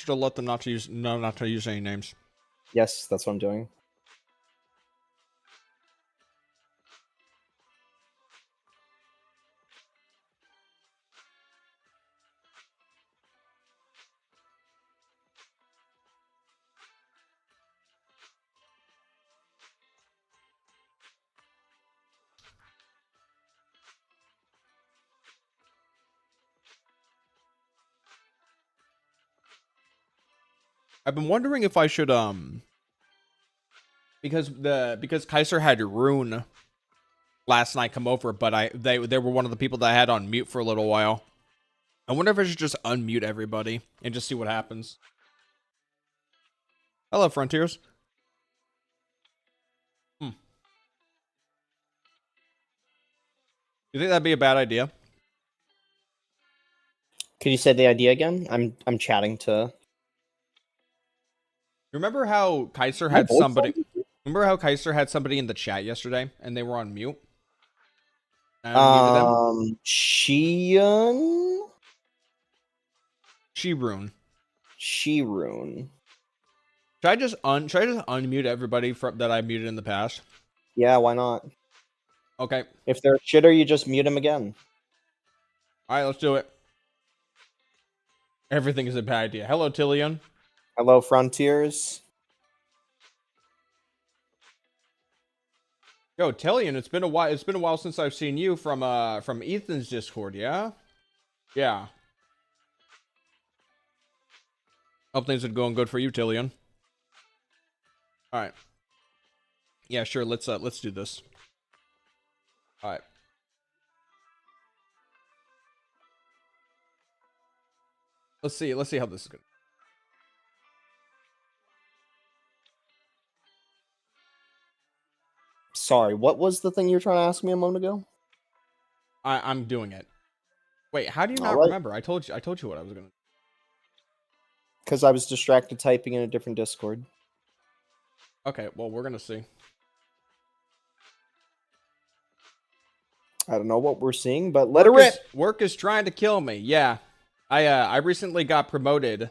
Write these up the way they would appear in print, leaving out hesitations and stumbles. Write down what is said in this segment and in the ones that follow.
should have let them not to use any names. Yes, that's what I'm doing. I've been wondering if I should because Kaiser had Rune last night come over, but they were one of the people that I had on mute for a little while. I wonder if I should just unmute everybody and just see what happens. Hello, Frontiers. You think that'd be a bad idea? Could you say the idea again? I'm chatting to. Remember how Kaiser had somebody? Remember how Kaiser had somebody in the chat yesterday and they were on mute? Shion? Shirun. Shirun. Should I just unmute everybody that I muted in the past? Yeah, why not? Okay. If they're shitter, you just mute them again. Alright, let's do it. Everything is a bad idea. Hello, Tillion. Hello, Frontiers. Yo, Tillion, it's been a while. It's been a while since I've seen you from Ethan's Discord. Yeah, yeah. Hope things are going good for you, Tillion. All right. Yeah, sure. Let's do this. All right. Let's see how this is going. Sorry, what was the thing you were trying to ask me a moment ago? I'm doing it. Wait, how do you not remember? I told you what I was gonna. Because I was distracted typing in a different Discord. Okay, well, we're gonna see. I don't know what we're seeing, but let it rip. Work is trying to kill me. Yeah, I recently got promoted.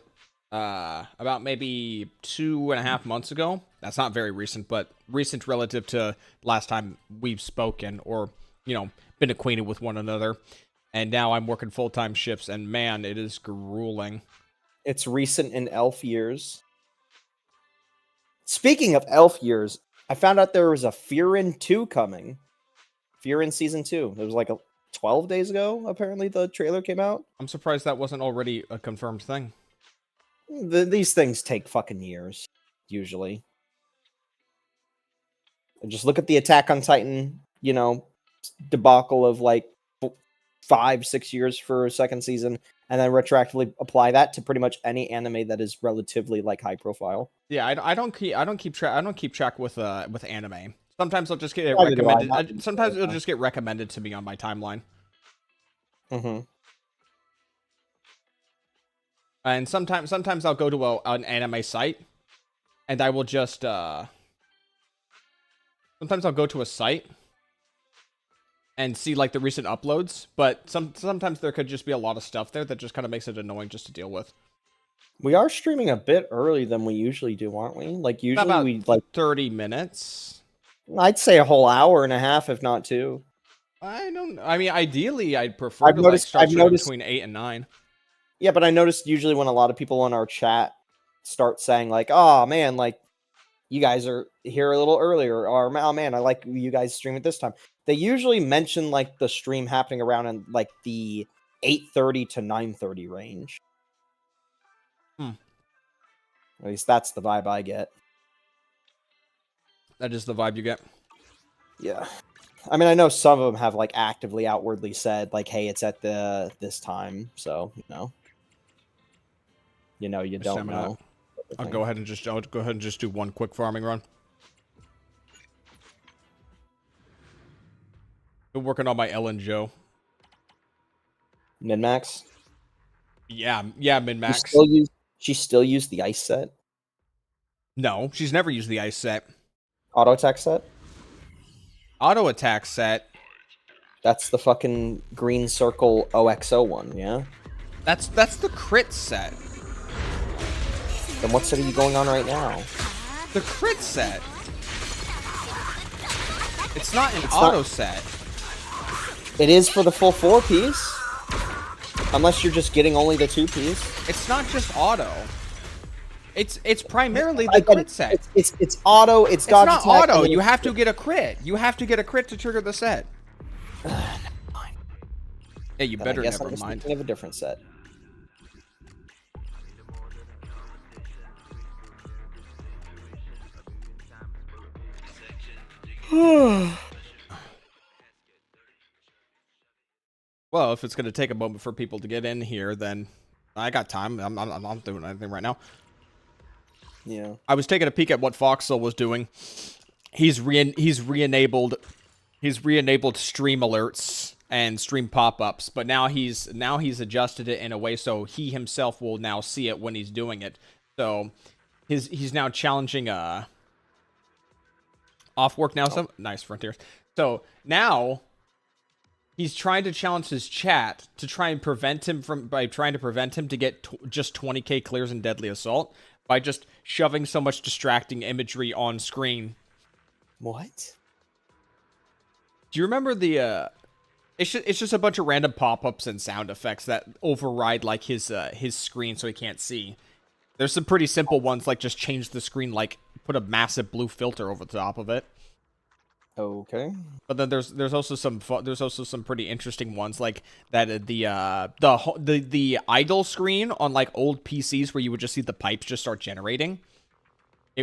About maybe 2.5 months ago. That's not very recent, but recent relative to last time we've spoken or, been acquainted with one another. And now I'm working full-time shifts, and man, it is grueling. It's recent in elf years. Speaking of elf years, I found out there was a Furin 2 coming. Furin Season 2. It was like 12 days ago, apparently the trailer came out. I'm surprised that wasn't already a confirmed thing. These things take fucking years, usually. And just look at the Attack on Titan, debacle of like 5-6 years for a second season, and then retroactively apply that to pretty much any anime that is relatively like high profile. Yeah, I don't keep track with anime. Sometimes I'll just get it recommended. Sometimes it'll just get recommended to me on my timeline. Mm-hmm. And sometimes I'll go to an anime site, and I will just sometimes I'll go to a site and see like the recent uploads, but sometimes there could just be a lot of stuff there that just kind of makes it annoying just to deal with. We are streaming a bit early than we usually do, aren't we? Like usually about we like 30 minutes. I'd say a whole hour and a half, if not 2. I mean, ideally, I'd prefer to start between 8 and 9. Yeah, but I noticed usually when a lot of people on our chat start saying like, "Oh man, like you guys are here a little earlier," or "Oh man, I like you guys stream at this time." They usually mention like the stream happening around in like the 8:30 to 9:30 range. At least that's the vibe I get. That is the vibe you get. Yeah. I mean, I know some of them have like actively outwardly said like, "Hey, it's at this time," so you don't know. I'll go ahead and just do one quick farming run. Been working on my Ellen Joe. Min-max? Yeah, min-max. She still used the ice set? No, she's never used the ice set. Auto attack set? Auto attack set. That's the fucking green circle OXO one, yeah? That's the crit set. Then what set are you going on right now? The crit set. It's not an auto set. It is for the full 4-piece. Unless you're just getting only the 2-piece. It's not just auto. It's primarily the crit set. It's auto. It's dodge not attack, auto. You have to get a crit. You have to get a crit to trigger the set. Yeah, you better never mind. We have a different set. Well, if it's going to take a moment for people to get in here, then I got time. I'm not doing anything right now. Yeah. I was taking a peek at what Foxel was doing. He's re-enabled stream alerts and stream pop-ups, but now he's adjusted it in a way so he himself will now see it when he's doing it. So he's now challenging off work now. Some nice frontiers. So now he's trying to challenge his chat to try and prevent him to get just 20k clears in Deadly Assault by just shoving so much distracting imagery on screen. What? Do you remember the it's just a bunch of random pop-ups and sound effects that override like his screen so he can't see. There's some pretty simple ones like just change the screen, like put a massive blue filter over the top of it. Okay. But then there's also some pretty interesting ones like that the idle screen on like old PCs where you would just see the pipes just start generating.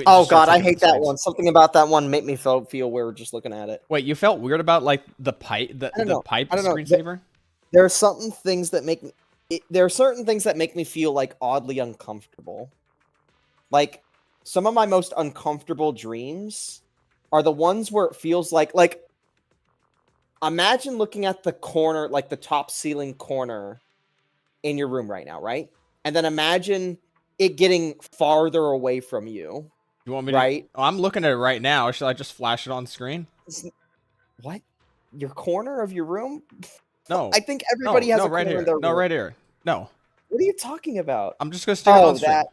Oh god, I hate that one. Something about that one made me feel weird just looking at it. Wait, you felt weird about like the pipe screensaver? There are certain things that make me feel like oddly uncomfortable. Like some of my most uncomfortable dreams are the ones where it feels like imagine looking at the corner, like the top ceiling corner in your room right now, right? And then imagine it getting farther away from you. You want me right? to? Oh, I'm looking at it right now. Should I just flash it on screen? What? Your corner of your room? No. I think everybody has a right corner here. in their room. No, right here. No. What are you talking about? I'm just gonna stare it on screen.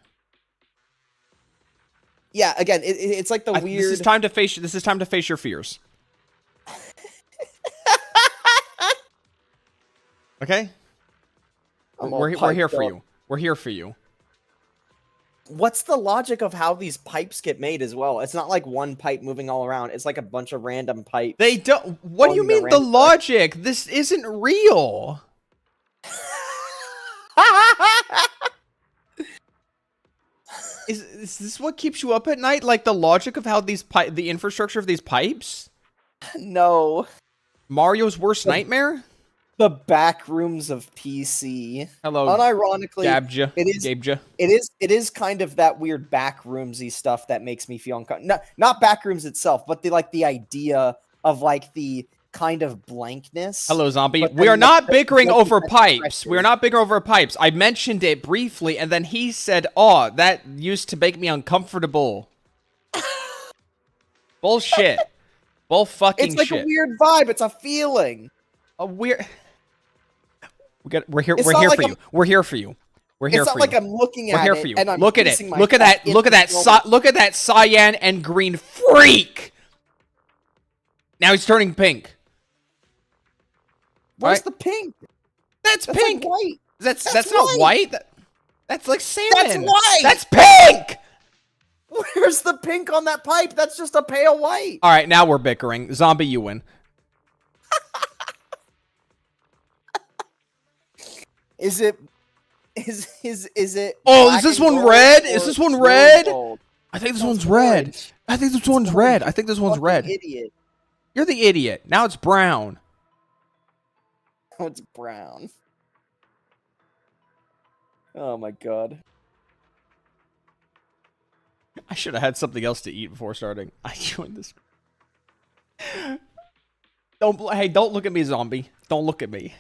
Yeah, again, it's like the weird. This is time to face. This is time to face your fears. Okay. We're here for you. We're here for you. What's the logic of how these pipes get made as well? It's not like one pipe moving all around. It's like a bunch of random pipes. They don't. What do you mean the logic? This isn't real. Is this what keeps you up at night? Like the logic of how the infrastructure of these pipes? No. Mario's worst nightmare? The back rooms of PC. Hello. Unironically, it is kind of that weird back roomsy stuff that makes me feel uncomfortable. Not back rooms itself, but the idea of like the kind of blankness. Hello, zombie. We are not bickering over pipes. We are not bickering over pipes. I mentioned it briefly, and then he said, "Oh, that used to make me uncomfortable." Bullshit. Bull fucking shit. It's like a weird vibe. It's a feeling. A weird. We're here for you. We're here for you. We're here for you. It's not like I'm looking at it and I'm look at it. Look at that. Look at that cyan and green freak. Now he's turning pink. Where's the pink? That's pink. Like white. That's not white. That's like salmon. That's white. That's pink. Where's the pink on that pipe? That's just a pale white. All right, now we're bickering. Zombie, you win. Is it? Oh, is this one red? Is this one red? I think this one's red. I think this one's red. I think this one's red. Idiot. You're the idiot. Now it's brown. Now it's brown. Oh my god. I should have had something else to eat before starting. I joined this. Don't look at me, zombie. Don't look at me.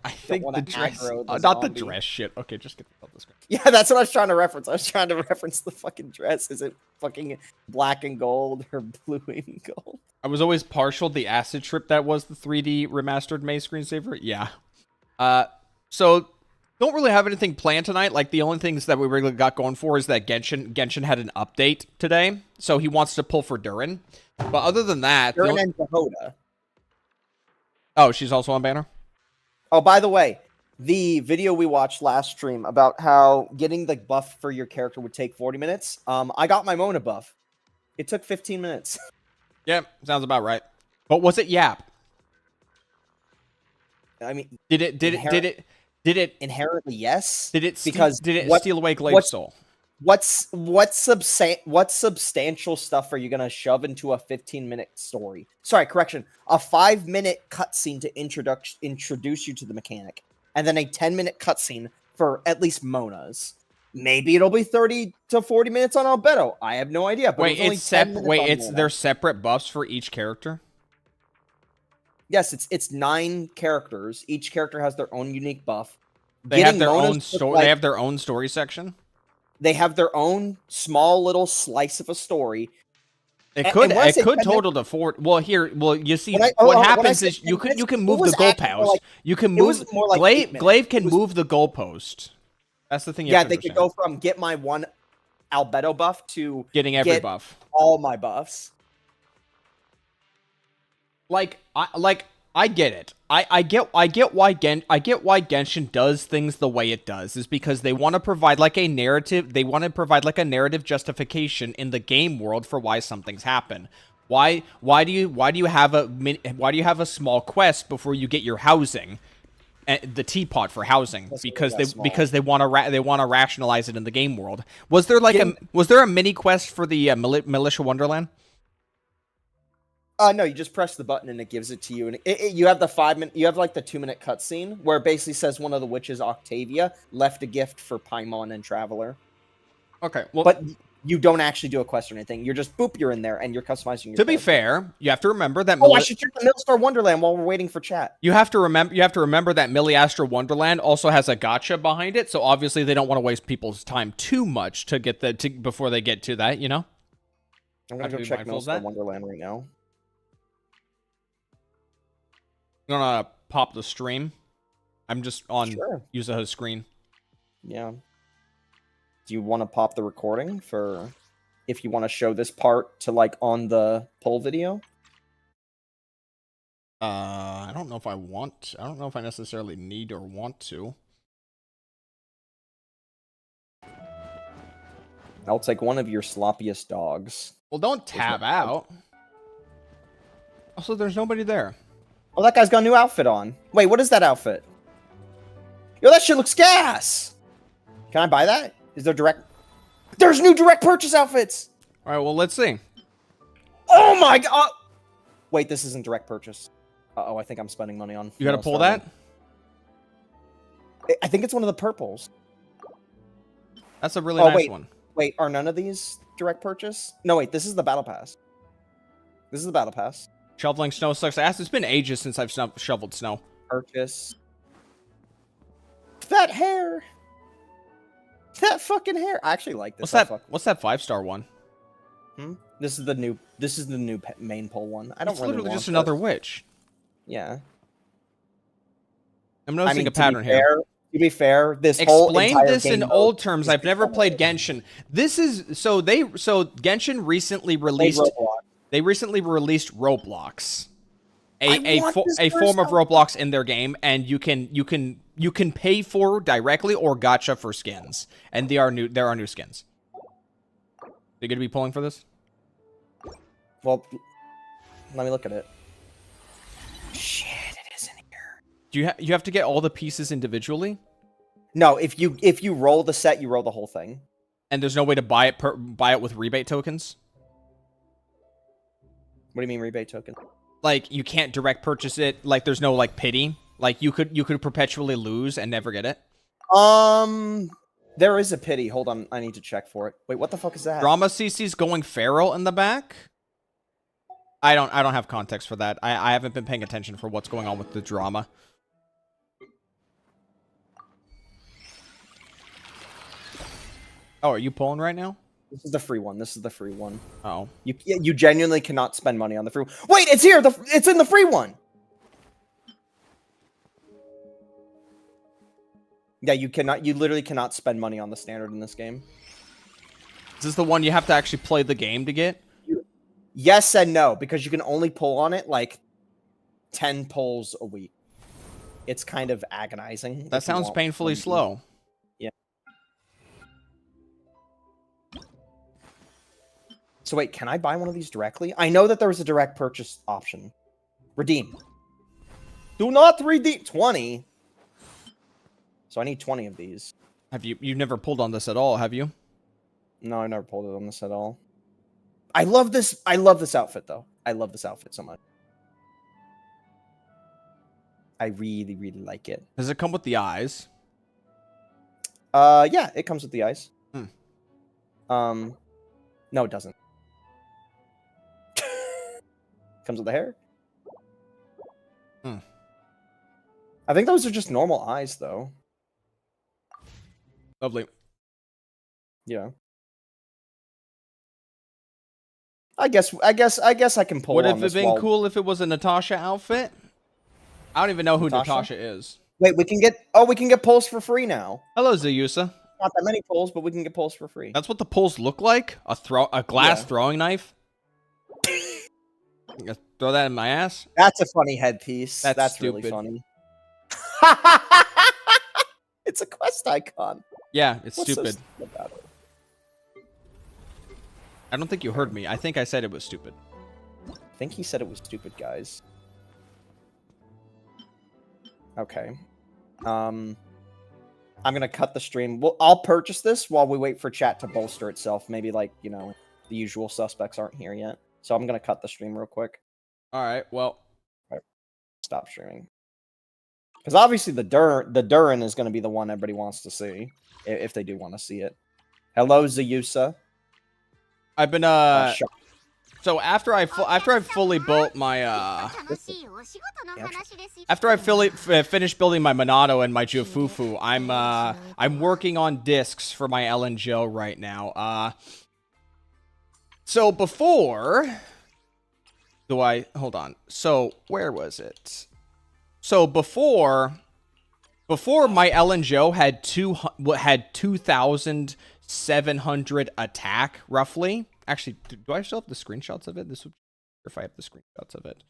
I think the dress, not the dress shit. Okay, just get the screen. Yeah, that's what I was trying to reference. I was trying to reference the fucking dress. Is it fucking black and gold or blue and gold? I was always partial the acid trip that was the 3D remastered May screensaver. Yeah. So don't really have anything planned tonight. Like the only things that we really got going for is that Genshin had an update today, so he wants to pull for Durin. But other than that, Durin and Pahoda. Oh, she's also on banner. Oh, by the way, the video we watched last stream about how getting the buff for your character would take 40 minutes. I got my Mona buff. It took 15 minutes. Yeah, sounds about right. But was it Yap? I mean, did it inherently yes? Did it what, steal away Glaive's soul? What substantial stuff are you gonna shove into a 15-minute story? Sorry, correction. A 5-minute cutscene to introduce you to the mechanic, and then a 10-minute cutscene for at least Mona's. Maybe it'll be 30 to 40 minutes on Albedo. I have no idea. But Wait, they're separate buffs for each character? Yes, it's 9 characters. Each character has their own unique buff. They have their own story. They have their own story section. They have their own small little slice of a story. It could total to 4. Well, you see what happens is you can move the goalpost. You can move Glaive can move the goalpost. That's the thing. Yeah, they could go from get my 1 Albedo buff to getting every buff, all my buffs. I get it. I get why Genshin does things the way it does, is because they want to provide like a narrative. They want to provide like a narrative justification in the game world for why something's happen. Why do you have a small quest before you get your housing, the teapot for housing? Because they want to rationalize it in the game world. Was there a mini quest for the Militia Wonderland? No, you just press the button and it gives it to you, and you have the 5-minute, you have like the 2-minute cutscene where it basically says one of the witches, Octavia, left a gift for Paimon and Traveler. Okay, well, but you don't actually do a quest or anything. You're just boop, you're in there, and you're customizing your. To be fair, you have to remember that. I should check the Millstar Wonderland while we're waiting for chat. You have to remember that Miliastra Wonderland also has a gacha behind it, so obviously they don't want to waste people's time too much to get before they get to that. You know. I'm gonna go check Millstar Wonderland right now. I'm gonna pop the stream. I'm just on Yuzaha's screen. Yeah. Do you want to pop the recording for if you want to show this part to like on the poll video? I don't know if I want. I don't know if I necessarily need or want to. I'll take one of your sloppiest dogs. Well, don't tab out. Also, there's nobody there. Oh, that guy's got a new outfit on. Wait, what is that outfit? Yo, that shit looks gas! Can I buy that? Is there direct... There's new direct purchase outfits! Alright, well, let's see. Oh my god! Wait, this isn't direct purchase. Uh-oh, I think I'm spending money on... You gotta pull that? I think it's one of the purples. That's a really nice one. Wait, are none of these direct purchase? No, wait, this is the battle pass. This is the battle pass. Shoveling snow sucks ass. It's been ages since I've shoveled snow. Purchase. That hair. That fucking hair. I actually like this. What's that 5-star one? This is the new main pole one. I don't it's really literally want just another witch. Yeah. I'm noticing a pattern here. To be fair, explain this in old terms. I've never played Genshin. This is so Genshin recently released. They recently released Roblox, a form of Roblox in their game, and you can pay for directly or gacha for skins, and there are new skins. You gonna be pulling for this? Well, let me look at it. Shit, it is in here. Do you have to get all the pieces individually? No, if you roll the set, you roll the whole thing. And there's no way to buy it with rebate tokens? What do you mean rebate token? Like you can't direct purchase it. Like there's no like pity. Like you could perpetually lose and never get it. There is a pity. Hold on, I need to check for it. Wait, what the fuck is that? Drama CC's going feral in the back. I don't have context for that. I haven't been paying attention for what's going on with the drama. Oh, are you pulling right now? This is the free one. This is the free one. Oh. You genuinely cannot spend money on the free one. Wait, it's here! It's in the free one! Yeah, you cannot. You literally cannot spend money on the standard in this game. Is this the one you have to actually play the game to get? Yes and no, because you can only pull on it like 10 pulls a week. It's kind of agonizing. That sounds painfully slow. Yeah. So wait, can I buy one of these directly? I know that there was a direct purchase option. Redeem. Do not redeem 20. So I need 20 of these. You've never pulled on this at all, have you? No, I never pulled it on this at all. I love this outfit though. I love this outfit so much. I really, really like it. Does it come with the eyes? Yeah, it comes with the eyes. No, it doesn't. Comes with the hair. I think those are just normal eyes, though. Lovely. Yeah. I guess I can pull. Would it have been cool if it was a Natasha outfit? I don't even know who Natasha is. Wait, we can get pulls for free now. Hello, Zayusa. Not that many pulls, but we can get pulls for free. That's what the pulls look like? A glass throwing knife? Throw that in my ass? That's a funny headpiece. That's stupid. Really funny. It's a quest icon. Yeah, it's What's stupid. So stupid about it? I don't think you heard me. I think I said it was stupid. I think he said it was stupid, guys. Okay. I'm gonna cut the stream. Well, I'll purchase this while we wait for chat to bolster itself. Maybe like, you know, the usual suspects aren't here yet. So I'm gonna cut the stream real quick. Alright, well. Right. Stop streaming. Because obviously the Durin is gonna be the one everybody wants to see. If they do want to see it. Hello, Zayusa. I've been so after I've fully built my after I finished building my Monado and my Jufufu, I'm working on discs for my Ellen Joe right now. So before hold on. So where was it? So before my Ellen Joe had 2,700 attack, roughly. Actually, do I still have the screenshots of it? This would be if I have the screenshots of it.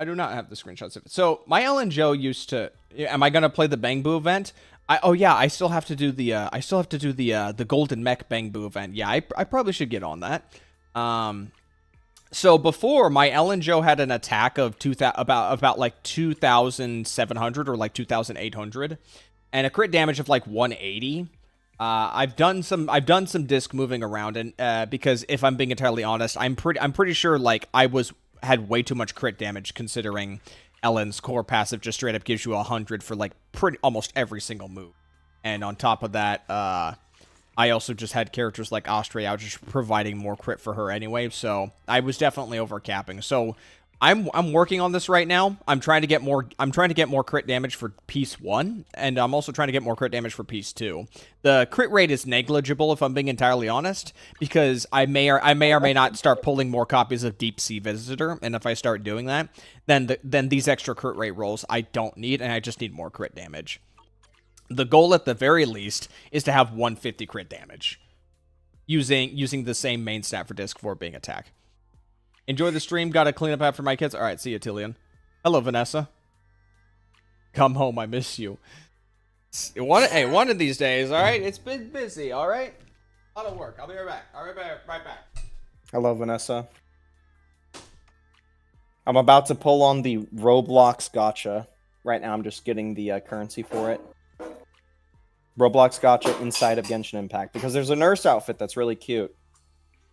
I do not have the screenshots of it. So my Ellen Joe used to. Am I gonna play the Bang Boo event? Oh yeah, I still have to do the. The Golden Mech Bang Boo event. Yeah, I probably should get on that. So before, my Ellen Joe had an attack of about like 2,700 or like 2,800, and a crit damage of like 180. I've done some disc moving around, and because if I'm being entirely honest, I'm pretty sure like I had way too much crit damage considering Ellen's core passive just straight up gives you 100 for like almost every single move, and on top of that, I also just had characters like Austria out just providing more crit for her anyway, so I was definitely overcapping. So I'm working on this right now. I'm trying to get more crit damage for piece 1, and I'm also trying to get more crit damage for piece 2. The crit rate is negligible if I'm being entirely honest, because I may or may not start pulling more copies of Deep Sea Visitor, and if I start doing that, then these extra crit rate rolls I don't need, and I just need more crit damage. The goal at the very least is to have 150 crit damage using the same main stat for disc 4 being attack. Enjoy the stream. Gotta clean up after my kids. All right, see you, Tillian. Hello, Vanessa. Come home. I miss you. One of these days. All right, it's been busy. All right, a lot of work. I'll be right back. All right, right back. Hello, Vanessa. I'm about to pull on the Roblox gacha. Right now, I'm just getting the currency for it. Roblox gacha inside of Genshin Impact, because there's a nurse outfit that's really cute.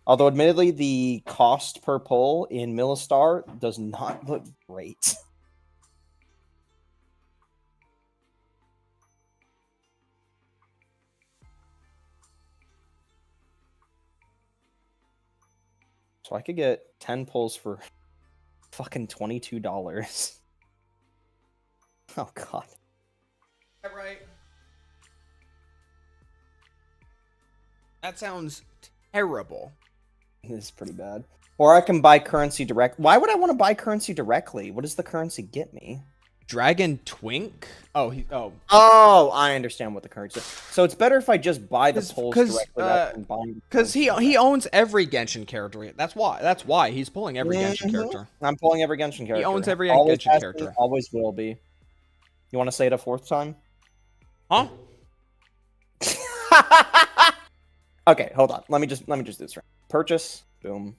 Although, admittedly, the cost per pull in Millistar does not look great. So I could get 10 pulls for fucking $22. Oh, God. Right. That sounds terrible. This is pretty bad. Or I can buy currency direct. Why would I want to buy currency directly? What does the currency get me? Dragon Twink? Oh, Oh, I understand what the currency is. So it's better if I just buy the pulls directly rather than buying. Because he owns every Genshin character. That's why he's pulling every Genshin character. I'm pulling every Genshin character. He owns every always Genshin character. Been, always will be. You want to say it a fourth time? Huh? Okay, hold on. Let me just do this right. Purchase. Boom.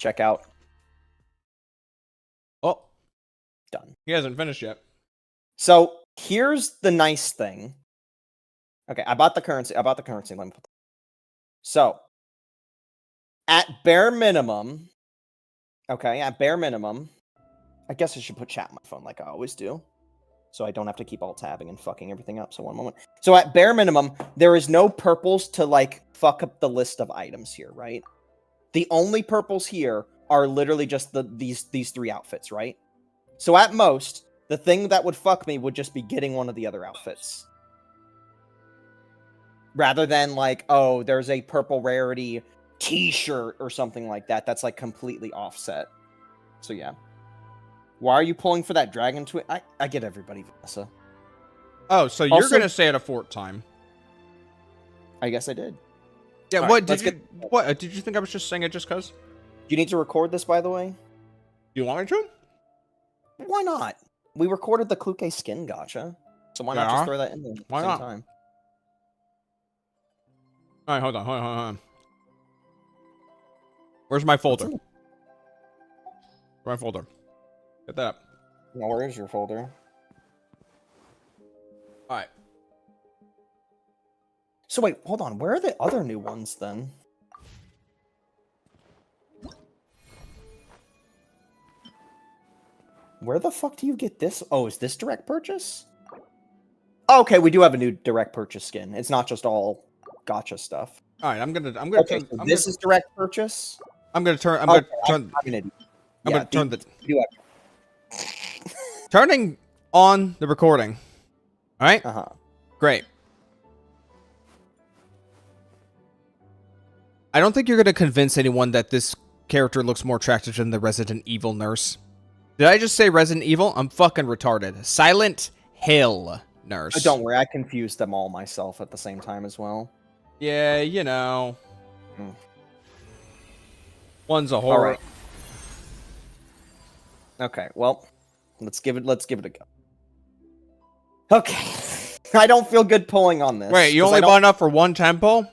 Checkout. Oh, done. He hasn't finished yet. So here's the nice thing. Okay, I bought the currency. Let me put that. So at bare minimum, I guess I should put chat on my phone like I always do, so I don't have to keep alt tabbing and fucking everything up. So one moment. So at bare minimum, there is no purples to like fuck up the list of items here, right? The only purples here are literally just these three outfits, right? So at most, the thing that would fuck me would just be getting one of the other outfits. Rather than like, oh, there's a purple rarity t-shirt or something like that. That's like completely offset. So yeah. Why are you pulling for that dragon twin? I get everybody, Vanessa. Oh, so you're going to say it a fourth time. I guess I did. Yeah, all what right, did you think I was just saying it just cuz? Do you need to record this, by the way? Do you want me to? Why not? We recorded the Kluke skin gacha. So why not just throw that in there at the same time? All right, hold on. Where's my folder? Where's my folder? Get that up. No, where is your folder? All right. So wait, hold on. Where are the other new ones then? Where the fuck do you get this? Oh, is this direct purchase? Okay, we do have a new direct purchase skin. It's not just all gacha stuff. All right, I'm gonna. Okay, so this is direct purchase. I'm gonna turn turning on the recording. All right. Great. I don't think you're gonna convince anyone that this character looks more attractive than the Resident Evil nurse. Did I just say Resident Evil? I'm fucking retarded. Silent Hill nurse. Don't worry, I confused them all myself at the same time as well. Yeah, you know. One's a horror. Right. Okay, well, let's give it a go. Okay. I don't feel good pulling on this. Wait, you only bought enough for one tempo?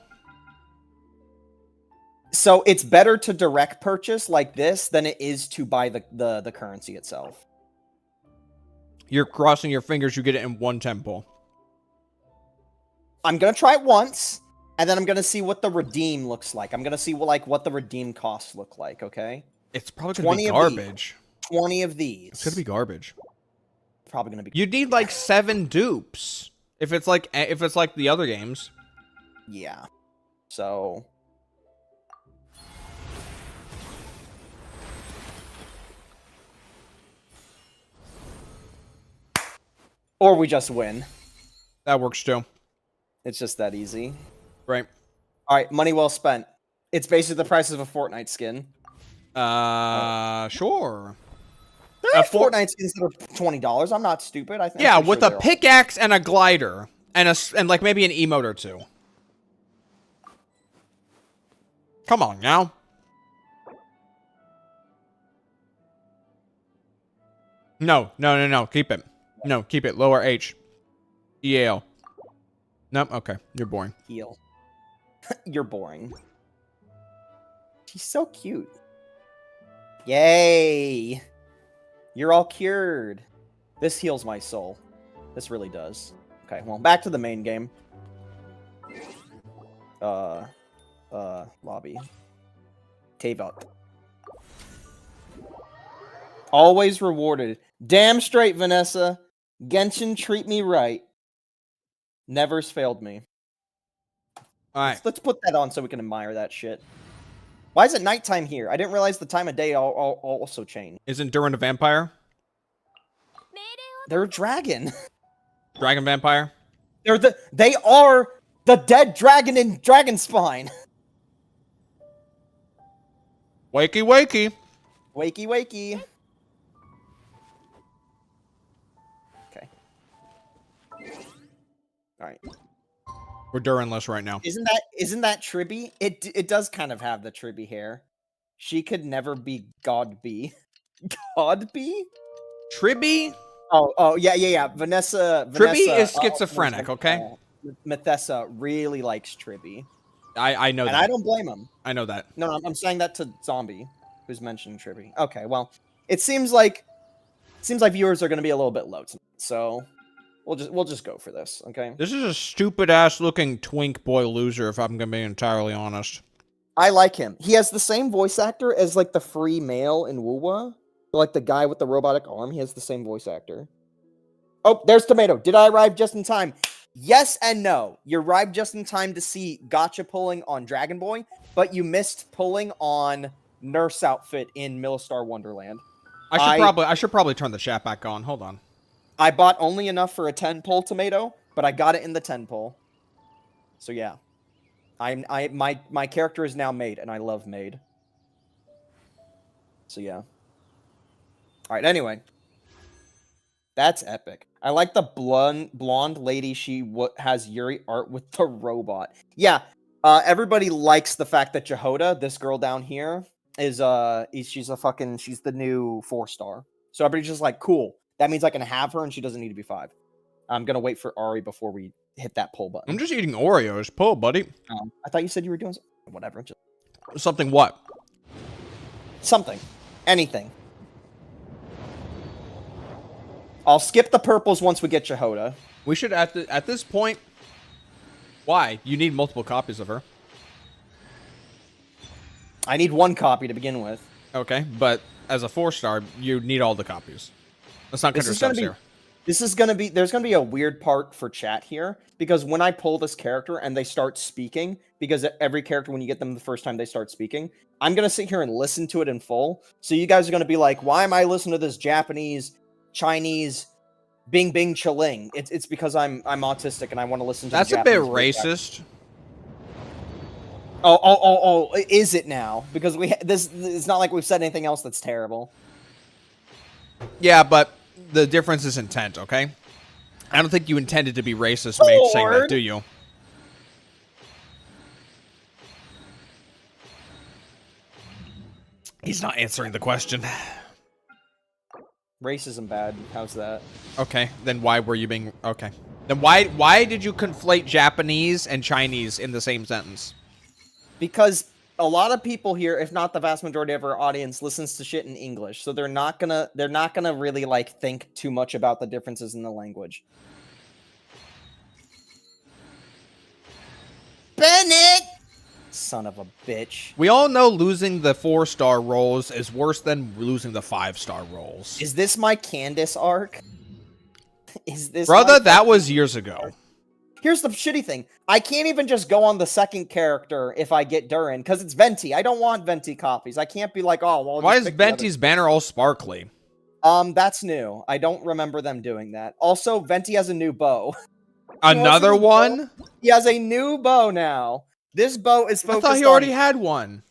So it's better to direct purchase like this than it is to buy the currency itself. You're crossing your fingers you get it in one tempo. I'm going to try it once, and then I'm going to see what the redeem looks like. I'm going to see what the redeem costs look like, okay? It's probably going to be garbage. 20 of these. It's going to be garbage. Probably going to be You need like 7 dupes if it's like the other games. Yeah. So or we just win. That works too. It's just that easy. Right. All right, money well spent. It's basically the price of a Fortnite skin. Sure. There are Fortnite skins that are $20. I'm not stupid. I think. Yeah, with a pickaxe and a glider and like maybe an emote or two. Come on now. No. Keep it. No, keep it. Lower H. EAL. Nope. Okay. You're boring. Heal. You're boring. She's so cute. Yay. You're all cured. This heals my soul. This really does. Okay, well, back to the main game. Lobby. Tave Always rewarded. Damn straight, Vanessa. Genshin treat me right. Never's failed me. Alright. Let's put that on so we can admire that shit. Why is it nighttime here? I didn't realize the time of day also changed. Isn't Durin a vampire? They're a dragon. Dragon vampire? They are the dead dragon in Dragon Spine. Wakey wakey. Wakey wakey. All right. We're Durinless right now. Isn't that Tribby? It does kind of have the Tribby hair. She could never be God B. God B? Tribby? Oh yeah. Vanessa. Tribby is schizophrenic, okay? Methessa really likes Tribby. I know And that. I don't blame him. I know that. No, I'm saying that to Zombie, who's mentioning Tribby. Okay, well, it seems like viewers are going to be a little bit low tonight, so we'll just go for this, okay? This is a stupid ass looking twink boy loser, if I'm gonna be entirely honest. I like him. He has the same voice actor as like the free male in Wuwa. Like the guy with the robotic arm, he has the same voice actor. Oh, there's Tomato. Did I arrive just in time? Yes and no. You arrived just in time to see Gotcha pulling on Dragon Boy, but you missed pulling on Nurse outfit in Millistar Wonderland. I should probably turn the chat back on. Hold on. I bought only enough for a 10 pull Tomato, but I got it in the 10 pull. So yeah. My character is now made, and I love made. So yeah. Alright, anyway. That's epic. I like the blonde lady. She has Yuri art with the robot. Yeah, everybody likes the fact that Jehoda, this girl down here, she's the new 4-star. So everybody's just like, cool. That means I can have her, and she doesn't need to be 5. I'm gonna wait for Ari before we hit that pull button. I'm just eating Oreos. Pull, buddy. I thought you said you were doing whatever. Just Something what? something, anything. I'll skip the purples once we get Jehoda. We should at this point. Why? You need multiple copies of her. I need 1 copy to begin with. Okay, but as a 4-star, you need all the copies. Let's not cut ourselves here. There's gonna be a weird part for chat here, because when I pull this character and they start speaking, because every character, when you get them the first time they start speaking, I'm gonna sit here and listen to it in full. So you guys are gonna be like, why am I listening to this Japanese, Chinese, bing bing chilling? It's because I'm autistic and I want to listen to That's the a bit Japanese racist. Oh, is it now? Because it's not like we've said anything else that's terrible. Yeah, but the difference is intent, okay? I don't think you intended to be racist, mate, saying that, do you? He's not answering the question. Racism bad. How's that? Okay, then why were you being... Okay. Then why did you conflate Japanese and Chinese in the same sentence? Because a lot of people here, if not the vast majority of our audience, listens to shit in English, so they're not gonna really like think too much about the differences in the language. Bennett, son of a bitch. We all know losing the 4-star rolls is worse than losing the 5-star rolls. Is this my Candace arc? Is this brother? That was years ago. Here's the shitty thing. I can't even just go on the second character if I get Durin, because it's Venti. I don't want Venti copies. I can't be like, oh, well... Why is Venti's banner all sparkly? That's new. I don't remember them doing that. Also, Venti has a new bow. Another one? He has a new bow now. This bow is focused on... I thought he already had one.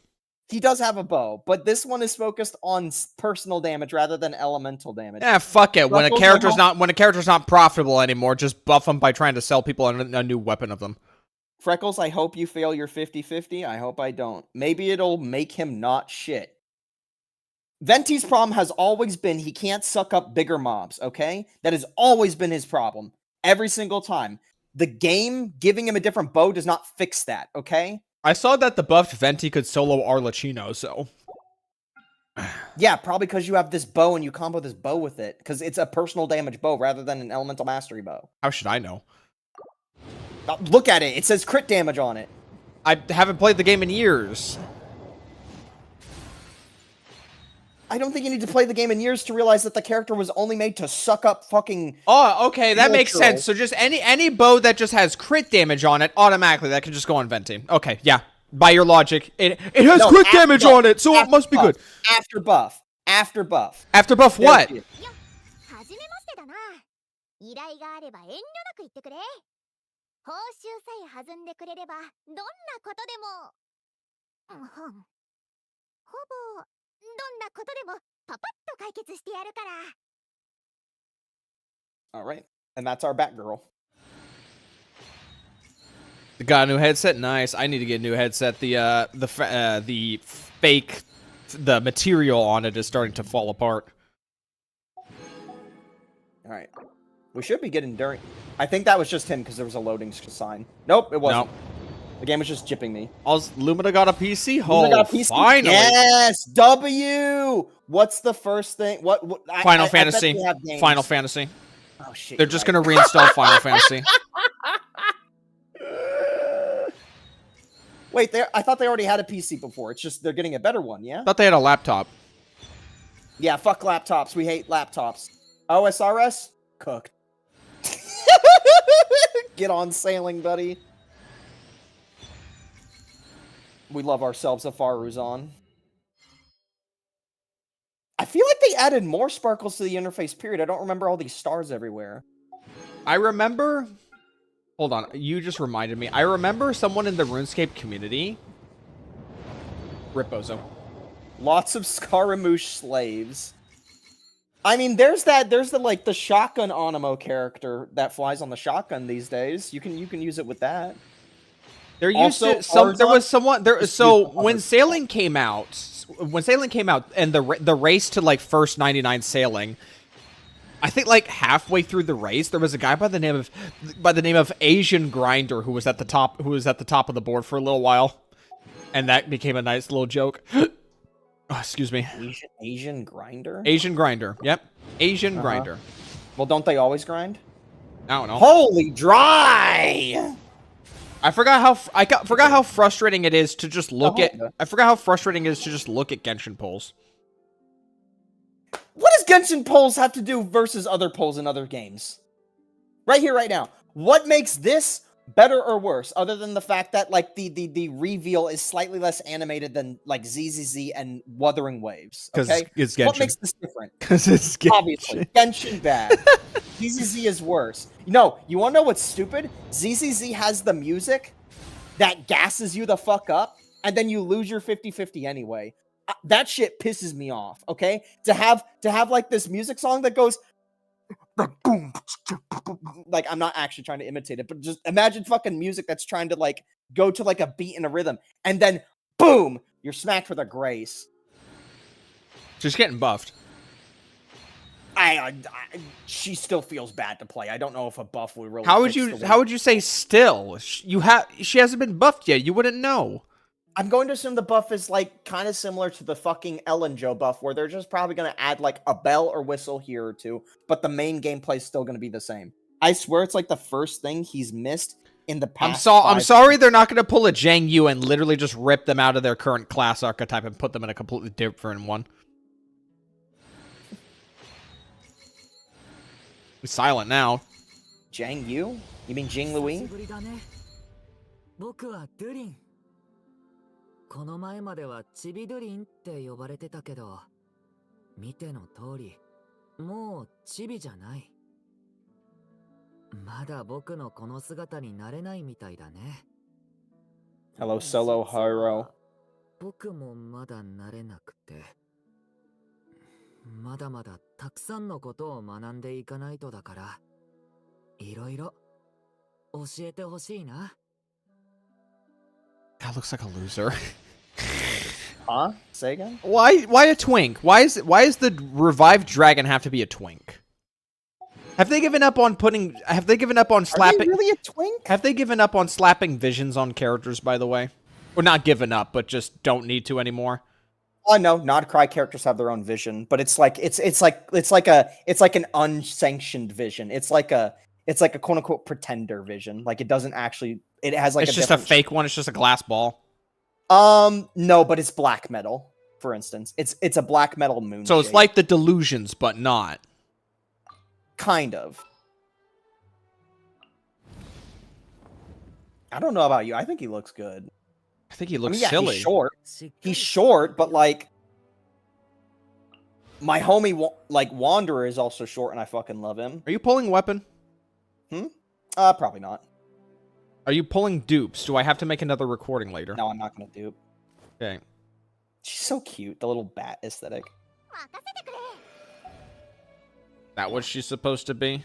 He does have a bow, but this one is focused on personal damage rather than elemental damage. Yeah, fuck it. When a character's not profitable anymore, just buff them by trying to sell people a new weapon of them. Freckles, I hope you fail your 50-50. I hope I don't. Maybe it'll make him not shit. Venti's problem has always been he can't suck up bigger mobs, okay? That has always been his problem. Every single time. The game giving him a different bow does not fix that, okay? I saw that the buffed Venti could solo Arlecchino, so... Yeah, probably because you have this bow and you combo this bow with it. Because it's a personal damage bow rather than an elemental mastery bow. How should I know? Look at it. It says crit damage on it. I haven't played the game in years. I don't think you need to play the game in years to realize that the character was only made to suck up fucking... Oh, okay, that makes sense. So just any bow that just has crit damage on it, automatically, that can just go on Venti. Okay, yeah. By your logic, it has crit damage on it, so it must be good. After buff. After buff. After buff what? Alright, and that's our Batgirl. Got a new headset. Nice. I need to get a new headset. The fake, the material on it is starting to fall apart. All right. We should be getting Durin. I think that was just him because there was a loading sign. Nope, it wasn't. Nope. The game was just jipping me. Lumina got a PC. Lumina got a PC? Finally. Yes, W. What's the first thing? What Final Fantasy. Final Fantasy. Oh shit. They're just gonna reinstall Final Fantasy. Wait, I thought they already had a PC before. It's just they're getting a better one, yeah? Thought they had a laptop. Yeah, fuck laptops. We hate laptops. OSRS? Cooked. Get on sailing, buddy. We love ourselves a Faruzan. I feel like they added more sparkles to the interface, period. I don't remember all these stars everywhere. I remember... Hold on, you just reminded me. I remember someone in the RuneScape community... Rip Bozo. Lots of Scaramouche slaves. I mean, there's the shotgun Anemo character that flies on the shotgun these days. You can use it with that. There used to there was someone there. So when sailing came out, and the race to like first 99 sailing, I think like halfway through the race there was a guy by the name of Asian Grinder who was at the top of the board for a little while, and that became a nice little joke. Oh, excuse me. Asian Grinder? Asian Grinder. Yep. Asian Grinder. Well, don't they always grind? I don't know. Holy dry! I forgot how frustrating it is to just look at. I forgot how frustrating it is to just look at Genshin polls. What does Genshin polls have to do versus other polls in other games? Right here, right now. What makes this better or worse, other than the fact that like the reveal is slightly less animated than like ZZZ and Wuthering Waves? Okay, it's Genshin. What makes this different? Because it's Genshin. Obviously, Genshin bad. ZZZ is worse. No, you want to know what's stupid? ZZZ has the music that gasses you the fuck up, and then you lose your 50-50 anyway. That shit pisses me off. Okay, to have like this music song that goes. Like, I'm not actually trying to imitate it, but just imagine fucking music that's trying to like go to like a beat and a rhythm, and then boom, you're smacked with a grace. She's getting buffed. She still feels bad to play. I don't know if a buff would really. How would you say still? She hasn't been buffed yet. You wouldn't know. I'm going to assume the buff is like kind of similar to the fucking Ellen Joe buff, where they're just probably going to add like a bell or whistle here or two, but the main gameplay is still going to be the same. I swear it's like the first thing he's missed in the past. I'm sorry they're not going to pull a Zhang Yu and literally just rip them out of their current class archetype and put them in a completely different one. He's silent now. Zhang Yu? You mean Jing Louis? この前まではチビドリンって呼ばれてたけど、見ての通り、もうチビじゃない。まだ僕のこの姿になれないみたいだね。Hello, Solo Hiro. 僕もまだなれなくて、まだまだたくさんのことを学んでいかないとだから、いろいろ教えてほしいな。That looks like a loser. Huh? Say again? Why a twink? Why is the revived dragon have to be a twink? Have they given up on slapping? Are they really a twink? Have they given up on slapping visions on characters, by the way? Or not given up, but just don't need to anymore? Oh no, Nodcry characters have their own vision, but it's like an unsanctioned vision. It's like a quote unquote pretender vision. Like it doesn't actually. It has like it's just a fake one. It's just a glass ball. No, but it's black metal. For instance, it's a black metal moon. So it's like the Delusions, but not. Kind of. I don't know about you. I think he looks good. I think he looks silly. He's short. He's short, but like my homie, like Wanderer, is also short, and I fucking love him. Are you pulling weapon? Probably not. Are you pulling dupes? Do I have to make another recording later? No, I'm not gonna dupe. Okay. She's so cute. The little bat aesthetic. That what she's supposed to be?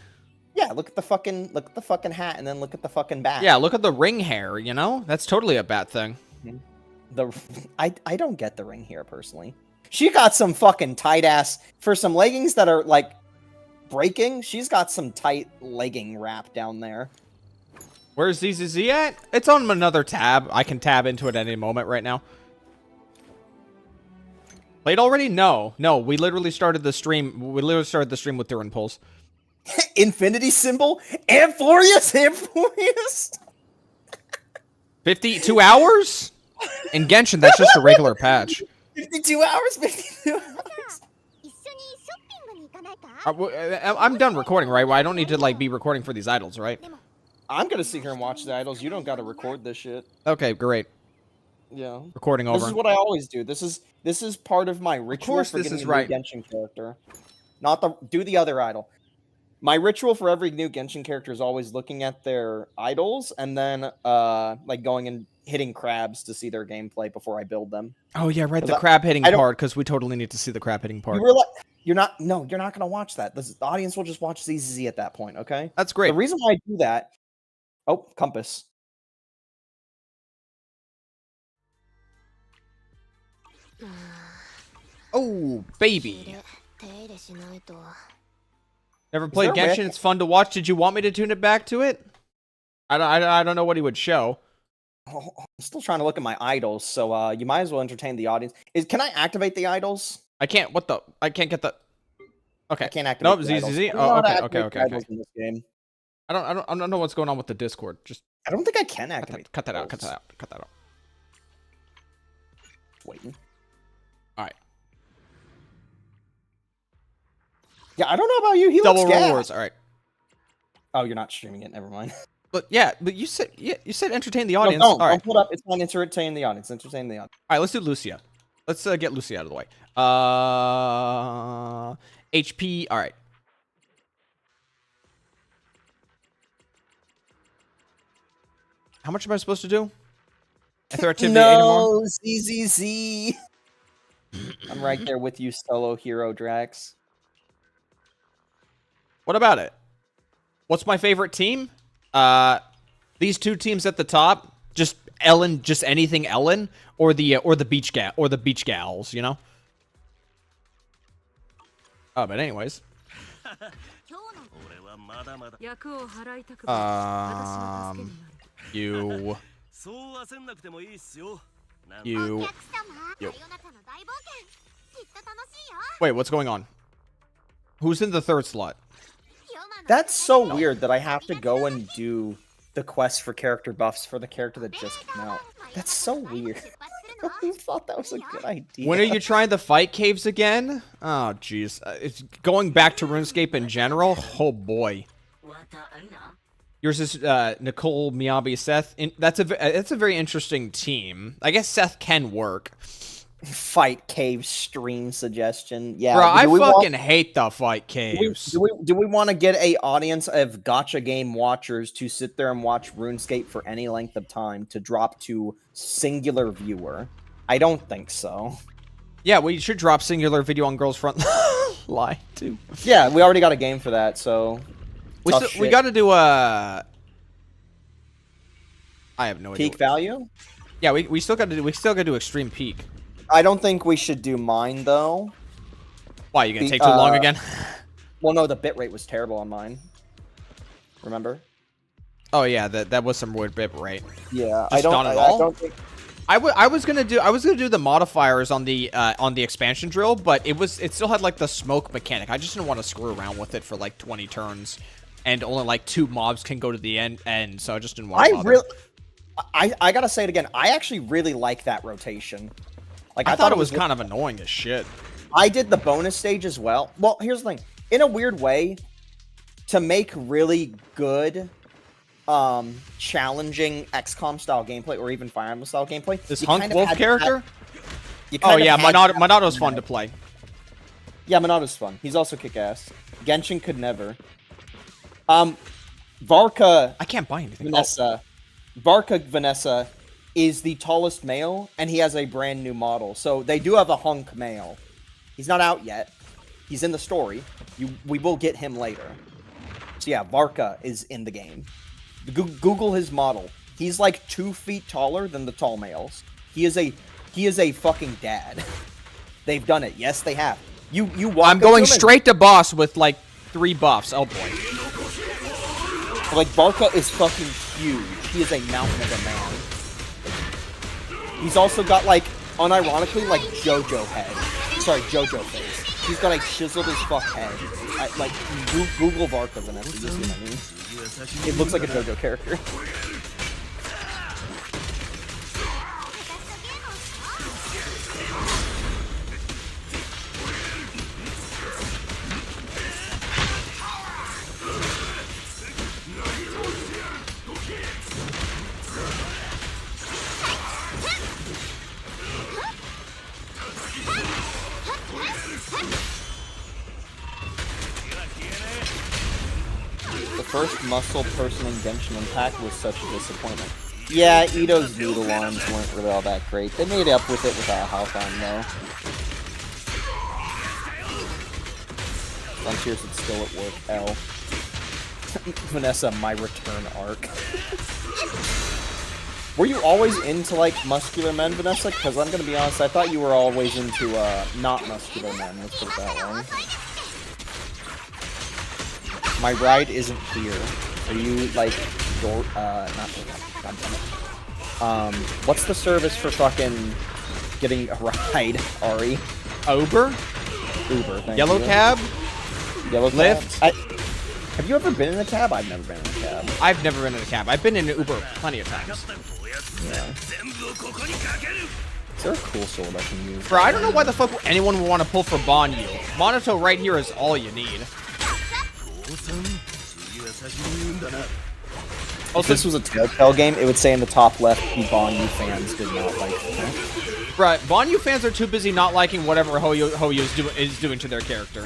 Yeah, Yeah, look at the fucking hat, and then look at the fucking bat. Yeah, look at the ring hair, you know? That's totally a bad thing. I don't get the ring hair personally. She got some fucking tight ass for some leggings that are like breaking. She's got some tight legging wrap down there. Where's ZZZ at? It's on another tab. I can tab into it at any moment right now. Played already? No. We literally started the stream. We literally started the stream with Durin pulls. Infinity symbol? Amphorius? 52 hours? In Genshin, that's just a regular patch. 52 hours? 52 hours? I'm done recording, right? Well, I don't need to like be recording for these idols, right? I'm gonna sit here and watch the idols. You don't gotta record this shit. Okay, great. Yeah. Recording over. This is what I always do. This is part of my ritual for getting a new Genshin character. Do the other idol. My ritual for every new Genshin character is always looking at their idols and then like going and hitting crabs to see their gameplay before I build them. Oh yeah, right. The crab hitting part, because we totally need to see the crab hitting part. You're not gonna watch that. The audience will just watch ZZZ at that point. Okay. That's great. The reason why I do that. Oh, compass. Oh, baby. Never played Genshin. It's fun to watch. Did you want me to tune it back to it? I don't know what he would show. Oh, I'm still trying to look at my idols, so you might as well entertain the audience. Can I activate the idols? I can't. What the? I can't get the. Okay. I can't activate. Nope. ZZZ. Oh, okay. In this game. I don't know what's going on with the Discord. Just. I don't think I can activate. Cut that out. Cut that out. Waiting. All right. Yeah, I don't know about you. He Double looks roll gas. wars. All right. Oh, you're not streaming it. Never mind. But you said entertain the audience. No, All right. Don't pull it up. It's fine. Entertain the audience. Entertain the audience. All right. Let's do Lucia. Let's get Lucia out of the way. HP. All right. How much am I supposed to do? Authoritativity 8 or more? No, ZZZ. I'm right there with you, solo hero Drax. What about it? What's my favorite team? These two teams at the top, just Ellen, just anything Ellen, or the beach gals, you know. Oh, but anyways. You. Wait, what's going on? Who's in the third slot? That's so weird that I have to go and do the quest for character buffs for the character that just came out. That's so weird. Who thought that was a good idea? When are you trying the fight caves again? Oh, jeez. It's going back to RuneScape in general? Oh, boy. Yours is Nicole, Miyabi, Seth. That's a very interesting team. I guess Seth can work. Fight cave stream suggestion. Yeah, bro, I fucking hate the fight caves. Do we want to get a audience of gacha game watchers to sit there and watch RuneScape for any length of time to drop to singular viewer? I don't think so. Yeah, we should drop singular video on Girls Front Line too. Yeah, we already got a game for that, so we got to do a. I have no idea. Peak value? Yeah, we still got to do extreme peak. I don't think we should do mine though. Why, you gonna take too long again? Well, no, the bitrate was terrible on mine. Remember? Oh yeah, that was some weird bitrate. Yeah, I don't think. I was gonna do the modifiers on the expansion drill, but it still had like the smoke mechanic. I just didn't want to screw around with it for like 20 turns, and only like 2 mobs can go to the end, so I just didn't want to. I gotta say it again. I actually really like that rotation. Like I thought it was kind of annoying as shit. I did the bonus stage as well. Well, here's the thing. In a weird way, to make really good, challenging XCOM style gameplay or even Fire Emblem style gameplay, this Hunk Wolf character. Oh yeah, Monato's fun to play. Yeah, Monato's fun. He's also kick-ass. Genshin could never. Varka. I can't buy anything. Vanessa. Varka Vanessa is the tallest male, and he has a brand new model. So they do have a hunk male. He's not out yet. He's in the story. We will get him later. So yeah, Varka is in the game. Google his model. He's like 2 feet taller than the tall males. He is a fucking dad. They've done it. Yes, they have. You walk. I'm going straight to boss with like 3 buffs. Oh boy. Like Varka is fucking huge. He is a mountain of a man. He's also got like, unironically, like JoJo head. Sorry, JoJo face. He's got a chiseled as fuck head. Like Google Varka, Vanessa. You see what I mean? It looks like a JoJo character. First muscle person in Genshin Impact was such a disappointment. Yeah, Ito's noodle arms weren't really all that great. They made up with it without Halcon though. Frontiers is still at work. L. Vanessa, my return arc. Were you always into like muscular men, Vanessa? Because I'm gonna be honest, I thought you were always into not muscular men. Let's put it that way. My ride isn't here. Are you like not God damn it. What's the service for fucking getting a ride, Ari? Uber? Thank Yellow you. cab? Yellow Lyft? cab? Have you ever been in a cab? I've never been in a cab. I've never been in a cab. I've been in an Uber plenty of times. Yeah. Is there a cool sword I can use? Bro, I don't know why the fuck anyone would want to pull for Banyu. Monato right here is all you need. If this was a Telltale game, it would say in the top left, the Banyu fans did not like it. Right, Banyu fans are too busy not liking whatever Hoyo is doing to their character.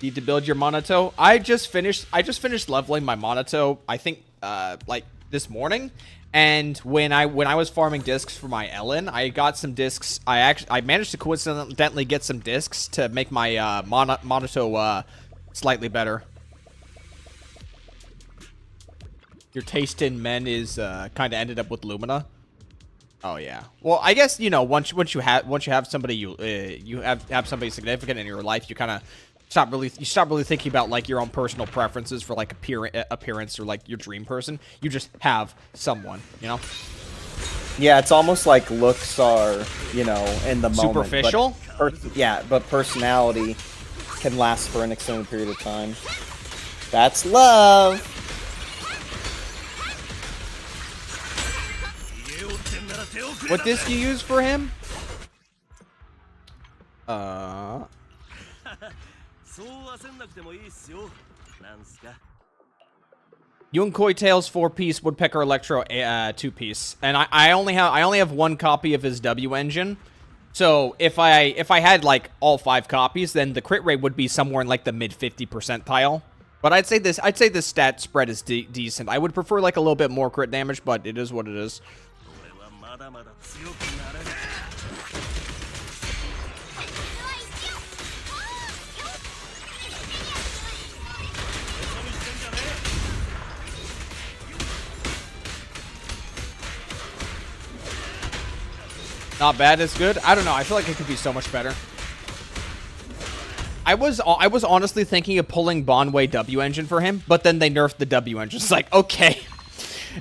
Need to build your Monato. I just finished leveling my Monato, I think like this morning. And when I was farming discs for my Ellen, I got some discs. I managed to coincidentally get some discs to make my Monato slightly better. Your taste in men is kind of ended up with Lumina. Oh yeah. Well, I guess once you have somebody you have somebody significant in your life, you kind of stop really thinking about like your own personal preferences for like appearance or like your dream person. You just have someone, Yeah, it's almost like looks are, in the moment. Superficial? But personality can last for an extended period of time. That's love. What disc you use for him? Yunkoi Tails 4-piece, Woodpecker Electro 2-piece, and I only have 1 copy of his W engine. So if I had like all 5 copies, then the crit rate would be somewhere in like the mid 50 percentile. But I'd say this stat spread is decent. I would prefer like a little bit more crit damage, but it is what it is. Not bad, it's good. I don't know. I feel like it could be so much better. I was honestly thinking of pulling Bonway W engine for him, but then they nerfed the W engine. It's like, okay,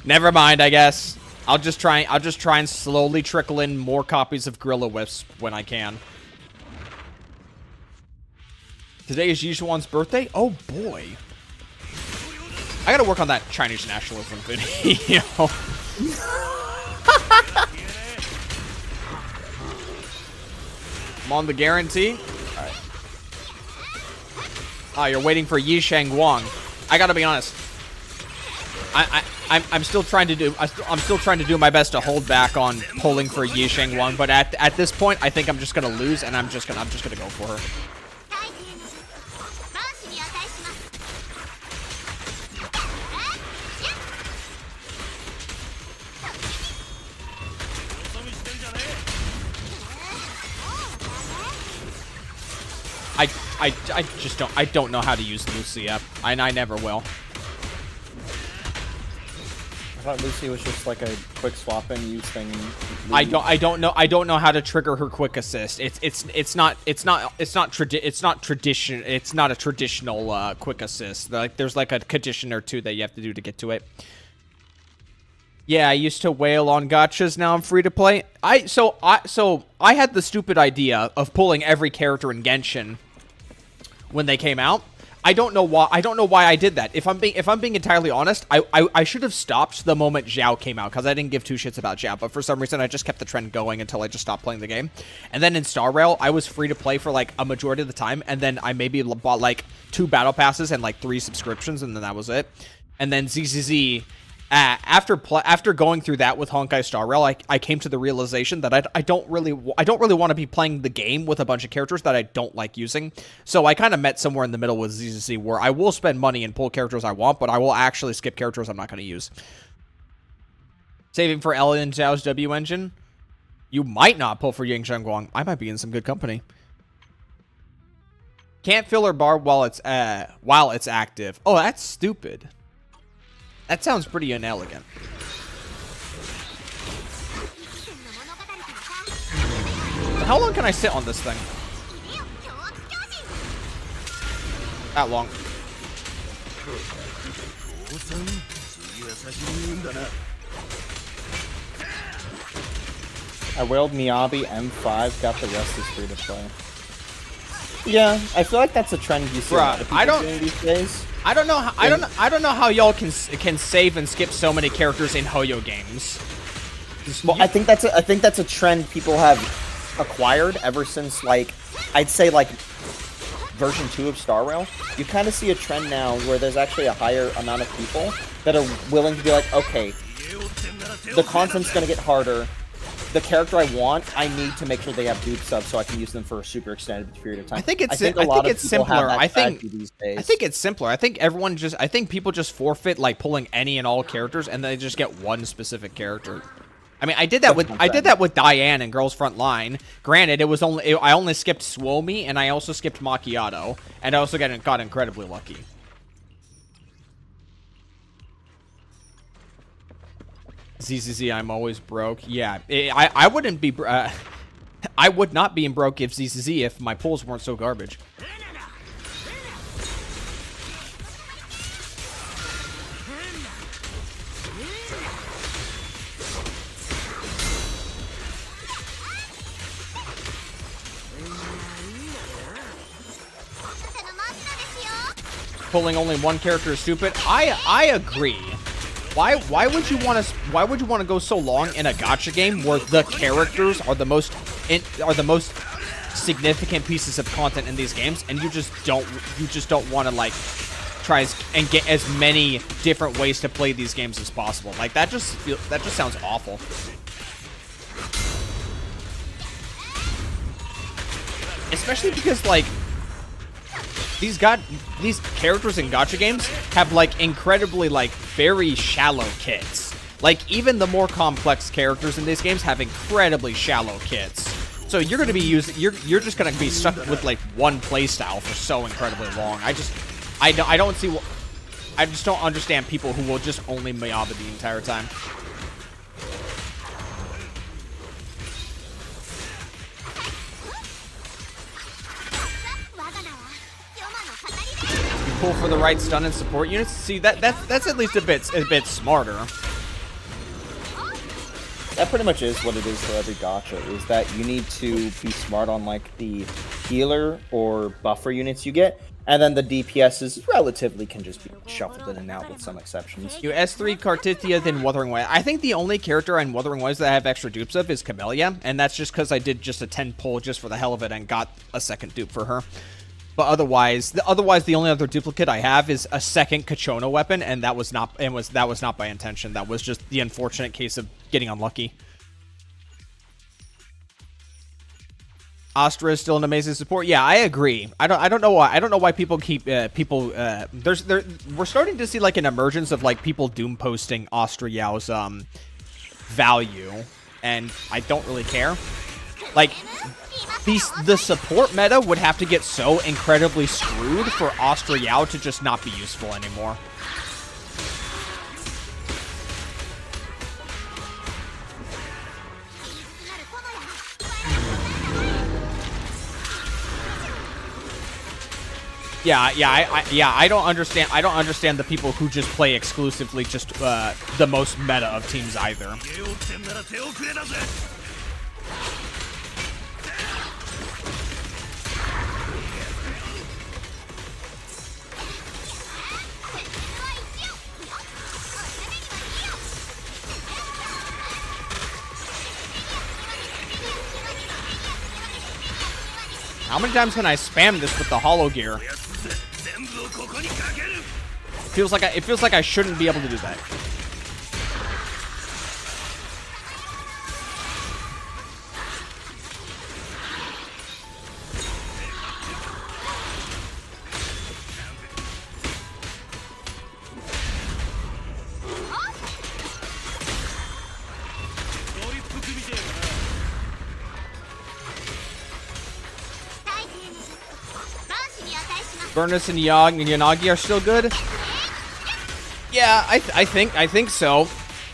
never mind. I guess I'll just try and slowly trickle in more copies of Gorilla Wisp when I can. Today is Yishuan's birthday. Oh boy, I gotta work on that Chinese nationalism video. I'm on the guarantee. All right. Ah, you're waiting for Yi Shang Wang. I gotta be honest. I'm still trying to do my best to hold back on pulling for Yi Shang Wang, but at this point, I think I'm just gonna lose, and I'm just gonna go for her. I just don't know how to use Lucia, and I never will. I thought Lucy was just like a quick swap and use thing. I don't know how to trigger her quick assist. It's not a traditional quick assist. Like there's like a condition or two that you have to do to get to it. Yeah, I used to wail on gachas. Now I'm free to play. So I had the stupid idea of pulling every character in Genshin when they came out. I don't know why I did that. If I'm being entirely honest, I should have stopped the moment Zhao came out because I didn't give two shits about Zhao. But for some reason, I just kept the trend going until I just stopped playing the game. And then in Star Rail, I was free to play for like a majority of the time. And then I maybe bought like 2 battle passes and like 3 subscriptions, and then that was it. And then ZZZ. After going through that with Honkai Star Rail, I came to the realization that I don't really want to be playing the game with a bunch of characters that I don't like using. So I kind of met somewhere in the middle with ZZZ, where I will spend money and pull characters I want, but I will actually skip characters I'm not going to use. Saving for Ellen Zhao's W engine. You might not pull for Yang Zhengguang. I might be in some good company. Can't fill her bar while it's active. Oh, that's stupid. That sounds pretty inelegant. How long can I sit on this thing? That long. I wailed Miyabi M5, got the rest is free to play. Yeah, I feel like that's a trend you see a lot of people doing these days. I don't know how y'all can save and skip so many characters in Hoyo games. Well, I think that's a trend people have acquired ever since, like, I'd say like version 2 of Star Rail. You kind of see a trend now where there's actually a higher amount of people that are willing to be like, okay, the content's gonna get harder. The character I want, I need to make sure they have dupe subs so I can use them for a super extended period of time. I think it's simpler. I think people just forfeit like pulling any and all characters, and they just get one specific character. I mean, I did that with Diane and Girls Front Line. Granted, I only skipped Swomi, and I also skipped Macchiato, and I also got incredibly lucky. ZZZ, I'm always broke. Yeah, I wouldn't be. I would not be in broke if ZZZ if my pulls weren't so garbage. Pulling only one character is stupid. I agree. Why would you want to go so long in a gacha game where the characters are the most significant pieces of content in these games, and you just don't want to like try and get as many different ways to play these games as possible. Like that just sounds awful. Especially because like these characters in gacha games have like incredibly like very shallow kits. Like even the more complex characters in these games have incredibly shallow kits. So you're gonna be you're just gonna be stuck with like one playstyle for so incredibly long. I just don't understand people who will just only Mayaba the entire time. Pull for the right stun and support units. See that's at least a bit smarter. That pretty much is what it is for every gacha, is that you need to be smart on like the healer or buffer units you get, and then the DPSs relatively can just be shuffled in and out with some exceptions. You S3 Cartithia, then Wuthering Waves. I think the only character in Wuthering Waves that I have extra dupes of is Camellia, and that's just because I did just a 10 pull just for the hell of it and got a second dupe for her. But otherwise, the only other duplicate I have is a second Kachona weapon, and that was not by intention. That was just the unfortunate case of getting unlucky. Astra is still an amazing support. Yeah, I agree. I don't know why people keep we're starting to see like an emergence of like people doom posting Astra Yao's value, and I don't really care. Like the support meta would have to get so incredibly screwed for Austria to just not be useful anymore. I don't understand. I don't understand the people who just play exclusively just the most meta of teams either. How many times can I spam this with the hollow gear? It feels like I shouldn't be able to do that. Burnus and Yanagi are still good. Yeah, I think so.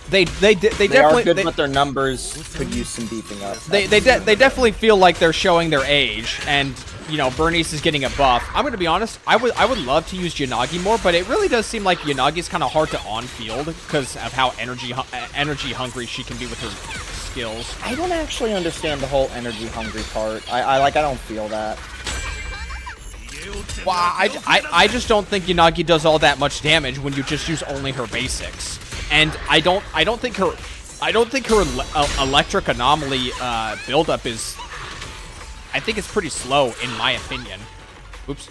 They definitely are good, but their numbers could use some beefing up. They definitely feel like they're showing their age, and you know Bernice is getting a buff. I'm gonna be honest. I would love to use Yanagi more, but it really does seem like Yanagi's kind of hard to on field because of how energy hungry she can be with her skills. I don't actually understand the whole energy hungry part. I don't feel that. Well, I just don't think Yanagi does all that much damage when you just use only her basics, and I don't think her electric anomaly buildup is. I think it's pretty slow in my opinion. Oops.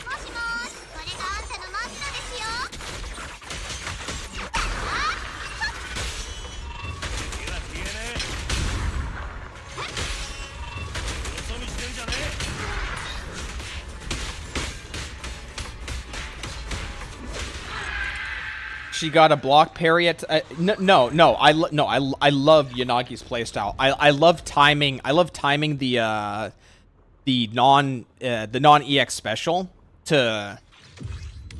She got a block parry at no. I love Yanagi's playstyle. I love timing. I love timing the non EX special to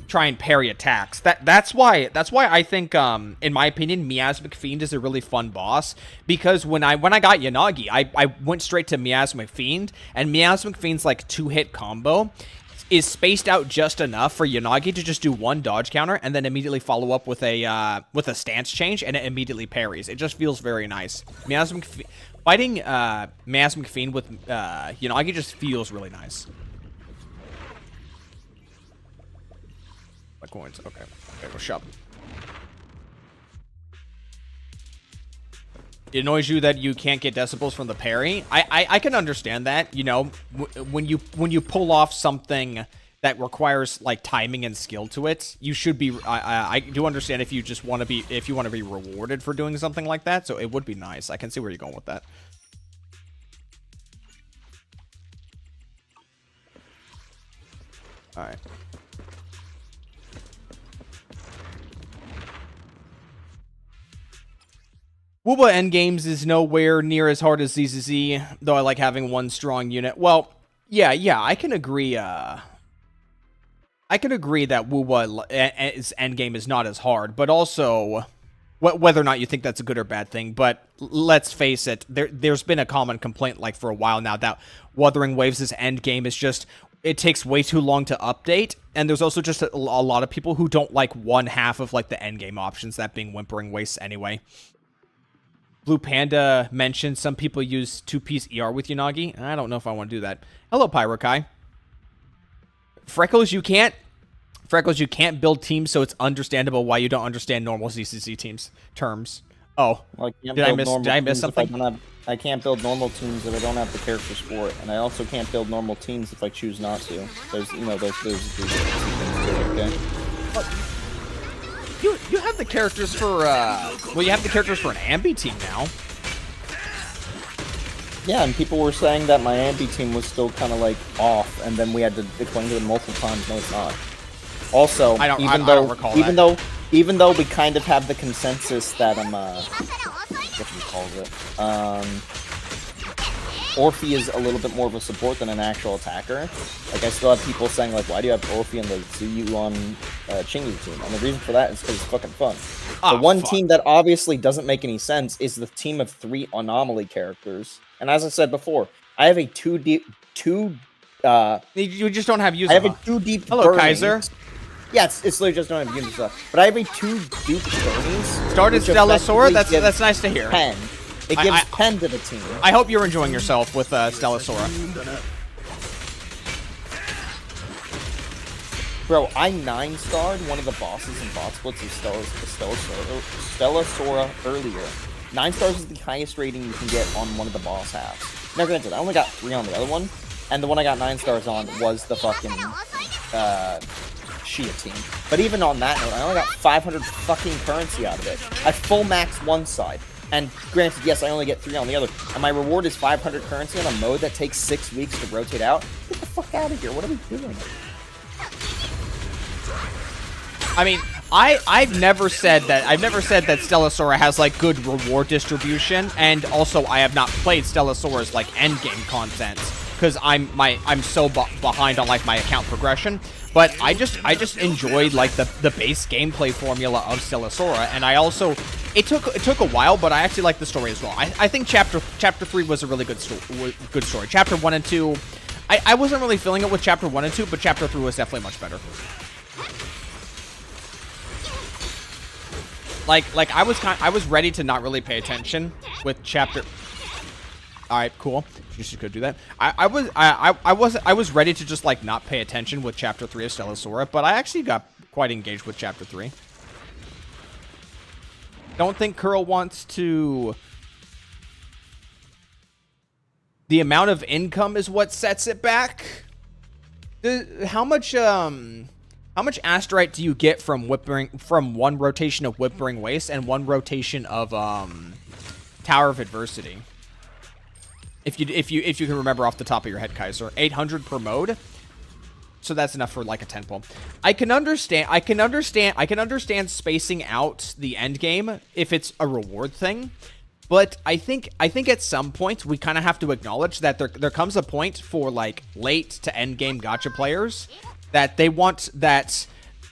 try and parry attacks. That's why I think in my opinion Miasmic Fiend is a really fun boss, because when I got Yanagi, I went straight to Miasmic Fiend, and Miasmic Fiend's like 2-hit combo is spaced out just enough for Yanagi to just do one dodge counter and then immediately follow up with a stance change, and it immediately parries. It just feels very nice. Fighting Miasmic Fiend with Yanagi just feels really nice. My coins. Okay, we'll shop. It annoys you that you can't get decibels from the parry. I can understand that. You know, when you pull off something that requires like timing and skill to it, you should be. I do understand if you just want to be rewarded for doing something like that. So it would be nice. I can see where you're going with that. All right. Wooba endgames is nowhere near as hard as ZZZ, though I like having one strong unit. Well, yeah, I can agree. I can agree that Wooba's endgame is not as hard, but also whether or not you think that's a good or bad thing. But let's face it, there's been a common complaint like for a while now that Wuthering Waves' endgame is just, it takes way too long to update, and there's also just a lot of people who don't like one half of like the endgame options, that being Whimpering Wastes anyway. Blue Panda mentioned some people use 2-piece ER with Yanagi. I don't know if I want to do that. Hello, Pyrokai. Freckles, you can't build teams, so it's understandable why you don't understand normal ZCC teams terms. Oh, well, did I miss something? I can't build normal teams if I don't have the characters for it, and I also can't build normal teams if I choose not to. There's things to it, okay? You have the characters for you have the characters for an Ambi team now. Yeah, and people were saying that my Ambi team was still kind of like off, and then we had to explain to them multiple times. No, it's not. Also, even though we kind of have the consensus that what do you call it? Orphe is a little bit more of a support than an actual attacker. Like, I still have people saying, like, why do you have Orphe in the Zuyuan Chingy team? And the reason for that is because it's fucking fun. The one team that obviously doesn't make any sense is the team of 3 Anomaly characters. And as I said before, I have a you just don't have Yuza. I have a 2 deep Hello, burning. Kaiser. Yeah, it's literally just don't have Yuza. But I have a 2 deep burnings. Started Stellasaur? That's nice to hear. 10. It gives 10 to the team. I hope you're enjoying yourself with Stellasaur. Bro, I 9-starred one of the bosses in Bot Splits of Stellasaur earlier. 9 stars is the highest rating you can get on one of the boss halves. Now granted, I only got 3 on the other one, and the one I got 9 stars on was the fucking Shia team. But even on that note, I only got 500 fucking currency out of it. I full maxed one side. And granted, yes, I only get 3 on the other. And my reward is 500 currency on a mode that takes 6 weeks to rotate out. Get the fuck out of here. What are we doing? I mean, I've never said that Stellasaur has like good reward distribution, and also I have not played Stellasaur's like endgame content because I'm so behind on like my account progression. But I just enjoyed like the base gameplay formula of Stellasaur, and I also it took a while, but I actually like the story as well. I think chapter 3 was a really good story. Chapter 1 and 2, I wasn't really feeling it with chapter 1 and 2, but chapter 3 was definitely much better. Like I was ready to not really pay attention with chapter. All right, cool. You should go do that. I was ready to just like not pay attention with chapter 3 of Stellasaur, but I actually got quite engaged with chapter 3. Don't think Curl wants to. The amount of income is what sets it back. How much asterite do you get from one rotation of Whispering Waste and one rotation of Tower of Adversity? If you can remember off the top of your head, Kaiser, 800 per mode. So that's enough for like a 10 pull. I can understand spacing out the end game if it's a reward thing. But I think at some point we kind of have to acknowledge that there comes a point for like late to end game gacha players that they want that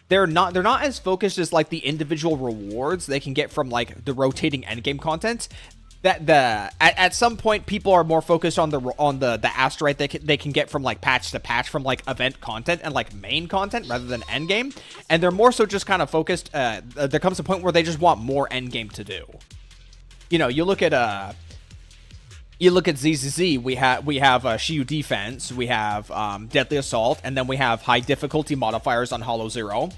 they're not as focused as like the individual rewards they can get from like the rotating end game content. That at some point people are more focused on the asterite they can get from like patch to patch from like event content and like main content rather than end game, and they're more so just kind of focused. There comes a point where they just want more end game to do. You know, you look at ZZZ. We have Shiyu defense. We have deadly assault, and then we have high difficulty modifiers on Hollow Zero.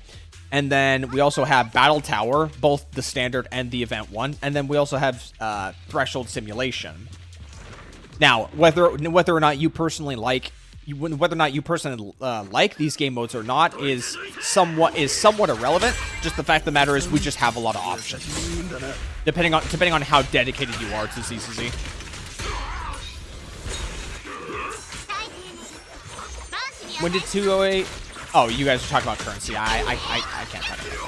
And then we also have Battle Tower, both the standard and the event one. And then we also have Threshold Simulation. Now, whether or not you personally like these game modes or not is somewhat irrelevant. Just the fact of the matter is we just have a lot of options, depending on how dedicated you are to ZZZ. When did 208? Oh, you guys are talking about currency. I can't talk about this.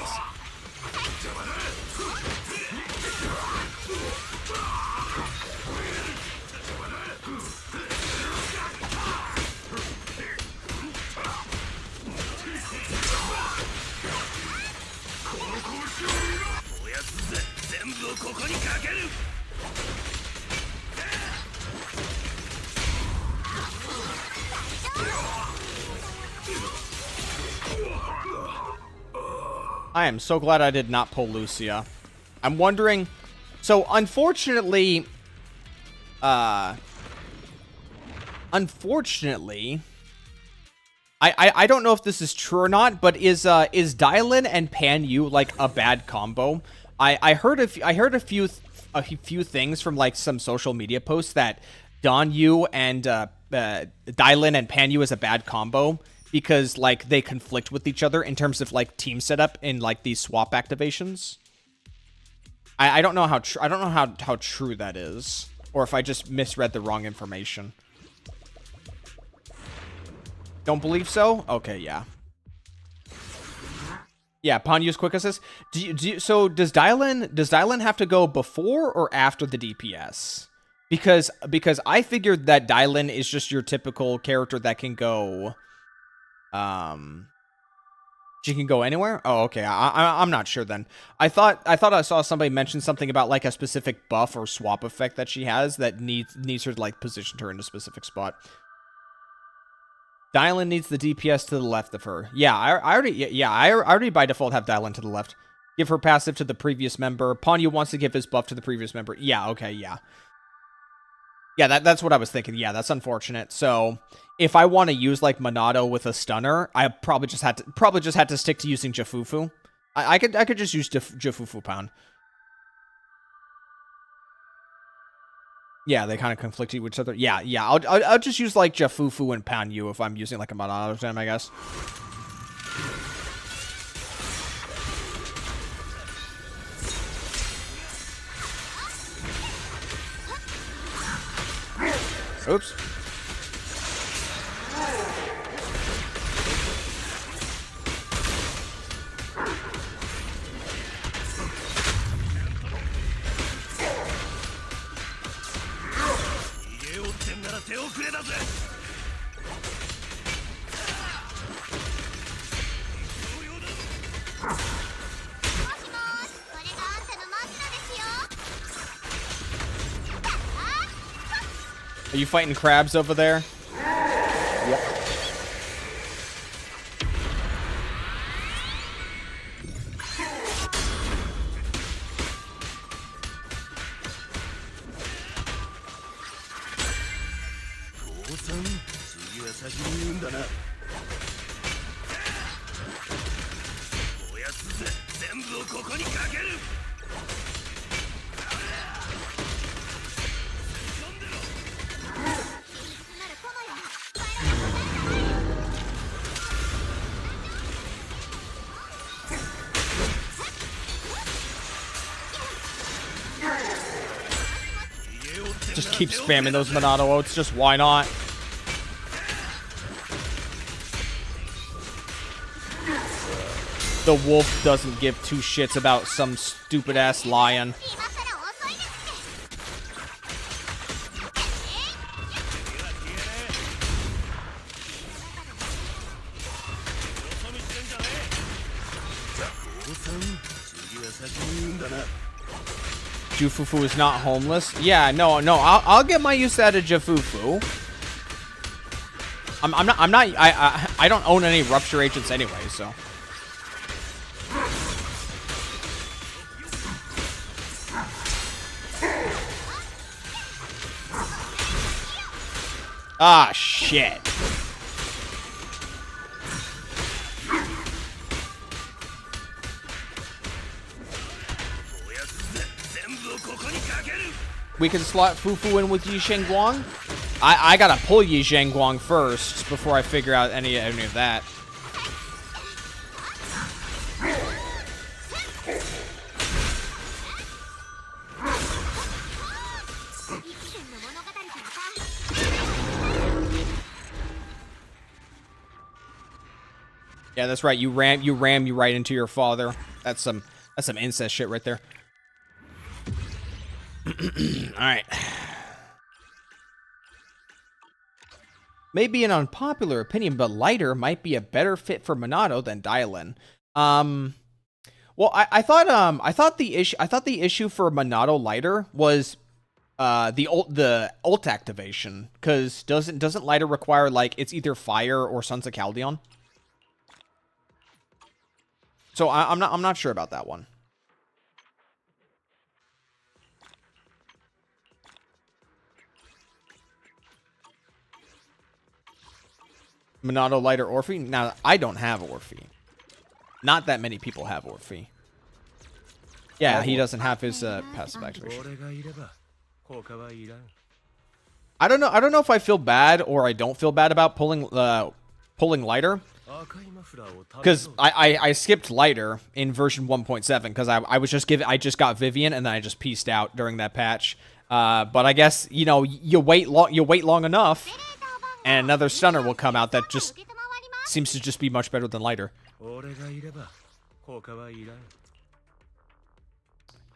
I am so glad I did not pull Lucia. I'm wondering. So unfortunately, I don't know if this is true or not, but is Dylan and Pan Yu like a bad combo? I heard a few things from like some social media posts that Don Yu and Dylan and Pan Yu is a bad combo because like they conflict with each other in terms of like team setup in like these swap activations. I don't know how true that is, or if I just misread the wrong information. Don't believe so? Okay, yeah. Yeah, Panyu's quick assist. So does Dylan have to go before or after the DPS? Because I figured that Dylan is just your typical character that can go, she can go anywhere. Oh, okay. I'm not sure then. I thought I saw somebody mention something about like a specific buff or swap effect that she has that needs her to like position her in a specific spot. Dylan needs the DPS to the left of her. Yeah, I already by default have Dylan to the left. Give her passive to the previous member. Ponyo wants to give his buff to the previous member. Yeah, okay, yeah. Yeah, that's what I was thinking. Yeah, that's unfortunate. So, if I want to use like Monado with a stunner, I probably just had to stick to using Jafufu. I could just use Jafufu Pound. Yeah, they kind of conflict with each other. Yeah. I'll just use like Jafufu and Pound You if I'm using like a Monado gem, I guess. Oops. Are you fighting crabs over there? Yep. Just keep spamming those Monado oats. Just why not? The wolf doesn't give two shits about some stupid ass lion. Jufufu is not homeless. Yeah, no. I'll get my use out of Jafufu. I don't own any rupture agents anyway, so. Ah, shit. We can slot Fufu in with Yi Shengguang. I gotta pull Yi Shengguang first before I figure out any of that. Yeah, that's right. You ram you right into your father. That's some incest shit right there. Alright. Maybe an unpopular opinion, but Lighter might be a better fit for Monado than Dylan. Well, I thought the issue for Monado Lighter was the ult activation, because doesn't Lighter require like it's either fire or Sons of Caldeon? So I'm not sure about that one. Monado, Lighter, Orphe. Now, I don't have Orphe. Not that many people have Orphe. Yeah, he doesn't have his passive activation. I don't know if I feel bad or I don't feel bad about pulling Lighter. Because I skipped Lighter in version 1.7 because I just got Vivian and then I just pieced out during that patch. But I guess you wait long enough, and another stunner will come out that just seems to just be much better than Lighter.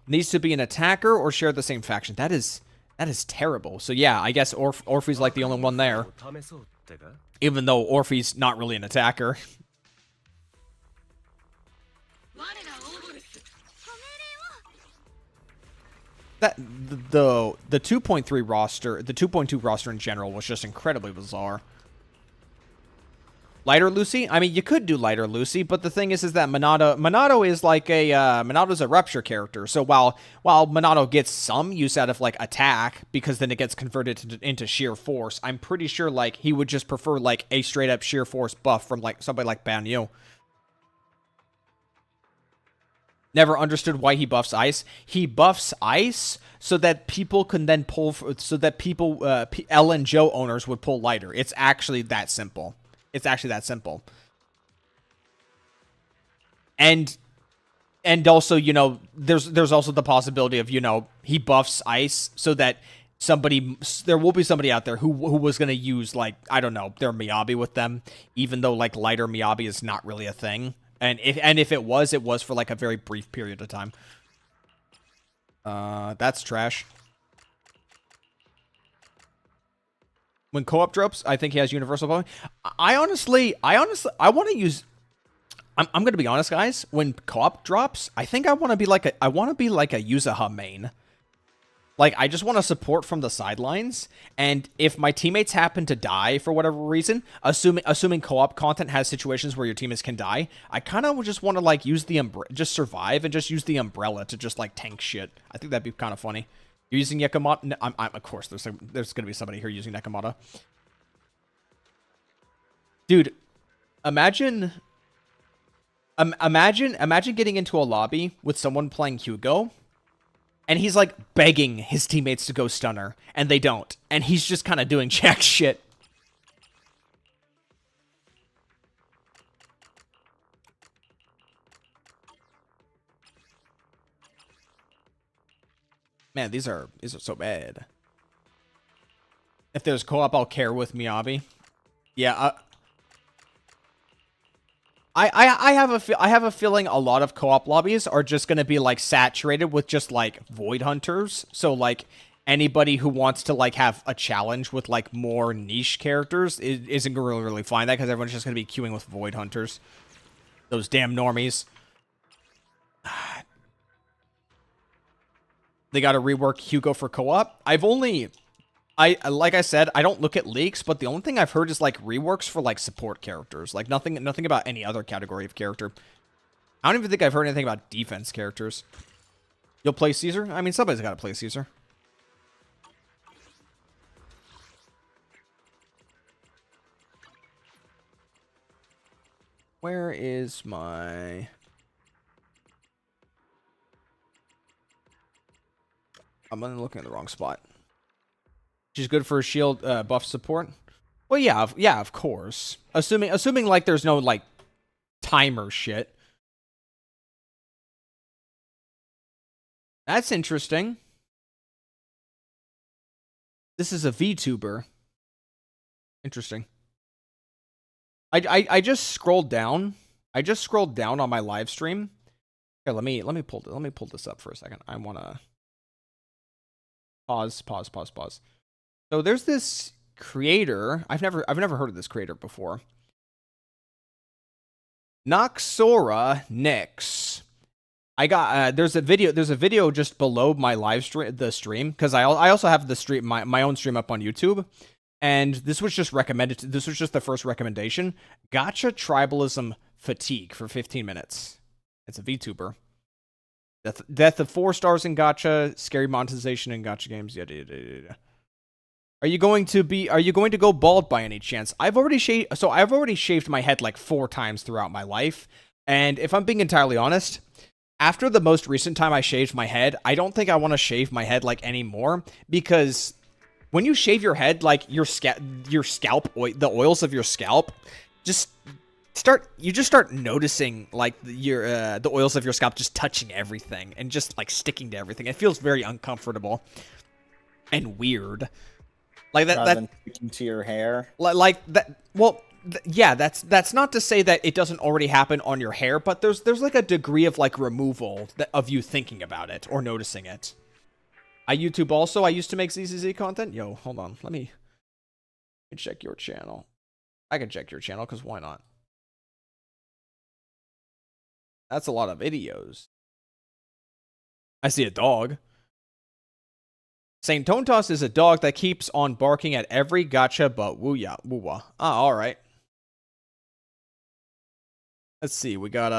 Needs to be an attacker or share the same faction. That is That is terrible. So yeah, I guess Orphe's like the only one there. Even though Orphe's not really an attacker. That the 2.3 roster, the 2.2 roster in general was just incredibly bizarre. Lighter Lucy? I mean, you could do Lighter Lucy, but the thing is that Monado is like a Monado's a rupture character. So while Monado gets some use out of like attack because then it gets converted into sheer force, I'm pretty sure like he would just prefer like a straight up sheer force buff from like somebody like Banyu. Never understood why he buffs ice. He buffs ice so that people can then pull, so that people, L and Joe owners would pull lighter. It's actually that simple. It's actually that simple. And also, you know, there's also the possibility of, you know, he buffs ice so that there will be somebody out there who was going to use, like, I don't know, their Miyabi with them, even though, like, lighter Miyabi is not really a thing. And if it was for like a very brief period of time. That's trash. When co-op drops, I think he has universal buffing. I honestly want to use. I'm gonna be honest, guys. When co-op drops, I think I want to be like a Yuzaha main. Like, I just want to support from the sidelines, and if my teammates happen to die for whatever reason, assuming co-op content has situations where your teammates can die, I kind of just want to, like, use the just survive and just use the umbrella to just, like, tank shit. I think that'd be kind of funny. You're using Yakamata? No, of course, there's going to be somebody here using Nakamata. Dude, imagine getting into a lobby with someone playing Hugo, and he's, like, begging his teammates to go stunner, and they don't. And he's just kind of doing jack shit. Man, these are so bad. If there's co-op, I'll care with Miyabi. Yeah, I have a feeling a lot of co-op lobbies are just going to be like saturated with just like void hunters. So like anybody who wants to like have a challenge with like more niche characters isn't going to really find that, because everyone's just going to be queuing with void hunters. Those damn normies. They got to rework Hugo for co-op. Like I said, I don't look at leaks, but the only thing I've heard is like reworks for like support characters. Like nothing about any other category of character. I don't even think I've heard anything about defense characters. You'll play Caesar? I mean, somebody's got to play Caesar. Where is my... I'm looking at the wrong spot. She's good for shield buff support. Well, yeah, of course. Assuming like there's no like timer shit. That's interesting. This is a VTuber. Interesting. I just scrolled down. I just scrolled down on my live stream. Here, let me pull this up for a second. I wanna pause. So there's this creator. I've never heard of this creator before. Noxora Nix. I got there's a video just below my live stream, because I also have the stream, my own stream up on YouTube, and this was just recommended. This was just the first recommendation. Gacha tribalism fatigue for 15 minutes. It's a VTuber. Death of 4 stars in gacha, scary monetization in gacha games. Yeah. Are you going to go bald by any chance? I've already shaved my head like 4 times throughout my life, and if I'm being entirely honest, after the most recent time I shaved my head, I don't think I want to shave my head like anymore, because when you shave your head, like your scalp, the oils of your scalp just start noticing like the oils of your scalp just touching everything and just like sticking to everything. It feels very uncomfortable and weird. Like that. Rather than sticking to your hair. Like that. Well, yeah. That's not to say that it doesn't already happen on your hair, but there's like a degree of like removal of you thinking about it or noticing it. I YouTube also. I used to make ZZZ content. Yo, hold on. Let me check your channel. I can check your channel because why not? That's a lot of videos. I see a dog. Saint Tontos is a dog that keeps on barking at every gacha but woowa. Ah, alright. Let's see, we got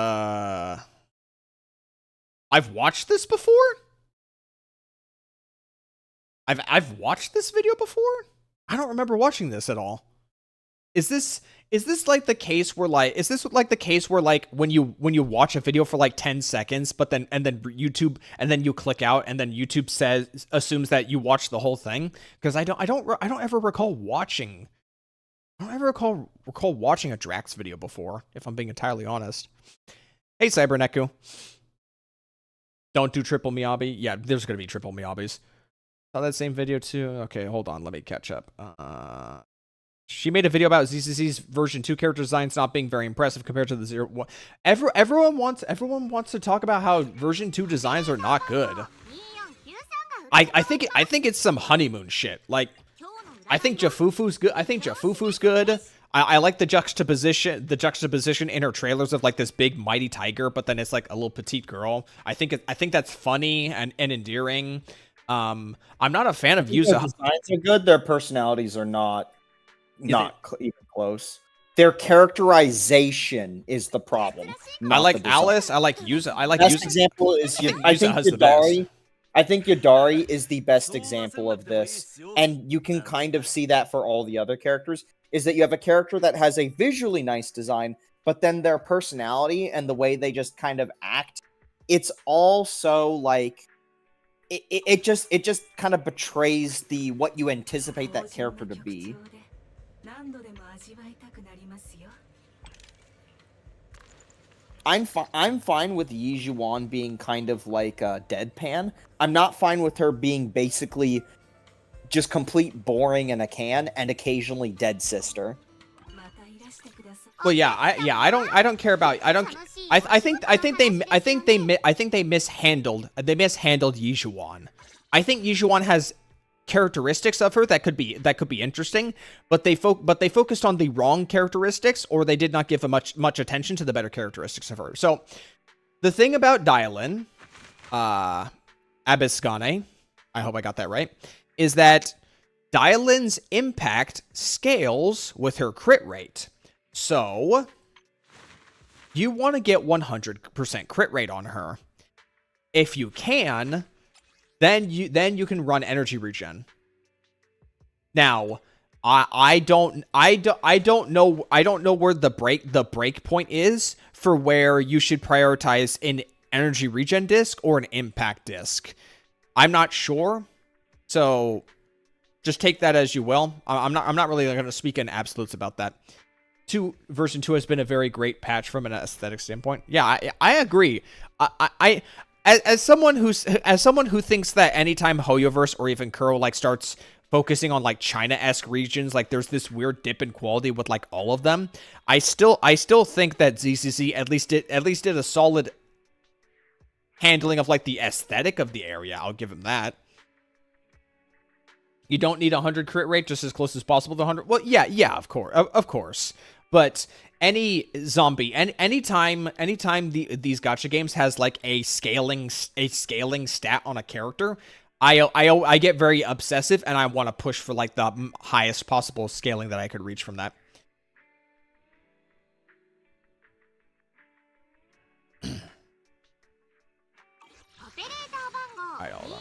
I've watched this before? I've watched this video before? I don't remember watching this at all. Is this like the case where like when you watch a video for like 10 seconds but then YouTube and then you click out and then YouTube assumes that you watched the whole thing? Because I don't ever recall watching watching a Drax video before, if I'm being entirely honest. Hey Cyberneku. Don't do triple Miyabi. Yeah, there's gonna be triple Miyabis. Saw that same video too. Okay, hold on, let me catch up. She made a video about ZZZ's version 2 character designs not being very impressive compared to the 0-1. Everyone wants to talk about how version 2 designs are not good. I think it's some honeymoon shit. Like, I think Jafufu's good. I like the juxtaposition in her trailers of like this big mighty tiger, but then it's like a little petite girl. I think that's funny and endearing. I'm not a fan of Yuza. Their designs are good. Their personalities are not even close. Their characterization is the problem. I like Alice. I like Yuza. I like best Yuza. example is I think Yadari. I think Yadari is the best example of this, and you can kind of see that for all the other characters. Is that you have a character that has a visually nice design, but then their personality and the way they just kind of act, it's all so like it just kind of betrays what you anticipate that character to be. I'm fine with Yijuan being kind of like deadpan. I'm not fine with her being basically just complete boring in a can and occasionally dead sister. Well, yeah, I don't care about. I think they mishandled Yijuan. I think Yijuan has characteristics of her that could be interesting, but they focused on the wrong characteristics, or they did not give much attention to the better characteristics of her. So the thing about Dylan, Abiskane, I hope I got that right, is that Dylan's impact scales with her crit rate. So you want to get 100% crit rate on her. If you can, then you can run energy regen. Now, I don't know where the break point is for where you should prioritize an energy regen disc or an impact disc. I'm not sure. So just take that as you will. I'm not really going to speak in absolutes about that. Version 2 has been a very great patch from an aesthetic standpoint. Yeah, I agree. As someone who thinks that anytime Hoyoverse or even Kuro like starts focusing on like China-esque regions, like there's this weird dip in quality with like all of them, I still think that ZZZ at least did a solid handling of like the aesthetic of the area. I'll give him that. You don't need 100 crit rate, just as close as possible to 100. Well, yeah, of course. But any zombie, and anytime these gacha games has like a scaling stat on a character, I get very obsessive and I want to push for like the highest possible scaling that I could reach from that. Alright, hold on.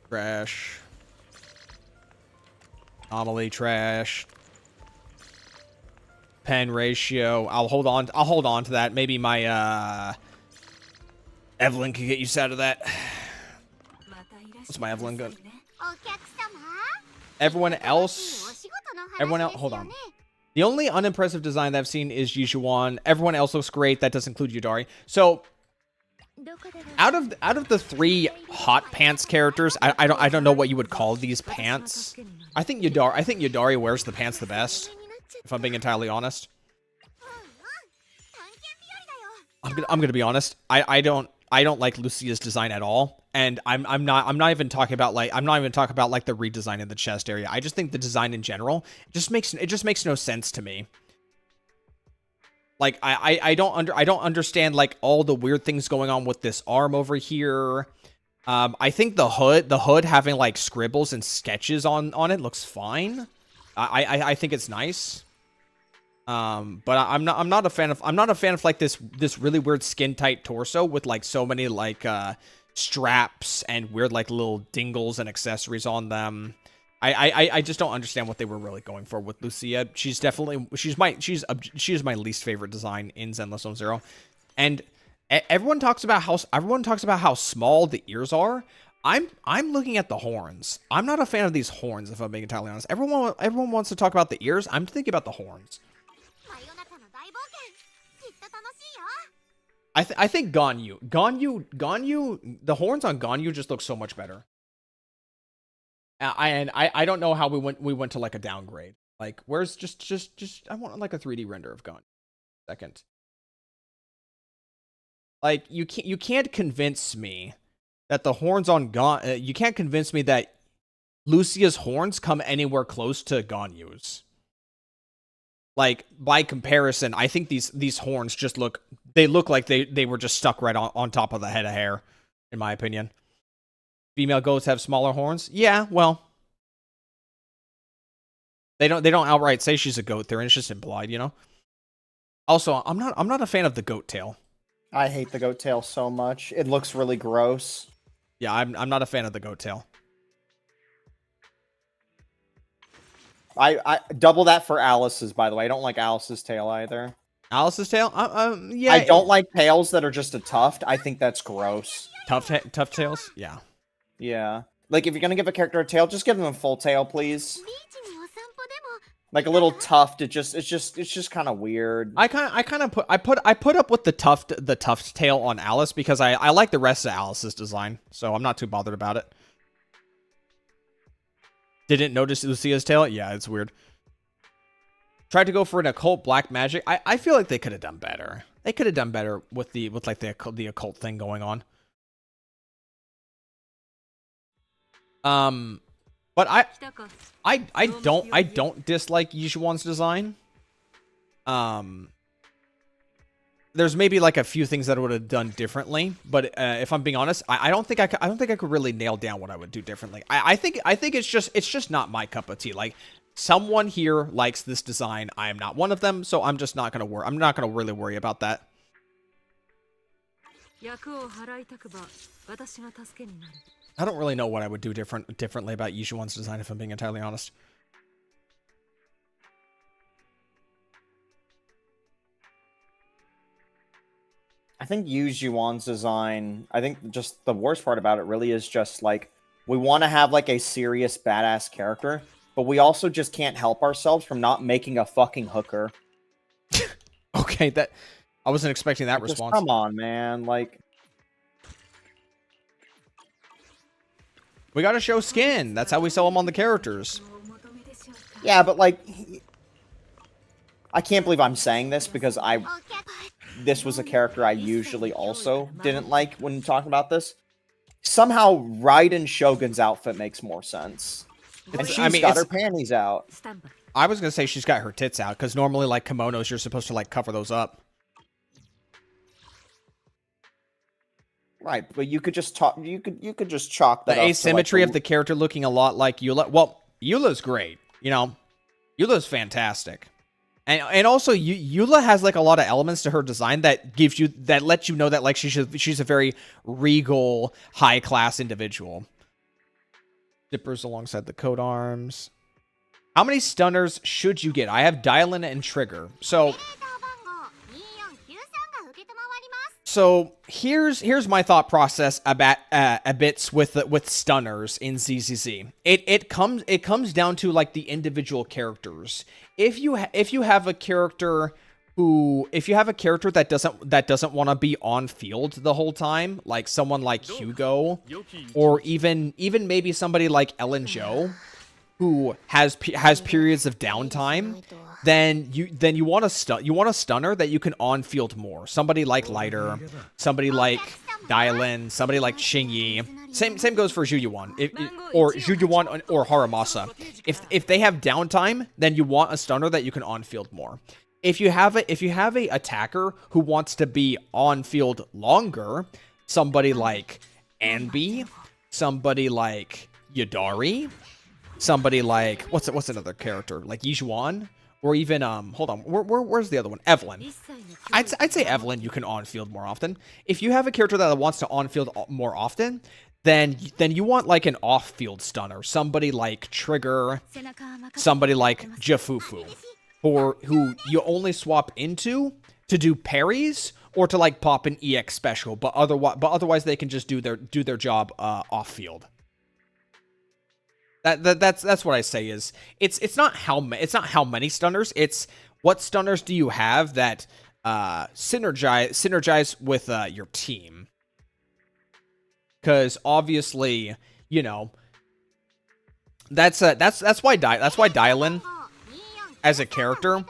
Trash. Anomaly trash. Pen ratio. I'll hold on to that. Maybe my Evelyn can get use out of that. What's my Evelyn good? Everyone else, hold on. The only unimpressive design that I've seen is Yijuan. Everyone else looks great. That does include Yudari. So out of the 3 hot pants characters, I don't know what you would call these pants. I think Yudari wears the pants the best, if I'm being entirely honest. I'm gonna be honest. I don't like Lucia's design at all, and I'm not even talking about like the redesign in the chest area. I just think the design in general just makes no sense to me. Like I don't understand like all the weird things going on with this arm over here. I think the hood having like scribbles and sketches on it looks fine. I think it's nice. But I'm not a fan of like this really weird skin tight torso with like so many like straps and weird like little dingles and accessories on them. I just don't understand what they were really going for with Lucia. She is my least favorite design in Zenless Zone Zero, and everyone talks about how small the ears are. I'm looking at the horns. I'm not a fan of these horns, if I'm being entirely honest. Everyone wants to talk about the ears. I'm thinking about the horns. I think Ganyu, the horns on Ganyu just look so much better. And I don't know how we went to like a downgrade. Like, where's just I want like a 3D render of Ganyu. Second. Like, you can't convince me that the horns on you can't convince me that Lucia's horns come anywhere close to Ganyu's. Like, by comparison, I think these horns just look like they were just stuck right on top of the head of hair, in my opinion. Female goats have smaller horns? Yeah, well. They don't outright say she's a goat there, and it's just implied, you know? Also, I'm not a fan of the goat tail. I hate the goat tail so much. It looks really gross. Yeah, I'm not a fan of the goat tail. I double that for Alice's, by the way. I don't like Alice's tail either. Alice's tail? Yeah. I don't like tails that are just a tuft. I think that's gross. Tough tails? Yeah. Yeah. Like, if you're gonna give a character a tail, just give them a full tail, please. Like a little tuft, it's just kind of weird. I put up with the tuft tail on Alice because I like the rest of Alice's design, so I'm not too bothered about it. Didn't notice Lucia's tail? Yeah, it's weird. Tried to go for an occult black magic. I feel like they could have done better. They could have done better with the occult thing going on. But I don't dislike Yishuan's design. There's maybe like a few things that I would have done differently, but if I'm being honest, I don't think I could really nail down what I would do differently. I think it's just not my cup of tea. Like, someone here likes this design. I am not one of them, so I'm just not gonna worry. I'm not gonna really worry about that. I don't really know what I would do differently about Yishuan's design, if I'm being entirely honest. I think Yu Juwan's design, I think just the worst part about it really is just, like, we want to have, like, a serious badass character, but we also just can't help ourselves from not making a fucking hooker. Okay, I wasn't expecting that response. Come on, man, like... We gotta show skin. That's how we sell them on the characters. Yeah, but, like... I can't believe I'm saying this because this was a character I usually also didn't like when talking about this. Somehow, Raiden Shogun's outfit makes more sense. And she's got her panties out. I was gonna say she's got her tits out, because normally, like, kimonos, you're supposed to, like, cover those up. Right, but you could just talk. You could just chalk that. The asymmetry of the character looking a lot like Eula. Well, Eula's great. You know, Eula's fantastic. And also, Eula has like a lot of elements to her design that lets you know that like she's a very regal, high class individual. Zippers alongside the coat arms. How many stunners should you get? I have Dylan and Trigger. So here's my thought process about a bit with stunners in ZZZ. It comes down to like the individual characters. If you have a character that doesn't want to be on field the whole time, like someone like Hugo, or even maybe somebody like Ellen Jo, who has periods of downtime, then you want a stunner that you can on field more. Somebody like Lighter, somebody like Dylan, somebody like Xingyi. Same goes for Zhuyuan, or Zhuyuan or Haramasa. If they have downtime, then you want a stunner that you can on field more. If you have a attacker who wants to be on field longer, somebody like Anbi, somebody like Yadari, somebody like what's another character like Yijuan, or even hold on, where's the other one? Evelyn. I'd say Evelyn you can on field more often. If you have a character that wants to on field more often, then you want like an off field stunner, somebody like Trigger, somebody like Jafufu, or who you only swap into to do parries or to like pop an EX special, but otherwise they can just do their job off field. That's what I say is it's not how many stunners, it's what stunners do you have that synergize with your team. Because obviously, you know, that's why Dylan as a character,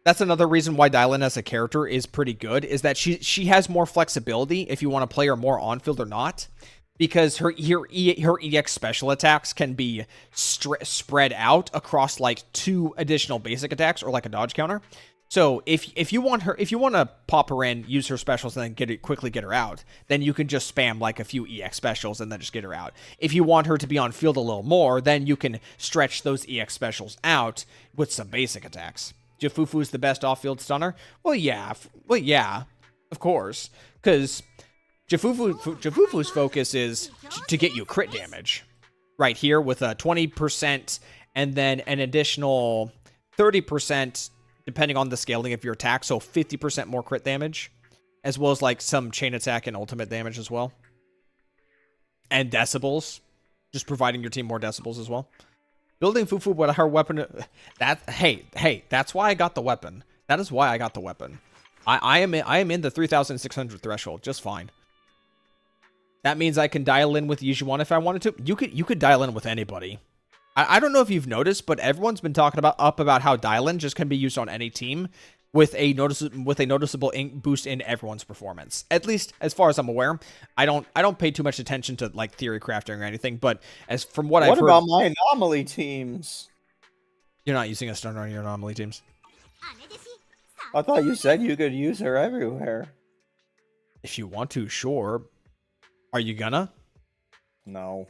that's another reason why Dylan as a character is pretty good, is that she has more flexibility if you want to play her more on field or not. Because her EX special attacks can be spread out across like 2 additional basic attacks or like a dodge counter. So if you want to pop her in, use her specials, and then quickly get her out, then you can just spam like a few EX specials and then just get her out. If you want her to be on field a little more, then you can stretch those EX specials out with some basic attacks. Jafufu's the best off-field stunner? Well, yeah, of course, because Jafufu's focus is to get you crit damage right here with a 20% and then an additional 30% depending on the scaling of your attack, so 50% more crit damage, as well as like some chain attack and ultimate damage as well. And decibels, just providing your team more decibels as well. Building Fufu with her weapon, hey, that's why I got the weapon. That is why I got the weapon. I am in the 3,600 threshold, just fine. That means I can dial in with Yijuan if I wanted to. You could dial in with anybody. I don't know if you've noticed, but everyone's been talking about how dial in just can be used on any team with a noticeable boost in everyone's performance. At least as far as I'm aware. I don't pay too much attention to like theory crafting or anything, but as from what I've heard, what about my anomaly teams? You're not using a stunner on your anomaly teams. I thought you said you could use her everywhere. If you want to, sure. Are you gonna? No.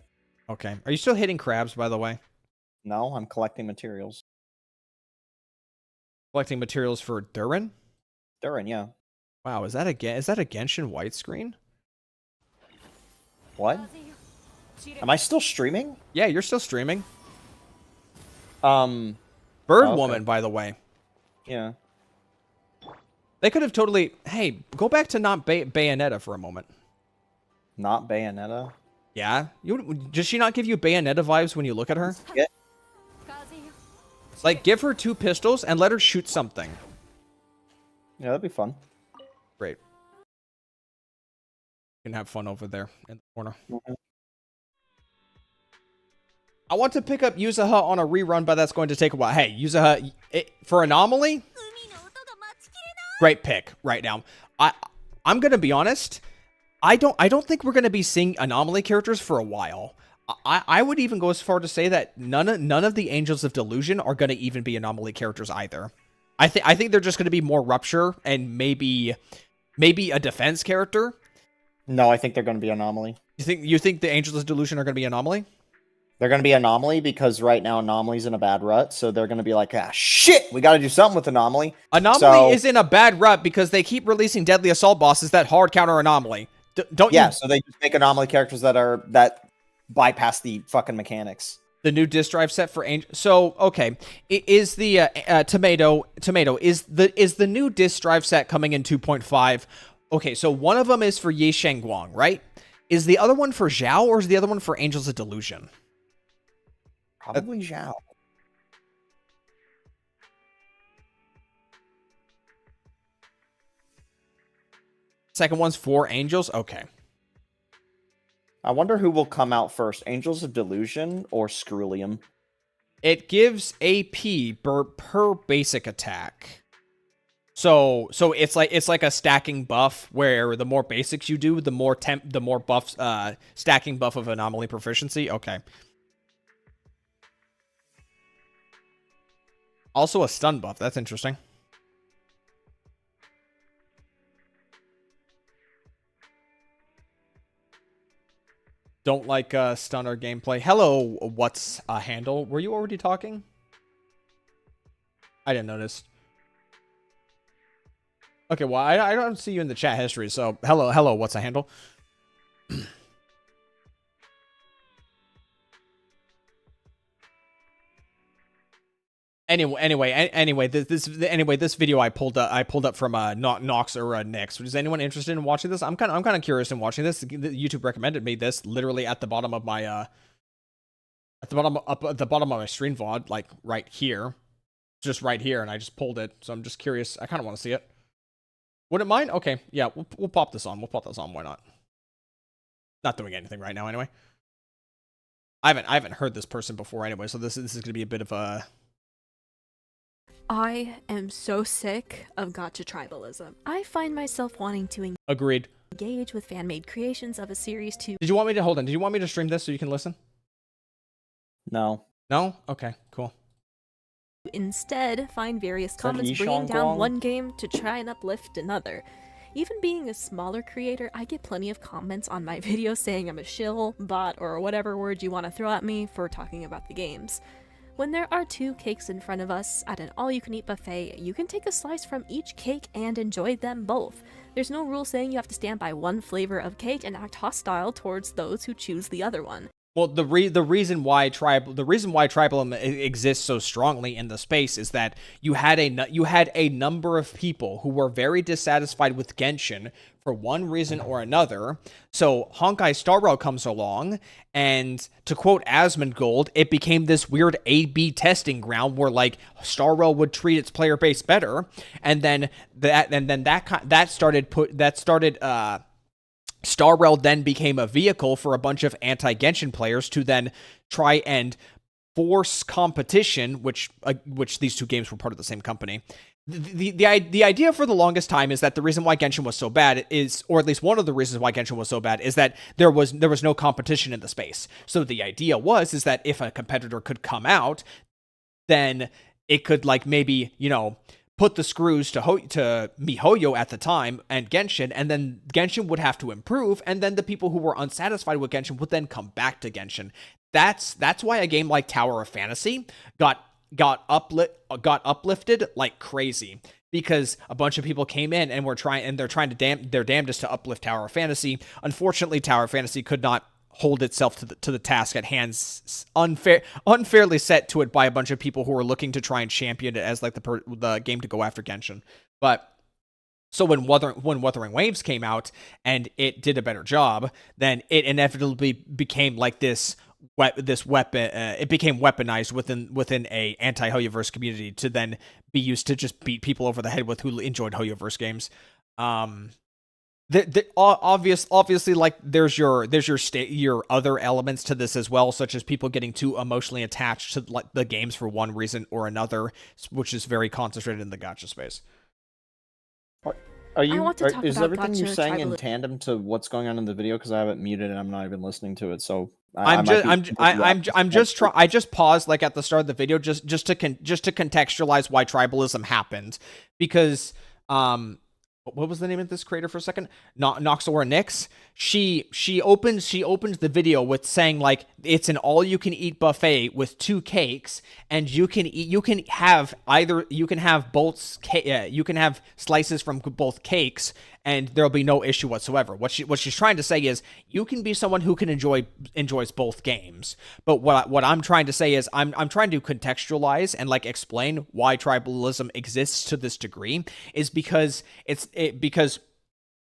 Okay. Are you still hitting crabs, by the way? No, I'm collecting materials. Collecting materials for Durin? Durin, yeah. Wow, is that a Genshin white screen? What? Am I still streaming? Yeah, you're still streaming. Bird Woman, by the way. Yeah. They could have totally... Hey, go back to not Bayonetta for a moment. Not Bayonetta? Yeah? Does she not give you Bayonetta vibes when you look at her? Yeah. Like, give her 2 pistols and let her shoot something. Yeah, that'd be fun. Great. You can have fun over there in the corner. Mm-hmm. I want to pick up Yuzuha on a rerun, but that's going to take a while. Hey, Yuzuha, for Anomaly, great pick right now. I'm going to be honest. I don't think we're going to be seeing Anomaly characters for a while. I would even go as far to say that none of the Angels of Delusion are going to even be Anomaly characters either. I think they're just going to be more Rupture and maybe a defense character. No, I think they're going to be Anomaly. You think the Angels of Delusion are going to be Anomaly? They're going to be Anomaly because right now Anomaly's in a bad rut, so they're going to be like, ah, shit, we got to do something with Anomaly. Anomaly is in a bad rut because they keep releasing Deadly Assault bosses that hard counter Anomaly. So they just make Anomaly characters that bypass the fucking mechanics. The new disc drive set for Angel. So okay, is the tomato is the new disc drive set coming in 2.5? Okay, so one of them is for Yi Shengguang, right? Is the other one for Zhao or is the other one for Angels of Delusion? Probably Zhao. Second one's for Angels? Okay. I wonder who will come out first, Angels of Delusion or Scrulium? It gives AP per basic attack. So it's like a stacking buff where the more basics you do, the more buffs stacking buff of anomaly proficiency. Okay. Also a stun buff. That's interesting. Don't like stunner gameplay. Hello, what's a handle? Were you already talking? I didn't notice. Okay, well, I don't see you in the chat history, so hello, what's a handle? Anyway, this video I pulled up from Nox or Nix. Is anyone interested in watching this? I'm kind of curious in watching this. YouTube recommended me this literally at the bottom of my at the bottom of my stream VOD, like right here, just right here, and I just pulled it. So I'm just curious. I kind of want to see it. Wouldn't mind? Okay, yeah, we'll pop this on. We'll pop this on. Why not? Not doing anything right now, anyway. I haven't heard this person before, anyway. So this is gonna be a bit of a. I am so sick of gacha tribalism. I find myself wanting to Agreed. engage with fan-made creations of a series to. Did you want me to hold on? Did you want me to stream this so you can listen? No. No? Okay, cool. Instead, find various that comments Yishong bringing down Guang? one game to try and uplift another. Even being a smaller creator, I get plenty of comments on my videos saying I'm a shill, bot, or whatever word you want to throw at me for talking about the games. When there are 2 cakes in front of us at an all-you-can-eat buffet, you can take a slice from each cake and enjoy them both. There's no rule saying you have to stand by one flavor of cake and act hostile towards those who choose the other one. Well, the reason why tribalism exists so strongly in the space is that you had a number of people who were very dissatisfied with Genshin for one reason or another. So Honkai Star Rail comes along, and to quote Asmongold, it became this weird A/B testing ground where like Star Rail would treat its player base better, and then that started. Star Rail then became a vehicle for a bunch of anti-Genshin players to then try and force competition, which these 2 games were part of the same company. The idea for the longest time is that the reason why Genshin was so bad is, or at least one of the reasons why Genshin was so bad, is that there was no competition in the space. So the idea is that if a competitor could come out, then it could like maybe, put the screws to MiHoYo at the time and Genshin, and then Genshin would have to improve, and then the people who were unsatisfied with Genshin would then come back to Genshin. That's why a game like Tower of Fantasy got uplifted like crazy, because a bunch of people came in and they're trying their damnedest to uplift Tower of Fantasy. Unfortunately, Tower of Fantasy could not hold itself to the task at hand, unfairly set to it by a bunch of people who were looking to try and champion it as like the game to go after Genshin. But so when Wuthering Waves came out and it did a better job, then it inevitably became like this weapon. It became weaponized within a anti-Hoyoverse community to then be used to just beat people over the head with who enjoyed Hoyoverse games. Obviously, like there's your other elements to this as well, such as people getting too emotionally attached to like the games for one reason or another, which is very concentrated in the gacha space. Is everything you're saying in tandem to what's going on in the video? Because I have it muted and I'm not even listening to it. So I just paused like at the start of the video just to contextualize why tribalism happened, because what was the name of this creator for a second? Nox or Nix. She opens the video with saying like it's an all-you-can-eat buffet with 2 cakes, and you can have slices from both cakes, and there'll be no issue whatsoever. What she's trying to say is you can be someone who can enjoys both games. But what I'm trying to say is I'm trying to contextualize and like explain why tribalism exists to this degree is because because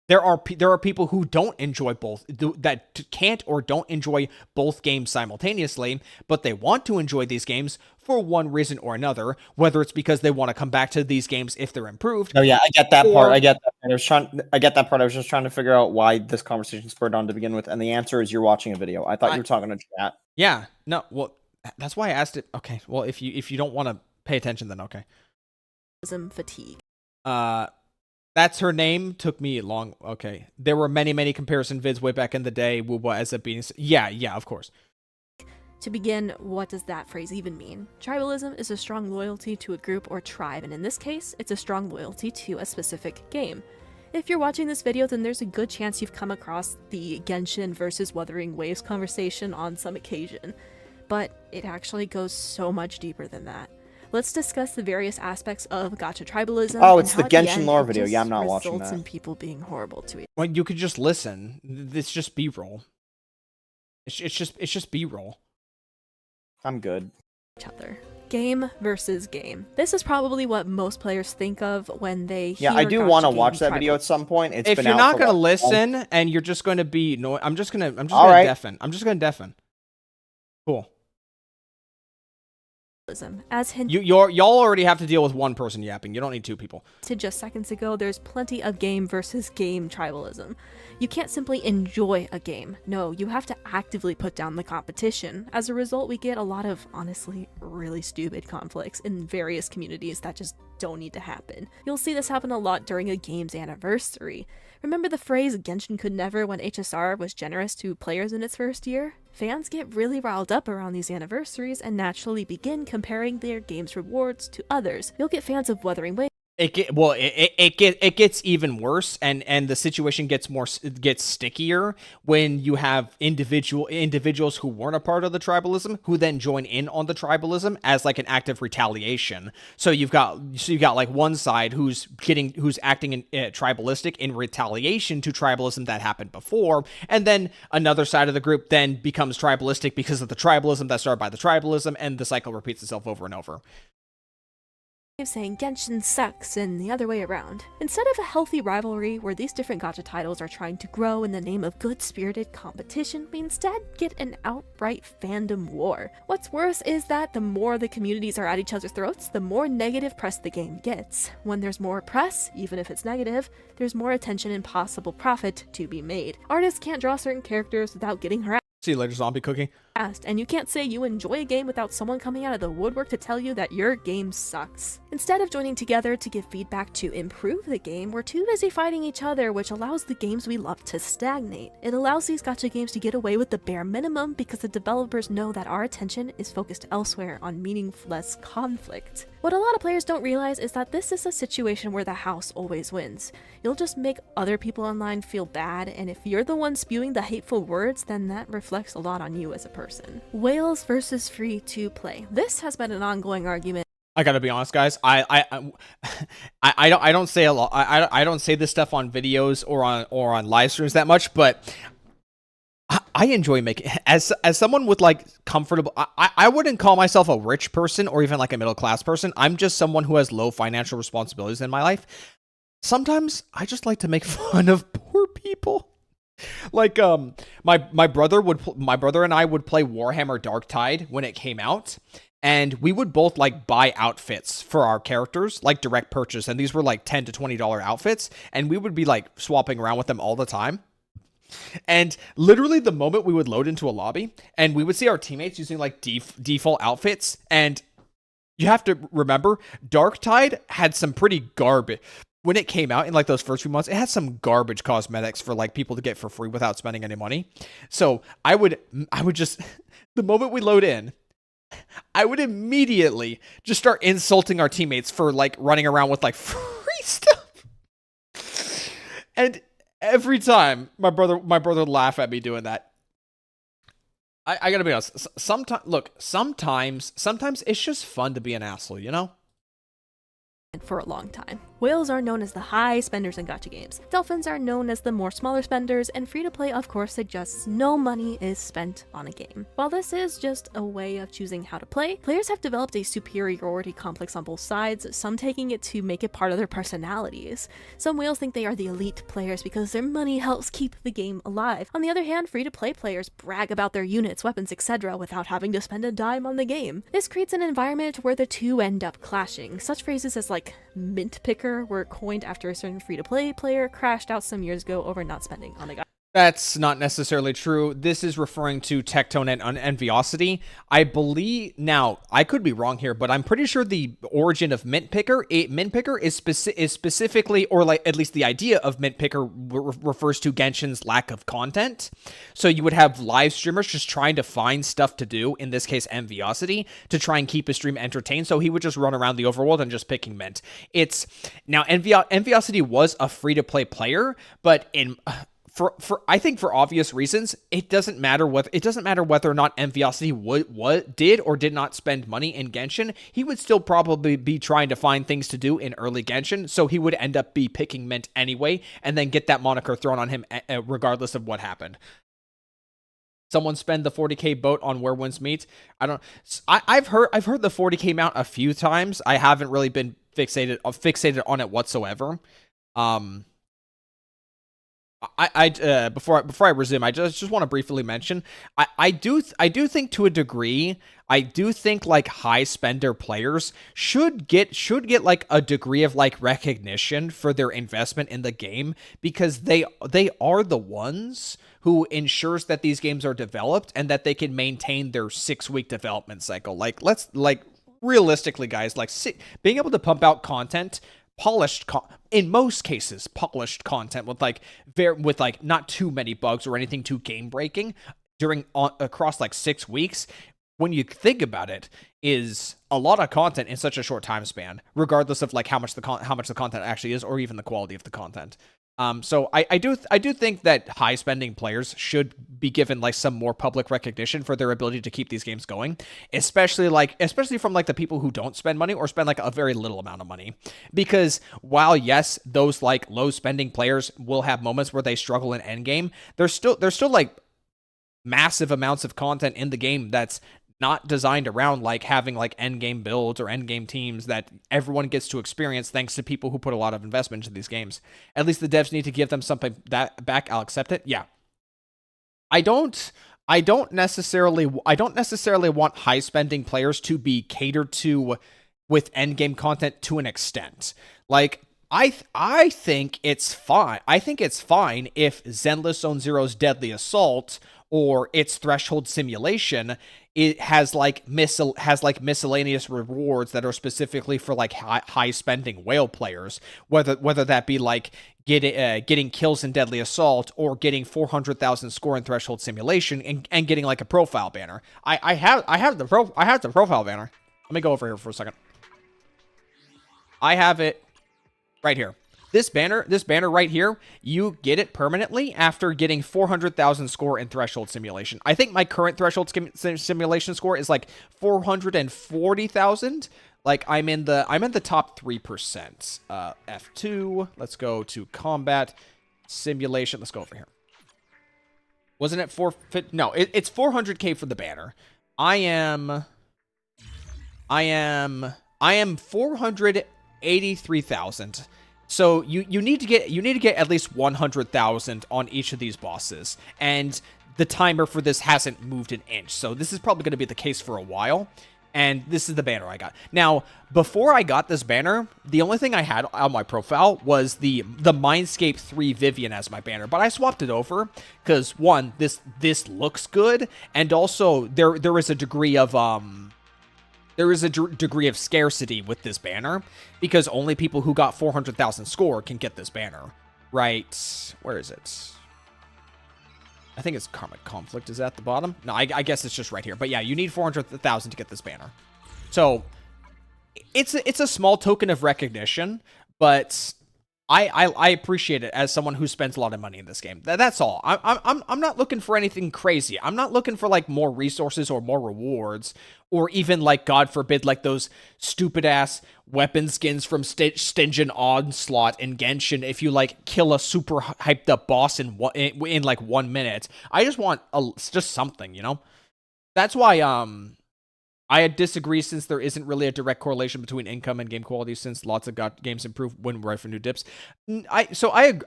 there are people who don't enjoy both, that can't or don't enjoy both games simultaneously, but they want to enjoy these games for one reason or another, whether it's because they want to come back to these games if they're improved. Oh yeah, I get that part. I get that part. I was just trying to figure out why this conversation spurred on to begin with, and the answer is you're watching a video. I thought you were talking to chat. Yeah, no, well, That's why I asked it. Okay, well, if you don't want to pay attention, then okay. Fatigue. That's her name. Took me long. Okay, there were many comparison vids way back in the day. Wuba as a being. Yeah, of course. To begin, what does that phrase even mean? Tribalism is a strong loyalty to a group or tribe, and in this case, it's a strong loyalty to a specific game. If you're watching this video, then there's a good chance you've come across the Genshin versus Wuthering Waves conversation on some occasion, but it actually goes so much deeper than that. Let's discuss the various aspects of gacha tribalism. Oh, it's and the how at Genshin end lore it video. just Yeah, I'm not watching results that. in people being horrible to each Well, you could just listen. It's just B-roll. It's just B-roll. I'm good. other. Game versus game. This is probably what most players think of when they Yeah, hear I do gacha want to game watch that video tribalism. at some point. It's If been you're out not for gonna like- listen and you're just gonna be no, I'm just gonna All right. deafen. I'm just gonna deafen. Cool. As hinted Y'all already have to deal with one person yapping. You don't need two people. just seconds ago, there's plenty of game versus game tribalism. You can't simply enjoy a game. No, you have to actively put down the competition. As a result, we get a lot of, honestly, really stupid conflicts in various communities that just don't need to happen. You'll see this happen a lot during a game's anniversary. Remember the phrase Genshin could never when HSR was generous to players in its first year? Fans get really riled up around these anniversaries and naturally begin comparing their game's rewards to others. You'll get fans of Wuthering Waves It gets even worse, and the situation gets stickier when you have individuals who weren't a part of the tribalism who then join in on the tribalism as like an act of retaliation. So you've got like one side who's acting tribalistic in retaliation to tribalism that happened before, and then another side of the group then becomes tribalistic because of the tribalism that started by the tribalism, and the cycle repeats itself over and over. saying Genshin sucks and the other way around. Instead of a healthy rivalry where these different gacha titles are trying to grow in the name of good-spirited competition, we instead get an outright fandom war. What's worse is that the more the communities are at each other's throats, the more negative press the game gets. When there's more press, even if it's negative, there's more attention and possible profit to be made. Artists can't draw certain characters without getting harassed. See you later, zombie cookie. And you can't say you enjoy a game without someone coming out of the woodwork to tell you that your game sucks. Instead of joining together to give feedback to improve the game, we're too busy fighting each other, which allows the games we love to stagnate. It allows these gacha games to get away with the bare minimum because the developers know that our attention is focused elsewhere on meaningless conflict. What a lot of players don't realize is that this is a situation where the house always wins. You'll just make other people online feel bad, and if you're the one spewing the hateful words, then that reflects a lot on you as a person. Whales versus free-to-play. This has been an ongoing argument. I gotta be honest, guys. I don't say a lot. I don't say this stuff on videos or on live streams that much, but I enjoy making as someone with like comfortable. I wouldn't call myself a rich person or even like a middle class person. I'm just someone who has low financial responsibilities in my life. Sometimes I just like to make fun of poor people. Like my brother and I would play Warhammer Dark Tide when it came out, and we would both like buy outfits for our characters, like direct purchase, and these were like $10 to $20 outfits, and we would be like swapping around with them all the time. And literally the moment we would load into a lobby and we would see our teammates using like default outfits, and you have to remember Dark Tide had some pretty garbage. When it came out in like those first few months, it had some garbage cosmetics for like people to get for free without spending any money. So I would just, the moment we load in, I would immediately just start insulting our teammates for like running around with like free stuff. And every time my brother would laugh at me doing that. I gotta be honest. Sometimes it's just fun to be an asshole, you know? For a long time. Whales are known as the high spenders in gacha games. Dolphins are known as the more smaller spenders, and free-to-play of course suggests no money is spent on a game. While this is just a way of choosing how to play, players have developed a superiority complex on both sides, some taking it to make it part of their personalities. Some whales think they are the elite players because their money helps keep the game alive. On the other hand, free-to-play players brag about their units, weapons, etc. without having to spend a dime on the game. This creates an environment where the two end up clashing. Such phrases as like mint picker were coined after a certain free-to-play player crashed out some years ago over not spending on a guy. That's not necessarily true. This is referring to Tectone and Enviosity. I believe, now, I could be wrong here, but I'm pretty sure the origin of Mint Picker is specifically, or like at least the idea of Mint Picker refers to Genshin's lack of content. So you would have live streamers just trying to find stuff to do, in this case Enviosity, to try and keep his stream entertained. So he would just run around the overworld and just picking Mint. Now Enviosity was a free-to-play player, but for I think for obvious reasons, it doesn't matter whether or not Enviosity did or did not spend money in Genshin. He would still probably be trying to find things to do in early Genshin, so he would end up be picking Mint anyway, and then get that moniker thrown on him regardless of what happened. Someone spend the 40k boat on Where Winds Meet. I've heard the 40k mount a few times. I haven't really been fixated on it whatsoever. Before I resume, I just want to briefly mention, I do think to a degree, I do think like high spender players should get like a degree of like recognition for their investment in the game, because they are the ones who ensures that these games are developed and that they can maintain their 6-week development cycle. Realistically, guys, being able to pump out content, in most cases polished content with not too many bugs or anything too game breaking across like 6 weeks, when you think about it, is a lot of content in such a short time span, regardless of like how much the content actually is, or even the quality of the content. So I do think that high spending players should be given like some more public recognition for their ability to keep these games going, especially from like the people who don't spend money or spend like a very little amount of money. Because while yes, those like low spending players will have moments where they struggle in endgame, there's still like massive amounts of content in the game that's not designed around like having like endgame builds or endgame teams that everyone gets to experience thanks to people who put a lot of investment into these games. At least the devs need to give them something that back. I'll accept it. Yeah. I don't necessarily want high spending players to be catered to with endgame content to an extent. Like, I think it's fine. I think it's fine if Zenless Zone Zero's Deadly Assault or its Threshold Simulation, it has miscellaneous rewards that are specifically for like high spending whale players, whether that be like getting kills in Deadly Assault or getting 400,000 score in Threshold Simulation and getting like a profile banner. I have the profile banner. Let me go over here for a second. I have it right here. This banner right here, you get it permanently after getting 400,000 score in Threshold Simulation. I think my current Threshold Simulation score is like 440,000. Like I'm in the top 3%. F2. Let's go to Combat Simulation. Let's go over here. Wasn't it 450? No, it's 400k for the banner. I am 483,000. So you need to get at least 100,000 on each of these bosses, and the timer for this hasn't moved an inch. So this is probably going to be the case for a while. And this is the banner I got. Now, before I got this banner, the only thing I had on my profile was the Mindscape 3 Vivian as my banner, but I swapped it over because one, this looks good, and also there is a degree of scarcity with this banner, because only people who got 400,000 score can get this banner. Right? Where is it? I think it's Karmic Conflict is at the bottom. No, I guess it's just right here. But yeah, you need 400,000 to get this banner. So it's a small token of recognition, but I appreciate it as someone who spends a lot of money in this game. That's all. I'm not looking for anything crazy. I'm not looking for like more resources or more rewards, or even like, God forbid, like those stupid ass weapon skins from Stygian Onslaught in Genshin. If you like kill a super hyped up boss in like 1 minute, I just want just something, you know. That's why I disagree, since there isn't really a direct correlation between income and game quality, since lots of games improve when revenue dips. I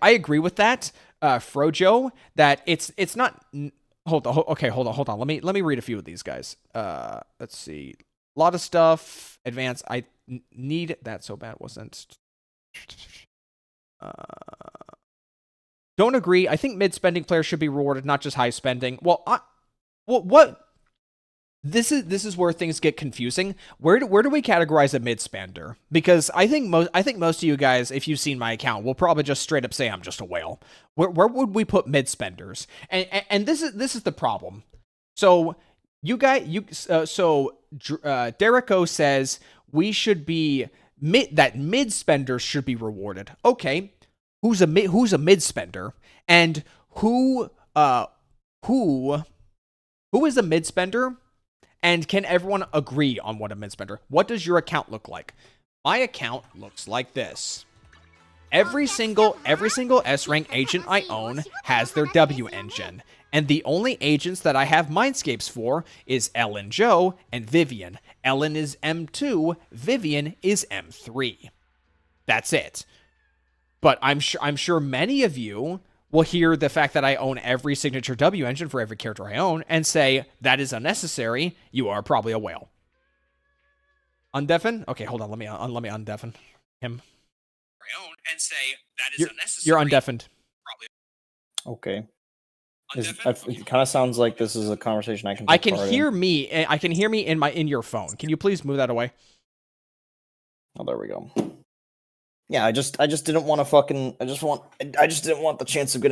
agree with that, Frojo, that it's not. Hold on. Let me read a few of these guys. Let's see. A lot of stuff. Advanced. I need that so bad. Wasn't. don't agree. I think mid-spending players should be rewarded, not just high-spending. Well, what? This is where things get confusing. Where do we categorize a mid-spender? Because I think most of you guys, if you've seen my account, will probably just straight up say I'm just a whale. Where would we put mid-spenders? And this is the problem. So Derico says we should be mid-spenders should be rewarded. Okay, who's a mid-spender, and who is a mid-spender? And can everyone agree on what a mid-spender? What does your account look like? My account looks like this. Every single S-rank agent I own has their W engine. And the only agents that I have mindscapes for is Ellen Joe and Vivian. Ellen is M2, Vivian is M3. That's it. But I'm sure many of you will hear the fact that I own every signature W engine for every character I own and say, that is unnecessary, you are probably a whale. Undeafen? Okay, hold on, let me undeafen him. I own and say, that is unnecessary. You're undeafened. Okay. It kind of sounds like this is a conversation I can take part in. I can hear me in your phone. Can you please move that away? Oh, there we go. Yeah, I just didn't want to I just didn't want the chance of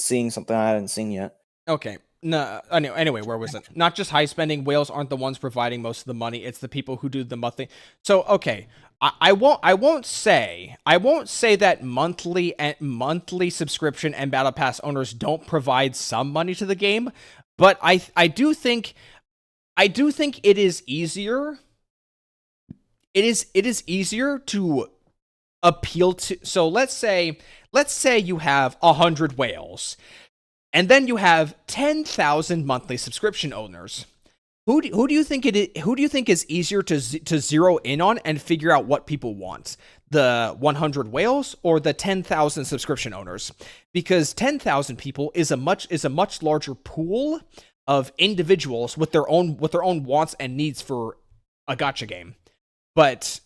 seeing something I hadn't seen yet. Okay. No, anyway, where was it? Not just high spending, whales aren't the ones providing most of the money, it's the people who do the monthly. So, okay. I won't say that monthly subscription and battle pass owners don't provide some money to the game, but I do think it is easier. It is easier to appeal to. So let's say you have 100 whales, and then you have 10,000 monthly subscription owners. Who do you think is easier to zero in on and figure out what people want? The 100 whales or the 10,000 subscription owners? Because 10,000 people is a much larger pool of individuals with their own wants and needs for a gacha game. But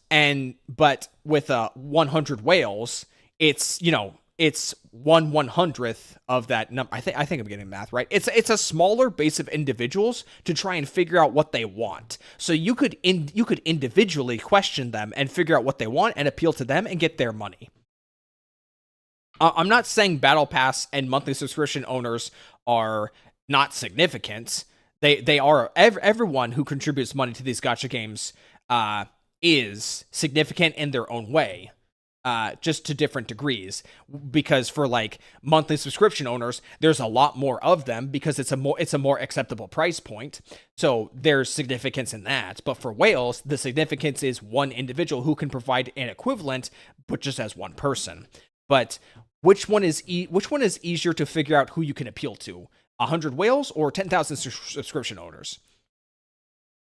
with 100 whales, it's 1/100th of that number. I think I'm getting math right. It's a smaller base of individuals to try and figure out what they want. So you could individually question them and figure out what they want and appeal to them and get their money. I'm not saying Battle Pass and monthly subscription owners are not significant. They are. Everyone who contributes money to these gacha games is significant in their own way. Just to different degrees, because for like monthly subscription owners, there's a lot more of them because it's a more acceptable price point. So there's significance in that. But for whales, the significance is one individual who can provide an equivalent, but just as one person. But which one is easier to figure out who you can appeal to? 100 whales or 10,000 subscription owners?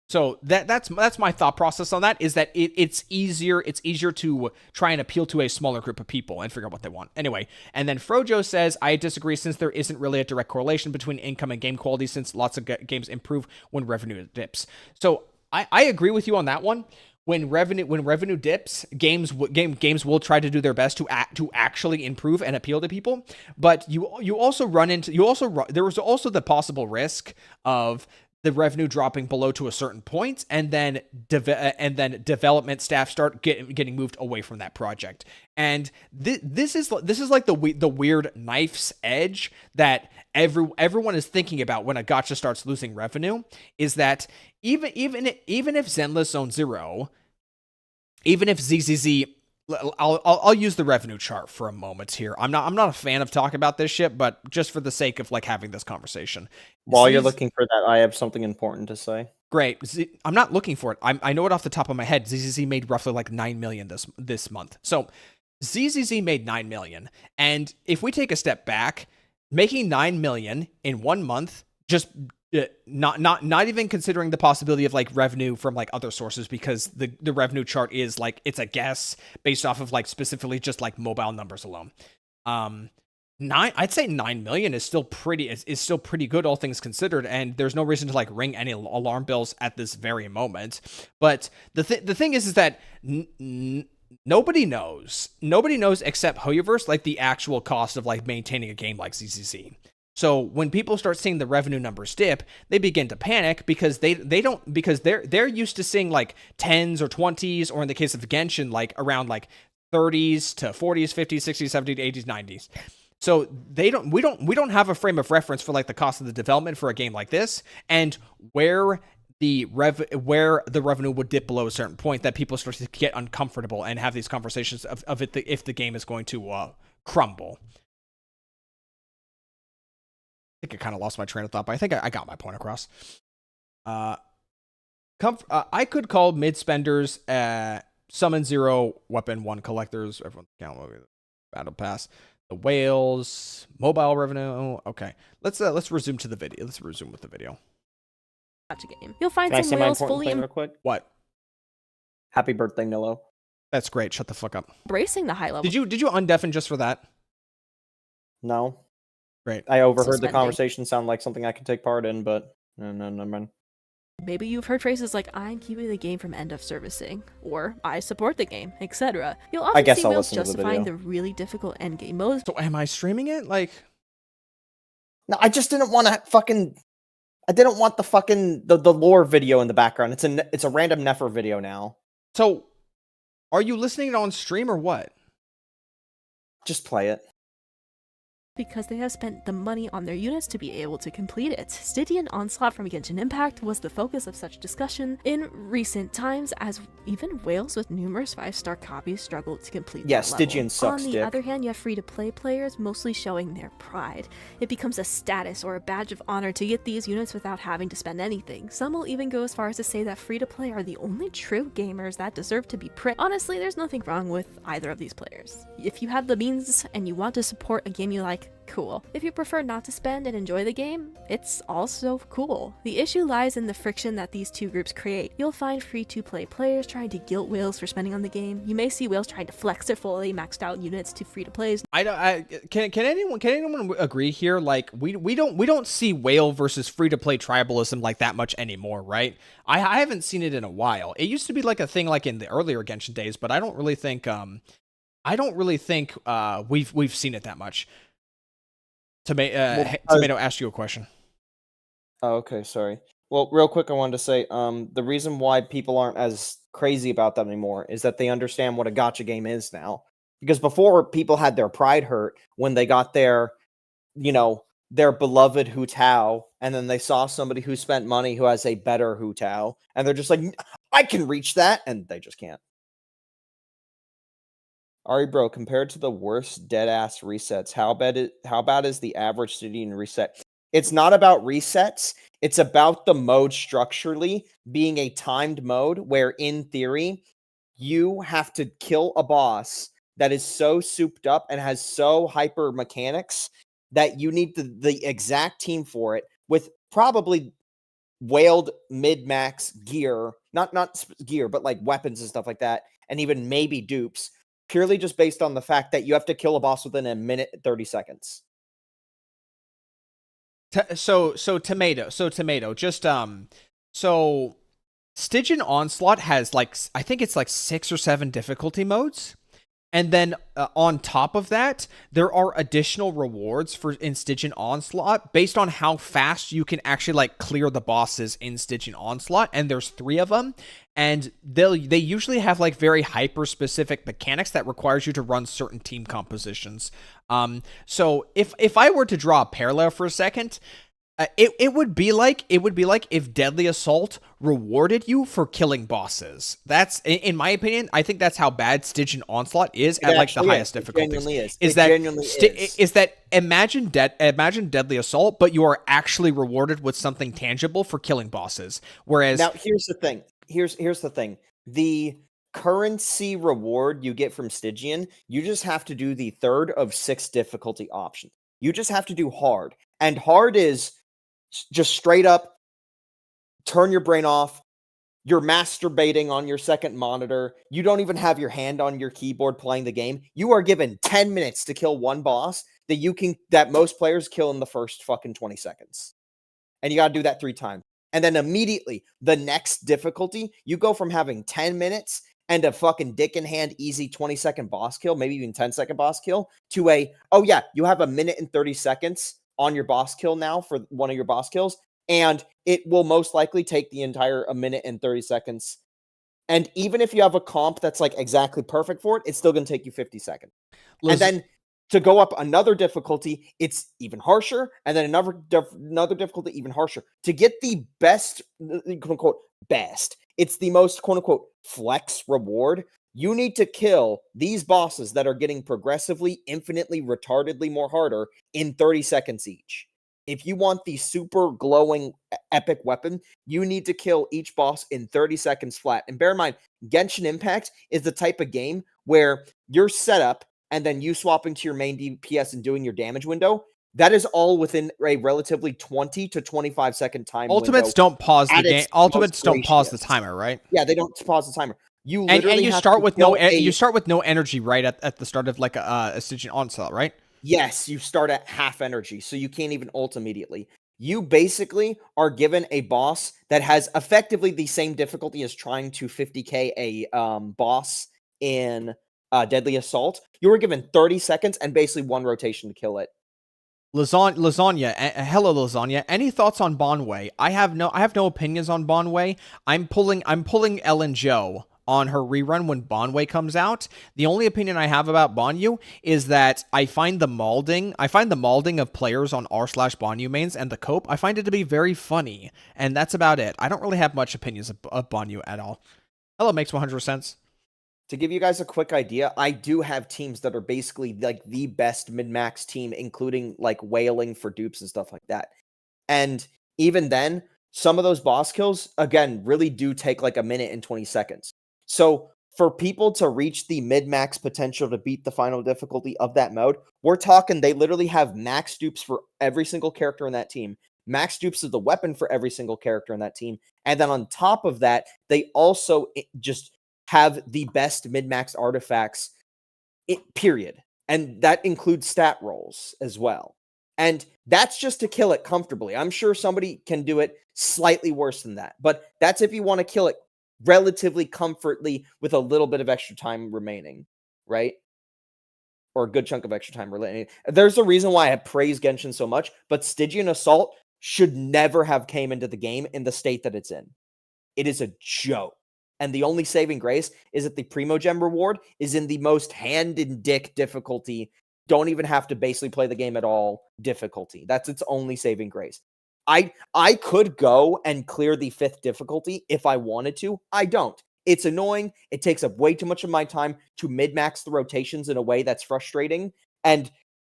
So that's my thought process on that, is that it's easier to try and appeal to a smaller group of people and figure out what they want. Anyway, and then Frojo says, I disagree since there isn't really a direct correlation between income and game quality since lots of games improve when revenue dips. So I agree with you on that one. When revenue dips, games will try to do their best to actually improve and appeal to people. But there was also the possible risk of the revenue dropping below to a certain point, and then development staff start getting moved away from that project. And this is like the weird knife's edge that everyone is thinking about when a gacha starts losing revenue, is that even if Zenless Zone Zero, even if ZZZ, I'll use the revenue chart for a moment here. I'm not a fan of talking about this shit, but just for the sake of like having this conversation. While you're looking for that, I have something important to say. Great. I'm not looking for it. I know it off the top of my head. ZZZ made roughly like 9 million this month. So ZZZ made 9 million, and if we take a step back, making 9 million in 1 month, just not even considering the possibility of like revenue from like other sources, because the revenue chart is like, it's a guess based off of like specifically just like mobile numbers alone. I'd say 9 million is still pretty good, all things considered, and there's no reason to like ring any alarm bells at this very moment. But the thing is that nobody knows. Nobody knows except Hoyoverse, like the actual cost of like maintaining a game like ZZZ. So when people start seeing the revenue numbers dip, they begin to panic because they're used to seeing like 10s or 20s, or in the case of Genshin, like around like 30s to 40s, 50s, 60s, 70s, 80s, 90s. So we don't have a frame of reference for like the cost of the development for a game like this, and where the revenue would dip below a certain point, that people start to get uncomfortable and have these conversations of it if the game is going to crumble. I think I kind of lost my train of thought, but I think I got my point across. I could call mid spenders summon 0, weapon 1 collectors. Everyone count battle pass. The whales, mobile revenue. Okay, let's resume to the video. Let's resume with the video. Gacha game. You'll find Can I some say my whales important fully thing real quick? What? Happy birthday, Nilo. That's great. Shut the fuck up. embracing the high level. Did you undeafen just for that? No. Great. I overheard the Suspending. conversation sound like something I could take part in, but no, never mind. Maybe you've heard phrases like "I'm keeping the game from end of servicing" or "I support the game," etc. You'll often guess see I'll whales listen to the justifying video. the really difficult endgame modes. So am I streaming it? Like, No, I just didn't want to fucking. I didn't want the fucking the lore video in the background. It's a random Nefer video now. so are you listening on stream or what? Just play it. Because they have spent the money on their units to be able to complete it. Stygian Onslaught from Genshin Impact was the focus of such discussion in recent times, as even whales with numerous 5-star copies struggled to complete Yeah, that Stygian level. sucks, On the dick. other hand, you have free-to-play players mostly showing their pride. It becomes a status or a badge of honor to get these units without having to spend anything. Some will even go as far as to say that free-to-play are the only true gamers that deserve to be praised. Honestly, there's nothing wrong with either of these players. If you have the means and you want to support a game you like, cool. If you prefer not to spend and enjoy the game, it's also cool. The issue lies in the friction that these two groups create. You'll find free-to-play players trying to guilt whales for spending on the game. You may see whales trying to flex their fully maxed out units to free-to-plays. Can anyone agree here? Like, we don't see whale versus free-to-play tribalism like that much anymore, right? I haven't seen it in a while. It used to be like a thing like in the earlier Genshin days, but I don't really think we've seen it that much. Tomato asked you a question. Oh, okay, sorry. Well, real quick, I wanted to say, the reason why people aren't as crazy about that anymore is that they understand what a gacha game is now. Because before, people had their pride hurt when they got their beloved Hu Tao, and then they saw somebody who spent money who has a better Hu Tao, and they're just like, I can reach that, and they just can't. Ari, bro, compared to the worst dead-ass resets, how bad is the average Stygian reset? It's not about resets. It's about the mode structurally being a timed mode where, in theory, you have to kill a boss that is so souped up and has so hyper mechanics that you need the exact team for it with probably whaled mid-max gear, not gear, but like weapons and stuff like that, and even maybe dupes, purely just based on the fact that you have to kill a boss within a minute and 30 seconds. So Stygian Onslaught has like, I think it's like 6 or 7 difficulty modes. And then on top of that, there are additional rewards in Stygian Onslaught based on how fast you can actually like clear the bosses in Stygian Onslaught. And there's 3 of them. And they usually have like very hyper specific mechanics that requires you to run certain team compositions. So if I were to draw a parallel for a second, it would be like if Deadly Assault rewarded you for killing bosses. That's, in my opinion, I think that's how bad Stygian Onslaught is at like the highest difficulties. Is that imagine Deadly Assault, but you are actually rewarded with something tangible for killing bosses. Whereas now here's the thing. Here's the thing. The currency reward you get from Stygian, you just have to do the 3rd of 6 difficulty options. You just have to do hard. And hard is just straight up turn your brain off. You're masturbating on your second monitor. You don't even have your hand on your keyboard playing the game. You are given 10 minutes to kill one boss that most players kill in the first fucking 20 seconds. And you got to do that 3 times. And then immediately, the next difficulty, you go from having 10 minutes and a fucking dick in hand easy 20-second boss kill, maybe even 10-second boss kill, to a, oh yeah, you have a minute and 30 seconds on your boss kill now for one of your boss kills, and it will most likely take the entire a minute and 30 seconds. And even if you have a comp that's like exactly perfect for it, it's still going to take you 50 seconds. And then to go up another difficulty, it's even harsher, and then another difficulty even harsher. To get the best, quote unquote, best, it's the most quote unquote flex reward. You need to kill these bosses that are getting progressively, infinitely, retardedly more harder in 30 seconds each. If you want the super glowing epic weapon, you need to kill each boss in 30 seconds flat. And bear in mind, Genshin Impact is the type of game where your setup and then you swapping to your main DPS and doing your damage window, that is all within a relatively 20 to 25 second time Ultimates window. don't pause the game. Ultimates don't pause the timer, right? Yeah, they don't pause the timer. You and literally you have start to with kill you start with no energy right at the start of like a Stygian Onslaught, right? Yes, you start at half energy, so you can't even ult immediately. You basically are given a boss that has effectively the same difficulty as trying to 50k a boss in Deadly Assault. You were given 30 seconds and basically one rotation to kill it. Lasagna, hello Lasagna. Any thoughts on Bonway? I have no opinions on Bonway. I'm pulling Ellen Joe on her rerun when Bonway comes out. The only opinion I have about Bonyu is that I find the malding of players on r/Bonyu mains and the cope, I find it to be very funny, and that's about it. I don't really have much opinions of Bonyu at all. Hello, makes 100 sense. To give you guys a quick idea, I do have teams that are basically like the best min-max team, including like whaling for dupes and stuff like that. And even then, some of those boss kills, again, really do take like a minute and 20 seconds. So for people to reach the mid-max potential to beat the final difficulty of that mode, we're talking they literally have max dupes for every single character in that team. Max dupes of the weapon for every single character in that team. And then on top of that, they also just have the best mid-max artifacts, period. And that includes stat rolls as well. And that's just to kill it comfortably. I'm sure somebody can do it slightly worse than that. But that's if you want to kill it relatively comfortably with a little bit of extra time remaining, right? Or a good chunk of extra time remaining. There's a reason why I praise Genshin so much, but Stygian Assault should never have came into the game in the state that it's in. It is a joke. And the only saving grace is that the Primogem reward is in the most hand and dick difficulty. Don't even have to basically play the game at all difficulty. That's its only saving grace. I could go and clear the 5th difficulty if I wanted to. I don't. It's annoying. It takes up way too much of my time to min-max the rotations in a way that's frustrating. And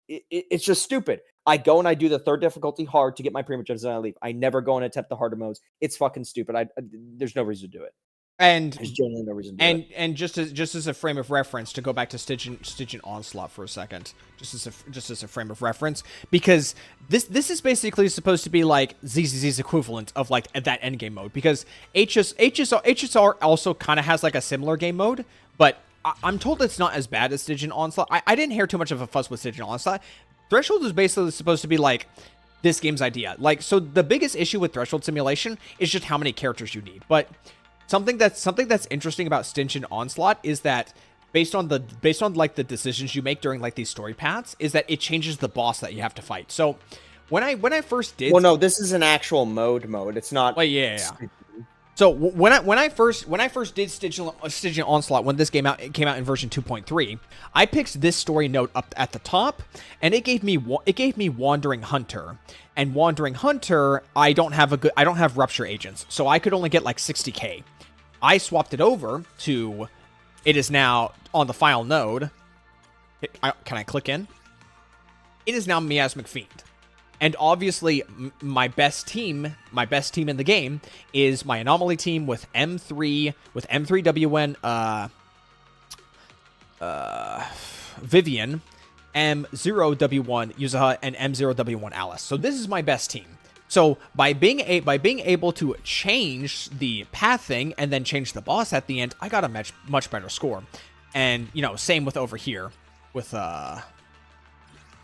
it's just stupid. I go and I do the 3rd difficulty hard to get my Primogems and I leave. I never go and attempt the harder modes. It's fucking stupid. There's no reason to do it. And there's generally no reason to do it. And just as a frame of reference, to go back to Stygian Onslaught for a second, just as a frame of reference, because this is basically supposed to be like ZZZ's equivalent of like that endgame mode, because HSR also kind of has like a similar game mode, but I'm told it's not as bad as Stygian Onslaught. I didn't hear too much of a fuss with Stygian Onslaught. Threshold is basically supposed to be like this game's idea. Like, so the biggest issue with Threshold Simulation is just how many characters you need, but Something that's interesting about Stygian Onslaught is that based on like the decisions you make during like these story paths, is that it changes the boss that you have to fight. So when I first did, well, no, this is an actual mode. It's not. Well, yeah. So when I first did Stygian Onslaught, when this came out in version 2.3, I picked this story node up at the top, and it gave me Wandering Hunter. And Wandering Hunter, I don't have Rupture Agents, so I could only get like 60k. I swapped it over to, it is now on the final node. Can I click in? It is now Miasmic Fiend. And obviously, my best team in the game is my Anomaly team with M3WN Vivian, M0W1 Yuzuha, and M0W1 Alice. So this is my best team. So by being able to change the pathing and then change the boss at the end, I got a much better score. And same with over here with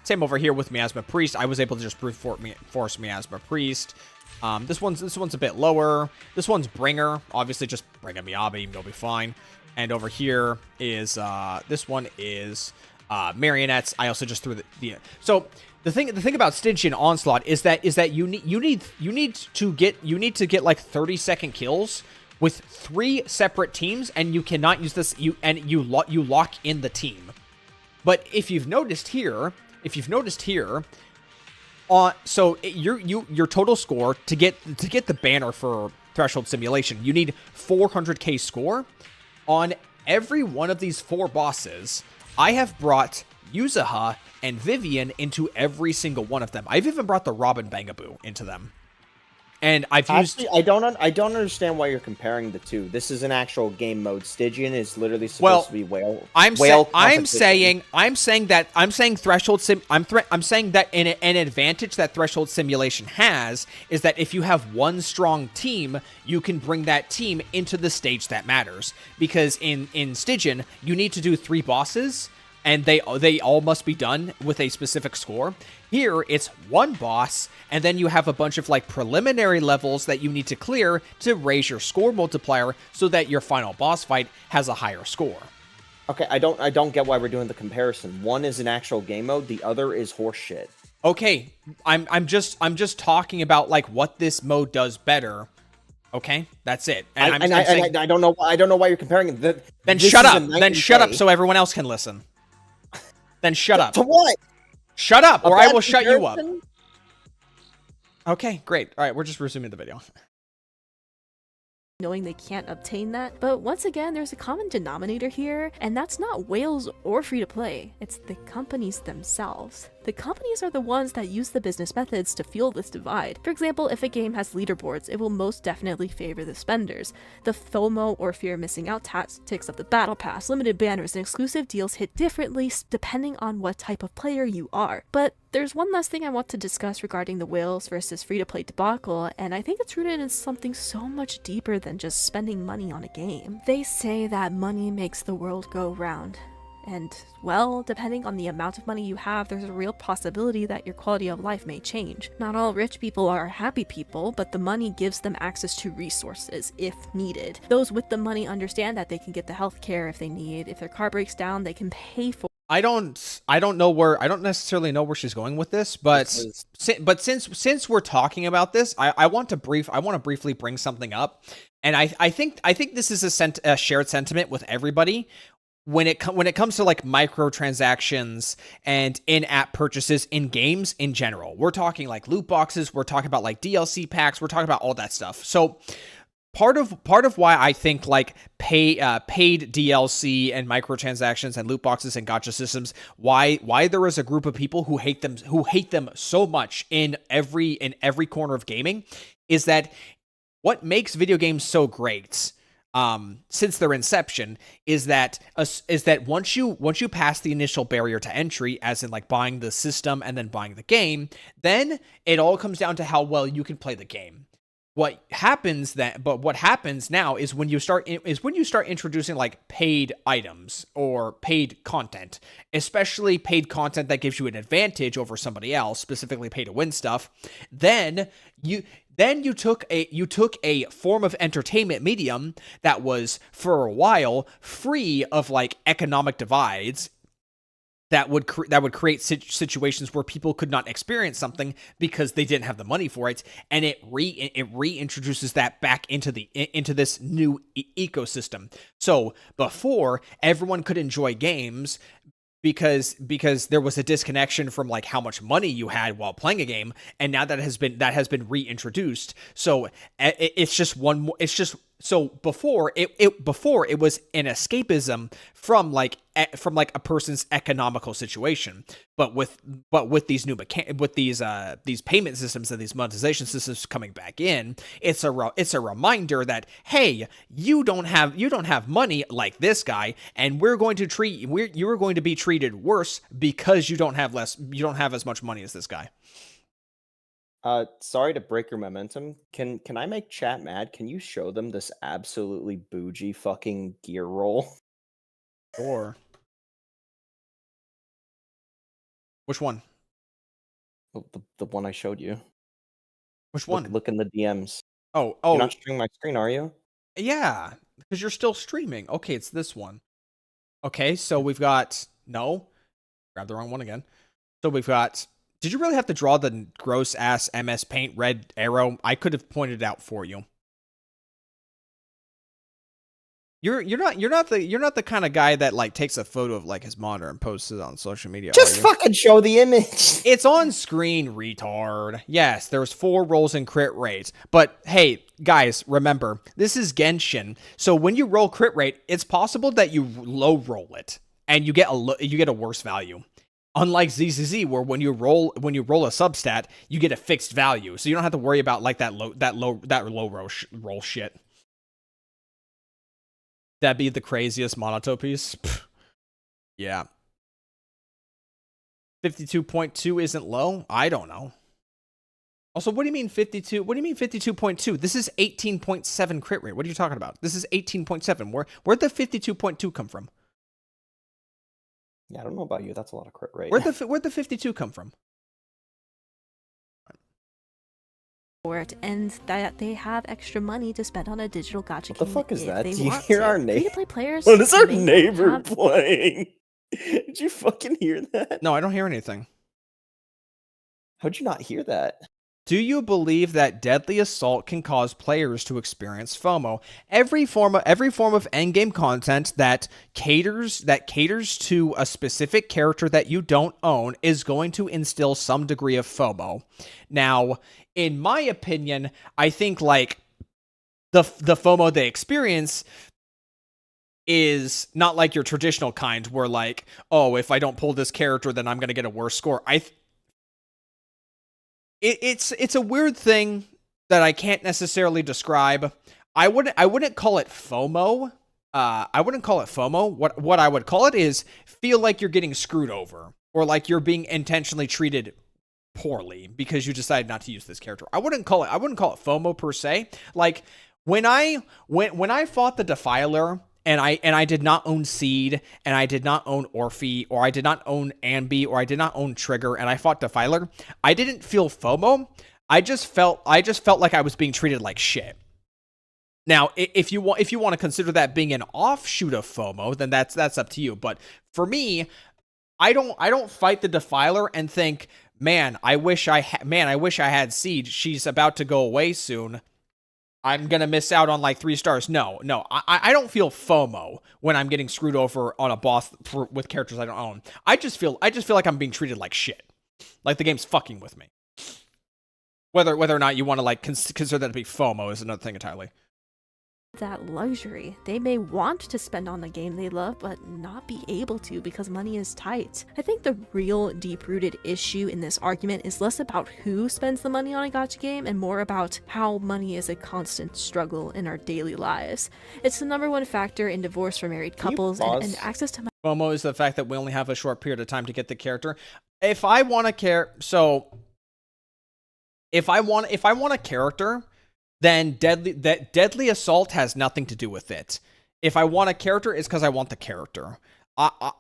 Same over here with Miasma Priest. I was able to just brute force Miasma Priest. This one's a bit lower. This one's Bringer. Obviously, just bring a Miyabi, you'll be fine. And over here is this one is Marionettes. I also just threw the so the thing about Stygian Onslaught is that you need to get like 30-second kills with 3 separate teams, and you cannot use this. You lock in the team. But if you've noticed here, so your total score to get the banner for Threshold Simulation, you need 400k score. On every one of these 4 bosses, I have brought Yuzuha and Vivian into every single one of them. I've even brought the Robin Bangaboo into them. And I've used... I don't understand why you're comparing the two. This is an actual game mode. Stygian is literally supposed to be whale. I'm saying Threshold Sim. I'm saying that an advantage that Threshold Simulation has is that if you have one strong team, you can bring that team into the stage that matters. Because in Stygian, you need to do 3 bosses, and they all must be done with a specific score. Here, it's 1 boss, and then you have a bunch of like preliminary levels that you need to clear to raise your score multiplier so that your final boss fight has a higher score. Okay, I don't get why we're doing the comparison. One is an actual game mode, the other is horseshit. Okay, I'm just talking about like what this mode does better. Okay, that's it. And I don't know why you're comparing it. Then shut up. Then shut up so everyone else can listen. Then shut up. To what? Shut up, or I will shut you up. Okay, great. All right, we're just resuming the video. Knowing they can't obtain that. But once again, there's a common denominator here, and that's not whales or free-to-play. It's the companies themselves. The companies are the ones that use the business methods to fuel this divide. For example, if a game has leaderboards, it will most definitely favor the spenders. The FOMO or fear of missing out tactics of the battle pass, limited banners, and exclusive deals hit differently depending on what type of player you are. But there's one last thing I want to discuss regarding the whales versus free-to-play debacle, and I think it's rooted in something so much deeper than just spending money on a game. They say that money makes the world go round. And, well, depending on the amount of money you have, there's a real possibility that your quality of life may change. Not all rich people are happy people, but the money gives them access to resources, if needed. Those with the money understand that they can get the healthcare if they need. If their car breaks down, they can pay for. I don't necessarily know where she's going with this, but since we're talking about this, I want to briefly bring something up, and I think this is a shared sentiment with everybody. When it comes to like microtransactions and in-app purchases in games in general, we're talking like loot boxes, we're talking about like DLC packs, we're talking about all that stuff. So part of why I think like paid DLC and microtransactions and loot boxes and gacha systems, why there is a group of people who hate them so much in every corner of gaming, is that what makes video games so great, since their inception, is that once you pass the initial barrier to entry, as in like buying the system and then buying the game, then it all comes down to how well you can play the game. What happens now is when you start introducing like paid items or paid content, especially paid content that gives you an advantage over somebody else, specifically pay to win stuff. Then you took a form of entertainment medium that was for a while free of like economic divides, that would create situations where people could not experience something because they didn't have the money for it, and it reintroduces that back into this new ecosystem. So before, everyone could enjoy games because there was a disconnection from like how much money you had while playing a game, and now that has been reintroduced. So so before it was an escapism from like a person's economical situation, but with these new these payment systems and these monetization systems coming back in, it's a reminder that, hey, you don't have money like this guy, and you are going to be treated worse because you don't have as much money as this guy. Sorry to break your momentum. Can I make chat mad? Can you show them this absolutely bougie fucking gear roll? Sure. Which one? The one I showed you. Which one? Look in the DMs. Oh, You're not streaming my screen, are you? yeah, because you're still streaming. Okay, it's this one. Okay, so we've got no. Grab the wrong one again. So we've got. Did you really have to draw the gross ass MS Paint red arrow? I could have pointed it out for you. You're not the kind of guy that like takes a photo of like his monitor and posts it on social media. Just fucking show the image. It's on screen, retard. Yes, there's 4 rolls in crit rate. But hey, guys, remember, this is Genshin. So when you roll crit rate, it's possible that you low roll it and you get a worse value. Unlike ZZZ, where when you roll a substat, you get a fixed value. So you don't have to worry about like that low roll shit. That'd be the craziest Monoto piece. Yeah. 52.2 isn't low? I don't know. Also, what do you mean 52? What do you mean 52.2? This is 18.7 crit rate. What are you talking about? This is 18.7. Where'd the 52.2 come from? Yeah, I don't know about you. That's a lot of crit rate. Where'd the 52 come from? For it, and that they have extra money to spend on a digital gacha game. What the fuck is that? Do you hear our neighbor? Free-to-play players. What is our may neighbor have... playing? Did you fucking hear that? No, I don't hear anything. How'd you not hear that? Do you believe that Deadly Assault can cause players to experience FOMO? Every form of endgame content that caters to a specific character that you don't own is going to instill some degree of FOMO. Now, in my opinion, I think like the FOMO they experience is not like your traditional kind where like, oh, if I don't pull this character, then I'm going to get a worse score. It's a weird thing that I can't necessarily describe. I wouldn't call it FOMO. I wouldn't call it FOMO. What I would call it is feel like you're getting screwed over or like you're being intentionally treated poorly because you decided not to use this character. I wouldn't call it FOMO per se. Like when I fought the Defiler and I did not own Seed and I did not own Orphe or I did not own Ambi or I did not own Trigger and I fought Defiler, I didn't feel FOMO. I just felt like I was being treated like shit. Now, if you want to consider that being an offshoot of FOMO, then that's up to you. But for me, I don't fight the Defiler and think, man, I wish I had Seed. She's about to go away soon. I'm gonna miss out on like 3 stars. No, I don't feel FOMO when I'm getting screwed over on a boss with characters I don't own. I just feel like I'm being treated like shit, like the game's fucking with me. Whether or not you want to like consider that to be FOMO is another thing entirely. That luxury. They may want to spend on the game they love, but not be able to because money is tight. I think the real deep-rooted issue in this argument is less about who spends the money on a gacha game and more about how money is a constant struggle in our daily lives. It's the #1 factor in divorce for married couples and access to money. FOMO is the fact that we only have a short period of time to get the character. If I want a character, then Deadly Assault has nothing to do with it. If I want a character, it's because I want the character. I'm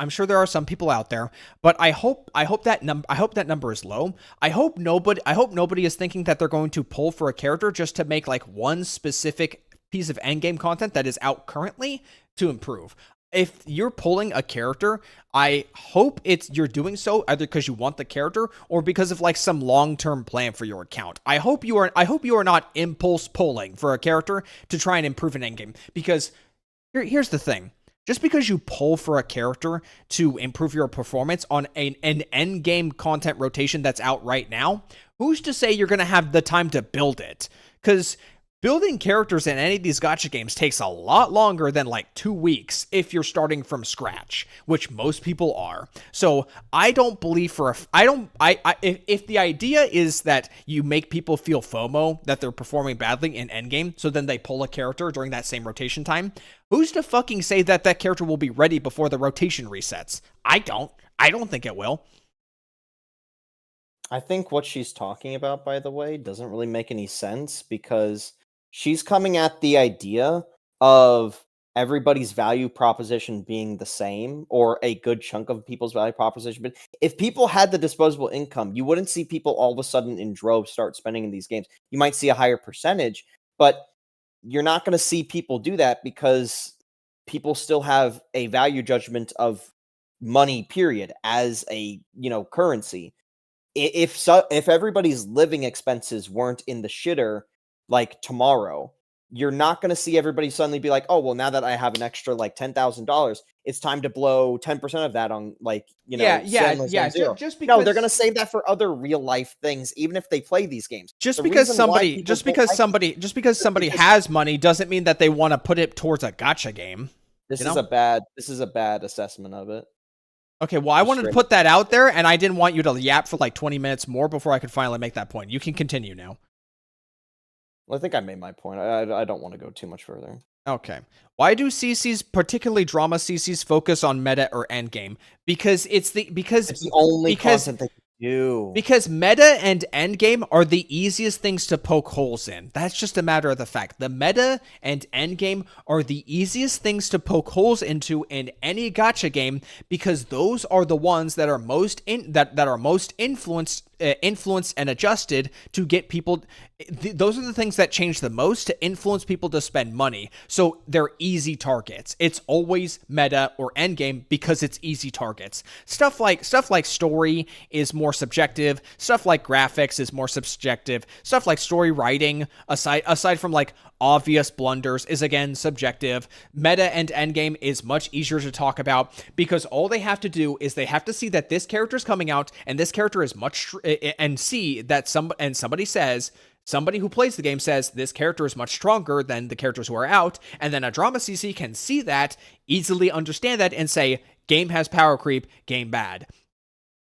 sure there are some people out there, but I hope that number is low. I hope nobody is thinking that they're going to pull for a character just to make like one specific piece of endgame content that is out currently to improve. If you're pulling a character, I hope you're doing so either because you want the character or because of like some long-term plan for your account. I hope you are not impulse pulling for a character to try and improve an endgame. Because here's the thing. Just because you pull for a character to improve your performance on an endgame content rotation that's out right now, who's to say you're going to have the time to build it? Because building characters in any of these gacha games takes a lot longer than like 2 weeks if you're starting from scratch, which most people are. So I don't believe if the idea is that you make people feel FOMO that they're performing badly in endgame, so then they pull a character during that same rotation time, who's to fucking say that character will be ready before the rotation resets? I don't think it will. I think what she's talking about, by the way, doesn't really make any sense because she's coming at the idea of everybody's value proposition being the same, or a good chunk of people's value proposition. But if people had the disposable income, you wouldn't see people all of a sudden in droves start spending in these games. You might see a higher percentage, but you're not going to see people do that because people still have a value judgment of money, period, as a currency. If everybody's living expenses weren't in the shitter like tomorrow, you're not going to see everybody suddenly be like, oh, well, now that I have an extra like $10,000, it's time to blow 10% of that on Zero. Just because No, they're going to save that for other real life things, even if they play these games. Just because somebody has money doesn't mean that they want to put it towards a gacha game. This is a bad assessment of it. Okay, well, I wanted to put that out there, and I didn't want you to yap for like 20 minutes more before I could finally make that point. You can continue now. Well, I think I made my point. I don't want to go too much further. Okay. Why do CCs, particularly drama CCs, focus on meta or endgame? Because it's the only content they can do. Because meta and endgame are the easiest things to poke holes in. That's just a matter of the fact. The meta and endgame are the easiest things to poke holes into in any gacha game because those are the ones that are most influenced and adjusted to get people. Those are the things that change the most to influence people to spend money. So they're easy targets. It's always meta or endgame because it's easy targets. Stuff like story is more subjective. Stuff like graphics is more subjective. Stuff like story writing, aside from like obvious blunders, is again subjective. Meta and endgame is much easier to talk about because all they have to do is they have to see that this character is coming out and this character is and see that somebody who plays the game says this character is much stronger than the characters who are out, and then a drama CC can see that, easily understand that, and say game has power creep, game bad.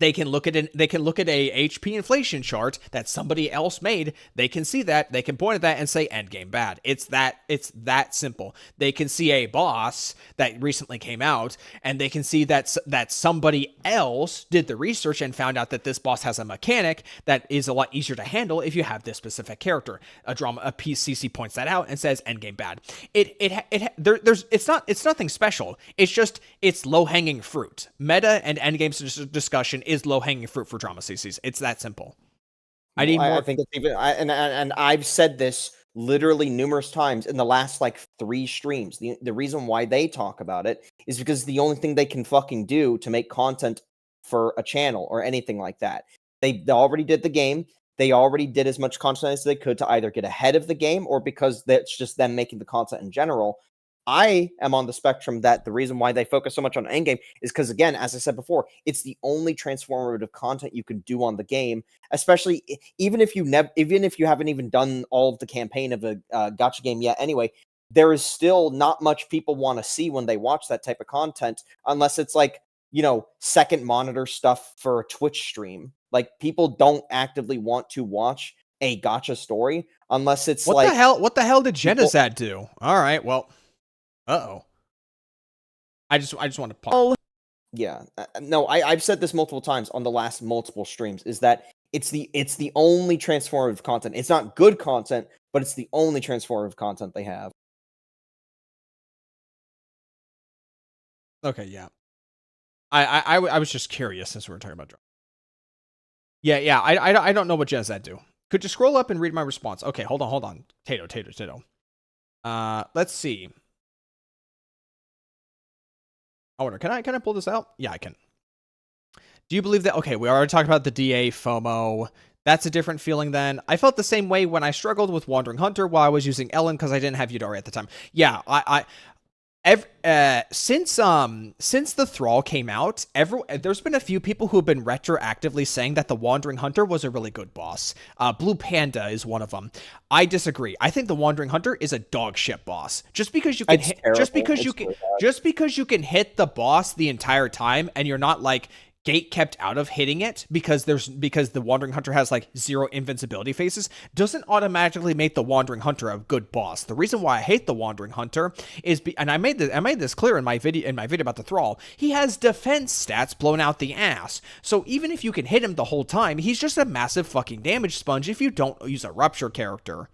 They can look at a HP inflation chart that somebody else made. They can see that. They can point at that and say endgame bad. It's that simple. They can see a boss that recently came out, and they can see that somebody else did the research and found out that this boss has a mechanic that is a lot easier to handle if you have this specific character. A PCC points that out and says endgame bad. It's nothing special. It's low hanging fruit. Meta and endgame discussion is low-hanging fruit for drama CCs. It's that simple. I think it's even, and I've said this literally numerous times in the last like 3 streams. The reason why they talk about it is because the only thing they can fucking do to make content for a channel or anything like that. They already did the game. They already did as much content as they could to either get ahead of the game or because that's just them making the content in general. I am on the spectrum that the reason why they focus so much on endgame is because, again, as I said before, it's the only transformative content you can do on the game. Especially even if you haven't even done all of the campaign of a gacha game yet. Anyway, there is still not much people want to see when they watch that type of content, unless it's like second monitor stuff for a Twitch stream. Like people don't actively want to watch a gacha story unless it's what the hell did ZZZ do? All right, well. Uh-oh. I just want to pause. Yeah. No, I've said this multiple times on the last multiple streams, is that it's the only transformative content. It's not good content, but it's the only transformative content they have. Okay, yeah. I was just curious since we were talking about drama. Yeah, I don't know what ZZZ do. Could you scroll up and read my response? Okay, hold on. Tato. Let's see. I wonder, can I pull this out? Yeah, I can. Do you believe that? Okay, we already talked about the DA FOMO. That's a different feeling then. I felt the same way when I struggled with Wandering Hunter while I was using Ellen because I didn't have Yudari at the time. Yeah, since the Thrall came out, there's been a few people who have been retroactively saying that the Wandering Hunter was a really good boss. Blue Panda is one of them. I disagree. I think the Wandering Hunter is a dog shit boss. Just because you can hit the boss the entire time and you're not like gate kept out of hitting it because the Wandering Hunter has like 0 invincibility phases doesn't automatically make the Wandering Hunter a good boss. The reason why I hate the Wandering Hunter is and I made this clear in my video about the Thrall. He has defense stats blown out the ass. So even if you can hit him the whole time, he's just a massive fucking damage sponge if you don't use a Rupture character.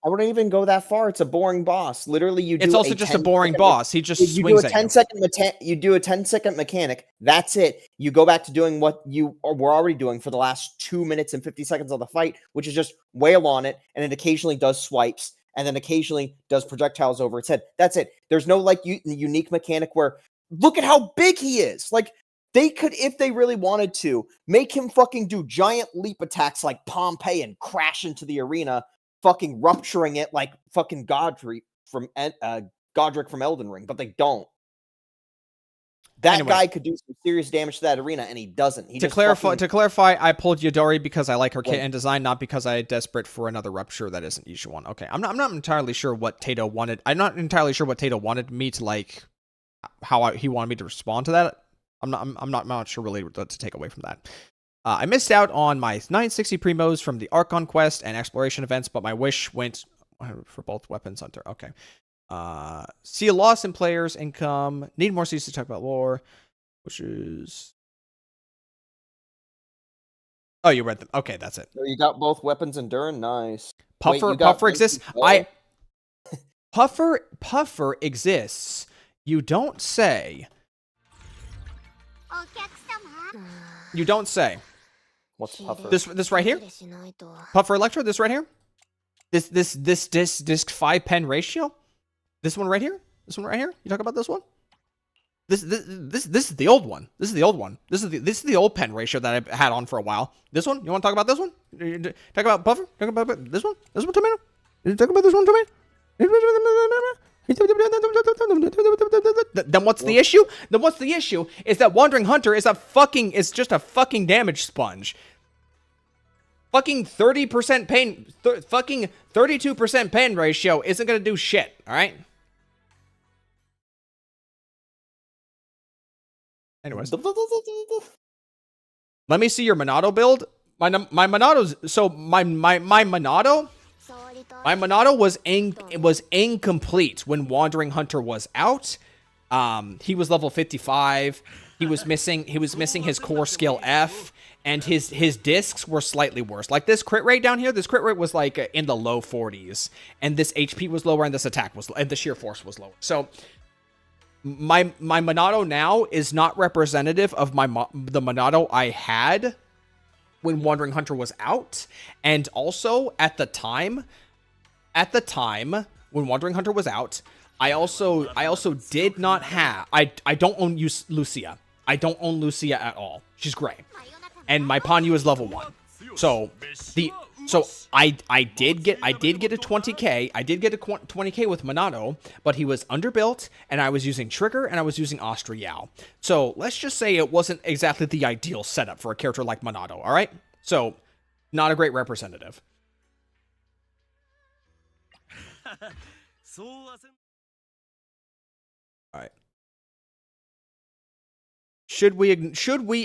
I wouldn't even go that far. It's a boring boss. Literally, you do. It's also just a boring boss. He just you swings do a at you. 10-second you do a 10-second mechanic. That's it. You go back to doing what you were already doing for the last 2 minutes and 50 seconds of the fight, which is just wail on it, and it occasionally does swipes, and then occasionally does projectiles over its head. That's it. There's no like unique mechanic where look at how big he is. Like they could, if they really wanted to, make him fucking do giant leap attacks like Pompeii and crash into the arena, fucking rupturing it like fucking Godric from Elden Ring, but they don't. That Anyway. guy could do some serious damage to that arena, and he doesn't. He To just clarify, I pulled Yadori because I like her kit Wait. and design, not because I am desperate for another rupture that isn't Isha one. Okay, I'm not entirely sure what Tato wanted. I'm not entirely sure what Tato wanted me to like, he wanted me to respond to that. I'm not sure really what to take away from that. I missed out on my 960 primos from the Archon quest and exploration events, but my wish went for both weapons hunter. Okay. See a loss in players income. Need more seats to talk about lore, which is. Oh, you read them. Okay, that's it. So you got both weapons in Durin. Nice. Puffer exists. Puffer exists. You don't say. You don't say. What's Puffer? This right here? Puffer Electro, this right here? This disc 5 pen ratio? This one right here? This one right here? You talk about this one? This is the old one. This is the old one. This is the old pen ratio that I've had on for a while. This one? You want to talk about this one? Talk about Puffer? Talk about this one? This one, Tomato? Talk about this one, Tomato? Then what's the issue? Then what's the issue? Is that Wandering Hunter is just a fucking damage sponge. Fucking 30% pain, fucking 32% pain ratio isn't gonna do shit. All right. Anyways, let me see your Monado build. My Monado's my Monado. My Monado was incomplete when Wandering Hunter was out. He was level 55. He was missing his core skill F, and his discs were slightly worse. Like this crit rate down here, this crit rate was like in the low 40s, and this HP was lower, and this attack was, and the sheer force was lower. So my Monado now is not representative of the Monado I had when Wandering Hunter was out, and also at the time when Wandering Hunter was out, I also did not have, I don't own Lucia. I don't own Lucia at all. She's gray, and my Ponyu is level 1. So I did get a 20k. I did get a 20k with Monado, but he was underbuilt, and I was using Trigger, and I was using Austrial. So let's just say it wasn't exactly the ideal setup for a character like Monado. All right, so not a great representative. All right. Should we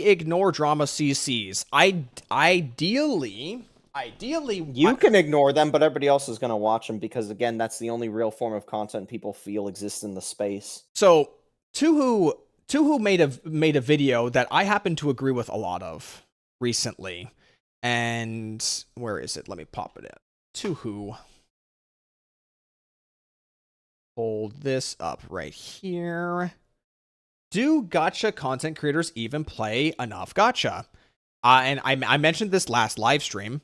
ignore drama CCs? Ideally, you can ignore them, but everybody else is going to watch them because, again, that's the only real form of content people feel exists in the space. So, Tuhu made a video that I happen to agree with a lot of recently, and where is it? Let me pop it in. Tuhu. Hold this up right here. Do gacha content creators even play enough gacha? And I mentioned this last live stream.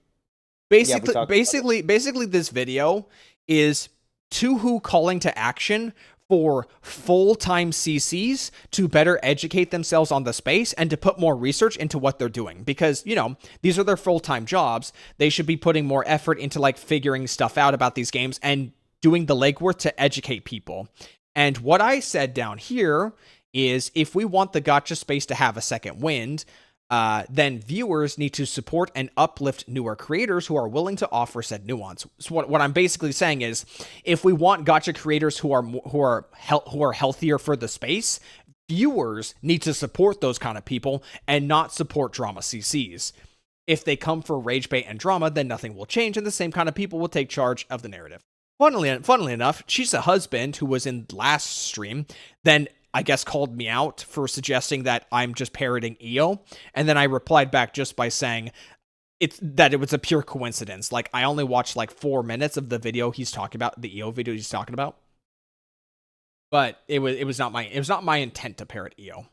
Basically, this video is Tuhu calling to action for full-time CCs to better educate themselves on the space and to put more research into what they're doing. Because, you know, these are their full-time jobs. They should be putting more effort into, like, figuring stuff out about these games and doing the legwork to educate people. And what I said down here is if we want the gacha space to have a second wind, then viewers need to support and uplift newer creators who are willing to offer said nuance. So what I'm basically saying is, if we want gacha creators who are healthier for the space, viewers need to support those kind of people and not support drama CCs. If they come for rage bait and drama, then nothing will change, and the same kind of people will take charge of the narrative. Funnily enough, she's a husband who was in last stream, then I guess called me out for suggesting that I'm just parroting EO, and then I replied back just by saying, it was a pure coincidence. Like, I only watched like 4 minutes of the video he's talking about, the EO video he's talking about. But it was not my intent to parrot EO.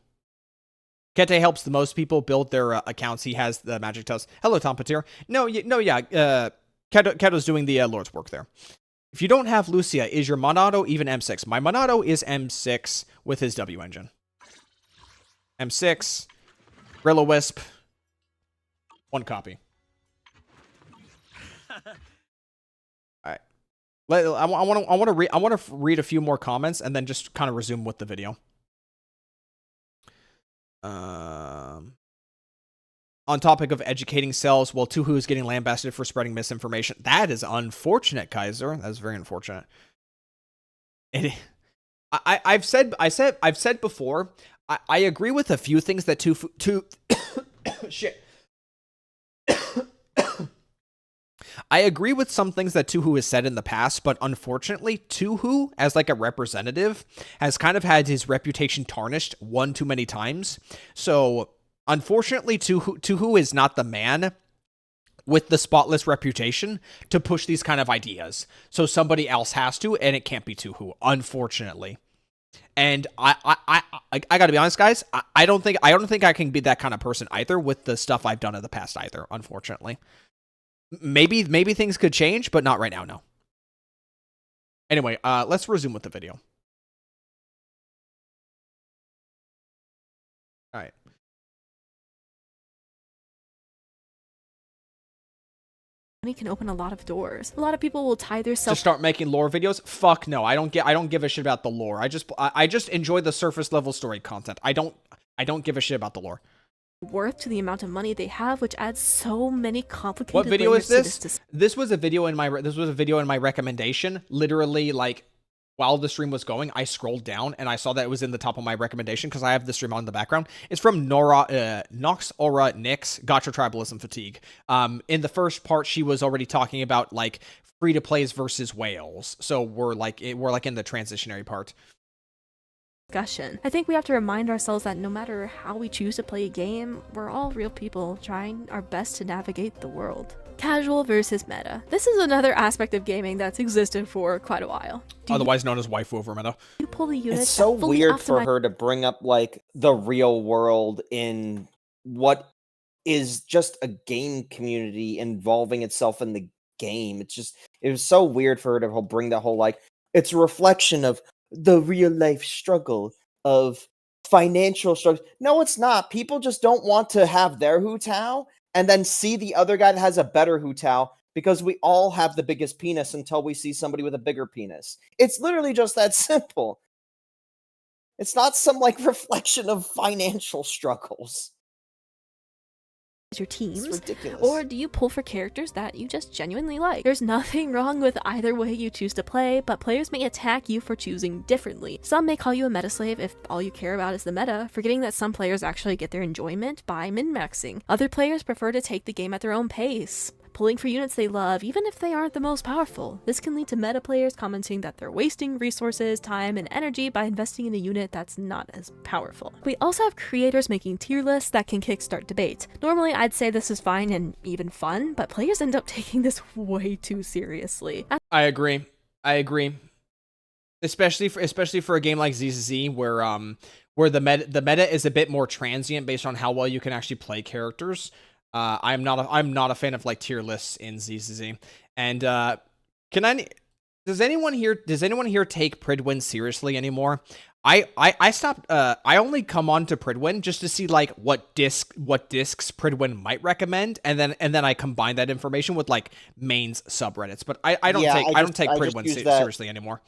Kete helps the most people build their accounts. He has the magic toast. Hello, Tom Patir. Keto's doing the Lord's work there. If you don't have Lucia, is your Monado even M6? My Monado is M6 with his W engine. M6, Will-O-Wisp, 1 copy. All right. I want to read a few more comments and then just kind of resume with the video. On topic of educating cells, well, Tuhu is getting lambasted for spreading misinformation. That is unfortunate, Kaiser. That is very unfortunate. I've said before. I agree with a few things that shit. I agree with some things that Tuhu has said in the past, but unfortunately, Tuhu, as like a representative, has kind of had his reputation tarnished one too many times. So, unfortunately, Tuhu is not the man with the spotless reputation to push these kind of ideas. So somebody else has to, and it can't be Tuhu, unfortunately. And I gotta be honest, guys. I don't think I can be that kind of person either with the stuff I've done in the past either. Unfortunately. Maybe things could change, but not right now, no. Anyway, let's resume with the video. All right. Money can open a lot of doors. A lot of people will tie their To start making lore videos? Fuck no. I don't give a shit about the lore. I just enjoy the surface level story content. I don't give a shit about the lore. Worth to the amount of money they have, which adds so many complicated. What video is this? This was a video in my recommendation. Literally, like, while the stream was going, I scrolled down and I saw that it was in the top of my recommendation because I have the stream on in the background. It's from Nox Aura Nix, Gotcha Tribalism Fatigue. In the first part, she was already talking about like free to plays versus whales. So we're like in the transitionary part. Discussion. I think we have to remind ourselves that no matter how we choose to play a game, we're all real people trying our best to navigate the world. Casual versus meta. This is another aspect of gaming that's existed for quite a while. Otherwise known as waifu over meta. You pull the units. It's so weird for her to bring up like the real world in what is just a game community involving itself in the game. It was so weird for her to bring that whole like it's a reflection of the real life struggle of financial struggle. No, it's not. People just don't want to have their Hu Tao and then see the other guy that has a better Hu Tao because we all have the biggest penis until we see somebody with a bigger penis. It's literally just that simple. It's not some like reflection of financial struggles. Your teams, it's ridiculous. Or do you pull for characters that you just genuinely like? There's nothing wrong with either way you choose to play, but players may attack you for choosing differently. Some may call you a meta slave if all you care about is the meta, forgetting that some players actually get their enjoyment by min-maxing. Other players prefer to take the game at their own pace, pulling for units they love, even if they aren't the most powerful. This can lead to meta players commenting that they're wasting resources, time, and energy by investing in a unit that's not as powerful. We also have creators making tier lists that can kickstart debate. Normally, I'd say this is fine and even fun, but players end up taking this way too seriously. I agree. Especially for a game like ZZZ where the meta is a bit more transient based on how well you can actually play characters. I'm not a fan of like tier lists in ZZZ. And does anyone here take Pridwin seriously anymore? I stopped. I only come on to Pridwin just to see like what discs Pridwin might recommend, and then I combine that information with like mains subreddits. But I don't take Pridwin seriously anymore.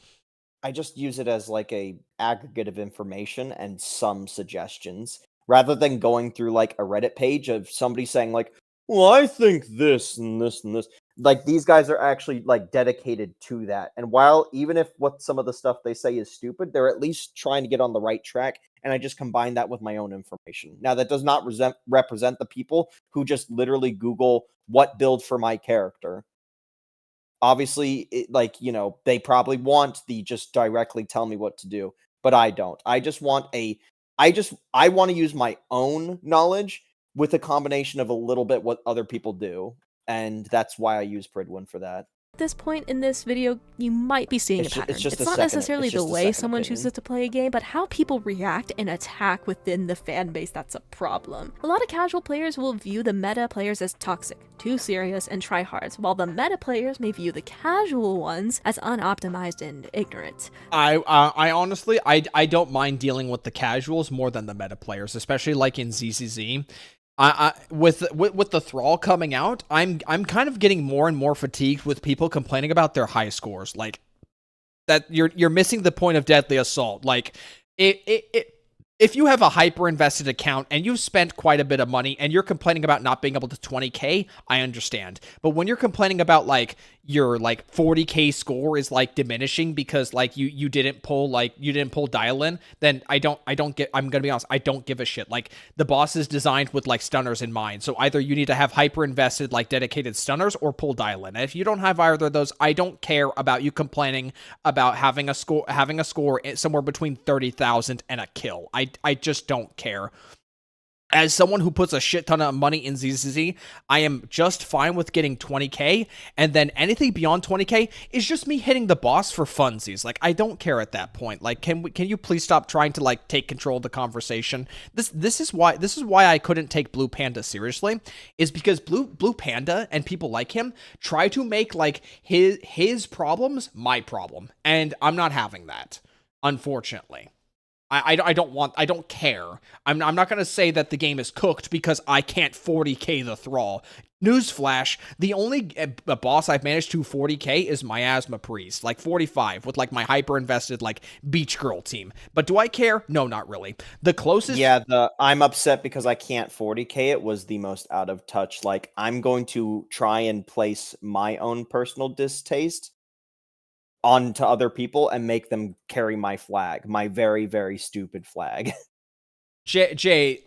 I just use it as like a aggregate of information and some suggestions, rather than going through like a Reddit page of somebody saying like, well, I think this and this and this. Like these guys are actually like dedicated to that. And while even if what some of the stuff they say is stupid, they're at least trying to get on the right track. And I just combine that with my own information. Now that does not represent the people who just literally Google what build for my character. Obviously, they probably want the just directly tell me what to do, but I don't. I want to use my own knowledge with a combination of a little bit what other people do, and that's why I use Pridwin for that. At this point in this video, you might be seeing a pattern. It's not necessarily the way someone chooses to play a game, but how people react and attack within the fan base that's a problem. A lot of casual players will view the meta players as toxic, too serious, and tryhards, while the meta players may view the casual ones as unoptimized and ignorant. I honestly, I don't mind dealing with the casuals more than the meta players, especially like in ZZZ. With the Thrall coming out, I'm kind of getting more and more fatigued with people complaining about their high scores. Like that, you're missing the point of Deadly Assault. Like if you have a hyper invested account and you've spent quite a bit of money and you're complaining about not being able to 20k, I understand. But when you're complaining about like your like 40k score is like diminishing because like you didn't pull dial in, then I'm gonna be honest, I don't give a shit. Like the boss is designed with like stunners in mind, so either you need to have hyper invested like dedicated stunners or pull dial in. And if you don't have either of those, I don't care about you complaining about having a score somewhere between 30,000 and a kill. I just don't care. As someone who puts a shit ton of money in ZZZ, I am just fine with getting 20k, and then anything beyond 20k is just me hitting the boss for funsies. Like, I don't care at that point. Like, can you please stop trying to like take control of the conversation? This is why I couldn't take Blue Panda seriously, is because Blue Panda and people like him try to make like his problems my problem, and I'm not having that, unfortunately. I don't care. I'm not going to say that the game is cooked because I can't 40k the Thrall. Newsflash, the only boss I've managed to 40k is Miasma Priest, like 45, with like my hyper-invested like Beach Girl team. But do I care? No, not really. The closest... Yeah, I'm upset because I can't 40k it was the most out of touch. Like, I'm going to try and place my own personal distaste onto other people and make them carry my flag, my very, very stupid flag. Jay,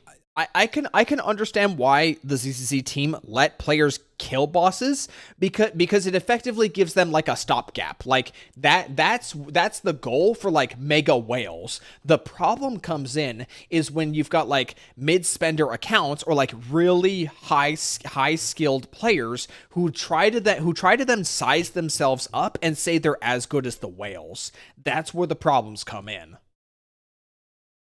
I can understand why the ZZZ team let players kill bosses because it effectively gives them like a stopgap. Like that's the goal for like mega whales. The problem comes in is when you've got like mid-spender accounts or like really high skilled players who try to then size themselves up and say they're as good as the whales. That's where the problems come in.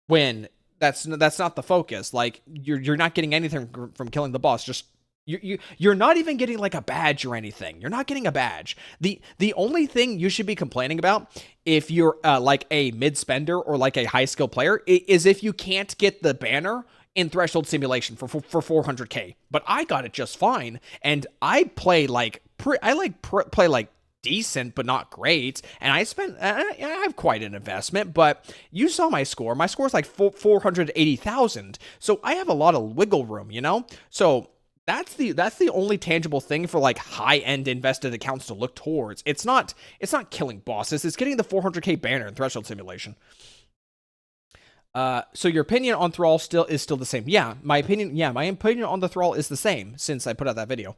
When that's not the focus. Like you're not getting anything from killing the boss. Just you're not even getting like a badge or anything. You're not getting a badge. The only thing you should be complaining about if you're like a mid spender or like a high skill player is if you can't get the banner in Threshold Simulation for 400k. But I got it just fine, and I play like play like decent but not great, and I have quite an investment. But you saw my score. My score is like 480,000, so I have a lot of wiggle room, you know. So that's the only tangible thing for like high-end invested accounts to look towards. It's not killing bosses, it's getting the 400k banner in Threshold Simulation. So your opinion on Thrall is still the same. Yeah, my opinion on the Thrall is the same since I put out that video.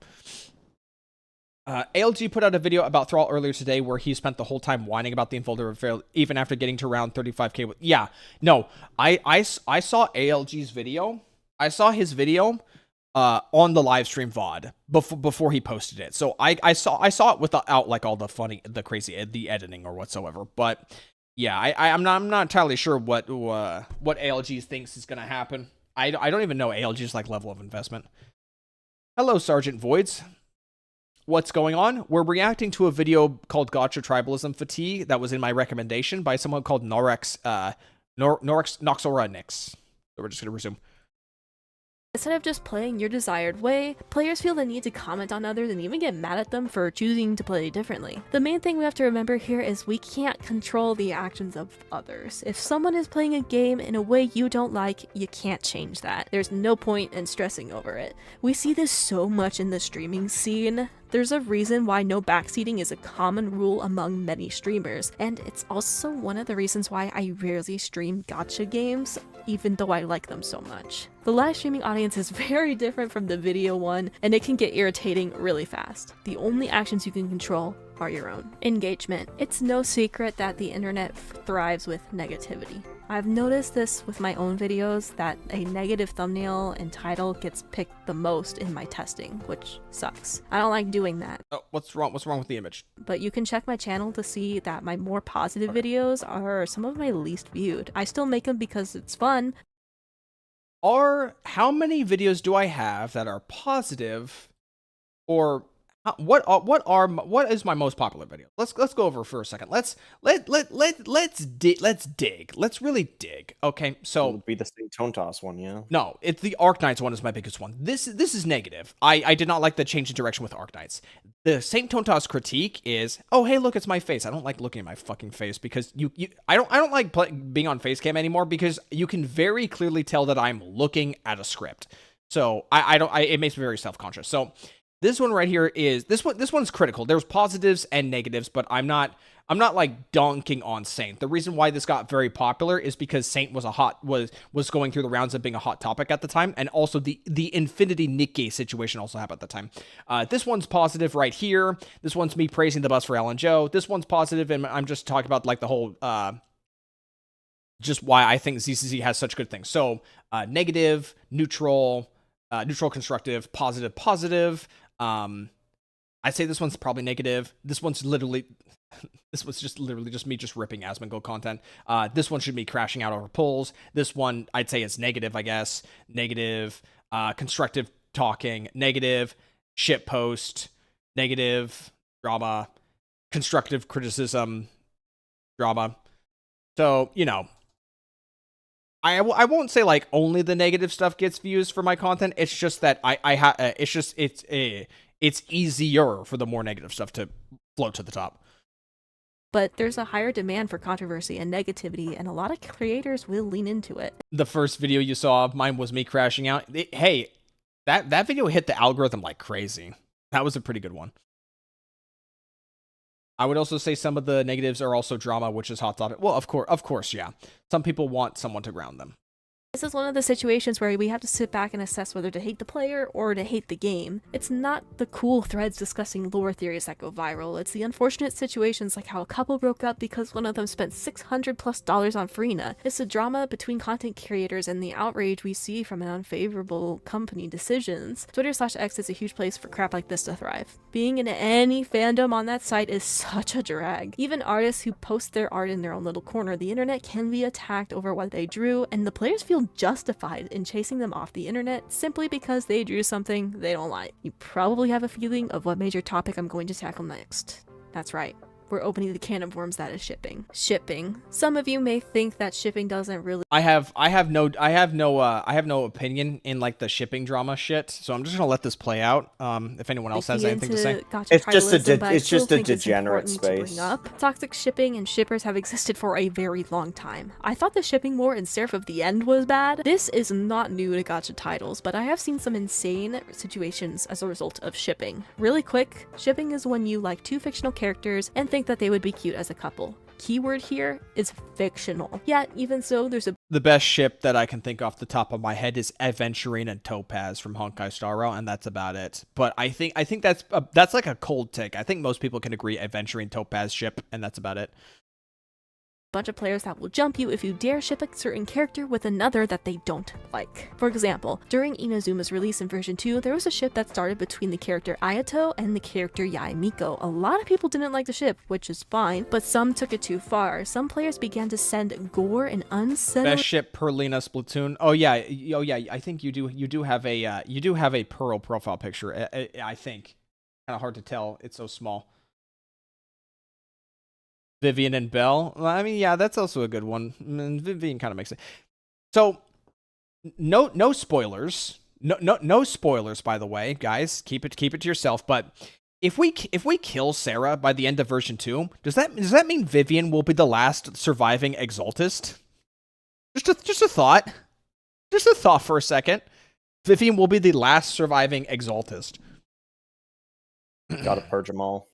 ALG put out a video about Thrall earlier today where he spent the whole time whining about the Enfolder affair, even after getting to around 35k. Yeah, no, I saw ALG's video. I saw his video on the live stream VOD before he posted it. So I saw it without like all the crazy the editing or whatsoever. But yeah, I'm not entirely sure what ALG thinks is gonna happen. I don't even know ALG's like level of investment. Hello, Sergeant Voids. What's going on? We're reacting to a video called Gotcha Tribalism Fatigue that was in my recommendation by someone called Norex Noxora Nix. So we're just gonna resume. Instead of just playing your desired way, players feel the need to comment on others and even get mad at them for choosing to play differently. The main thing we have to remember here is we can't control the actions of others. If someone is playing a game in a way you don't like, you can't change that. There's no point in stressing over it. We see this so much in the streaming scene. There's a reason why no backseating is a common rule among many streamers, and it's also one of the reasons why I rarely stream gacha games, even though I like them so much. The live streaming audience is very different from the video one, and it can get irritating really fast. The only actions you can control are your own. Engagement. It's no secret that the internet thrives with negativity. I've noticed this with my own videos that a negative thumbnail and title gets picked the most in my testing, which sucks. I don't like doing that. Oh, what's wrong with the image? But you can check my channel to see that my more positive videos are some of my least viewed. I still make them because it's fun. How many videos do I have that are positive, or what is my most popular video? Let's go over for a second. Let's dig. Let's really dig. Okay, It so would be the same tone toss one, yeah. no, it's the Arknights one is my biggest one. This is negative. I did not like the change in direction with Arknights. The same tone toss critique is, oh hey, look, it's my face. I don't like looking at my fucking face because I don't like being on face cam anymore because you can very clearly tell that I'm looking at a script. So it makes me very self-conscious. So this one right here is this one's critical. There's positives and negatives, but I'm not like dunking on Saint. The reason why this got very popular is because Saint was was going through the rounds of being a hot topic at the time, and also the Infinity Nikkei situation also happened at the time. This one's positive right here. This one's me praising the bus for Alan Joe. This one's positive, and I'm just talking about like the whole just why I think ZZZ has such good things. So negative, neutral, constructive, positive. I'd say this one's probably negative. This one's just literally me just ripping Asmongold content. This one should be crashing out over polls. This one I'd say is negative, I guess. Negative, constructive talking, negative, shit post, negative, drama, constructive criticism, drama. So, you know, I won't say like only the negative stuff gets views for my content. It's just that it's easier for the more negative stuff to float to the top. But there's a higher demand for controversy and negativity, and a lot of creators will lean into it. The first video you saw of mine was me crashing out. Hey, that video hit the algorithm like crazy. That was a pretty good one. I would also say some of the negatives are also drama, which is hot topic. Well, of course, yeah. Some people want someone to ground them. This is one of the situations where we have to sit back and assess whether to hate the player or to hate the game. It's not the cool threads discussing lore theories that go viral. It's the unfortunate situations like how a couple broke up because one of them spent $600+ on Farina. It's the drama between content creators and the outrage we see from unfavorable company decisions. Twitter/X is a huge place for crap like this to thrive. Being in any fandom on that site is such a drag. Even artists who post their art in their own little corner of the internet can be attacked over what they drew, and the players feel justified in chasing them off the internet simply because they drew something they don't like. You probably have a feeling of what major topic I'm going to tackle next. That's right. We're opening the can of worms that is shipping. Shipping. Some of you may think that shipping doesn't really. I have no opinion in like the shipping drama shit. So I'm just gonna let this play out. If anyone else has anything to say, it's just a degenerate space. Toxic shipping and shippers have existed for a very long time. I thought the shipping war in Seraph of the End was bad. This is not new to gacha titles, but I have seen some insane situations as a result of shipping. Really quick, shipping is when you like two fictional characters and think that they would be cute as a couple. Keyword here is fictional. Yet, even so, the best ship that I can think off the top of my head is Aventurine and Topaz from Honkai Star Rail, and that's about it. But I think that's like a cold take. I think most people can agree Aventurine Topaz ship, and that's about it. Bunch of players that will jump you if you dare ship a certain character with another that they don't like. For example, during Inazuma's release in version 2, there was a ship that started between the character Ayato and the character Yae Miko. A lot of people didn't like the ship, which is fine, but some took it too far. Some players began to send gore and unsettling. Best ship Perlina Splatoon. Oh yeah, I think you do have a Pearl profile picture. I think kind of hard to tell. It's so small. Vivian and Belle. I mean, yeah, that's also a good one. Vivian kind of makes it. So, no spoilers. No spoilers, by the way, guys. Keep it to yourself. But if we kill Sarah by the end of version 2, does that mean Vivian will be the last surviving Exaltist? Just a thought. Just a thought for a second. Vivian will be the last surviving Exaltist. Gotta purge them all.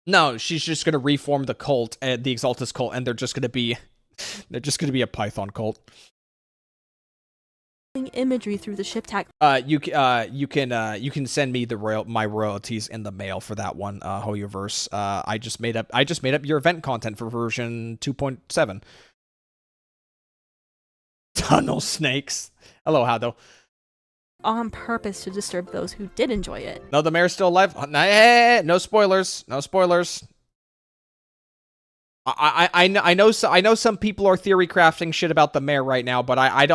No, she's just gonna reform the cult, the Exaltus cult, and they're just gonna be a Python cult. Imagery through the ship tag. You can send me my royalties in the mail for that one, Hoyoverse. I just made up your event content for version 2.7. Tunnel snakes. Hello, Hado. on purpose to disturb those who did enjoy it. No, the mayor's still alive. No spoilers. No spoilers. I know some people are theory crafting shit about the mayor right now, but I'm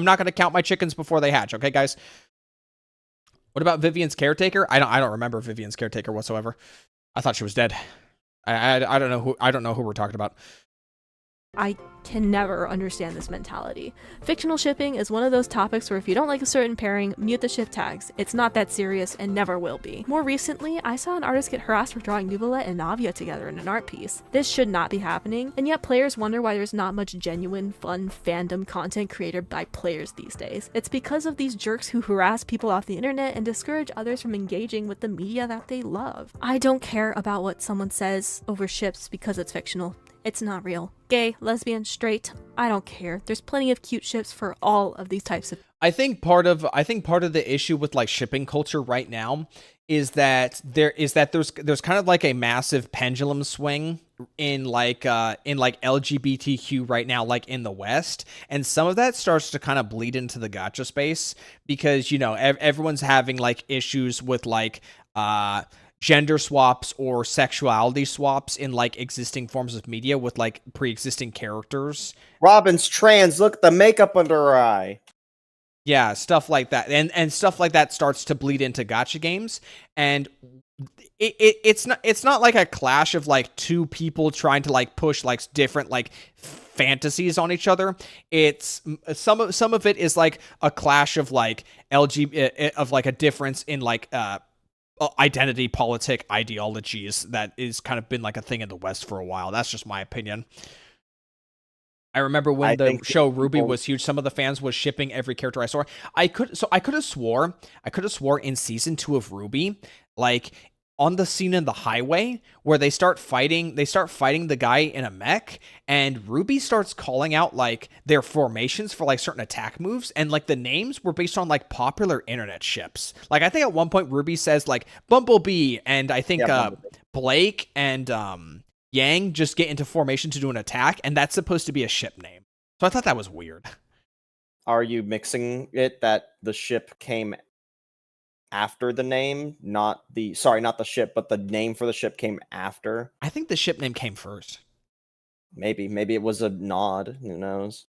not gonna count my chickens before they hatch. Okay, guys. What about Vivian's caretaker? I don't remember Vivian's caretaker whatsoever. I thought she was dead. I don't know who we're talking about. I can never understand this mentality. Fictional shipping is one of those topics where if you don't like a certain pairing, mute the ship tags. It's not that serious and never will be. More recently, I saw an artist get harassed for drawing Nuvolette and Navia together in an art piece. This should not be happening, and yet players wonder why there's not much genuine, fun fandom content created by players these days. It's because of these jerks who harass people off the internet and discourage others from engaging with the media that they love. I don't care about what someone says over ships because it's fictional. It's not real. Gay, lesbian, straight, I don't care. There's plenty of cute ships for all of these types of. I think part of the issue with like shipping culture right now is that there's kind of like a massive pendulum swing in like LGBTQ right now, like in the West, and some of that starts to kind of bleed into the gacha space because everyone's having like issues with like gender swaps or sexuality swaps in like existing forms of media with like pre-existing characters. Robin's trans. Look at the makeup under her eye. Yeah, stuff like that, and stuff like that starts to bleed into gacha games, and it's not like a clash of like two people trying to like push like different like fantasies on each other. It's some of it is like a clash of like of like a difference in like identity politic ideologies that is kind of been like a thing in the West for a while. That's just my opinion. I remember when the show Ruby was huge, some of the fans was shipping every character I saw. I could have swore in season 2 of Ruby, like on the scene in the highway where they start fighting the guy in a mech, and Ruby starts calling out like their formations for like certain attack moves, and like the names were based on like popular internet ships. Like I think at one point Ruby says like Bumblebee, and I think Blake and Yang just get into formation to do an attack, and that's supposed to be a ship name. So I thought that was weird. Are you mixing it that the ship came after the name, not the ship, but the name for the ship came after? I think the ship name came first. Maybe it was a nod. Who knows?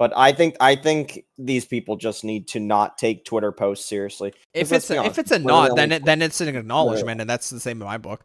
But I think these people just need to not take Twitter posts seriously. If it's a nod, then it's an acknowledgement, and that's the same in my book.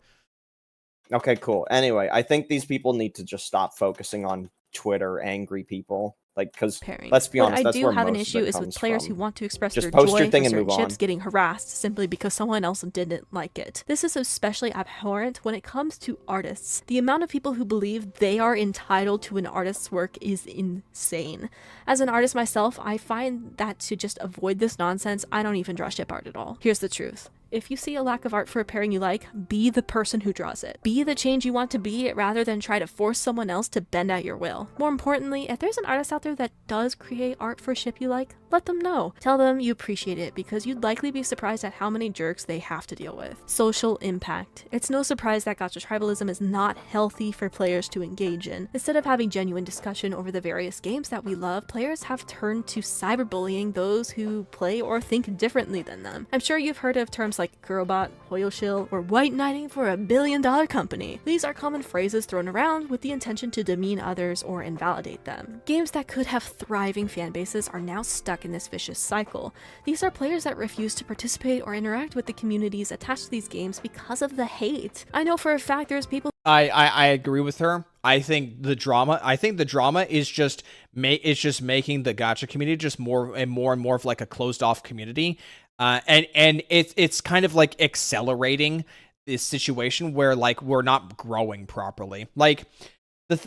Okay, cool. Anyway, I think these people need to just stop focusing on Twitter angry people. Like, because let's be honest, what I that's do where have an most issue of it is with comes players from. who want to express Just their post joy your thing for and certain move ships on. getting harassed simply because someone else didn't like it. This is especially abhorrent when it comes to artists. The amount of people who believe they are entitled to an artist's work is insane. As an artist myself, I find that to just avoid this nonsense, I don't even draw ship art at all. Here's the truth. If you see a lack of art for a pairing you like, be the person who draws it. Be the change you want to be rather than try to force someone else to bend at your will. More importantly, if there's an artist out there that does create art for a ship you like, let them know. Tell them you appreciate it because you'd likely be surprised at how many jerks they have to deal with. Social impact. It's no surprise that gacha tribalism is not healthy for players to engage in. Instead of having genuine discussion over the various games that we love, players have turned to cyberbullying those who play or think differently than them. I'm sure you've heard of terms like girlbot, hoyoshill, or white knighting for $1 billion company. These are common phrases thrown around with the intention to demean others or invalidate them. Games that could have thriving fan bases are now stuck in this vicious cycle. These are players that refuse to participate or interact with the communities attached to these games because of the hate. I know for a fact there's people. I agree with her. I think the drama is just making the gacha community just more and more of like a closed off community. And it's kind of like accelerating this situation where like we're not growing properly. Like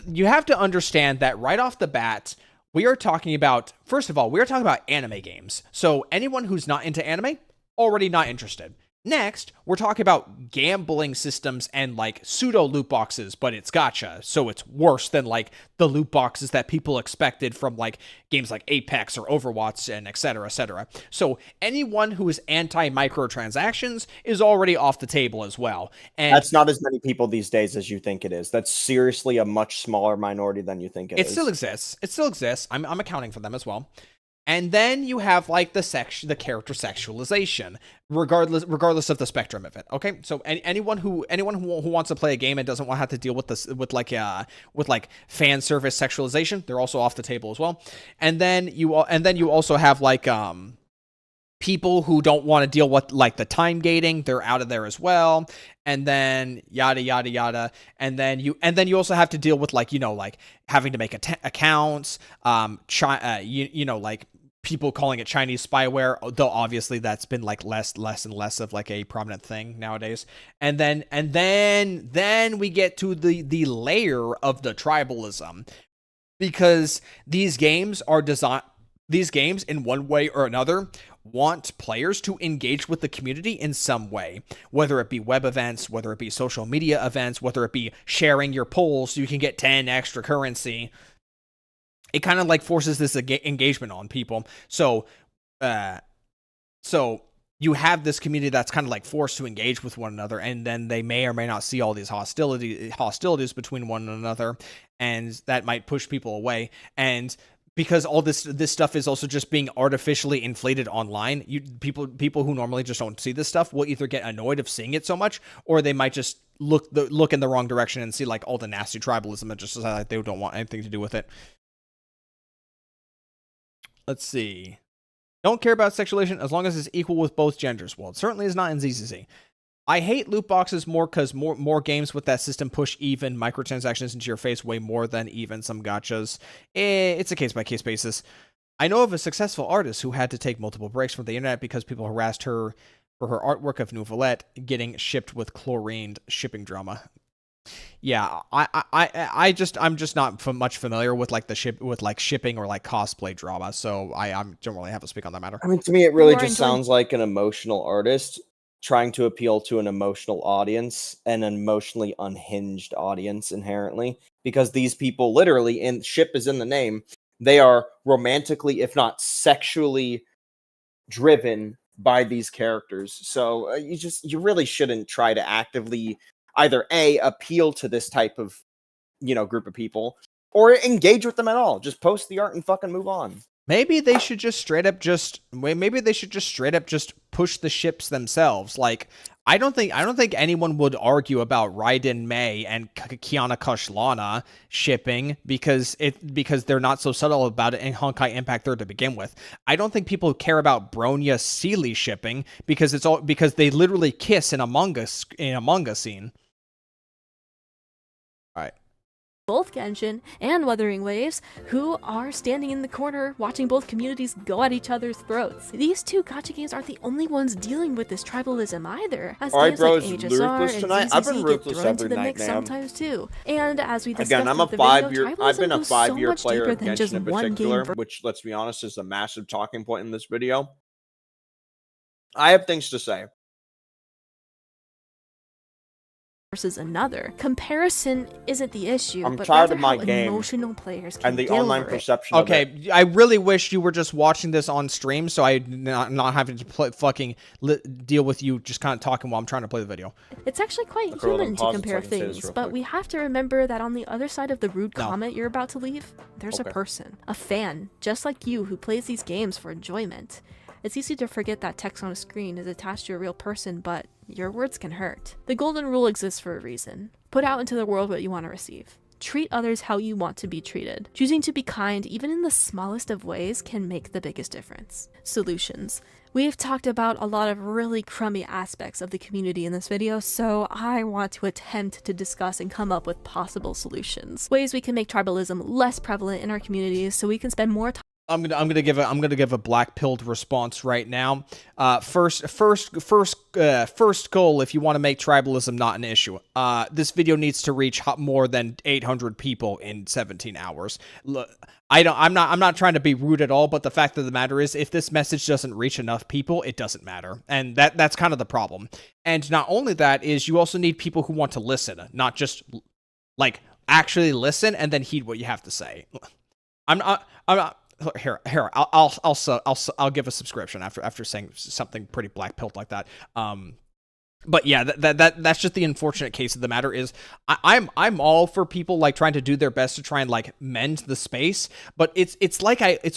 you have to understand that right off the bat, we are talking about, first of all, we are talking about anime games. So anyone who's not into anime, already not interested. Next, we're talking about gambling systems and like pseudo loot boxes, but it's gacha, so it's worse than like the loot boxes that people expected from like games like Apex or Overwatch and etc. etc. So anyone who is anti microtransactions is already off the table as well. And that's not as many people these days as you think it is. That's seriously a much smaller minority than you think it is. It still exists. It still exists. I'm accounting for them as well. And then you have like the character sexualization, regardless of the spectrum of it. Okay, so anyone who wants to play a game and doesn't want to have to deal with this with fan service sexualization, they're also off the table as well. And then you also have like people who don't want to deal with like the time gating, they're out of there as well. And then yada yada yada. And then you also have to deal with like having to make accounts, like people calling it Chinese spyware, though obviously that's been like less and less of like a prominent thing nowadays. And then we get to the layer of the tribalism, because these games in one way or another want players to engage with the community in some way, whether it be web events, whether it be social media events, whether it be sharing your polls so you can get 10 extra currency. It kind of like forces this engagement on people. So you have this community that's kind of like forced to engage with one another, and then they may or may not see all these hostilities between one another, and that might push people away. And because all this stuff is also just being artificially inflated online, people who normally just don't see this stuff will either get annoyed of seeing it so much, or they might just look in the wrong direction and see like all the nasty tribalism and just decide like they don't want anything to do with it. Let's see. Don't care about sexualization as long as it's equal with both genders. Well, it certainly is not in ZZZ. I hate loot boxes more because more games with that system push even microtransactions into your face way more than even some gachas. It's a case-by-case basis. I know of a successful artist who had to take multiple breaks from the internet because people harassed her for her artwork of Nouvellette getting shipped with chlorined shipping drama. Yeah, I'm just not much familiar with like shipping or like cosplay drama, so I don't really have to speak on that matter. I mean, to me, it really just sounds like an emotional artist trying to appeal to an emotional audience and an emotionally unhinged audience inherently, because these people literally, and ship is in the name, they are romantically, if not sexually, driven by these characters. So you really shouldn't try to actively either A, appeal to this type of, group of people, or engage with them at all. Just post the art and fucking move on. Maybe they should just straight up just push the ships themselves. Like, I don't think anyone would argue about Raiden Mei and Kiana Kashlana shipping because they're not so subtle about it in Honkai Impact 3 to begin with. I don't think people care about Bronya Sealy shipping because they literally kiss in a manga scene. All right. Both Genshin and Wuthering Waves, who are standing in the corner watching both communities go at each other's throats. These two gacha games aren't the only ones dealing with this tribalism either, as games like HSR and ZZZ get thrown into the mix sometimes too. And as we discussed I've been a 5-year player of Genshin in particular, which, let's be honest, is a massive talking point in this video. I have things to say. Versus another. Comparison isn't the issue, I'm but tired rather of my how game emotional players can and the get online over perception Okay, of it. I really wish you were just watching this on stream so I not having to deal with you just kind of talking while I'm trying to play the video. It's actually quite human to compare things, but we have to remember that on the other side of the rude comment you're about to leave, there's a person, a fan, just like you, who plays these games for enjoyment. It's easy to forget that text on a screen is attached to a real person, but your words can hurt. The golden rule exists for a reason. Put out into the world what you want to receive. Treat others how you want to be treated. Choosing to be kind, even in the smallest of ways, can make the biggest difference. Solutions. We've talked about a lot of really crummy aspects of the community in this video, so I want to attempt to discuss and come up with possible solutions. Ways we can make tribalism less prevalent in our communities so we can spend more time I'm gonna give a black pilled response right now. First goal, if you want to make tribalism not an issue, this video needs to reach more than 800 people in 17 hours. Look, I'm not trying to be rude at all, but the fact of the matter is, if this message doesn't reach enough people, it doesn't matter, and that's kind of the problem. And not only that is, you also need people who want to listen, not just like actually listen and then heed what you have to say. I'm not. Here. I'll give a subscription after saying something pretty black pilled like that. But yeah, that's just the unfortunate case of the matter is I'm all for people like trying to do their best to try and like mend the space, but it's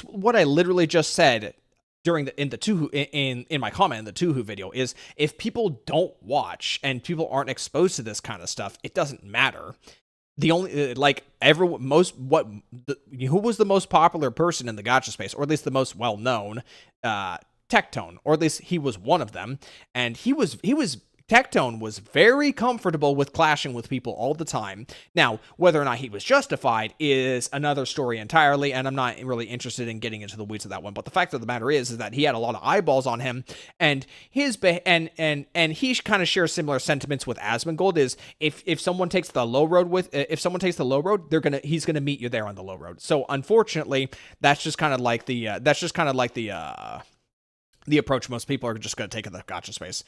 what I literally just said during in my comment in the Tuhu video is, if people don't watch and people aren't exposed to this kind of stuff, it doesn't matter. The only who was the most popular person in the gacha space, or at least the most well known, Tectone, or at least he was one of them, and Tectone was very comfortable with clashing with people all the time. Now, whether or not he was justified is another story entirely, and I'm not really interested in getting into the weeds of that one. But the fact of the matter is that he had a lot of eyeballs on him, and and he kind of shares similar sentiments with Asmongold. Is if someone takes the low road he's gonna meet you there on the low road. So unfortunately, that's just kind of like the approach most people are just gonna take in the gacha space.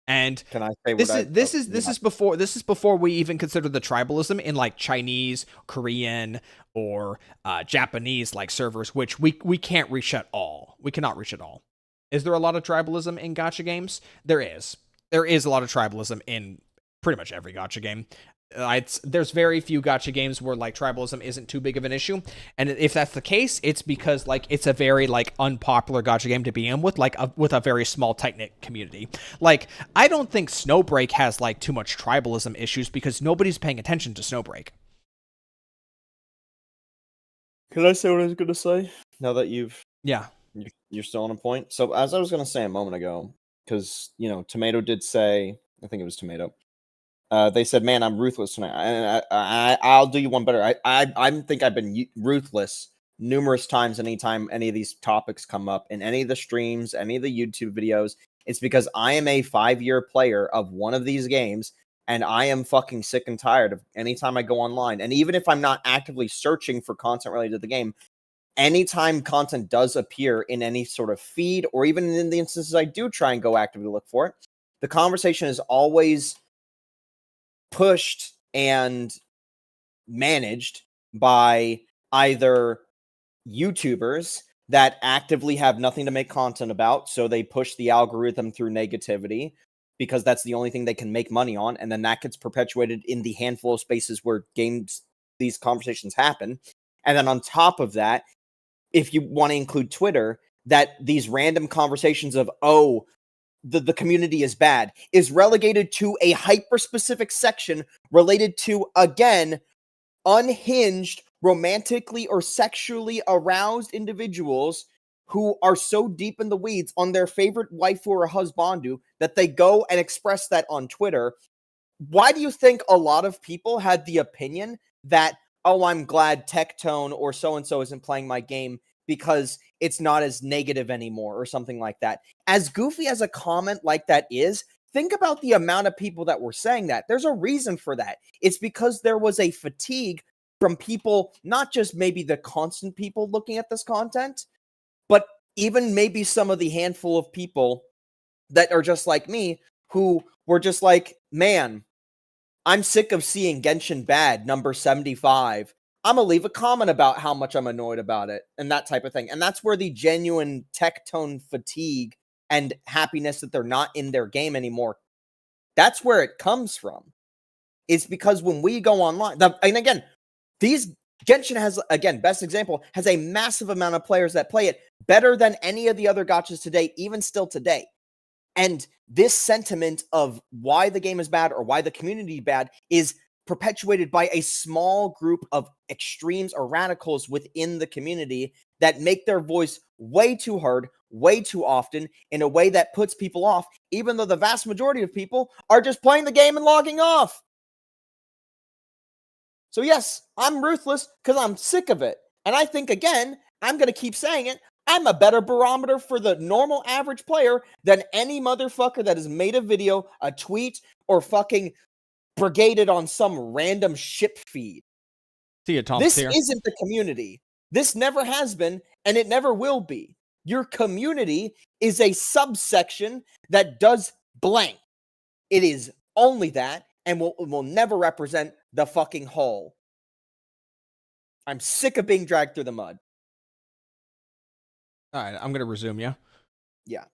And can I say this is before we even consider the tribalism in like Chinese, Korean, or Japanese like servers, which we can't reach at all. We cannot reach at all. Is there a lot of tribalism in gacha games? There is. There is a lot of tribalism in pretty much every gacha game. There's very few gacha games where like tribalism isn't too big of an issue, and if that's the case, it's because like it's a very like unpopular gacha game to begin with, like with a very small tight-knit community. Like I don't think Snowbreak has like too much tribalism issues because nobody's paying attention to Snowbreak. Can I say what I was gonna say now that you're still on a point? So as I was gonna say a moment ago, because Tomato did say, I think it was Tomato. They said, "Man, I'm ruthless tonight." And I'll do you one better. I think I've been ruthless numerous times. Anytime any of these topics come up in any of the streams, any of the YouTube videos, it's because I am a 5-year player of one of these games, and I am fucking sick and tired of anytime I go online. And even if I'm not actively searching for content related to the game, anytime content does appear in any sort of feed, or even in the instances I do try and go actively look for it, the conversation is always pushed and managed by either YouTubers that actively have nothing to make content about, so they push the algorithm through negativity because that's the only thing they can make money on, and then that gets perpetuated in the handful of spaces where these conversations happen. And then on top of that, if you want to include Twitter, that these random conversations of, the community is bad, is relegated to a hyper-specific section related to, again, unhinged, romantically or sexually aroused individuals who are so deep in the weeds on their favorite waifu or husbandu that they go and express that on Twitter. Why do you think a lot of people had the opinion that, I'm glad Tectone or so-and-so isn't playing my game because it's not as negative anymore or something like that? As goofy as a comment like that is, think about the amount of people that were saying that. There's a reason for that. It's because there was a fatigue from people, not just maybe the constant people looking at this content, but even maybe some of the handful of people that are just like me, who were just like, man, I'm sick of seeing Genshin bad, number 75. I'm going to leave a comment about how much I'm annoyed about it and that type of thing. And that's where the genuine Tectone fatigue and happiness that they're not in their game anymore, that's where it comes from. It's because when we go online, and again, Genshin has, again, best example, has a massive amount of players that play it better than any of the other gachas today, even still today. And this sentiment of why the game is bad or why the community is bad is perpetuated by a small group of extremes or radicals within the community that make their voice way too heard, way too often, in a way that puts people off, even though the vast majority of people are just playing the game and logging off. So yes, I'm ruthless because I'm sick of it. And I think, again, I'm going to keep saying it. I'm a better barometer for the normal average player than any motherfucker that has made a video, a tweet, or fucking brigaded on some random ship feed. See you, Tom. This isn't the community. This never has been, and it never will be. Your community is a subsection that does blank. It is only that, and will never represent the fucking whole. I'm sick of being dragged through the mud. All right, I'm gonna resume. Yeah. Yeah.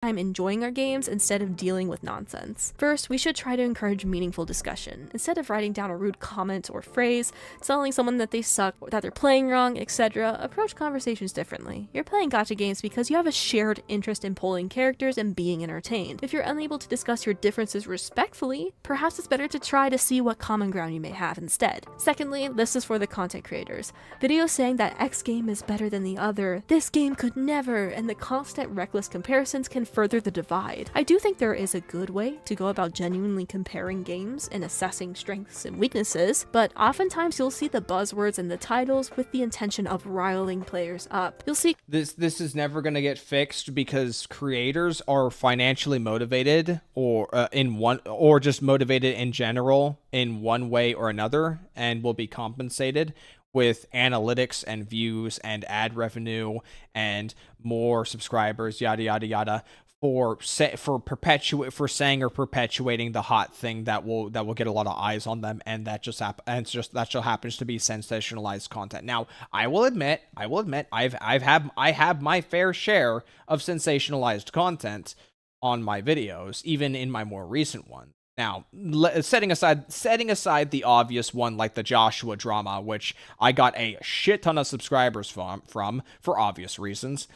I'm enjoying our games instead of dealing with nonsense. First, we should try to encourage meaningful discussion. Instead of writing down a rude comment or phrase, telling someone that they suck, that they're playing wrong, etc., approach conversations differently. You're playing gacha games because you have a shared interest in pulling characters and being entertained. If you're unable to discuss your differences respectfully, perhaps it's better to try to see what common ground you may have instead. Secondly, this is for the content creators. Videos saying that X game is better than the other, this game could never, and the constant reckless comparisons can further the divide. I do think there is a good way to go about genuinely comparing games and assessing strengths and weaknesses, but oftentimes you'll see the buzzwords and the titles with the intention of riling players up. You'll see This is never going to get fixed because creators are financially motivated or just motivated in general in one way or another, and will be compensated with analytics and views and ad revenue and more subscribers, yada yada yada, for saying or perpetuating the hot thing that will get a lot of eyes on them, and that just happens to be sensationalized content. Now, I will admit, I have my fair share of sensationalized content on my videos, even in my more recent ones. Now, setting aside the obvious one like the Joshua drama, which I got a shit ton of subscribers from for obvious reasons.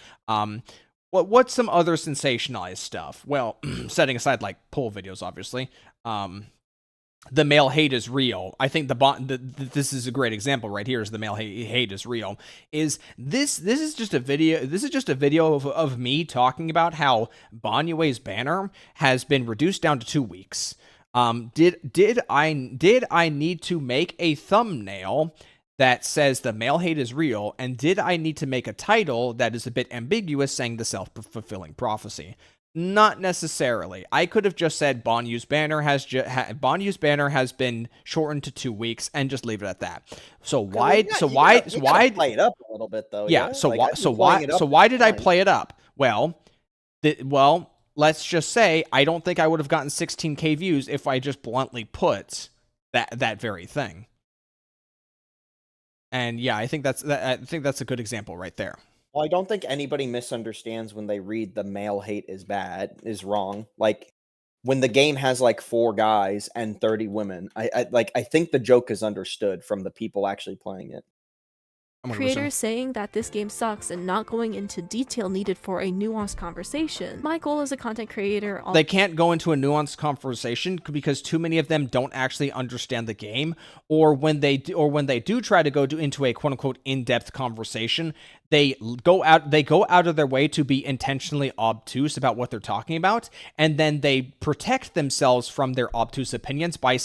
What's some other sensationalized stuff? Well, setting aside like poll videos, obviously. The male hate is real. I think this is a great example right here. Is the male hate is real? This is just a video? This is just a video of me talking about how Banyue's banner has been reduced down to 2 weeks. Did I need to make a thumbnail that says the male hate is real, and did I need to make a title that is a bit ambiguous saying the self-fulfilling prophecy? Not necessarily. I could have just said Banyue's banner has been shortened to 2 weeks and just leave it at that. So why play it up a little bit though? Yeah. Why did I play it up? Well, let's just say I don't think I would have gotten 16K views if I just bluntly put that very thing. And yeah, I think that's a good example right there. Well, I don't think anybody misunderstands when they read the male hate is wrong. Like when the game has like 4 guys and 30 women, I think the joke is understood from the people actually playing it. Creators saying that this game sucks and not going into detail needed for a nuanced conversation. My goal as a content creator... They can't go into a nuanced conversation because too many of them don't actually understand the game, or when they do try to go into a quote-unquote in-depth conversation, they go out of their way to be intentionally obtuse about what they're talking about, and then they protect themselves from their obtuse opinions by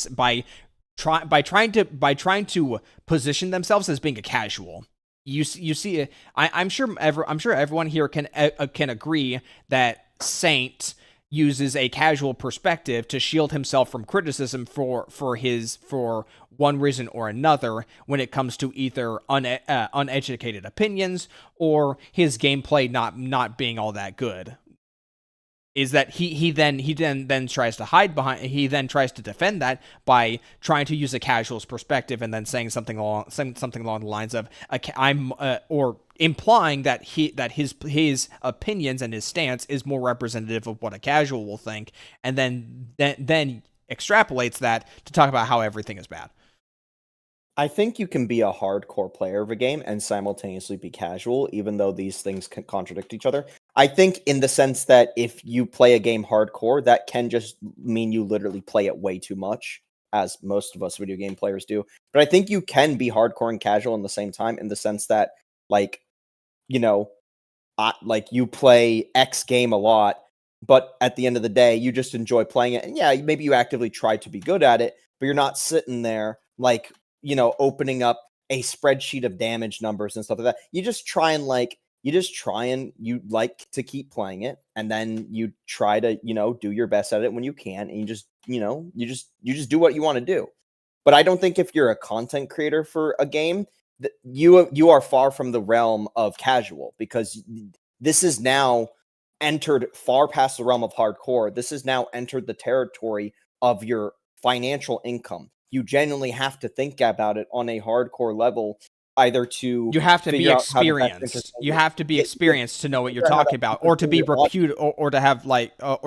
trying to position themselves as being a casual. You see, I'm sure everyone here can agree that Saint uses a casual perspective to shield himself from criticism for one reason or another when it comes to either uneducated opinions or his gameplay not being all that good. Is that he then tries to hide behind, he then tries to defend that by trying to use a casual's perspective and then saying something along the lines of or implying that his opinions and his stance is more representative of what a casual will think, and then extrapolates that to talk about how everything is bad. I think you can be a hardcore player of a game and simultaneously be casual, even though these things can contradict each other. I think in the sense that if you play a game hardcore, that can just mean you literally play it way too much, as most of us video game players do. But I think you can be hardcore and casual in the same time, in the sense that, like, you know, like you play X game a lot, but at the end of the day, you just enjoy playing it. And yeah, maybe you actively try to be good at it, but you're not sitting there like, you know, opening up a spreadsheet of damage numbers and stuff like that. You just try and you like to keep playing it, and then you try to, do your best at it when you can, and you just do what you want to do. But I don't think if you're a content creator for a game, you are far from the realm of casual, because this is now entered far past the realm of hardcore. This has now entered the territory of your financial income. You genuinely have to think about it on a hardcore level, either to You have to be figure out how to best experienced. entertain You it. have to be Yeah, experienced to know what you're figure out how talking about, or to entertain be your audience. reputed, or to have like a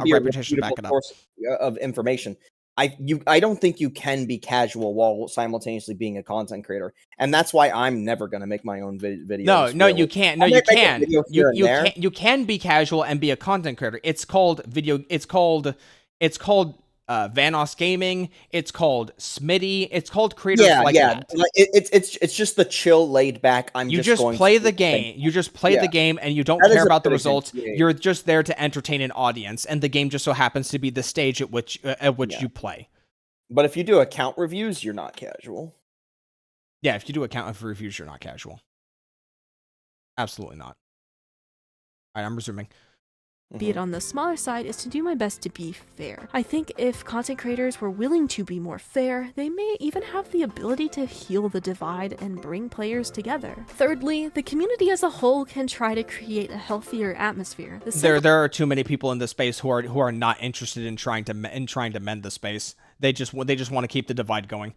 Be reputation to back it up. source of information. I don't think you can be casual while simultaneously being a content creator, and that's why I'm never gonna make my own videos. No, really. you can't. No, I you might make a can. video here and there. You can be casual and be a content creator. It's called Vanos Gaming. It's called Smitty. It's called creators like that. Like, it's just the chill, laid back. You just play the game. You just play the game, and you don't care about the results. You're just there to entertain an audience, and the game just so happens to be the stage at which you play. But if you do account reviews, you're not casual. Yeah, if you do account reviews, you're not casual. Absolutely not. All right, I'm resuming. Be it on the smaller side, is to do my best to be fair. I think if content creators were willing to be more fair, they may even have the ability to heal the divide and bring players together. Thirdly, the community as a whole can try to create a healthier atmosphere. There are too many people in this space who are not interested in trying to mend the space. They just want to keep the divide going.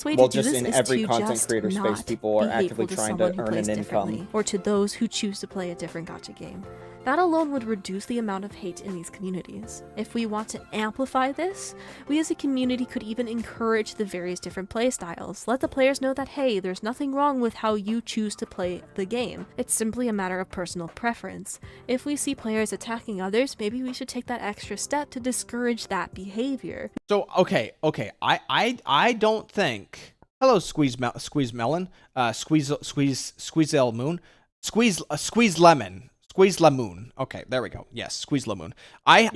Well, just in every content creator space, people are actively trying to earn an income. Or to those who choose to play a different gacha game. That alone would reduce the amount of hate in these communities. If we want to amplify this, we as a community could even encourage the various different play styles. Let the players know that, hey, there's nothing wrong with how you choose to play the game. It's simply a matter of personal preference. If we see players attacking others, maybe we should take that extra step to discourage that behavior. So, okay. I don't think... Hello, Squeeze Melon. Squeeze Moon. Squeeze Lemon. Squeeze Lamoon. Okay, there we go. Yes, Squeeze Lamoon. I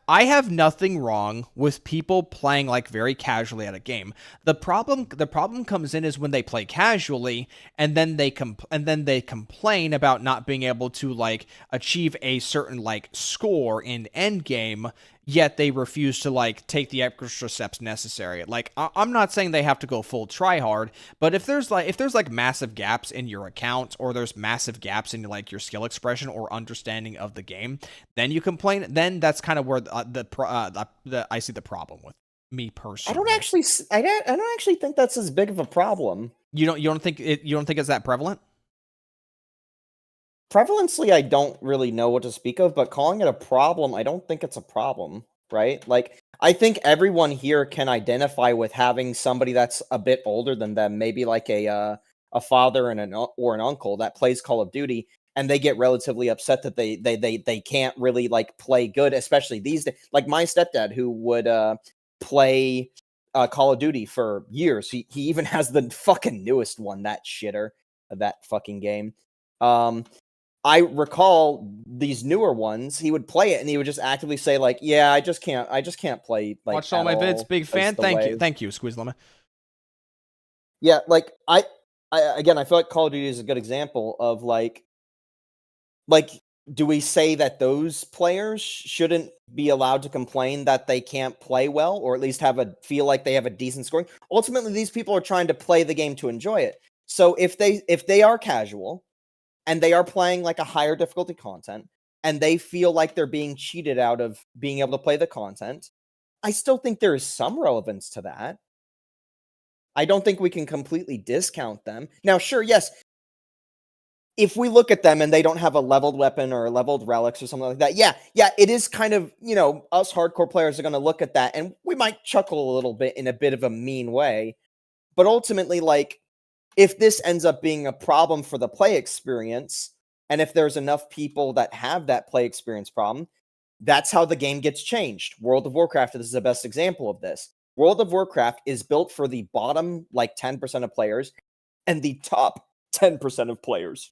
have nothing wrong with people playing like very casually at a game. The problem comes in is when they play casually and then they complain about not being able to like achieve a certain like score in endgame, yet they refuse to like take the extra steps necessary. Like I'm not saying they have to go full try hard, but if there's like massive gaps in your account, or there's massive gaps in like your skill expression or understanding of the game, then you complain. Then that's kind of where I see the problem with me personally. I don't actually think that's as big of a problem. You don't think it's that prevalent? Prevalently, I don't really know what to speak of, but calling it a problem, I don't think it's a problem, right? Like, I think everyone here can identify with having somebody that's a bit older than them, maybe like a father and an uncle that plays Call of Duty, and they get relatively upset that they can't really like play good, especially these days. Like my stepdad, who would play Call of Duty for years. He even has the fucking newest one, that shitter of that fucking game. I recall these newer ones, he would play it and he would just actively say like, yeah, I just can't play like watched all my vids, big fan. Thank you, Squeeze Lemon. Yeah, like I again, I feel like Call of Duty is a good example of like do we say that those players shouldn't be allowed to complain that they can't play well, or at least feel like they have a decent scoring? Ultimately, these people are trying to play the game to enjoy it. So if they are casual and they are playing like a higher difficulty content, and they feel like they're being cheated out of being able to play the content, I still think there is some relevance to that. I don't think we can completely discount them. Now, sure, yes, if we look at them and they don't have a leveled weapon or leveled relics or something like that, yeah, it is kind of, us hardcore players are going to look at that and we might chuckle a little bit in a bit of a mean way. But ultimately, like, if this ends up being a problem for the play experience, and if there's enough people that have that play experience problem, that's how the game gets changed. World of Warcraft is the best example of this. World of Warcraft is built for the bottom, like, 10% of players and the top 10% of players.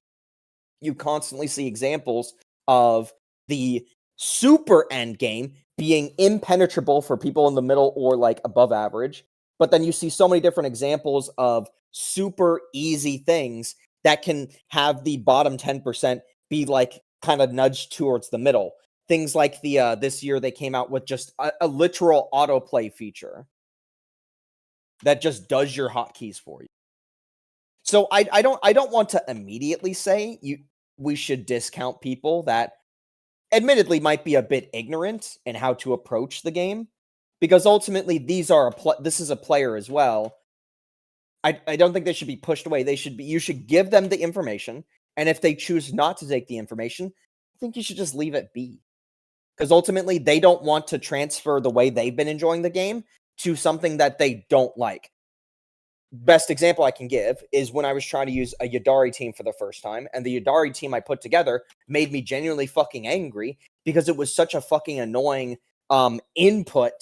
You constantly see examples of the super end game being impenetrable for people in the middle or, like, above average, But then you see so many different examples of super easy things that can have the bottom 10% be like kind of nudged towards the middle. Things like the this year they came out with just a literal autoplay feature that just does your hotkeys for you. So I don't want to immediately say we should discount people that admittedly might be a bit ignorant in how to approach the game, because ultimately this is a player as well. I don't think they should be pushed away. You should give them the information, and if they choose not to take the information, I think you should just leave it be. Because ultimately they don't want to transfer the way they've been enjoying the game to something that they don't like. Best example I can give is when I was trying to use a Yadari team for the first time, and the Yadari team I put together made me genuinely fucking angry because it was such a fucking annoying input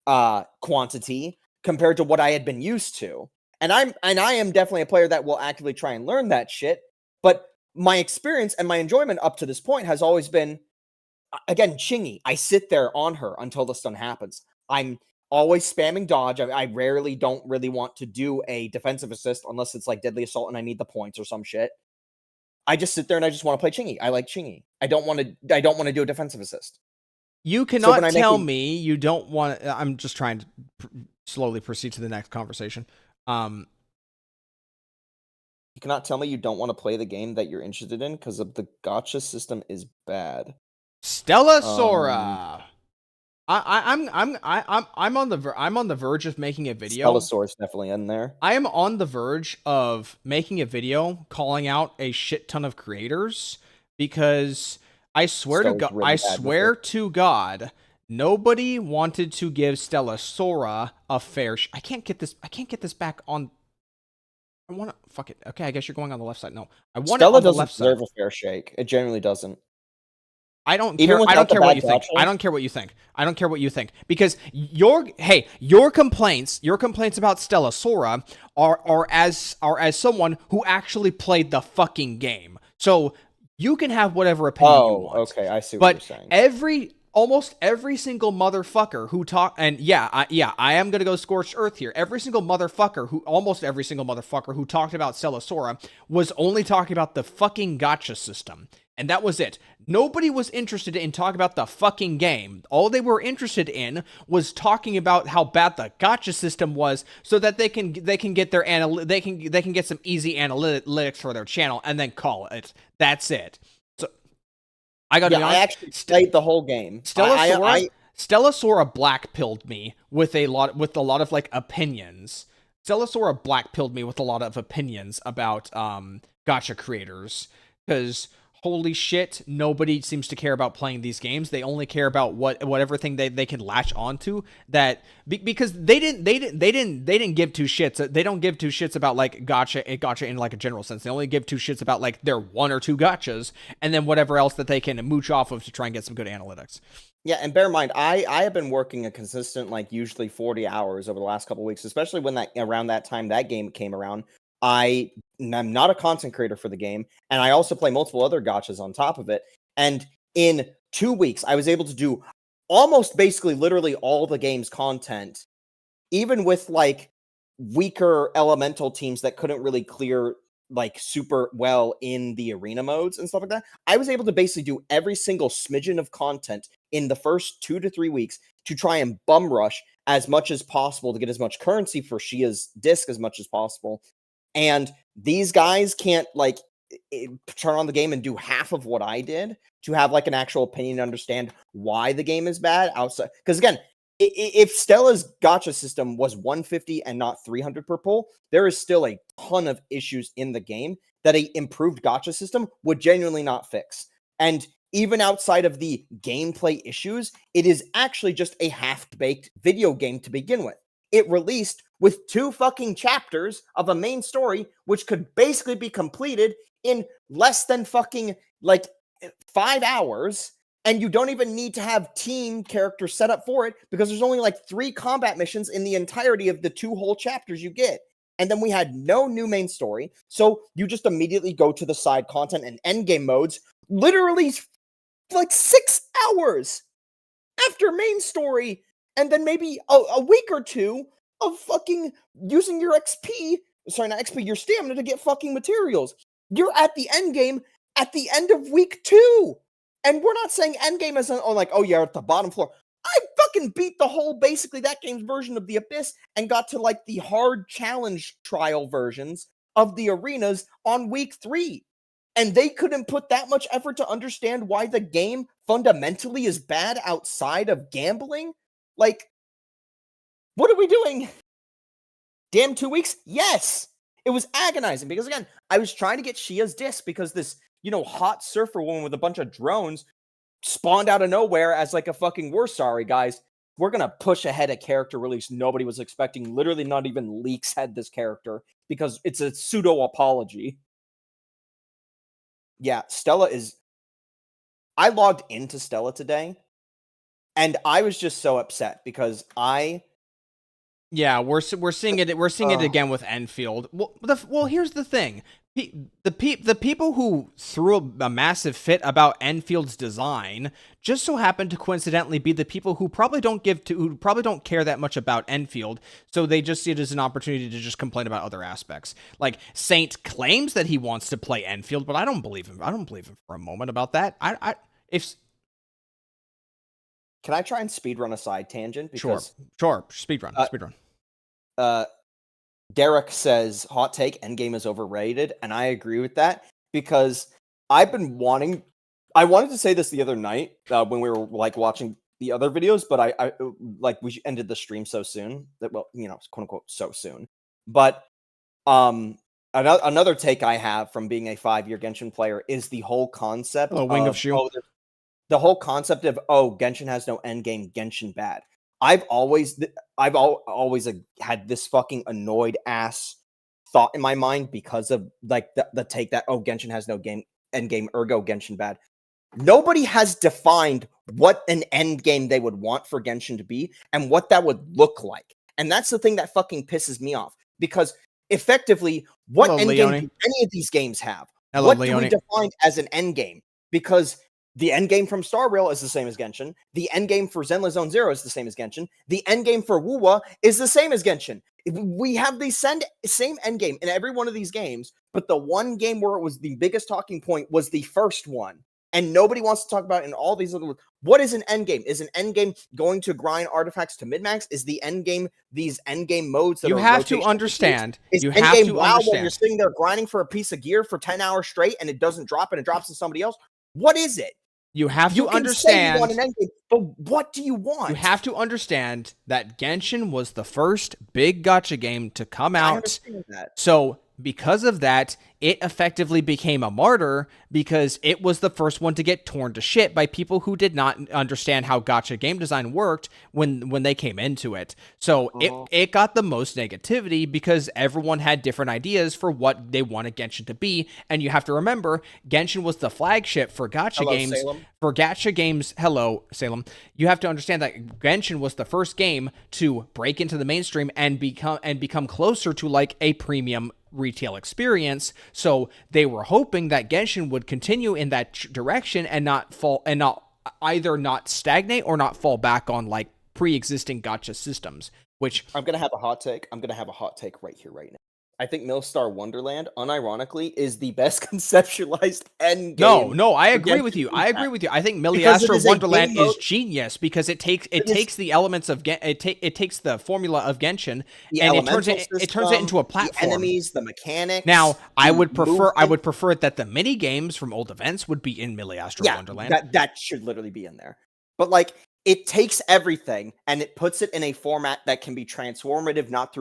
quantity compared to what I had been used to. And I am definitely a player that will actively try and learn that shit, but my experience and my enjoyment up to this point has always been, again, Chingy. I sit there on her until the stun happens. I'm always spamming dodge. I rarely don't really want to do a defensive assist unless it's like Deadly Assault and I need the points or some shit. I just sit there and I just want to play Chingy. I like Chingy. I don't want to do a defensive assist. You cannot tell me you don't want. I'm just trying to slowly proceed to the next conversation. You cannot tell me you don't want to play the game that you're interested in because of the gacha system is bad. Stella Sora. I'm on the verge of making a video. Stellasaur is definitely in there. I am on the verge of making a video calling out a shit ton of creators because I swear to God, nobody wanted to give Stella Sora a fair. I can't get this back on. I want to fuck it. Okay, I guess you're going on the left side. No, I want Stella it on the left side. Stella doesn't deserve a fair shake. It genuinely doesn't. I don't care. I don't care what you think. I don't care what you think. I don't care what you think because your complaints about Stella Sora are as someone who actually played the fucking game. So you can have whatever opinion you want. Okay, I see what you're saying. Almost every single motherfucker who I am gonna go scorched earth here. Almost every single motherfucker who talked about Stella Sora was only talking about the fucking gacha system. And that was it. Nobody was interested in talking about the fucking game. All they were interested in was talking about how bad the gacha system was, so that they can get their they can get some easy analytics for their channel and then call it. That's it. So I got to be honest. I actually played the whole game. Stella Sora black-pilled me with a lot of like opinions. Stella Sora black-pilled me with a lot of opinions about gacha creators because holy shit, nobody seems to care about playing these games. They only care about whatever thing they can latch onto, that because they didn't give two shits. They don't give two shits about like gacha in like a general sense. They only give two shits about like their one or two gachas and then whatever else that they can mooch off of to try and get some good analytics. Yeah, and bear in mind, I have been working a consistent like usually 40 hours over the last couple of weeks, especially when around that time that game came around. I'm not a content creator for the game, and I also play multiple other gachas on top of it. And in 2 weeks, I was able to do almost basically literally all the game's content, even with like weaker elemental teams that couldn't really clear like super well in the arena modes and stuff like that. I was able to basically do every single smidgen of content in the first 2 to 3 weeks to try and bum rush as much as possible to get as much currency for Shia's disc as much as possible. And these guys can't like turn on the game and do half of what I did to have like an actual opinion and understand why the game is bad outside. Because again, if Stella's gacha system was 150 and not 300 per pull, there is still a ton of issues in the game that a improved gacha system would genuinely not fix. And even outside of the gameplay issues, it is actually just a half-baked video game to begin with. It released with 2 fucking chapters of a main story, which could basically be completed in less than fucking like 5 hours. And you don't even need to have team characters set up for it because there's only like 3 combat missions in the entirety of the 2 whole chapters you get. And then we had no new main story. So you just immediately go to the side content and endgame modes, literally like 6 hours after main story. And then maybe a week or two of fucking using your XP, sorry, not XP, your stamina to get fucking materials. You're at the end game at the end of week 2. And we're not saying end game as like, oh, you're at the bottom floor. I fucking beat the whole, basically, that game's version of the Abyss and got to, like, the hard challenge trial versions of the arenas on week 3. And they couldn't put that much effort to understand why the game fundamentally is bad outside of gambling? Like, what are we doing? Damn 2 weeks? Yes! It was agonizing because, again, I was trying to get Shia's disc because this, hot surfer woman with a bunch of drones spawned out of nowhere as like a fucking, we're sorry, guys. We're going to push ahead a character release nobody was expecting. Literally not even leaks had this character because it's a pseudo apology. Yeah, Stella is... I logged into Stella today and I was just so upset because Yeah, we're seeing it. We're seeing it again with Enfield. Well, here's the thing: the people who threw a massive fit about Enfield's design just so happen to coincidentally be the people who probably don't care that much about Enfield. So they just see it as an opportunity to just complain about other aspects. Like Saint claims that he wants to play Enfield, but I don't believe him. I don't believe him for a moment about that. Can I try and speedrun a side tangent? Because, sure. Speedrun. Derek says, hot take, Endgame is overrated. And I agree with that because I've been wanting... I wanted to say this the other night when we were like watching the other videos, but I like we ended the stream so soon that, well, quote unquote, so soon. But another take I have from being a 5-year Genshin player is the whole concept Wing of Shu. The whole concept of, Genshin has no end game, Genshin bad. I've always had this fucking annoyed ass thought in my mind because of like the take that, Genshin has no end game, ergo Genshin bad. Nobody has defined what an end game they would want for Genshin to be and what that would look like. And that's the thing that fucking pisses me off because effectively, what end game do any of these games have? What do we define as an end game? Because the end game from Star Rail is the same as Genshin. The end game for Zenless Zone Zero is the same as Genshin. The end game for Wuwa is the same as Genshin. We have the same end game in every one of these games, but the one game where it was the biggest talking point was the first one. And nobody wants to talk about in all these other ones. What is an end game? Is an end game going to grind artifacts to min-max? Is the end game these end game modes that you have to understand? You have to understand. When you're sitting there grinding for a piece of gear for 10 hours straight and it doesn't drop and it drops to somebody else? What is it? You have to understand. You want an end game, but what do you want? You have to understand that Genshin was the first big gacha game to come out. I understand that. So because of that, it effectively became a martyr because it was the first one to get torn to shit by people who did not understand how gacha game design worked when they came into it. So it got the most negativity because everyone had different ideas for what they wanted Genshin to be. And you have to remember, Genshin was the flagship for gacha games. Salem. For gacha games, hello, Salem. You have to understand that Genshin was the first game to break into the mainstream and become closer to like a premium retail experience. So they were hoping that Genshin would continue in that direction and not either not stagnate or not fall back on like pre-existing gacha systems, which I'm going to have a hot take. I'm going to have a hot take right here, right now. I think Milstar Wonderland, unironically, is the best conceptualized end game. No, I agree with you. I think Miliastra Wonderland is genius because it takes the elements of it takes the formula of Genshin and it turns it into a platform. The enemies, the mechanics. Now, I would prefer that the mini games from old events would be in Miliastra Wonderland. That should literally be in there. But like, it takes everything and it puts it in a format that can be transformative, not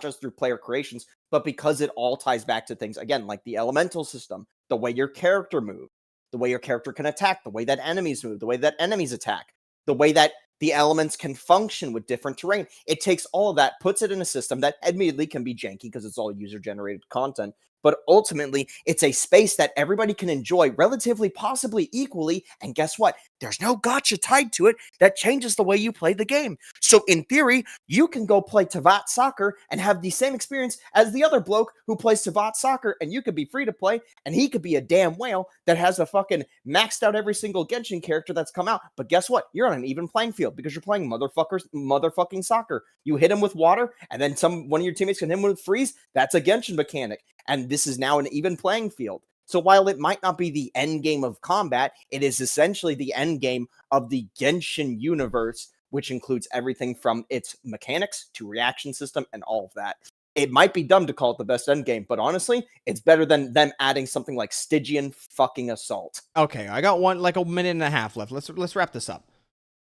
just through player creations, but because it all ties back to things, again, like the elemental system, the way your character moves, the way your character can attack, the way that enemies move, the way that enemies attack, the way that the elements can function with different terrain. It takes all of that, puts it in a system that admittedly can be janky because it's all user-generated content, but ultimately it's a space that everybody can enjoy relatively, possibly equally. And guess what? There's no gotcha tied to it that changes the way you play the game. So in theory, you can go play Tavat soccer and have the same experience as the other bloke who plays Tavat soccer, and you could be free to play, and he could be a damn whale that has a fucking maxed out every single Genshin character that's come out. But guess what? You're on an even playing field because you're playing motherfucking soccer. You hit him with water, and then one of your teammates can hit him with freeze. That's a Genshin mechanic, and this is now an even playing field. So while it might not be the end game of combat, it is essentially the end game of the Genshin universe, which includes everything from its mechanics to reaction system and all of that. It might be dumb to call it the best end game, but honestly, it's better than them adding something like Stygian fucking Assault. Okay, I got a minute and a half left. Let's wrap this up.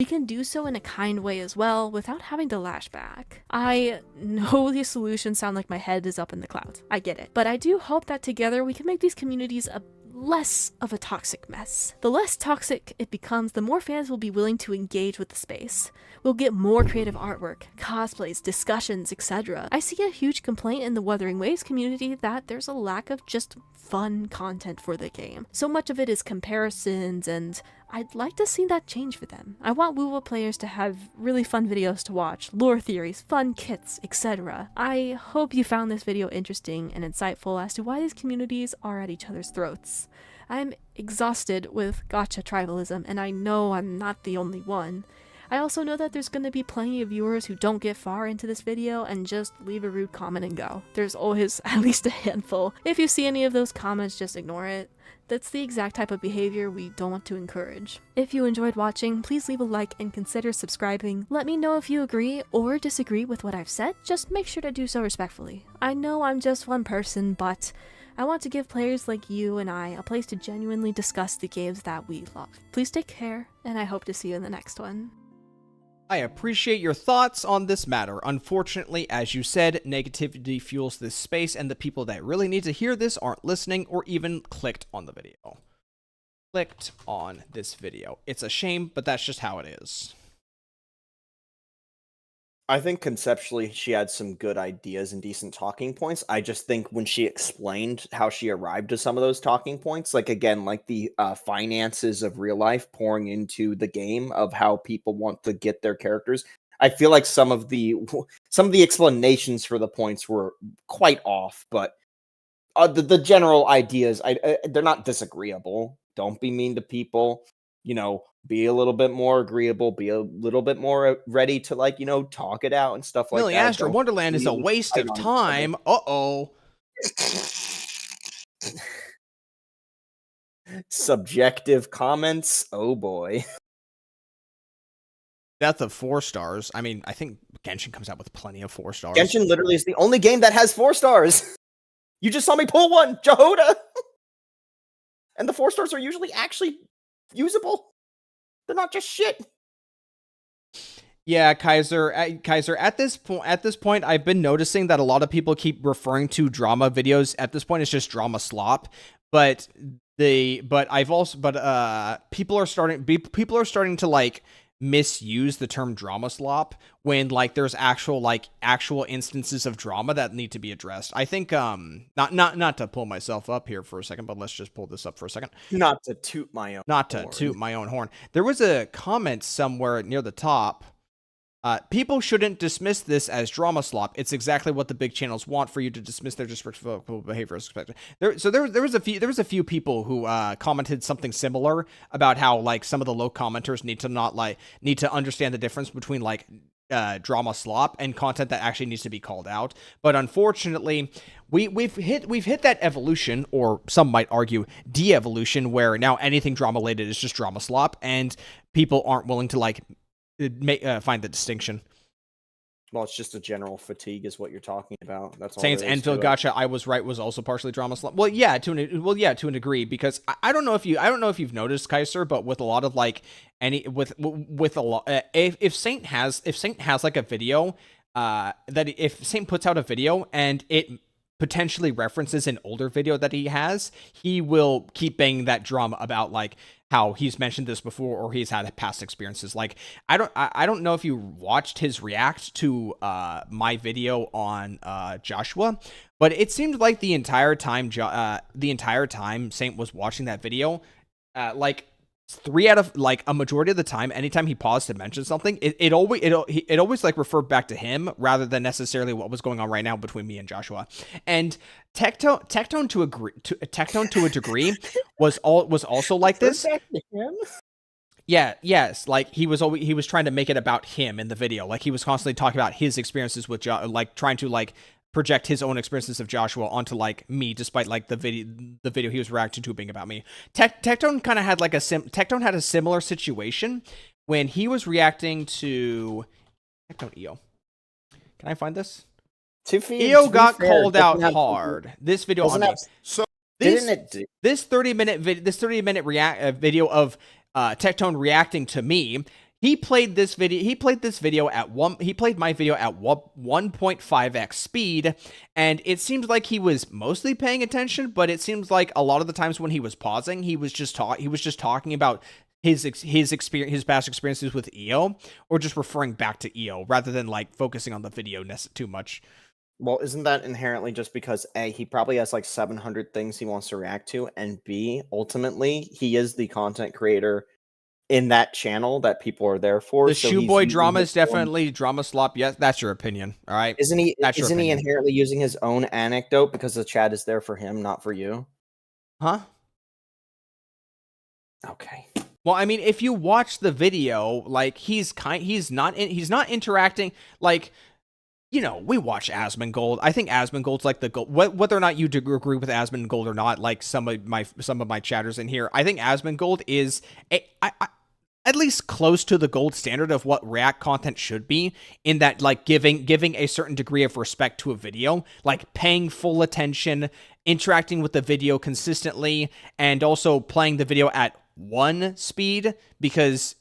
We can do so in a kind way as well without having to lash back. I know these solutions sound like my head is up in the clouds. I get it. But I do hope that together we can make these communities less of a toxic mess. The less toxic it becomes, the more fans will be willing to engage with the space. We'll get more creative artwork, cosplays, discussions, etc. I see a huge complaint in the Wuthering Waves community that there's a lack of just fun content for the game. So much of it is comparisons, and I'd like to see that change for them. I want WoWa players to have really fun videos to watch, lore theories, fun kits, etc. I hope you found this video interesting and insightful as to why these communities are at each other's throats. I'm exhausted with gacha tribalism, and I know I'm not the only one. I also know that there's going to be plenty of viewers who don't get far into this video and just leave a rude comment and go. There's always at least a handful. If you see any of those comments, just ignore it. That's the exact type of behavior we don't want to encourage. If you enjoyed watching, please leave a like and consider subscribing. Let me know if you agree or disagree with what I've said. Just make sure to do so respectfully. I know I'm just one person, but I want to give players like you and I a place to genuinely discuss the games that we love. Please take care, and I hope to see you in the next one. I appreciate your thoughts on this matter. Unfortunately, as you said, negativity fuels this space, and the people that really need to hear this aren't listening or even clicked on the video. Clicked on this video. It's a shame, but that's just how it is. I think conceptually she had some good ideas and decent talking points. I just think when she explained how she arrived to some of those talking points, like again, like the finances of real life pouring into the game of how people want to get their characters, I feel like some of the explanations for the points were quite off. But the general ideas, they're not disagreeable. Don't be mean to people. You know, be a little bit more agreeable, be a little bit more ready to, like, you know, talk it out and stuff like Millie that. Astro Wonderland is a waste of time. Uh-oh. Subjective comments. Oh boy. Death of 4 stars. I mean, I think Genshin comes out with plenty of 4 stars. Genshin literally is the only game that has 4 stars. You just saw me pull one, Jehoda. And the 4 stars are usually actually usable. They're not just shit. Yeah, Kaiser, at this point, I've been noticing that a lot of people keep referring to drama videos. At this point, it's just drama slop. But people are starting to like misuse the term drama slop when like there's actual instances of drama that need to be addressed. I think not to pull myself up here for a second, but let's just pull this up for a second. Not to toot my own horn. There was a comment somewhere near the top. People shouldn't dismiss this as drama slop. It's exactly what the big channels want for you to dismiss their disrespectful behavior as expected. There was a few people who commented something similar about how like some of the low commenters need to understand the difference between like drama slop and content that actually needs to be called out. But unfortunately, we've hit that evolution, or some might argue de-evolution, where now anything drama related is just drama slop, and people aren't willing to like find the distinction. Well, it's just a general fatigue is what you're talking about. That's all. Saints Enfield Gotcha, I was right, was also partially drama slump. Well, yeah, to a degree, because I don't know if you've noticed, Kaiser, but with a lot of like with a lot, if Saint has like a video, that if Saint puts out a video and it potentially references an older video that he has, he will keep banging that drum about like how he's mentioned this before or he's had past experiences. Like I don't know if you watched his react to my video on Joshua, but it seemed like the entire time Saint was watching that video, like 3 out of like a majority of the time, anytime he paused to mention something, it always like referred back to him rather than necessarily what was going on right now between me and Joshua. And Tectone to a degree was also like this. Yeah, yes, like he was trying to make it about him in the video. Like he was constantly talking about his experiences with like trying to like project his own experiences of Joshua onto like me, despite like the video he was reacting to being about me. Tectone kind of had like Tectone had a similar situation when he was reacting to Tectone EO. Can I find this? EO got called out hard. This video on me. So this 30-minute video of Tectone reacting to me. He played my video at 1.5x speed, and it seems like he was mostly paying attention, but it seems like a lot of the times when he was pausing, he was just talking about his past experiences with EO, or just referring back to EO rather than like focusing on the video too much. Well, isn't that inherently just because A, he probably has like 700 things he wants to react to, and B, ultimately, he is the content creator in that channel that people are there for. The Shoeboy drama is definitely drama slop. Yes, that's your opinion. All right. Isn't he inherently using his own anecdote because the chat is there for him, not for you? Huh? Okay. Well, I mean, if you watch the video, like he's not interacting like, you know, we watch Asmongold. I think Asmongold's like the gold. Whether or not you agree with Asmongold or not, like some of my chatters in here, I think Asmongold is at least close to the gold standard of what React content should be, in that like giving a certain degree of respect to a video, like paying full attention, interacting with the video consistently, and also playing the video at 1 speed, because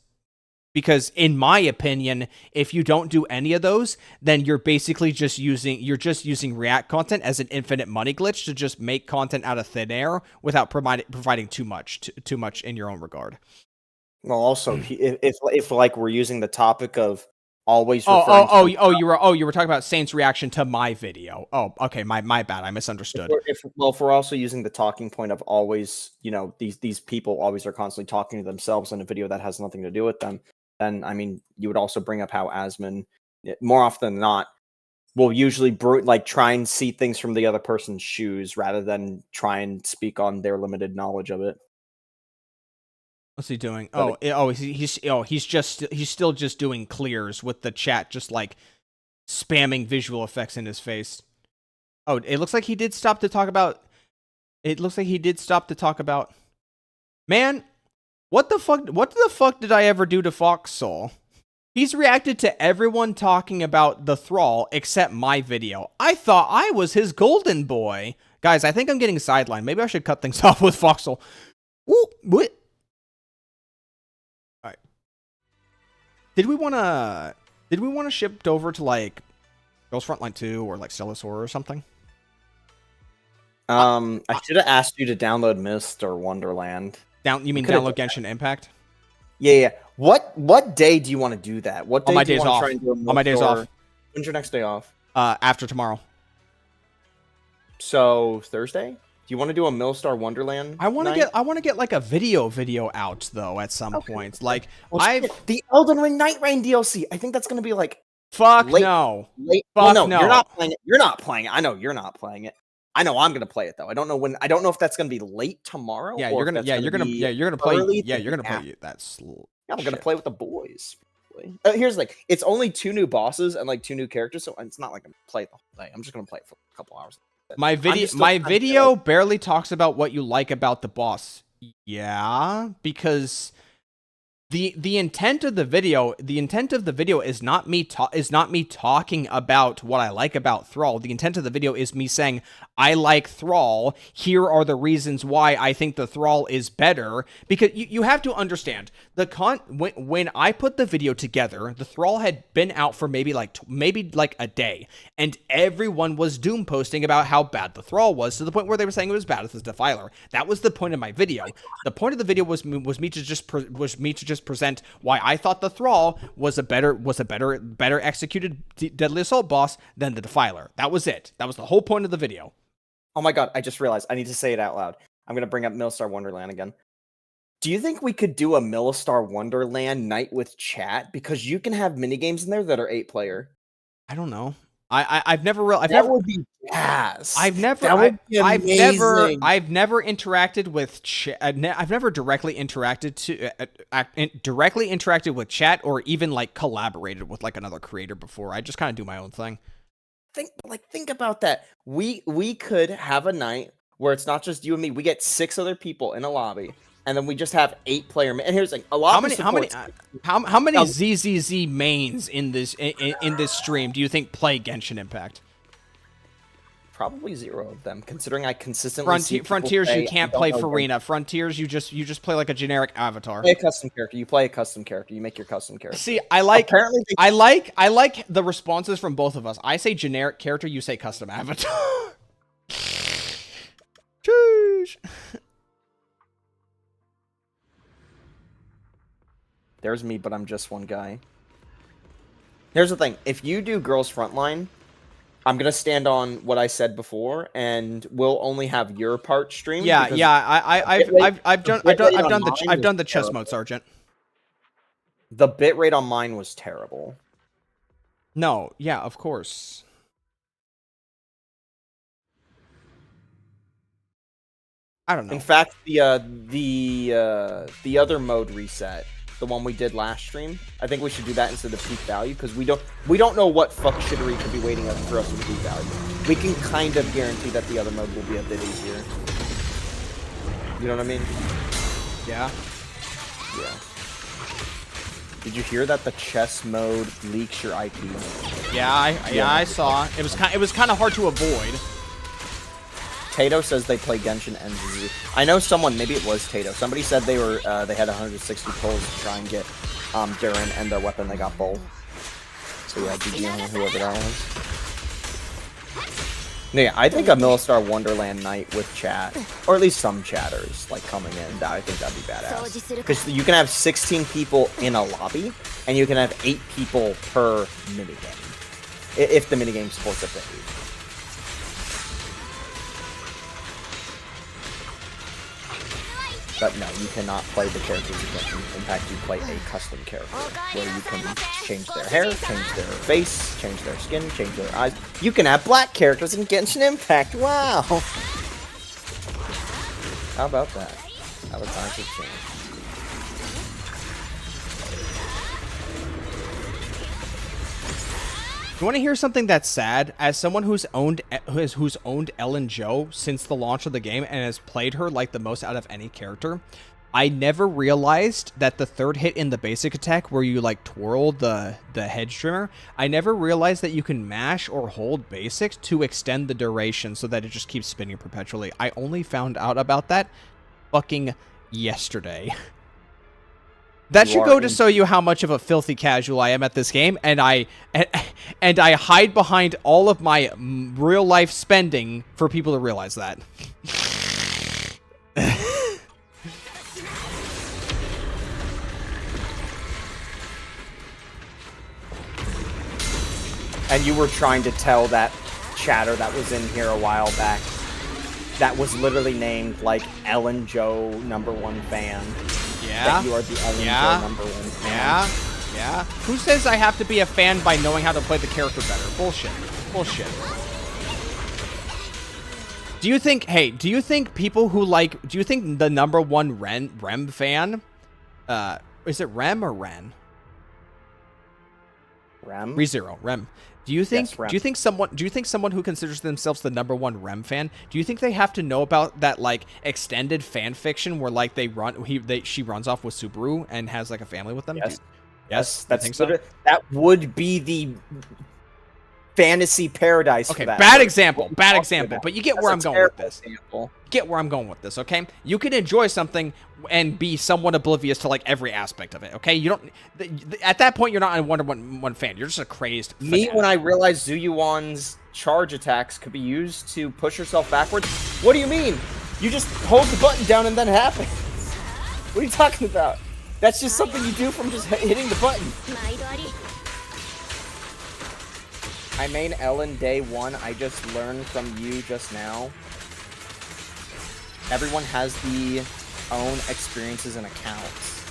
in my opinion, if you don't do any of those, then you're basically just using React content as an infinite money glitch to just make content out of thin air without providing too much in your own regard. Well, also, if like we're using the topic of always you were talking about Saint's reaction to my video. Oh, okay, my bad, I misunderstood. If we're also using the talking point of always, you know, these people always are constantly talking to themselves in a video that has nothing to do with them, then I mean, you would also bring up how Asmon, more often than not, will usually try and see things from the other person's shoes rather than try and speak on their limited knowledge of it. What's he doing? He's still just doing clears with the chat, just like spamming visual effects in his face. Oh, it looks like he did stop to talk about. Man, what the fuck did I ever do to Foxsoul? He's reacted to everyone talking about the Thrall except my video. I thought I was his golden boy. Guys, I think I'm getting sidelined. Maybe I should cut things off with Foxsoul. Ooh, what? All right. Did we want to ship over to like Girls Frontline 2 or like Stellasaur or something? I should have asked you to download Mist or Wonderland. You mean download Genshin Impact? Yeah. What day do you want to do that? What day on my do you days want off. to try and do a On my days off. When's your next day off? After tomorrow. So Thursday? Do you want to do a Millstar Wonderland? I want to get like a video out though at some point. Like the Elden Ring Night Rain DLC. I think that's going to be like fuck late, no. Late, fuck no. no. You're not playing it. You're not playing it. I know you're not playing it. I know I'm gonna play it though. I don't know when. I don't know if that's gonna be late tomorrow. Yeah, you're gonna play. Yeah, you're gonna play. That's. Yeah, I'm gonna play with the boys. Here's like, it's only 2 new bosses and like 2 new characters, so it's not like I'm play the whole day. I'm just gonna play it for a couple hours. My video barely talks about what you like about the boss. Yeah, because the intent of the video is not me talking about what I like about Thrall. The intent of the video is me saying I like Thrall. Here are the reasons why I think the Thrall is better. Because you have to understand, when I put the video together, the Thrall had been out for maybe like a day, and everyone was doom posting about how bad the Thrall was, to the point where they were saying it was bad as the Defiler. That was the point of my video. The point of the video was me to just present why I thought the Thrall was a better executed Deadly Assault boss than the Defiler. That was it. That was the whole point of the video. Oh my god, I just realized I need to say it out loud. I'm going to bring up Millistar Wonderland again. Do you think we could do a Millistar Wonderland night with chat? Because you can have minigames in there that are 8-player. I don't know. I've never really. That would be gas. I've never interacted with I've never directly interacted with chat or even like collaborated with like another creator before. I just kind of do my own thing. Think about that. We could have a night where it's not just you and me. We get 6 other people in a lobby, and then we just have 8-player. And here's the thing: how many ZZZ mains in this stream do you think play Genshin Impact? Probably 0 of them, considering I consistently see Frontiers. play, You can't play Farina. Frontiers, you just play like a generic avatar. Play a custom character. You play a custom character. You make your custom character. See, I like the responses from both of us. I say generic character. You say custom avatar. Cheers. There's me, but I'm just one guy. Here's the thing: if you do girls frontline, I'm gonna stand on what I said before, and we'll only have your part streamed. Yeah. I've done the chess mode, Sergeant. The bitrate on mine was terrible. No, yeah, of course. I don't know. In fact, the other mode reset, the one we did last stream, I think we should do that instead of peak value, because we don't know what fuck shittery could be waiting for us with peak value. We can kind of guarantee that the other mode will be a bit easier. You know what I mean? Yeah. Yeah. Did you hear that the chess mode leaks your IP? Yeah, I saw. It was kind of hard to avoid. Tato says they play Genshin and ZZ. I know someone, maybe it was Tato. Somebody said they had 160 pulls to try and get Durin, and their weapon they got both. So yeah, GG on whoever that was. Yeah, I think a Millistar Wonderland night with chat, or at least some chatters like coming in. I think that'd be badass. Because you can have 16 people in a lobby, and you can have 8 people per minigame, if the minigame supports up to 8. But no, you cannot play the characters you can. In fact, you play a custom character where you can change their hair, change their face, change their skin, change their eyes. You can have black characters in Genshin Impact. Wow! How about that? How the times have changed. You want to hear something that's sad? As someone who's owned Ellen Jo since the launch of the game and has played her like the most out of any character, I never realized that the third hit in the basic attack, where you like twirl the head trimmer, I never realized that you can mash or hold basic to extend the duration so that it just keeps spinning perpetually. I only found out about that fucking yesterday. That should go to show you how much of a filthy casual I am at this game, and I hide behind all of my real life spending for people to realize that. And you were trying to tell that chatter that was in here a while back, that was literally named like Ellen Jo #1 fan. Yeah. That you are the Ellen Jo #1 fan. Yeah. Who says I have to be a fan by knowing how to play the character better? Bullshit. Do you think people who like, do you think the #1 Rem fan, is it Rem or Ren? Rem? ReZero, Rem. Do you think Yes, someone who considers themselves the #1 Rem fan, do you think they have to know about that like extended fan fiction where like she runs off with Subaru and has like a family with them? Yes. Yes, That's think so? that would be the fantasy paradise. Okay, for that bad person. example, What are bad you example. talking But you get about? where I'm That's a going with terrible this. example. Get where I'm going with this, okay? You can enjoy something and be somewhat oblivious to like every aspect of it, okay? You don't. At that point, you're not a Wonder Woman fan. You're just a crazed. Me, fanatic. when I realized Zuyuan's charge attacks could be used to push herself backwards. What do you mean? You just hold the button down and then it happens. What are you talking about? That's just something you do from just hitting the button. I main Ellen day 1. I just learned from you just now. Everyone has the own experiences and accounts.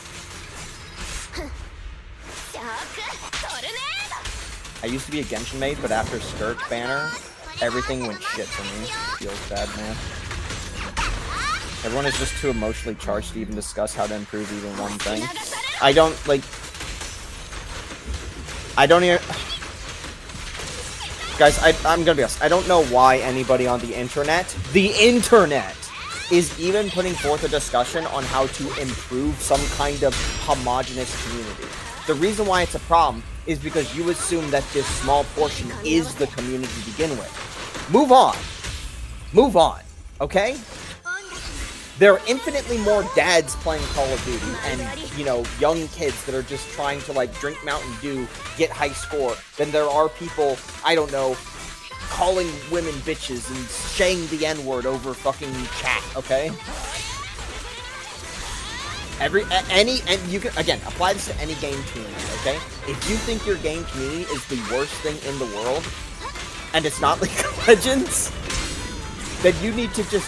I used to be a Genshin maid, but after Skirt banner, everything went shit for me. Feels bad, man. Everyone is just too emotionally charged to even discuss how to improve even one thing. I don't even... Guys, I'm gonna be honest. I don't know why anybody on the internet is even putting forth a discussion on how to improve some kind of homogenous community. The reason why it's a problem is because you assume that this small portion is the community to begin with. Move on. Move on. Okay? There are infinitely more dads playing Call of Duty and, you know, young kids that are just trying to, like, drink Mountain Dew, get high score, than there are people, I don't know, calling women bitches and saying the N-word over fucking chat, okay? And you can, again, apply this to any game community, okay? If you think your game community is the worst thing in the world, and it's not League of Legends, then you need to just,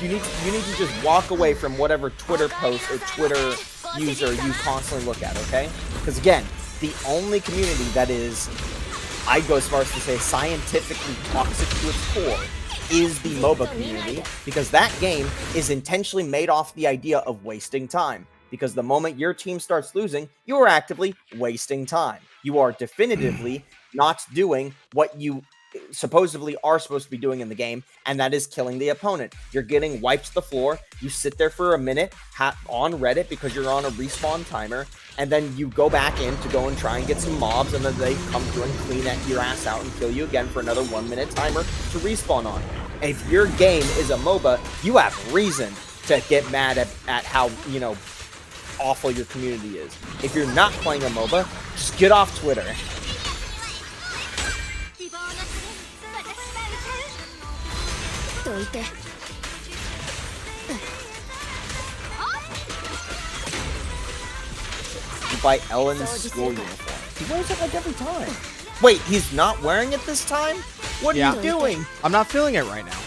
you need to just walk away from whatever Twitter post or Twitter user you constantly look at, okay? Because again, the only community that is, I'd go as far as to say, scientifically toxic to its core is the MOBA community, because that game is intentionally made off the idea of wasting time. Because the moment your team starts losing, you are actively wasting time. You are definitively not doing what you supposedly are supposed to be doing in the game, and that is killing the opponent. You're getting wiped to the floor, you sit there for a minute on Reddit because you're on a respawn timer, and then you go back in to go and try and get some mobs, and then they come through and clean your ass out and kill you again for another 1 minute timer to respawn on. If your game is a MOBA, you have reason to get mad at how, you know, awful your community is. If you're not playing a MOBA, just get off Twitter. You buy Ellen's school uniform. He wears it like every time. Wait, he's not wearing it this time? What are you doing? I'm not feeling it right now.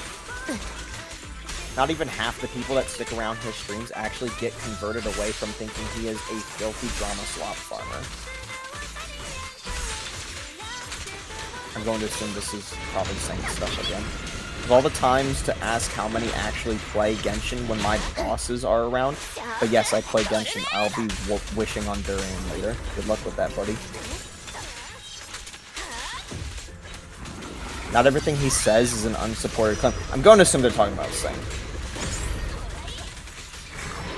Not even half the people that stick around his streams actually get converted away from thinking he is a filthy drama slop farmer. I'm going to assume this is probably the same stuff again. Of all the times to ask how many actually play Genshin when my bosses are around, but yes, I play Genshin. I'll be wishing on Durin later. Good luck with that, buddy. Not everything he says is an unsupported claim. I'm going to assume they're talking about the same.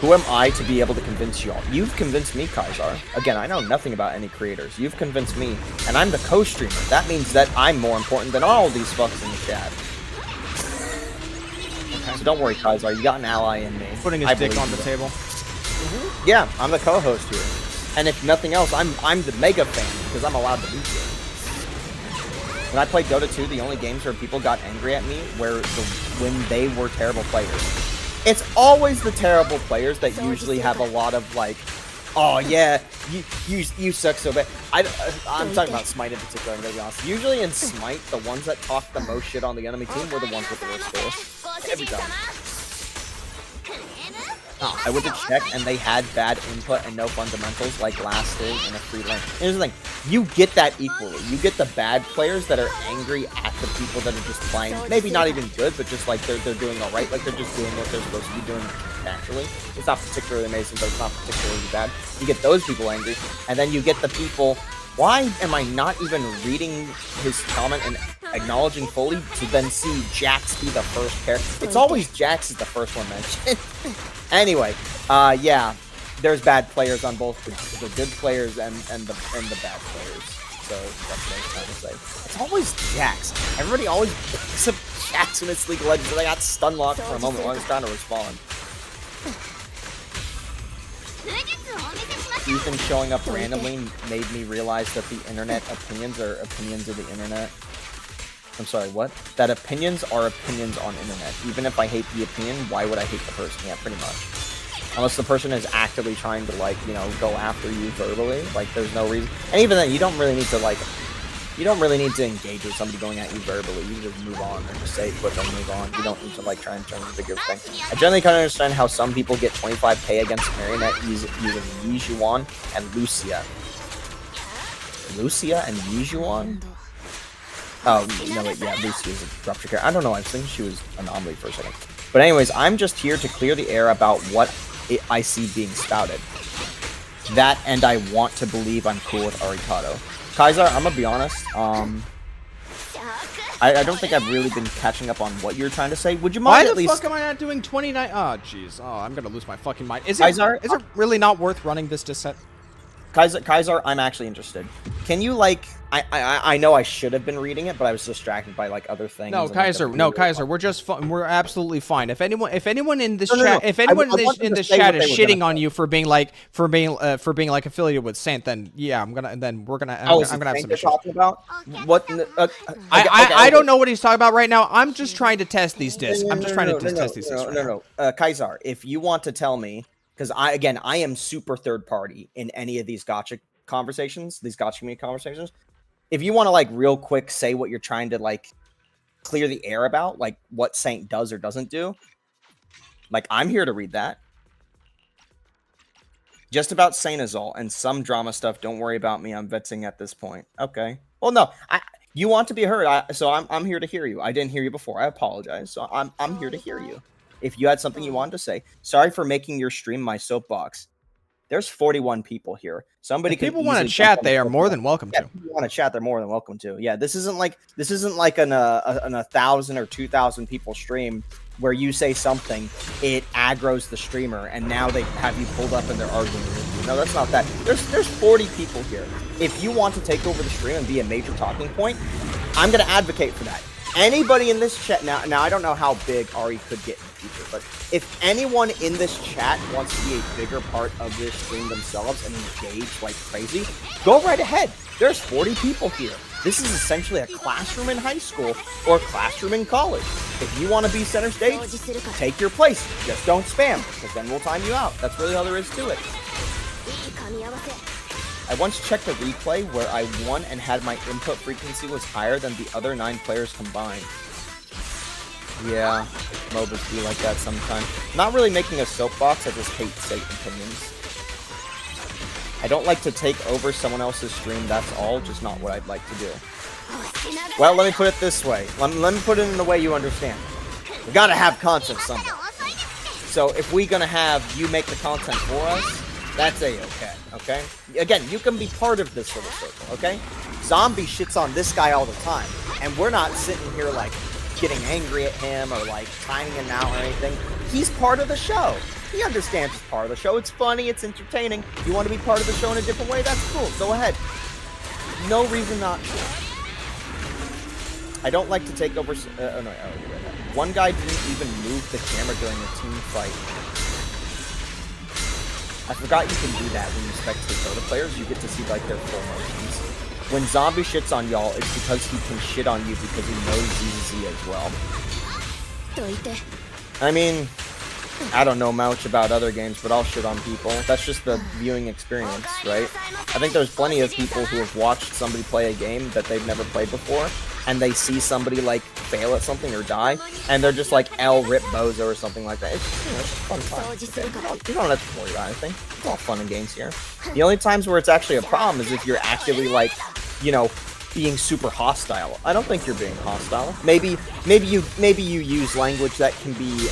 Who am I to be able to convince you all? You've convinced me, Kaisar. Again, I know nothing about any creators. You've convinced me, and I'm the co-streamer. That means that I'm more important than all these fucks in the chat. Okay. So don't worry, Kaisar. You got an ally in me. Putting his dick on the table. Mm-hmm. Yeah, I'm the co-host here. And if nothing else, I'm the mega fan, because I'm allowed to be here. When I played Dota 2, the only games where people got angry at me were when they were terrible players. It's always the terrible players that usually have a lot of like, oh yeah, you suck so bad. I'm talking about Smite in particular, I'm gonna be honest. Usually in Smite, the ones that talk the most shit on the enemy team were the ones with the worst scores. Every time. I went to check and they had bad input and no fundamentals like lasting and a free lane. Here's the thing, you get that equally. You get the bad players that are angry at the people that are just playing, maybe not even good, but just like they're doing alright, like they're just doing what they're supposed to be doing naturally. It's not particularly amazing, but it's not particularly bad. You get those people angry, and then you get the people, why am I not even reading his comment and acknowledging fully to then see Jax be the first character? It's always Jax is the first one mentioned. Anyway, yeah, there's bad players on both the good players and the bad players. So that's what I was trying to say. It's always Jax. Everybody always picks up Jax when it's League of Legends, and I got stun locked for a moment while I was trying to respond. Ethan showing up randomly made me realize that the internet opinions are opinions of the internet. I'm sorry, what? That opinions are opinions on internet. Even if I hate the opinion, why would I hate the person? Yeah, pretty much. Unless the person is actively trying to, like, you know, go after you verbally, like, there's no reason. And even then, you don't really need to, like, you don't really need to engage with somebody going at you verbally. You can just move on or just say quick and move on. You don't need to, like, try and turn the bigger thing. I generally kind of understand how some people get 25k against Marionette using Yijuan and Lucia. Lucia and Yijuan? Oh, no, wait, yeah, Lucia's a rupture character. I don't know, I was thinking she was Anomaly for a second. But anyways, I'm just here to clear the air about what I see being spouted. That, and I want to believe I'm cool with Arikado. Kaiser, I'm gonna be honest, I don't think I've really been catching up on what you're trying to say. Would you mind at least... Why the fuck am I not doing 29? Oh, jeez. Oh, I'm gonna lose my fucking mind. Is Kaiser, it really not worth running this set? Kaiser, I'm actually interested. Can you, like... I know I should have been reading it, but I was distracted by, like, other things. No, Kaiser, we're just we're absolutely fine. If anyone in this chat, if I anyone want in them to this say chat what is they were shitting gonna on say. you for being like affiliated with Saint, then yeah, I'm gonna have some They're issues. talking about? What? I don't know what he's talking about right now. I'm just trying to test these discs. I'm just trying to test these discs. Kaiser, if you want to tell me, because I am super third party in any of these gotcha conversations, these gotcha community conversations. If you want to, like, real quick say what you're trying to, like, clear the air about, like what Saint does or doesn't do, like, I'm here to read that. Just about Saint is all, and some drama stuff. Don't worry about me. I'm vexing at this point. Okay. Well, no, you want to be heard, so I'm here to hear you. I didn't hear you before. I apologize. So I'm here to hear you. If you had something you wanted to say, sorry for making your stream my soapbox. There's 41 people here. Somebody, if people want to chat, they are more than welcome to. If people want to chat, they're more than welcome to. Yeah, this isn't like an 1,000 or 2,000 people stream where you say something, it aggroes the streamer, and now they have you pulled up and they're arguing with you. No, that's not that. There's 40 people here. If you want to take over the stream and be a major talking point, I'm going to advocate for that. Anybody in this chat now I don't know how big Ari could get in the future, but if anyone in this chat wants to be a bigger part of this stream themselves and engage like crazy, go right ahead. There's 40 people here. This is essentially a classroom in high school or a classroom in college. If you want to be center stage, take your place. Just don't spam, because then we'll time you out. That's really all there is to it. I once checked a replay where I won and had my input frequency was higher than the other 9 players combined. Yeah, MOBAs be like that sometimes. Not really making a soapbox, I just hate Satan opinions. I don't like to take over someone else's stream, that's all, just not what I'd like to do. Well, let me put it this way. Let me put it in the way you understand. We gotta have content somewhere. So if we gonna have you make the content for us, that's A-okay, okay? Again, you can be part of this little circle, okay? Zombie shits on this guy all the time, and we're not sitting here, like, getting angry at him or, like, timing him out or anything. He's part of the show. He understands it's part of the show. It's funny, it's entertaining. You want to be part of the show in a different way? That's cool. Go ahead. No reason not to. I don't like to take over... oh, no, I already read that. One guy didn't even move the camera during a team fight. I forgot you can do that when you spectate other players. You get to see, like, their full motions. When Zombie shits on y'all, it's because he can shit on you because he knows ZZZ as well. I mean, I don't know much about other games, but I'll shit on people. That's just the viewing experience, right? I think there's plenty of people who have watched somebody play a game that they've never played before, and they see somebody, like, fail at something or die, and they're just like, rip bozo or something like that. It's, you know, it's a fun time. Okay? You don't have to worry about anything. It's all fun and games here. The only times where it's actually a problem is if you're actively, like, you know, being super hostile. I don't think you're being hostile. Maybe you use language that can be,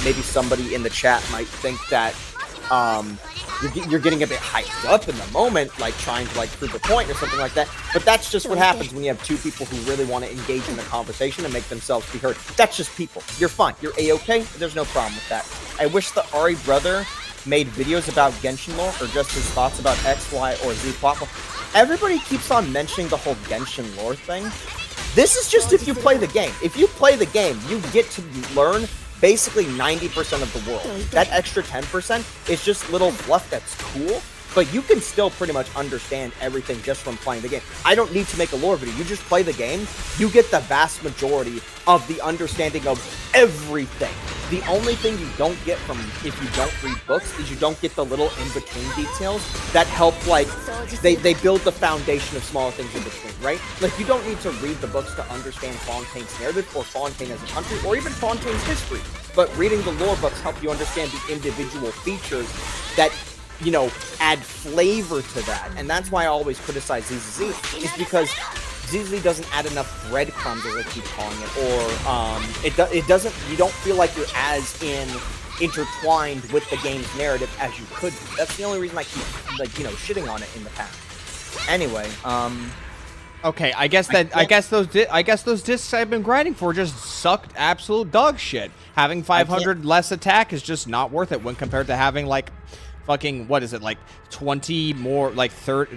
maybe somebody in the chat might think that, you're getting a bit hyped up in the moment, like trying to, like, prove a point or something like that. But that's just what happens when you have two people who really want to engage in the conversation and make themselves be heard. That's just people. You're fine. You're A-okay. There's no problem with that. I wish the Ari brother made videos about Genshin lore or just his thoughts about X, Y, or Z plot. everybody keeps on mentioning the whole Genshin lore thing. This is just if you play the game. If you play the game, you get to learn basically 90% of the world. That extra 10% is just little fluff that's cool, but you can still pretty much understand everything just from playing the game. I don't need to make a lore video. You just play the game, you get the vast majority of the understanding of everything. The only thing you don't get from if you don't read books is you don't get the little in-between details that help, like, they build the foundation of smaller things in between, right? Like, you don't need to read the books to understand Fontaine's narrative or Fontaine as a country or even Fontaine's history. But reading the lore books help you understand the individual features that, you know, add flavor to that. And that's why I always criticize ZZZ, is because ZZZ doesn't add enough breadcrumbs, as I keep calling it, or it doesn't, you don't feel like you're as intertwined with the game's narrative as you could be. That's the only reason I keep, like, you know, shitting on it in the past. Anyway, okay, I guess those discs I've been grinding for just sucked absolute dog shit. Having 500 less attack is just not worth it when compared to having, like, fucking, what is it, like 20 more, like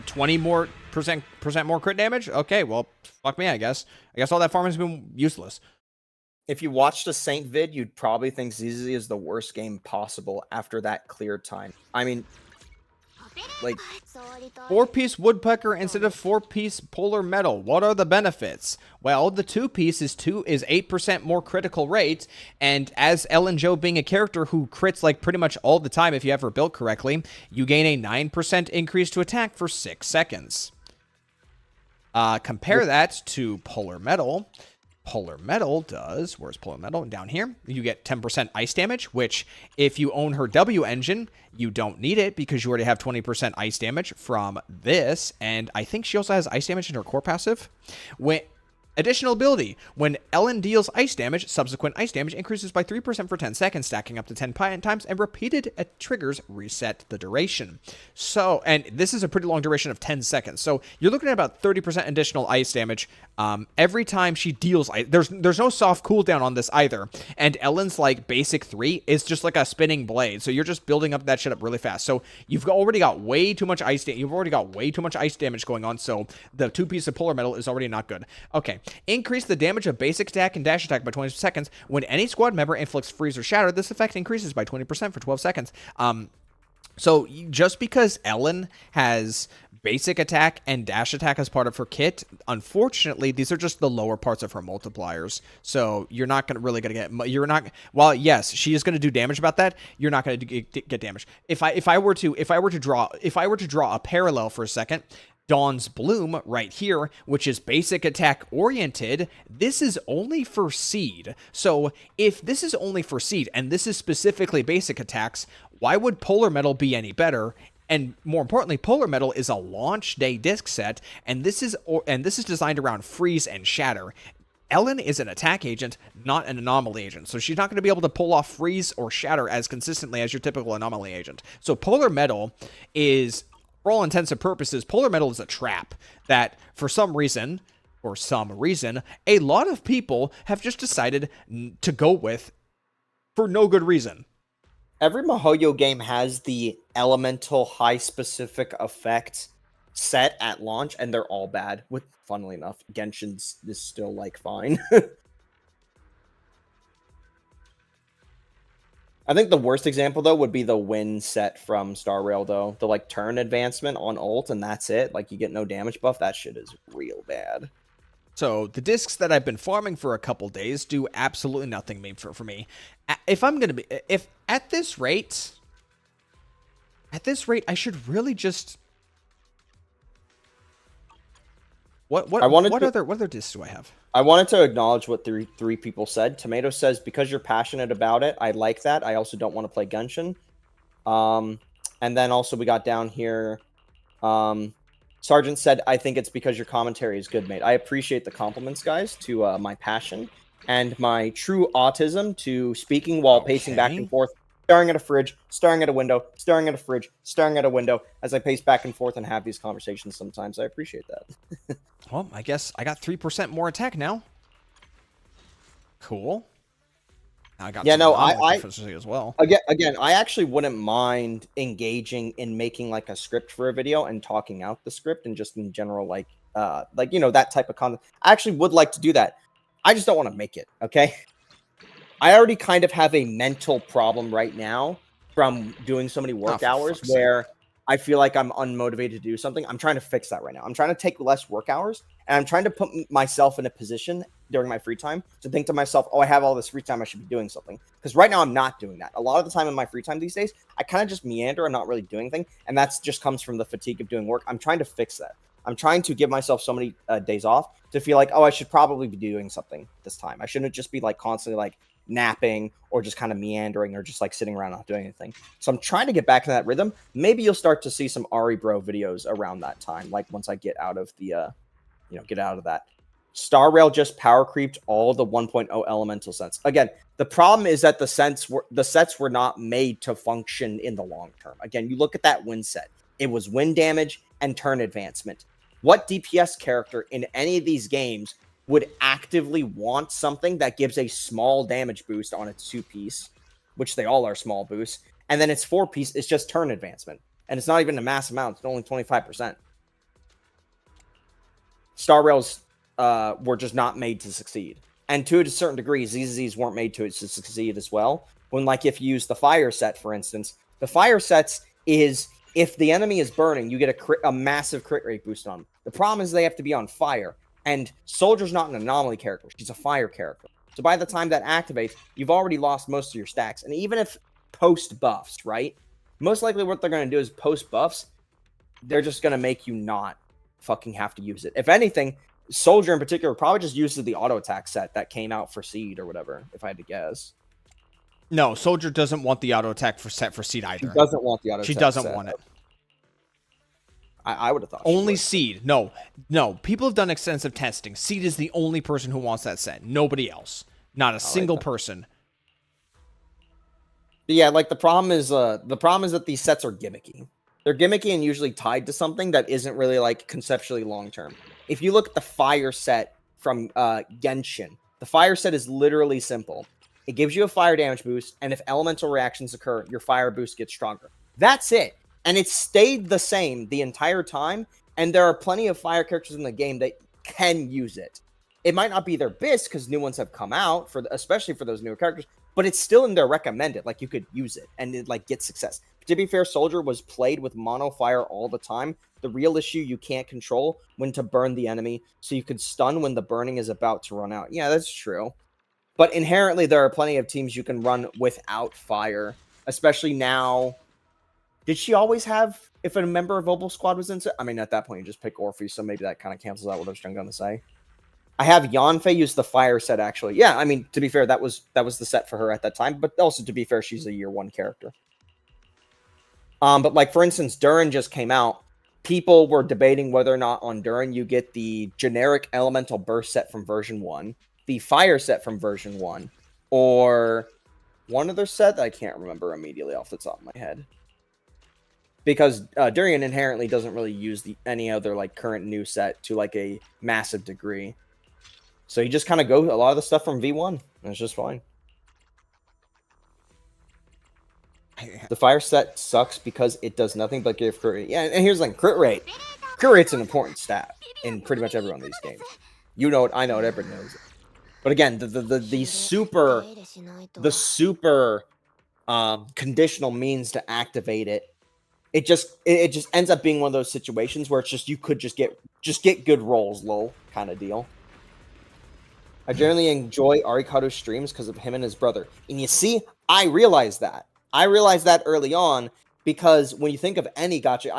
20 more percent more crit damage? Okay, well, fuck me, I guess all that farming has been useless. if you watched a Saint vid, you'd probably think ZZZ is the worst game possible after that clear time. I mean, like, 4-piece woodpecker instead of 4-piece polar metal. What are the benefits? Well, the 2-piece is 8% more critical rate, and as Ellen Jo being a character who crits like pretty much all the time if you have her built correctly, you gain a 9% increase to attack for 6 seconds. Compare that to polar metal. Polar metal does, where's polar metal? Down here, you get 10% ice damage, which if you own her W engine, you don't need it because you already have 20% ice damage from this. And I think she also has ice damage in her core passive. Additional ability, when Ellen deals ice damage, subsequent ice damage increases by 3% for 10 seconds, stacking up to 10 times, and repeated triggers reset the duration. So, and this is a pretty long duration of 10 seconds. So you're looking at about 30% additional ice damage every time she deals ice. There's no soft cooldown on this either. And Ellen's like basic 3 is just like a spinning blade. So you're just building up that shit up really fast. So you've already got way too much ice damage. You've already got way too much ice damage going on. So the 2-piece of polar metal is already not good. Okay. Increase the damage of basic attack and dash attack by 20 seconds. When any squad member inflicts freeze or shatter, this effect increases by 20% for 12 seconds. So just because Ellen has basic attack and dash attack as part of her kit, unfortunately, these are just the lower parts of her multipliers. So you're not really going to get, you're not, while yes, she is going to do damage about that, you're not going to get damage. If I were to draw a parallel for a second, Dawn's Bloom right here, which is basic attack oriented, this is only for seed. So if this is only for seed and this is specifically basic attacks, why would polar metal be any better? And more importantly, polar metal is a launch day disc set, and this is designed around freeze and shatter. Ellen is an attack agent, not an anomaly agent, so she's not going to be able to pull off freeze or shatter as consistently as your typical anomaly agent. So polar metal is, for all intents and purposes, polar metal is a trap that, for some reason, a lot of people have just decided to go with for no good reason. Every MiHoYo game has the elemental high specific effect set at launch, and they're all bad. With, funnily enough, Genshin's is still, like, fine. I think the worst example, though, would be the win set from Star Rail, though. The, like, turn advancement on ult, and that's it. Like, you get no damage buff. That shit is real bad. So, the discs that I've been farming for a couple days do absolutely nothing for me. If at this rate, I should really just... What other discs do I have? I wanted to acknowledge what three people said. Tomato says, because you're passionate about it, I like that. I also don't want to play Genshin. And then also we got down here, Sergeant said, I think it's because your commentary is good, mate. I appreciate the compliments, guys, to my passion and my true autism to speaking while pacing back and forth, staring at a fridge, staring at a window, staring at a fridge, staring at a window as I pace back and forth and have these conversations sometimes. I appreciate that. Well, I guess I got 3% more attack now. Cool. I got Yeah, some no, anomaly proficiency as well. Again, I actually wouldn't mind engaging in making like a script for a video and talking out the script and just in general, like that type of content. I actually would like to do that. I just don't want to make it. Okay. I already kind of have a mental problem right now from doing so many work for hours fuck's sake. where I feel like I'm unmotivated to do something. I'm trying to fix that right now. I'm trying to take less work hours and I'm trying to put myself in a position during my free time to think to myself, oh, I have all this free time. I should be doing something. Because right now I'm not doing that. A lot of the time in my free time these days, I kind of just meander. I'm not really doing anything. And that's just comes from the fatigue of doing work. I'm trying to fix that. I'm trying to give myself so many days off to feel like, oh, I should probably be doing something this time. I shouldn't just be like constantly like napping or just kind of meandering or just like sitting around not doing anything. So I'm trying to get back in that rhythm. Maybe you'll start to see some Ari Bro videos around that time, like once I get out of the get out of that. Star Rail just power creeped all the 1.0 elemental sets. Again, the problem is that the sets were not made to function in the long term. Again, you look at that wind set. It was wind damage and turn advancement. What DPS character in any of these games would actively want something that gives a small damage boost on its 2-piece, which they all are small boosts, and then its 4-piece is just turn advancement. And it's not even a mass amount, it's only 25%. Star Rails were just not made to succeed. And to a certain degree, ZZZs weren't made to succeed as well. When, like, if you use the fire set, for instance, the fire sets is, if the enemy is burning, you get a massive crit rate boost on them. The problem is they have to be on fire. And Soldier's not an anomaly character. She's a fire character. So by the time that activates, you've already lost most of your stacks. And even if post buffs, right? Most likely what they're going to do is post buffs, they're just going to make you not fucking have to use it. If anything, Soldier in particular probably just uses the auto attack set that came out for Seed or whatever, if I had to guess. No, Soldier doesn't want the auto attack set for Seed either. She doesn't want the auto attack. She doesn't want it. I would have thought only Seed. No. People have done extensive testing. Seed is the only person who wants that set. Nobody else. Not a single person. But yeah, like the problem is that these sets are gimmicky. They're gimmicky and usually tied to something that isn't really like conceptually long term. If you look at the fire set from Genshin, the fire set is literally simple. It gives you a fire damage boost, and if elemental reactions occur, your fire boost gets stronger. That's it. And it stayed the same the entire time, and there are plenty of fire characters in the game that can use it. It might not be their best because new ones have come out, especially for those newer characters, but it's still in their recommended. Like, you could use it and it like get success. To be fair, Soldier was played with mono fire all the time. The real issue, you can't control when to burn the enemy, so you could stun when the burning is about to run out. Yeah, that's true. But inherently, there are plenty of teams you can run without fire, especially now. Did she always have, if a member of Opal Squad was in? I mean, at that point, you just pick Orphe, so maybe that kind of cancels out what I was going to say. I have Yanfei use the fire set, actually. Yeah, I mean, to be fair, that was the set for her at that time, but also, to be fair, she's a year 1 character. But, like, for instance, Durin just came out. People were debating whether or not on Durin you get the generic Elemental Burst set from version 1, the fire set from version 1, or one other set that I can't remember immediately off the top of my head. Because Durin inherently doesn't really use any other like current new set to like a massive degree. So you just kind of go a lot of the stuff from V1, and it's just fine. The fire set sucks because it does nothing but give crit rate. Yeah, and here's like crit rate. Crit rate's an important stat in pretty much every one of these games. You know it, I know it, everybody knows it. But again, the super conditional means to activate it. It just ends up being one of those situations where it's just you could just get good rolls, lol, kind of deal. I generally enjoy Arikado's streams because of him and his brother. And you see, I realized that. I realized that early on because when you think of any gacha,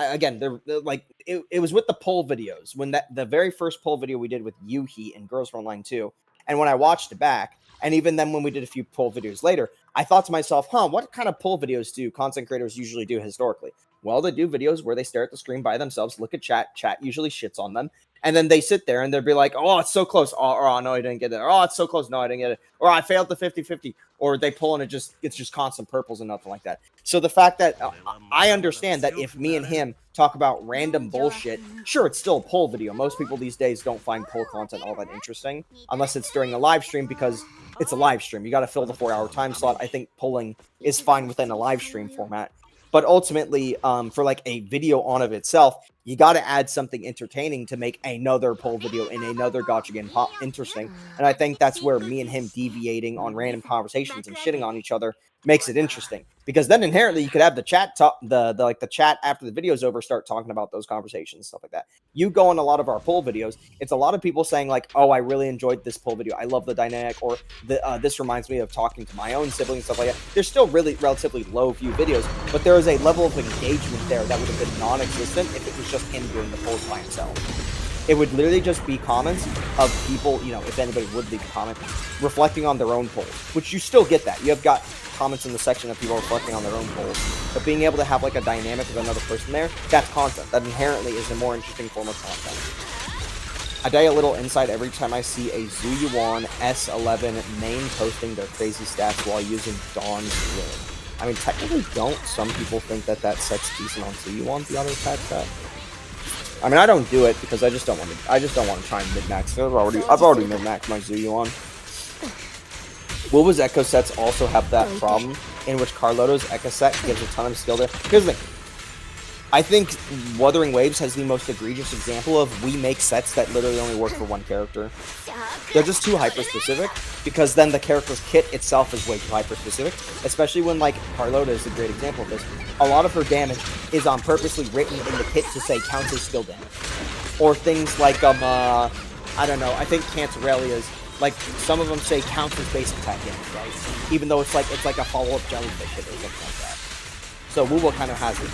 it was with the poll videos. When the very first poll video we did with Yuhi and Girls from Online 2, and when I watched it back, and even then when we did a few poll videos later, I thought to myself, what kind of poll videos do content creators usually do historically? Well, they do videos where they stare at the screen by themselves, look at chat usually shits on them, and then they sit there and they'll be like, oh, it's so close, oh, no, I didn't get it, oh, it's so close, no, I didn't get it, or I failed the 50-50, or they pull and it's just constant purples and nothing like that. So the fact that I understand that if me and him talk about random bullshit, sure, it's still a poll video. Most people these days don't find poll content all that interesting, unless it's during a live stream, because it's a live stream. You got to fill the 4-hour time slot. I think polling is fine within a live stream format. But ultimately, for like a video on of itself, you got to add something entertaining to make another poll video in another gacha game interesting. And I think that's where me and him deviating on random conversations and shitting on each other makes it interesting. Because then inherently you could have the chat talk, the chat after the video's over start talking about those conversations, stuff like that. You go on a lot of our poll videos, it's a lot of people saying like, oh, I really enjoyed this poll video. I love the dynamic, or this reminds me of talking to my own siblings, stuff like that. They're still really relatively low view videos, but there is a level of engagement there that would have been non-existent if it was just him doing the polls by himself. It would literally just be comments of people, you know, if anybody would leave a comment, reflecting on their own polls, which you still get that. You have got comments in the section of people reflecting on their own polls, but being able to have like a dynamic of another person there, that's content. That inherently is a more interesting form of content. I die a little insight every time I see a Zuyuan S11 main posting their crazy stats while using Dawn's Win. I mean, technically don't. Some people think that that set's decent on Zuyuan, the auto attack set. I mean, I don't do it because I just don't want to try and mid-max. I've already mid-maxed my Zuyuan. Wilba's Echo sets also have that problem, in which Carlotto's Echo set gives a ton of skill there. Here's the thing. I think Wuthering Waves has the most egregious example of we make sets that literally only work for one character. They're just too hyper-specific, because then the character's kit itself is way too hyper-specific, especially when, like, Carlotta is a great example of this. A lot of her damage is on purposely written in the kit to say counts as skill damage. Or things like, I don't know, I think Cantarelia's, like, some of them say counts as base attack damage, right? Even though it's like a follow-up jellyfish hit or something like that. So Wuwa kind of has it.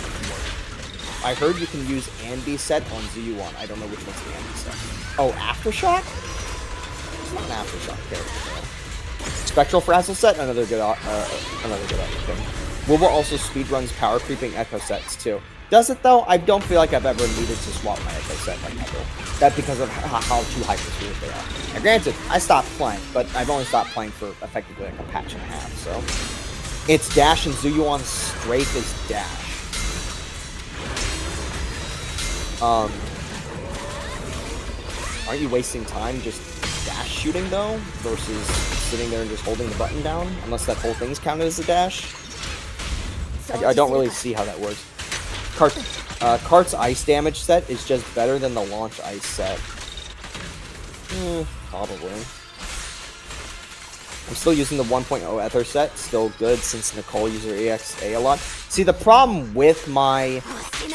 I heard you can use Andy set on ZU1. I don't know which one's the Andy set. Oh, Aftershock? It's not an Aftershock character, though. Spectral Frazzle set? Another good thing. Wuwa also speedruns power creeping Echo sets, too. Does it, though? I don't feel like I've ever needed to swap my Echo set like Echo. That's because of how too hyper-speed they are. Now, granted, I stopped playing, but I've only stopped playing for effectively like a patch and a half, so... It's Dash and Zuyuan's Strafe is Dash. Aren't you wasting time just dash shooting, though, versus sitting there and just holding the button down? Unless that whole thing's counted as a dash? I don't really see how that works. Cart's ice damage set is just better than the launch ice set. Probably. I'm still using the 1.0 Ether set, still good since Nicole uses her EXA a lot. See, the problem with my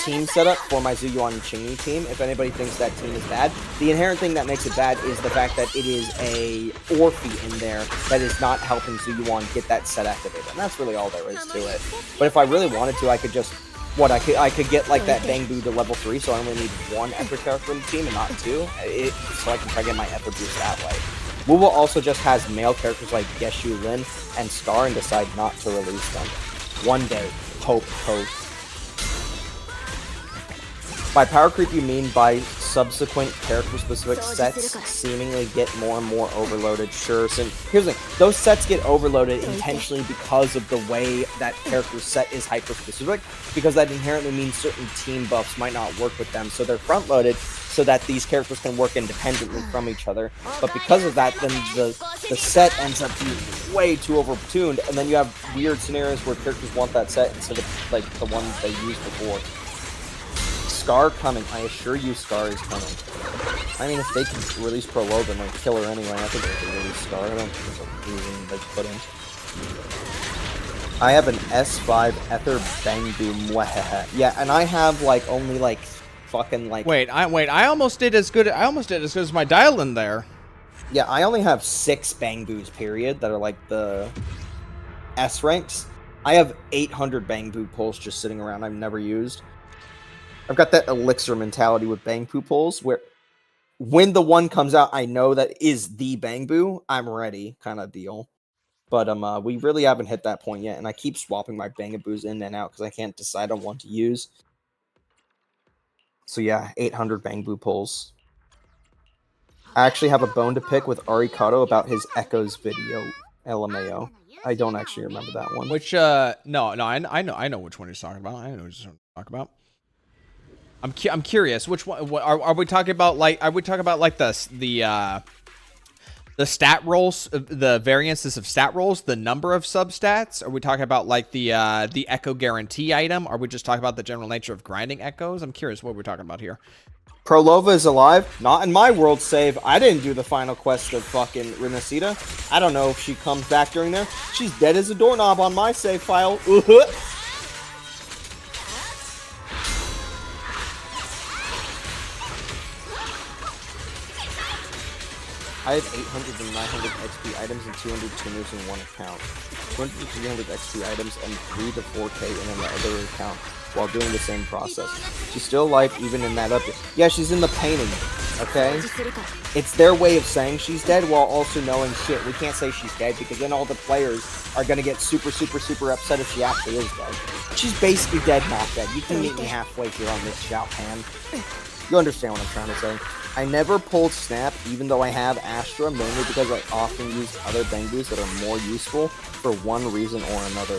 team setup for my Zuyuan and Chingy team, if anybody thinks that team is bad, the inherent thing that makes it bad is the fact that it is a Orphe in there that is not helping Zuyuan get that set activated, and that's really all there is to it. But if I really wanted to, I could just... I could get like that Bangbu to level 3, so I only need one Ether character in the team and not two, so I can try to get my Ether boost that way. Wuwa also just has male characters like Geshu Lin and Scar and decide not to release them. One day, hope. By power creep, you mean by subsequent character-specific sets seemingly get more and more overloaded. Sure, so here's the thing. Those sets get overloaded intentionally because of the way that character set is hyper-specific, because that inherently means certain team buffs might not work with them, so they're front-loaded so that these characters can work independently from each other. But because of that, then the set ends up being way too over-tuned, and then you have weird scenarios where characters want that set instead of like the one they used before. Scar coming. I assure you Scar is coming. I mean, if they can release Prolo, then like kill her anyway. I think they can release Scar. I don't think there's a reason they put in. I have an S5 Ether Bangboom. Yeah, and I have like only like fucking like... I almost did as good as my dial-in there. Yeah, I only have 6 Bangboos, period, that are like the S ranks. I have 800 Bangboo pulls just sitting around I've never used. I've got that elixir mentality with Bangpoo pulls, where when the one comes out I know that is the Bangboo, I'm ready, kind of deal. But we really haven't hit that point yet, and I keep swapping my Bangaboos in and out because I can't decide on one to use. So yeah, 800 Bangboo pulls. I actually have a bone to pick with Arikato about his Echoes video, LMAO. I don't actually remember that one. Which I know which one he's talking about. I know what he's talking about. I'm curious, which one are we talking about? Like, are we talking about like the The stat rolls, the variances of stat rolls, the number of substats. Are we talking about like the echo guarantee item? Are we just talking about the general nature of grinding echoes? I'm curious what we're talking about here. Prolova is alive. Not in my world save. I didn't do the final quest of fucking Renacita. I don't know if she comes back during there. She's dead as a doorknob on my save file. I had 800 and 900 XP items and 200 tuners in one account. 200 to 300 XP items and 3 to 4k in another account while doing the same process. She's still alive even in that update. Yeah, she's in the painting, okay? It's their way of saying she's dead while also knowing shit. We can't say she's dead because then all the players are gonna get super upset if she actually is dead. She's basically dead, not dead. You can meet me halfway here on this shout, man. You understand what I'm trying to say. I never pulled Snap, even though I have Astra, mainly because I often use other Bangus that are more useful for one reason or another.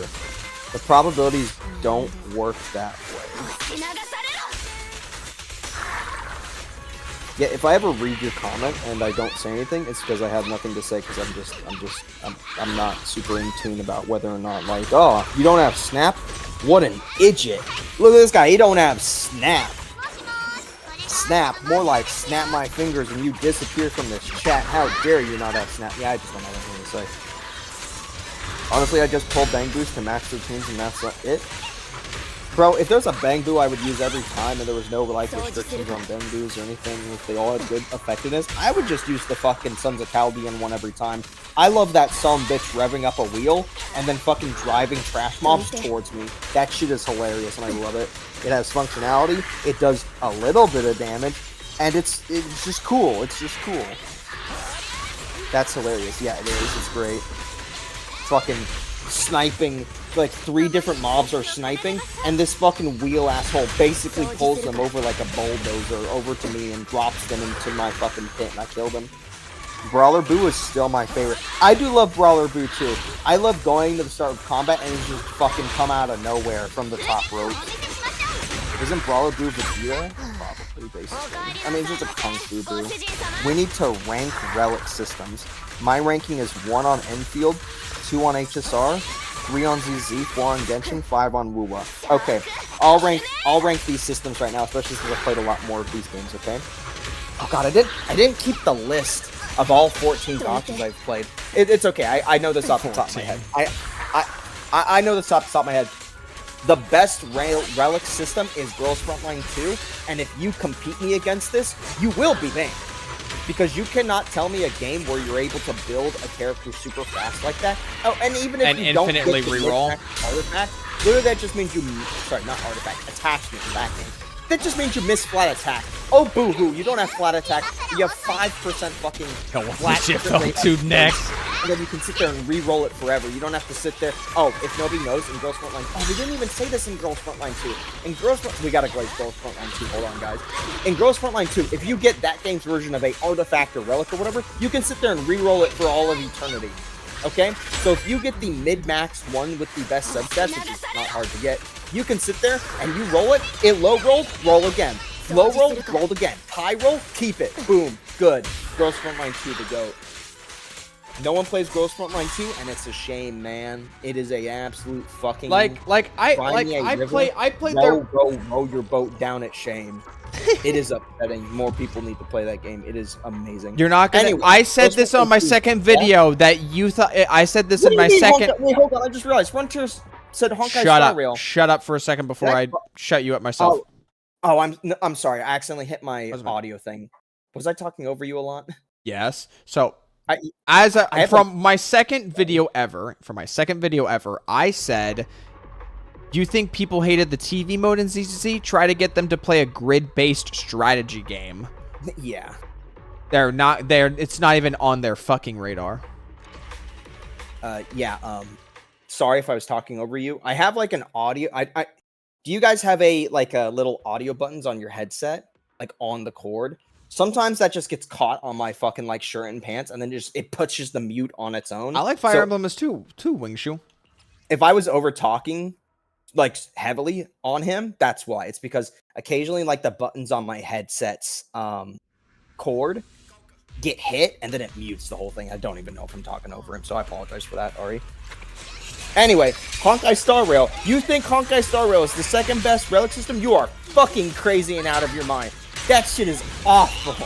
The probabilities don't work that way. Yeah, if I ever read your comment and I don't say anything, it's because I have nothing to say because I'm not super in tune about whether or not, like, oh, you don't have Snap? What an idiot. Look at this guy, he don't have Snap. Snap, more like snap my fingers and you disappear from this chat. How dare you not have Snap? Yeah, I just don't have anything to say. Honestly, I just pulled Bang Boost to max their teams and that's it. Bro, if there's a Bang Boo I would use every time and there was no like restrictions on Bang Boos or anything, if they all had good effectiveness, I would just use the fucking Sons of Chaldean one every time. I love that some bitch revving up a wheel and then fucking driving trash mobs towards me. That shit is hilarious and I love it. It has functionality, it does a little bit of damage, and it's just cool. It's just cool. That's hilarious. Yeah, it is. It's great. Fucking sniping, like 3 different mobs are sniping, and this fucking wheel asshole basically pulls them over like a bulldozer over to me and drops them into my fucking pit, and I kill them. Brawler Boo is still my favorite. I do love Brawler Boo too. I love going to the start of combat and just fucking come out of nowhere from the top rope. Isn't Brawler Boo Vegeta? Probably, basically. I mean, it's just a Kung Fu Boo. We need to rank relic systems. My ranking is 1 on Enfield, 2 on HSR, 3 on ZZ, 4 on Genshin, 5 on Wuwa. Okay, I'll rank these systems right now, especially since I've played a lot more of these games, okay? Oh god, I didn't keep the list of all 14 options I've played. It's okay, I know this off the top of my head. I know this off the top of my head. The best relic system is Girls Frontline 2, and if you compete me against this, you will be banned. Because you cannot tell me a game where you're able to build a character super fast like that. Oh, and even if you don't infinitely get the reroll artifact, literally that just means you, sorry, not artifact, attachment in that game. That just means you miss flat attack. Oh, boo-hoo, you don't have flat attack. You have 5% fucking flat to next. And then you can sit there and re-roll it forever. You don't have to sit there. Oh, if nobody knows, in Girls Frontline... Oh, we didn't even say this in Girls Frontline 2. In Girls Frontline... We gotta go Girls Frontline 2. Hold on, guys. In Girls Frontline 2, if you get that game's version of a artifact or relic or whatever, you can sit there and re-roll it for all of eternity. Okay? So if you get the mid-max one with the best substats, which is not hard to get, you can sit there and you roll it, low rolled, roll again. Low roll, rolled again. High roll, keep it. Boom. Good. Girls Frontline 2 the GOAT. No one plays Girls Frontline 2, and it's a shame, man. It is a absolute fucking I played row your boat down at shame. It is upsetting. More people need to play that game. It is amazing. You're not gonna. Anyway, I said this on my second video that you thought. I said this in my second. Wait, hold on. I just realized Frontier said Honkai Star Rail. Shut up for a second before I shut you up myself. Oh, I'm sorry. I accidentally hit my audio thing. Was I talking over you a lot? Yes. So from my second video ever, I said, do you think people hated the TV mode in ZZZ? Try to get them to play a grid-based strategy game. Yeah. They're not there. It's not even on their fucking radar. Yeah. Sorry if I was talking over you. I have like an audio. Do you guys have a little audio buttons on your headset, like on the cord? Sometimes that just gets caught on my fucking like shirt and pants, and then it pushes the mute on its own. I like Fire Emblem as too, Wingshu. If I was over talking like heavily on him, that's why. It's because occasionally like the buttons on my headset's cord get hit, and then it mutes the whole thing. I don't even know if I'm talking over him, so I apologize for that, Ari. Anyway, Honkai Star Rail. You think Honkai Star Rail is the second best relic system? You are fucking crazy and out of your mind. That shit is awful.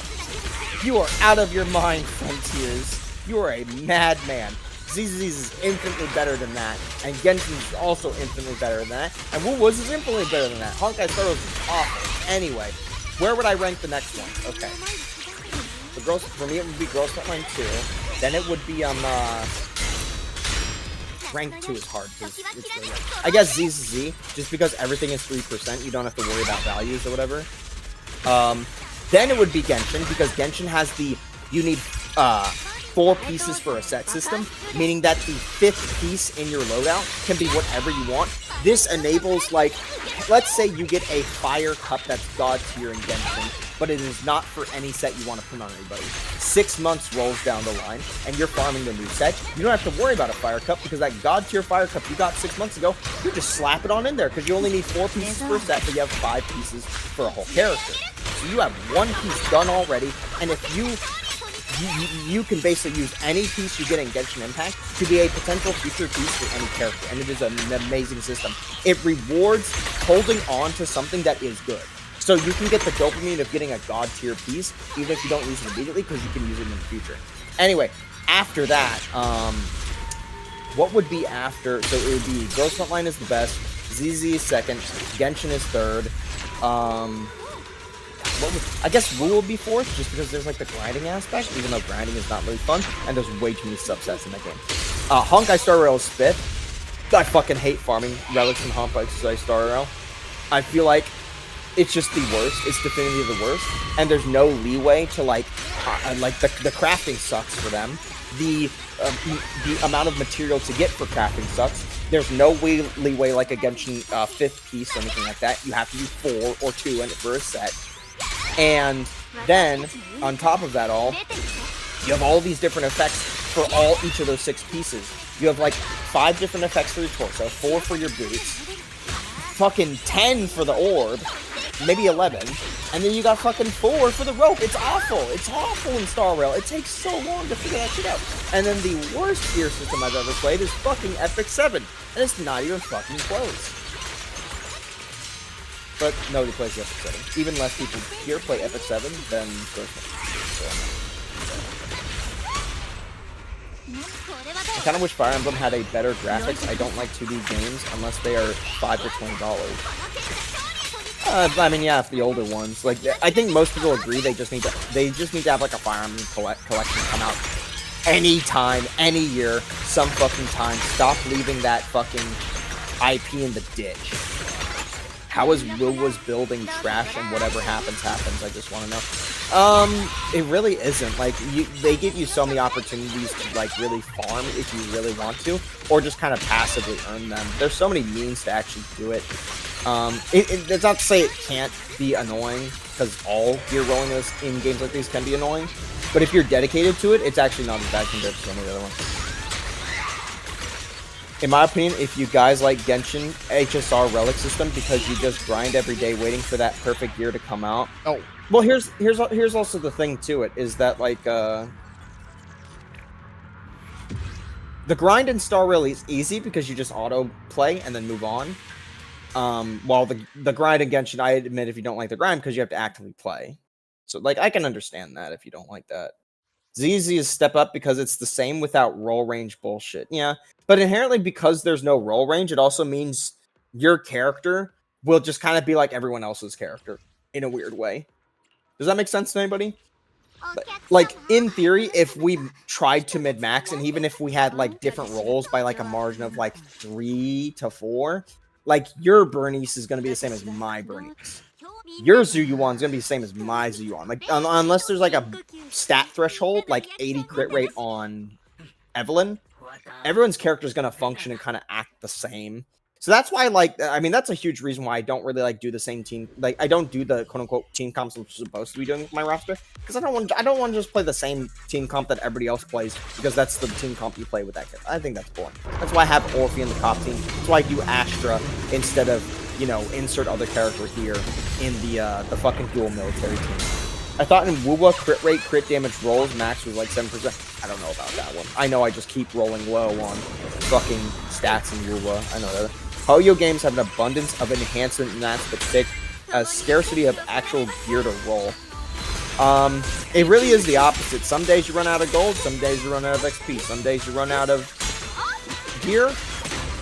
You are out of your mind, Frontiers. You are a madman. ZZZ is infinitely better than that, and Genshin is also infinitely better than that, and Wu Wuz is infinitely better than that. Honkai Star Rail is awful. Anyway, where would I rank the next one? Okay. For me, it would be Girls Frontline 2. Then it would be rank 2 is hard because it's really hard. I guess ZZZ, just because everything is 3%, you don't have to worry about values or whatever. Then it would be Genshin, because Genshin has you need 4 pieces for a set system, meaning that the 5th piece in your loadout can be whatever you want. This enables, like, let's say you get a fire cup that's god tier in Genshin, but it is not for any set you want to put on anybody. 6 months rolls down the line, and you're farming the new set. You don't have to worry about a fire cup, because that god tier fire cup you got 6 months ago, you just slap it on in there, because you only need 4 pieces per set, but you have 5 pieces for a whole character. So you have 1 piece done already, and if you can basically use any piece you get in Genshin Impact to be a potential future piece for any character, and it is an amazing system. It rewards holding on to something that is good. So you can get the dopamine of getting a god tier piece, even if you don't use it immediately, because you can use it in the future. Anyway, after that, what would be after? So it would be Girls Frontline is the best, ZZ is second, Genshin is third, I guess Wu will be 4th, just because there's like the grinding aspect, even though grinding is not really fun, and there's way too many subsets in that game. Honkai Star Rail is 5th. I fucking hate farming relics in Honkai Star Rail. I feel like it's just the worst. It's definitively the worst, and there's no leeway to the crafting sucks for them. The amount of material to get for crafting sucks. There's no leeway like a Genshin 5th piece or anything like that. You have to do 4 or 2 in it for a set. And then, on top of that all, you have all these different effects for each of those 6 pieces. You have like 5 different effects for your torso, 4 for your boots, fucking 10 for the orb, maybe 11, and then you got fucking 4 for the rope. It's awful. It's awful in Star Rail. It takes so long to figure that shit out. And then the worst gear system I've ever played is fucking Epic 7, and it's not even fucking close. But nobody plays Epic 7. Even less people here play Epic 7 than Ghost. I kind of wish Fire Emblem had a better graphics. I don't like 2D games unless they are $5 to $20. I mean, yeah, if the older ones. Like, I think most people agree they just need to have like a Fire Emblem collection come out anytime, any year, some fucking time. Stop leaving that fucking IP in the ditch. How is Wu Wuz building trash, and whatever happens, I just want to know. It really isn't. Like, they give you so many opportunities to, like, really farm if you really want to, or just kind of passively earn them. There's so many means to actually do it. It's not to say it can't be annoying, because all gear rolling in games like these can be annoying, but if you're dedicated to it, it's actually not as bad compared to so many other ones. In my opinion, if you guys like Genshin HSR relic system because you just grind every day waiting for that perfect gear to come out. Oh, well, here's also the thing to it, is that like the grind in Star Rail is easy because you just auto play and then move on. While the grind in Genshin, I admit, if you don't like the grind, because you have to actively play. So like I can understand that if you don't like that. ZZ is step up because it's the same without roll range bullshit. Yeah, but inherently because there's no roll range, it also means your character will just kind of be like everyone else's character in a weird way. Does that make sense to anybody? Like, in theory, if we tried to mid-max, and even if we had like different rolls by like a margin of like 3 to 4, like your Bernice is going to be the same as my Bernice. Your Zuyuan is going to be the same as my Zuyuan. Like, unless there's like a stat threshold, like 80 crit rate on Evelyn, everyone's character is going to function and kind of act the same. So that's why, like, I mean, that's a huge reason why I don't really like do the same team. Like, I don't do the quote unquote team comps I'm supposed to be doing with my roster, because I don't want to just play the same team comp that everybody else plays, because that's the team comp you play with that character. I think that's boring. That's why I have Orphe in the top team. That's why I do Astra instead of, you know, insert other character here in the fucking dual military team. I thought in Wuwa, crit damage rolls max was like 7%. I don't know about that one. I know I just keep rolling low on fucking stats in Wuwa. I know that. Ho-Yo games have an abundance of enhancement mats, but thick, a scarcity of actual gear to roll. It really is the opposite. Some days you run out of gold, some days you run out of XP, some days you run out of gear,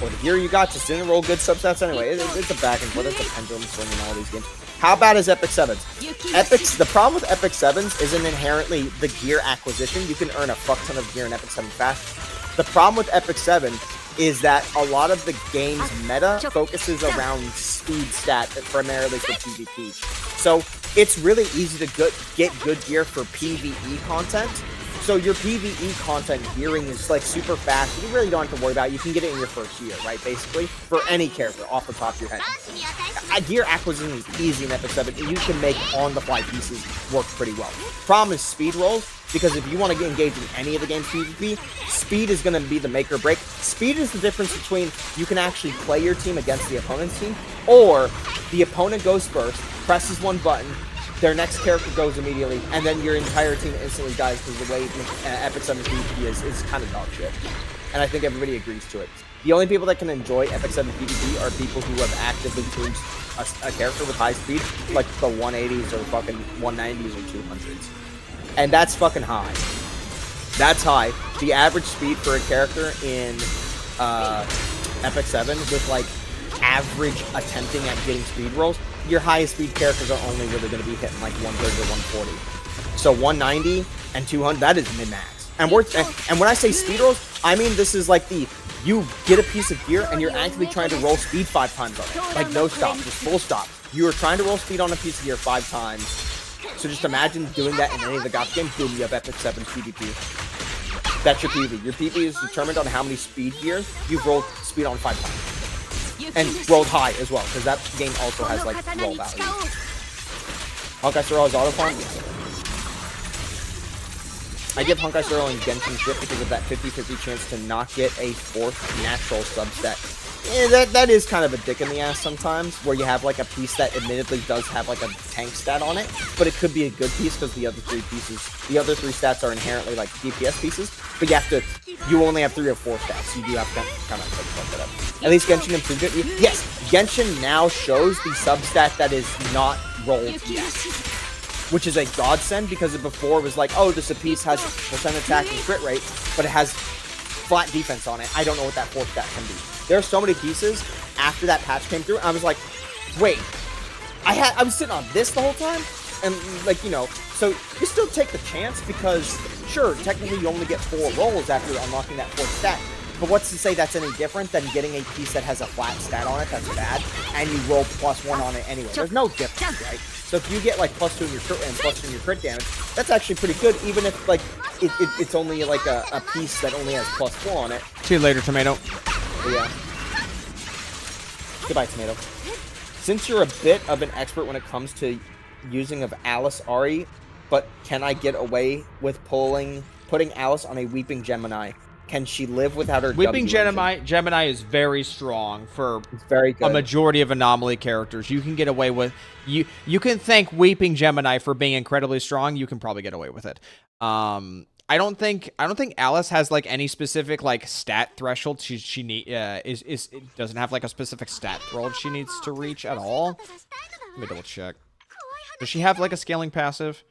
or the gear you got just didn't roll good substats anyway. It's a back and forth, it's a pendulum swing in all these games. How bad is Epic 7s? The problem with Epic 7s isn't inherently the gear acquisition. You can earn a fuck ton of gear in Epic 7 fast. The problem with Epic 7 is that a lot of the game's meta focuses around speed stat primarily for PvP. So it's really easy to get good gear for PvE content. So your PvE content gearing is like super fast. You really don't have to worry about it. You can get it in your first year, right? Basically, for any character off the top of your head. Gear acquisition is easy in Epic 7. You can make on-the-fly pieces work pretty well. Problem is speed rolls, because if you want to get engaged in any of the game's PvP, speed is going to be the make or break. Speed is the difference between you can actually play your team against the opponent's team, or the opponent goes first, presses one button, their next character goes immediately, and then your entire team instantly dies because the way Epic 7 PvP is kind of dog shit. And I think everybody agrees to it. The only people that can enjoy Epic 7 PvP are people who have actively tuned a character with high speed, like the 180s or fucking 190s or 200s. And that's fucking high. That's high. The average speed for a character in Epic 7 with like average attempting at getting speed rolls, your highest speed characters are only really going to be hitting like 130 or 140. So 190 and 200, that is min-max. And when I say speed rolls, I mean this is like you get a piece of gear and you're actively trying to roll speed 5 times on it. Like no stop, just full stop. You are trying to roll speed on a piece of gear 5 times. So just imagine doing that in any of the GOT games. Boom, you have Epic 7 PvP. That's your PvP. Your PvP is determined on how many speed gears you've rolled speed on 5 times. And rolled high as well, because that game also has like roll value. Honkai Star Rail is auto farm? Yeah. I give Honkai Star Rail and Genshin shit because of that 50-50 chance to not get a 4th natural subset. That is kind of a dick in the ass sometimes, where you have like a piece that admittedly does have like a tank stat on it, but it could be a good piece because the other 3 stats are inherently like DPS pieces, but you only have 3 or 4 stats, so you do have to kind of fuck that up. At least Genshin improved it. Yes, Genshin now shows the substat that is not rolled yet, which is a godsend, because before it was like, oh, this piece has % attack and crit rate, but it has flat defense on it. I don't know what that 4th stat can be. There are so many pieces after that patch came through, I was like, wait, I was sitting on this the whole time? And like, you know, so you still take the chance because, sure, technically you only get 4 rolls after unlocking that 4th stat, but what's to say that's any different than getting a piece that has a flat stat on it that's bad, and you roll +1 on it anyway? There's no difference, right? So if you get like +2 in your crit and +2 in your crit damage, that's actually pretty good, even if like it's only like a piece that only has +4 on it. See you later, Tomato. But yeah. Goodbye, Tomato. Since you're a bit of an expert when it comes to using of Alice Ari, but can I get away with putting Alice on a Weeping Gemini? Can she live without her Weeping W Gemini is very strong for very good. A majority of anomaly characters. You can get away with you can thank Weeping Gemini for being incredibly strong. You can probably get away with it. I don't think Alice has like any specific like stat threshold doesn't have like a specific stat threshold she needs to reach at all. Let me double check. Does she have like a scaling passive?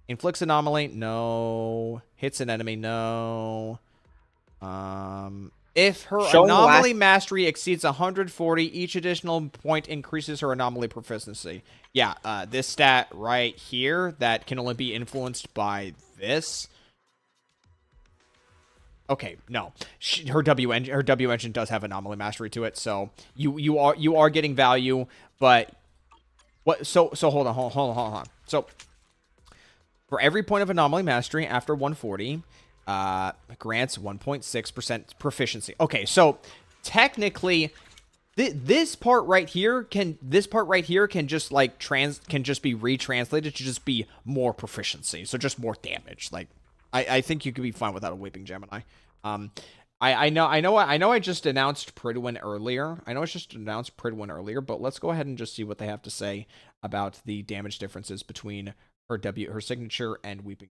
Inflicts anomaly? No. Hits an enemy? No. If her anomaly mastery exceeds 140, each additional point increases her anomaly proficiency. Yeah, this stat right here that can only be influenced by this. Okay, no, her W engine does have anomaly mastery to it, so you are getting value, but what? So hold on. So for every point of anomaly mastery after 140, grants 1.6% proficiency. Okay, so technically, this part right here can just like can just be retranslated to just be more proficiency, so just more damage. Like I think you could be fine without a Weeping Gemini. I know I just announced Pridwin earlier. But let's go ahead and just see what they have to say about the damage differences between her signature, and Weeping.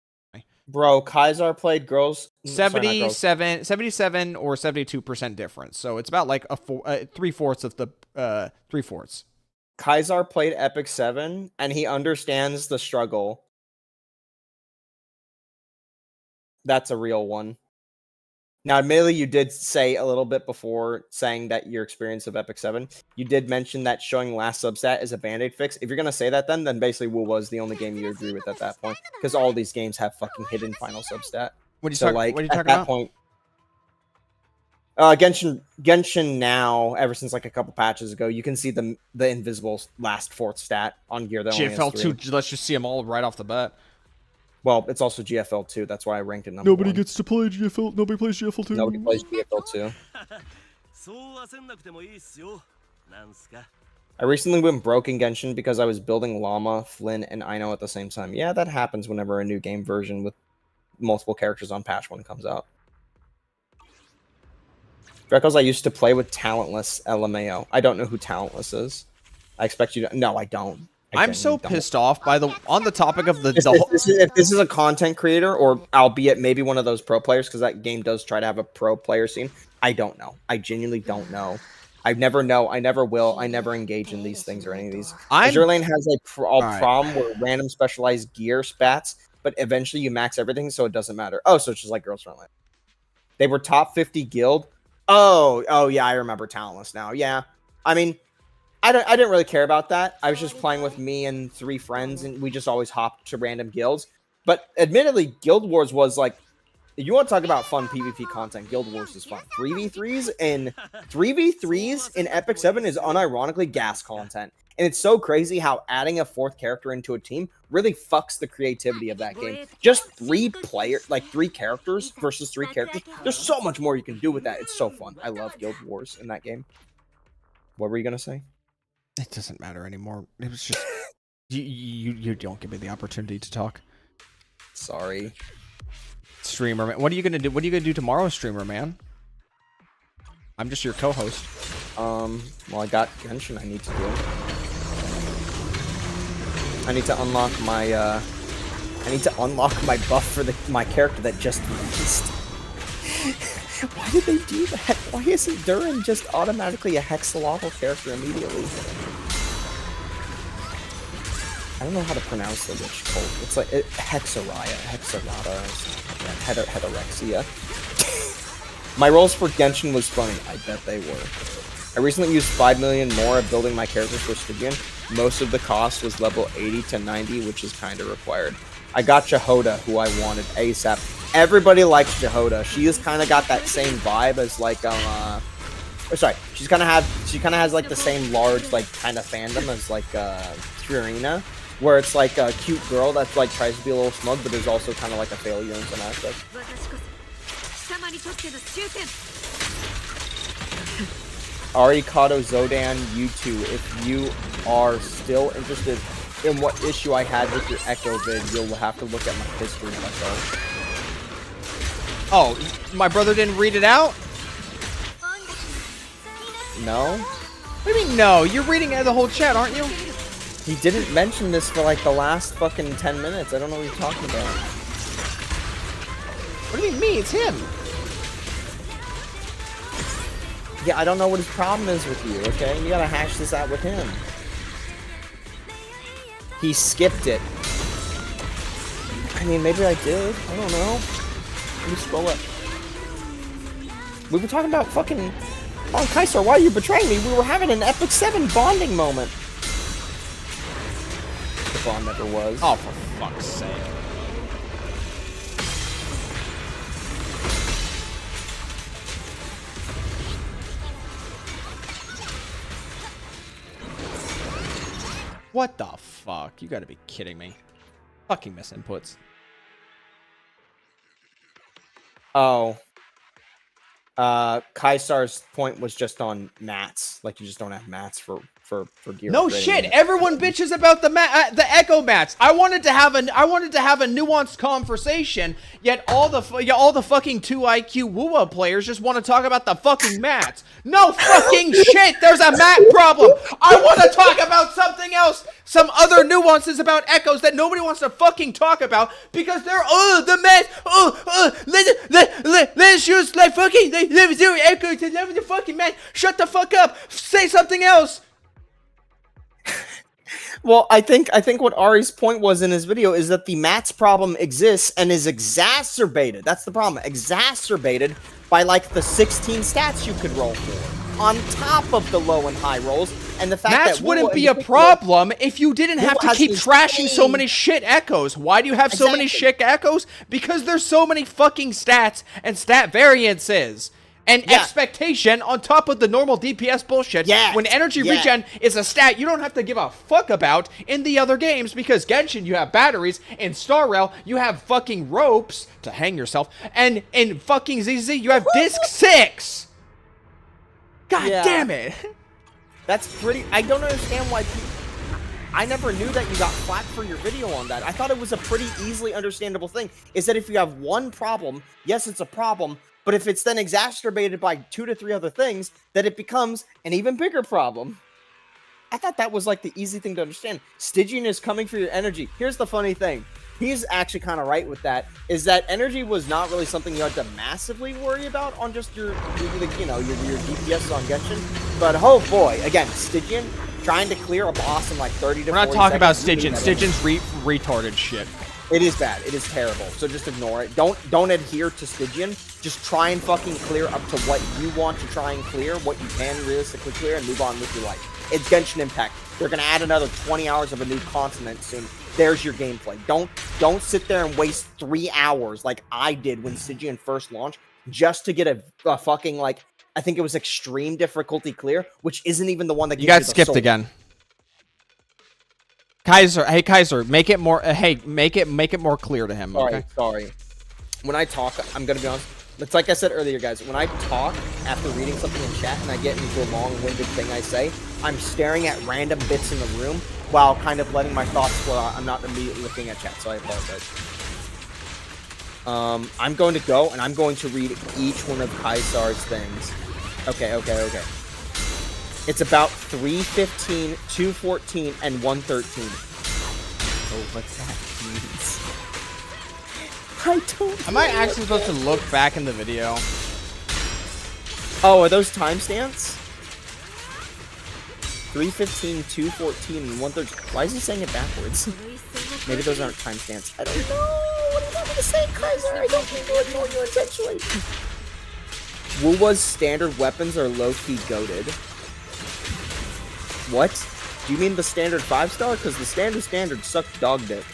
Bro, Kaisar played girls. Sorry, not girls. 77 or 72% difference. So it's about like a 3/4 of the 3/4. Kaisar played Epic 7, and he understands the struggle. That's a real one. Now, admittedly, you did say a little bit before saying that your experience of Epic 7, you did mention that showing last substat is a band-aid fix. If you're going to say that, then basically WoW was the only game you agree with at that point. Because all these games have fucking hidden final substat. What are you talking at that about? point, Genshin now, ever since like a couple patches ago, you can see the invisible last fourth stat on gear that only has GFL 2, 3. let's just see them all right off the bat. Well, it's also GFL 2. That's why I ranked it number Nobody 1. gets to play GFL. Nobody plays GFL 2. Nobody plays GFL 2. I recently went broke in Genshin because I was building Llama, Flynn, and Ino at the same time. Yeah, that happens whenever a new game version with multiple characters on patch 1 comes out. Because I used to play with Talentless LMAO. I don't know who Talentless is. I expect you to... No, I don't. I'm so pissed off by on the topic of if this is a content creator, or albeit maybe one of those pro players, because that game does try to have a pro player scene. I don't know. I genuinely don't know. I never know. I never will. I never engage in these things or any of these. Azure Lane has a problem where random specialized gear spats, but eventually you max everything, so it doesn't matter. Oh, so it's just like Girls Front Lane. They were top 50 guild. Oh yeah, I remember Talentless now. Yeah, I mean, I didn't really care about that. I was just playing with me and 3 friends, and we just always hopped to random guilds. But admittedly, Guild Wars was like, if you want to talk about fun PvP content, Guild Wars is fun. 3v3s in Epic 7 is unironically gas content. And it's so crazy how adding a 4th character into a team really fucks the creativity of that game. Just 3 characters versus 3 characters. There's so much more you can do with that. It's so fun. I love Guild Wars in that game. What were you going to say? It doesn't matter anymore. It was just... you don't give me the opportunity to talk. Sorry. Streamer, man. What are you gonna do? What are you gonna do tomorrow, streamer, man? I'm just your co-host. Well, I got Genshin I need to do. I need to unlock my, buff for my character that just released. Why did they do that? Why isn't Durin just automatically a hexalotl character immediately? I don't know how to pronounce the witch cult. It's like Hexarata, Heterexia. My rolls for Genshin was funny. I bet they were. I recently used 5 million more at building my characters for Stygian. Most of the cost was level 80 to 90, which is kind of required. I got Jehoda, who I wanted ASAP. Everybody likes Jehoda. She has kind of got that same vibe as like she kind of has like the same large like kind of fandom as like Purina, where it's like a cute girl that like tries to be a little smug, but is also kind of like a failure in some aspects. Arikato Zodan, you too. If you are still interested in what issue I had with your Echo vid, you'll have to look at my history myself. Oh, my brother didn't read it out? No? What do you mean no? You're reading the whole chat, aren't you? He didn't mention this for like the last fucking 10 minutes. I don't know what you're talking about. What do you mean me? It's him. Yeah, I don't know what his problem is with you, okay? You gotta hash this out with him. He skipped it. I mean, maybe I did. I don't know. Let me scroll up. We were talking about fucking... Oh, Kaisar, why are you betraying me? We were having an Epic 7 bonding moment. The bond never was. Oh, for fuck's sake. What the fuck? You gotta be kidding me. Fucking misinputs. Oh. Kaisar's point was just on mats. Like you just don't have mats for gear. No upgrading. shit. Everyone bitches about the echo mats. I wanted to have a nuanced conversation. Yet all the fucking 2 IQ WUWA players just want to talk about the fucking mats. No fucking shit. There's a mat problem. I want to talk about something else. Some other nuances about echoes that nobody wants to fucking talk about because they're the mats. Let's use like fucking they do echo to the fucking mat. Shut the fuck up. Say something else. Well, I think what Ari's point was in his video is that the mats problem exists and is exacerbated. That's the problem. Exacerbated by like the 16 stats you could roll for on top of the low and high rolls, and the fact Mats that wouldn't be a problem if you didn't have to keep trashing so many shit echoes. Why do you have so many shit echoes? Because there's so many fucking stats and stat variances. And expectation on top of the normal DPS bullshit. When energy regen is a stat you don't have to give a fuck about in the other games, because Genshin you have batteries, in Star Rail you have fucking ropes to hang yourself, and in fucking ZZZ you have disc 6. God damn it. That's pretty. I don't understand why people. I never knew that you got flack for your video on that. I thought it was a pretty easily understandable thing. Is that if you have one problem, yes, it's a problem. But if it's then exacerbated by 2 to 3 other things, that it becomes an even bigger problem. I thought that was like the easy thing to understand. Stygian is coming for your energy. Here's the funny thing. He's actually kind of right with that. Is that energy was not really something you had to massively worry about on just your DPS on Genshin. But oh boy, again, Stygian trying to clear a boss in like 30 to 40 We're not talking about seconds. Stygian. Stygian's retarded shit. It is bad. It is terrible. So just ignore it. Don't adhere to Stygian. Just try and fucking clear up to what you want to try and clear, what you can realistically clear, and move on with your life. It's Genshin Impact. They're gonna add another 20 hours of a new continent soon. There's your gameplay. Don't sit there and waste 3 hours like I did when Stygian first launched just to get a fucking like I think it was extreme difficulty clear, which isn't even the one that you got skipped soul. again. Kaiser, hey Kaiser, make it more. Make it more clear to him. Sorry. When I talk, I'm gonna be honest. It's like I said earlier, guys. When I talk after reading something in chat and I get into a long-winded thing I say, I'm staring at random bits in the room while kind of letting my thoughts flow out. I'm not immediately looking at chat, so I apologize. I'm going to go and I'm going to read each one of Kaisar's things. Okay. It's about 3:15, 2:14, and 1:13. Oh, what that means. I don't Am I actually supposed to look back in the video? Oh, are those timestamps? 3:15, 2:14, and 1:13. Why is he saying it backwards? Maybe those aren't timestamps. I don't know. What do you want me to say, Kaiser? I don't mean to ignore you intentionally. WUWA's standard weapons are low-key goated. What? Do you mean the standard 5-star? Because the standard sucked dog dick.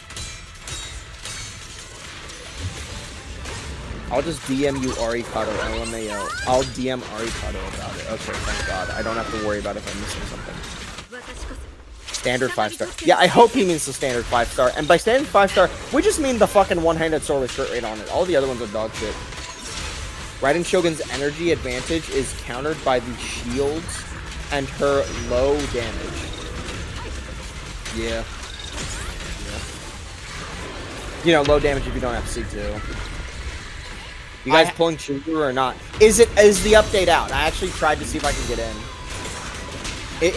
I'll just DM you Arikado, LMAO. I'll DM Arikado about it. Okay, thank God. I don't have to worry about if I'm missing something. Standard 5-star. Yeah, I hope he means the standard 5-star. And by standard 5-star, we just mean the fucking one-handed sword with crit rate on it. All the other ones are dog shit. Raiden Shogun's energy advantage is countered by the shields and her low damage. Yeah. You know, low damage if you don't have C2. You guys pulling Churu or not? Is the update out? I actually tried to see if I can get in.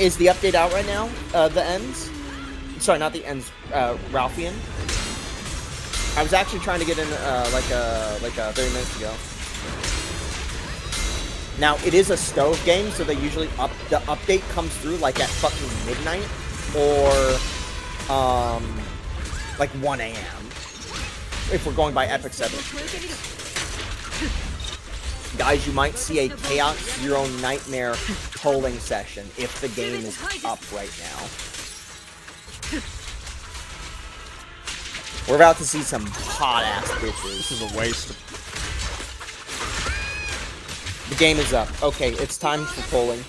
Is the update out right now? The ends? Sorry, not the ends. Ralphian. I was actually trying to get in like 30 minutes ago. Now it is a stove game, so they usually the update comes through like at fucking midnight or like 1 a.m. if we're going by Epic 7. Guys, you might see a Chaos Zero Nightmare polling session if the game is up right now. We're about to see some hot-ass bitches. This is a waste. The game is up. Okay, it's time for polling.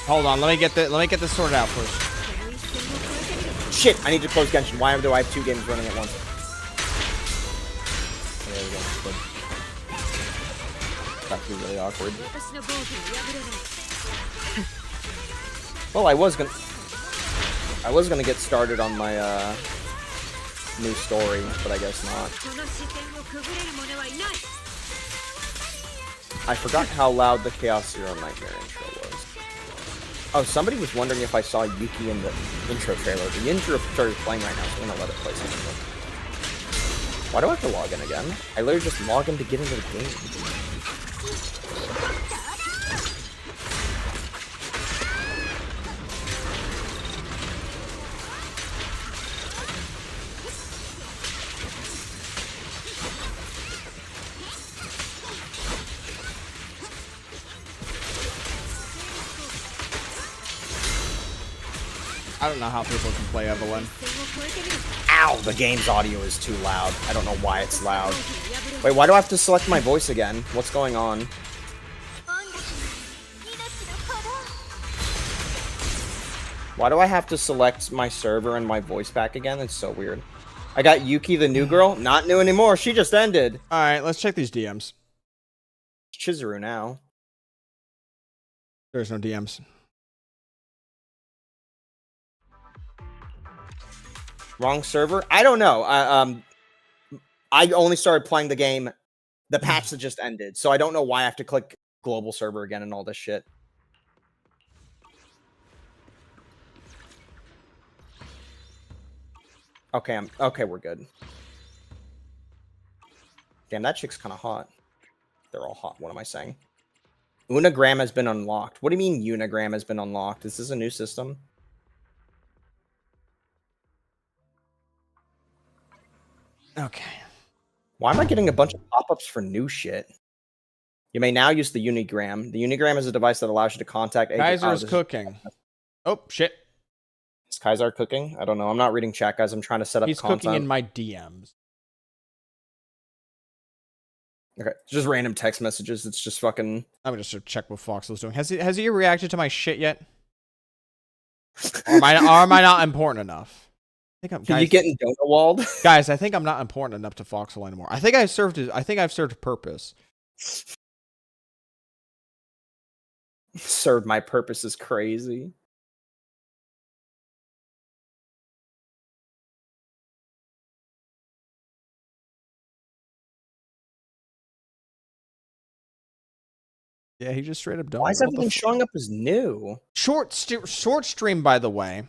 Hold on, let me get this sorted out first. Shit, I need to close Genshin. Why do I have 2 games running at once? There we go. Good. about to be really awkward. Well, I was gonna get started on my new story, but I guess not. I forgot how loud the Chaos Zero Nightmare intro was. Oh, somebody was wondering if I saw Yuki in the intro trailer. The intro started playing right now, so I'm gonna let it play something. Why do I have to log in again? I literally just log in to get into the game. I don't know how people can play Evelyn. Ow! The game's audio is too loud. I don't know why it's loud. Wait, why do I have to select my voice again? What's going on? Why do I have to select my server and my voice back again? It's so weird. I got Yuki, the new girl. Not new anymore. She just ended. Alright, let's check these DMs. Chizuru now. There's no DMs. Wrong server? I don't know. I only started playing the game, the patch that just ended, so I don't know why I have to click global server again and all this shit. Okay, we're good. Damn, that chick's kind of hot. They're all hot. What am I saying? Unagram has been unlocked. What do you mean Unagram has been unlocked? Is this a new system? Okay. Why am I getting a bunch of pop-ups for new shit? You may now use the Unigram. The Unigram is a device that allows you to contact... Kaiser is cooking. Oh, shit. Is Kaiser cooking? I don't know. I'm not reading chat, guys. I'm trying to set up content. He's cooking in my DMs. Okay. It's just random text messages. It's just fucking... I'm gonna just check what Foxel's doing. Has he reacted to my shit yet? Or am I not important enough? I think Are you getting donut walled? Guys, I think I'm not important enough to Foxel anymore. I think I've served a purpose. Served my purpose is crazy. Yeah, he just straight up don't. Why is everything showing up as new? Short stream, by the way.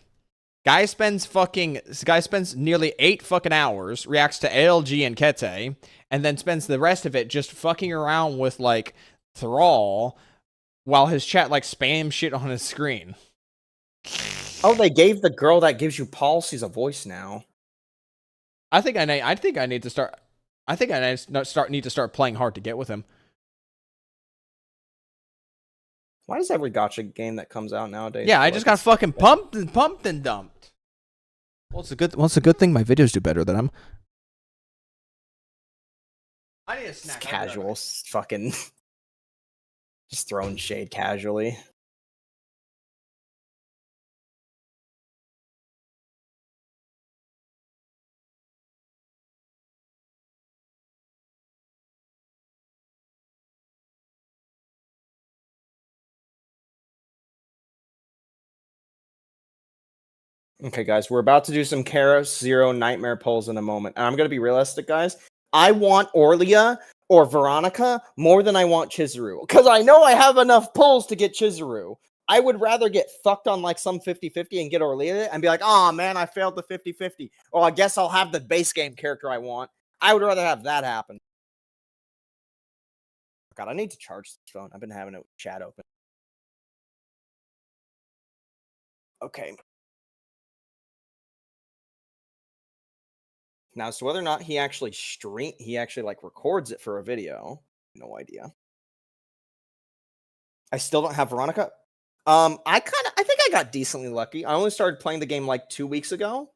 Guy spends nearly 8 fucking hours, reacts to ALG and Kete, and then spends the rest of it just fucking around with, like, Thrall, while his chat, like, spam shit on his screen. Oh, they gave the girl that gives you policies a voice now. I think I need to start playing hard to get with him. Why does every gacha game that comes out nowadays? Yeah, I just got fucking pumped and dumped. Well, it's a good thing my videos do better than him. I need a snack. It's casual, fucking just throwing shade casually. Okay, guys, we're about to do some Chaos Zero Nightmare polls in a moment. And I'm going to be realistic, guys. I want Orlia or Veronica more than I want Chizuru. Because I know I have enough pulls to get Chizuru. I would rather get fucked on like some 50-50 and get Orlia and be like, oh man, I failed the 50-50. Or I guess I'll have the base game character I want. I would rather have that happen. God, I need to charge this phone. I've been having a chat open. Okay. Now, so whether or not he actually like records it for a video, no idea. I still don't have Veronica. I think I got decently lucky. I only started playing the game like 2 weeks ago,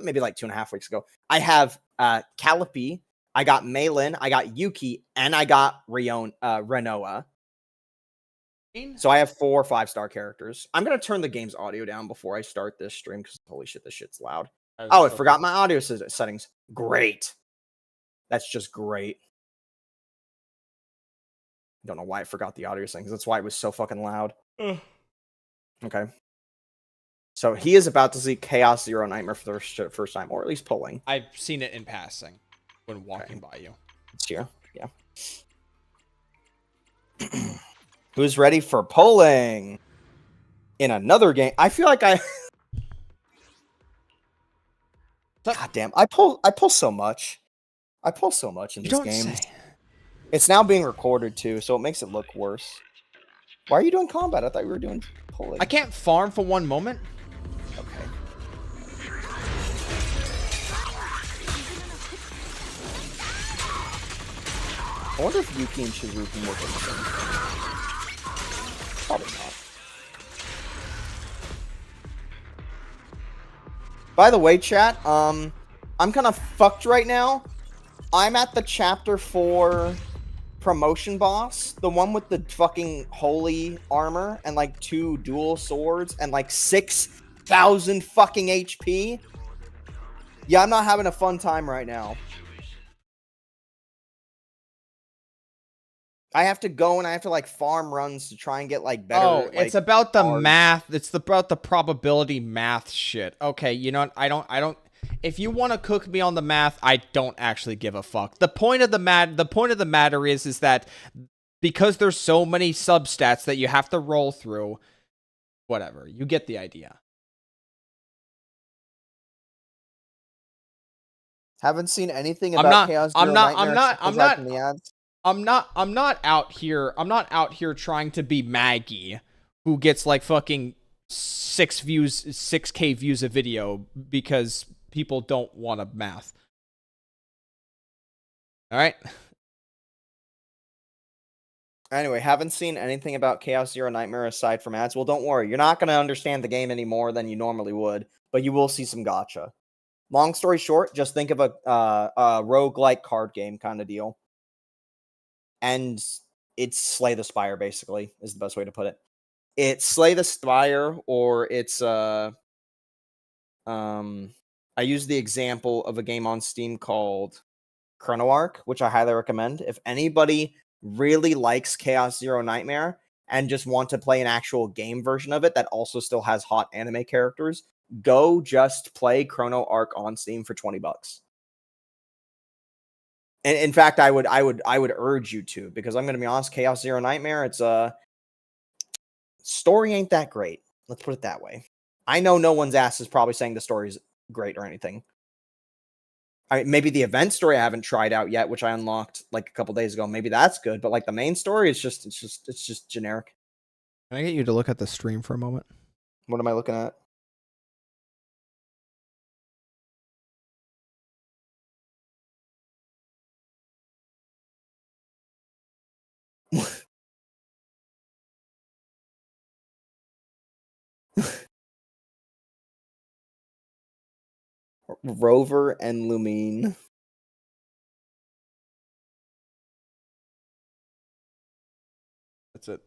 maybe like 2.5 weeks ago. I have Calliope, I got Maylin, I got Yuki, and I got Renoa. So I have 4 5-star characters. I'm gonna turn the game's audio down before I start this stream because holy shit, this shit's loud. Oh, I forgot my audio settings. Great. That's just great. Don't know why I forgot the audio settings. That's why it was so fucking loud. Okay. So he is about to see Chaos Zero Nightmare for the first time, or at least pulling. I've seen it in passing when walking by you. It's here. Yeah. Who's ready for pulling? In another game. I feel like I... God damn. I pull so much. I pull so much in this game. It's now being recorded too, so it makes it look worse. Why are you doing combat? I thought you were doing pulling. I can't farm for one moment. Okay. I wonder if Yuki and Chizuru can work in the same thing. Probably not. By the way, chat, I'm kind of fucked right now. I'm at the chapter 4 promotion boss, the one with the fucking holy armor and like 2 dual swords and like 6,000 fucking HP. Yeah, I'm not having a fun time right now. I have to go and I have to like farm runs to try and get like better. Oh, it's like, about the cards. math. It's about the probability math shit. Okay, you know what? I don't. If you want to cook me on the math, I don't actually give a fuck. The point of the matter is that because there's so many substats that you have to roll through, whatever. You get the idea. Haven't seen anything about Chaos Zero Nightmare from the ads. I'm not out here trying to be Maggie, who gets like fucking 6K views a video because people don't want to math. All right. Anyway, haven't seen anything about Chaos Zero Nightmare aside from ads. Well, don't worry. You're not going to understand the game any more than you normally would, but you will see some gacha. Long story short, just think of a roguelike card game kind of deal. And it's Slay the Spire, basically, is the best way to put it. It's Slay the Spire, or it's I use the example of a game on Steam called Chrono Arc, which I highly recommend. If anybody really likes Chaos Zero Nightmare and just want to play an actual game version of it that also still has hot anime characters, go just play Chrono Arc on Steam for $20. And in fact, I would urge you to, because I'm going to be honest, Chaos Zero Nightmare, it's story ain't that great. Let's put it that way. I know no one's ass is probably saying the story's great or anything. Maybe the event story I haven't tried out yet, which I unlocked like a couple days ago. Maybe that's good, but like the main story is it's just generic. Can I get you to look at the stream for a moment? What am I looking at? Rover and Lumine. That's it.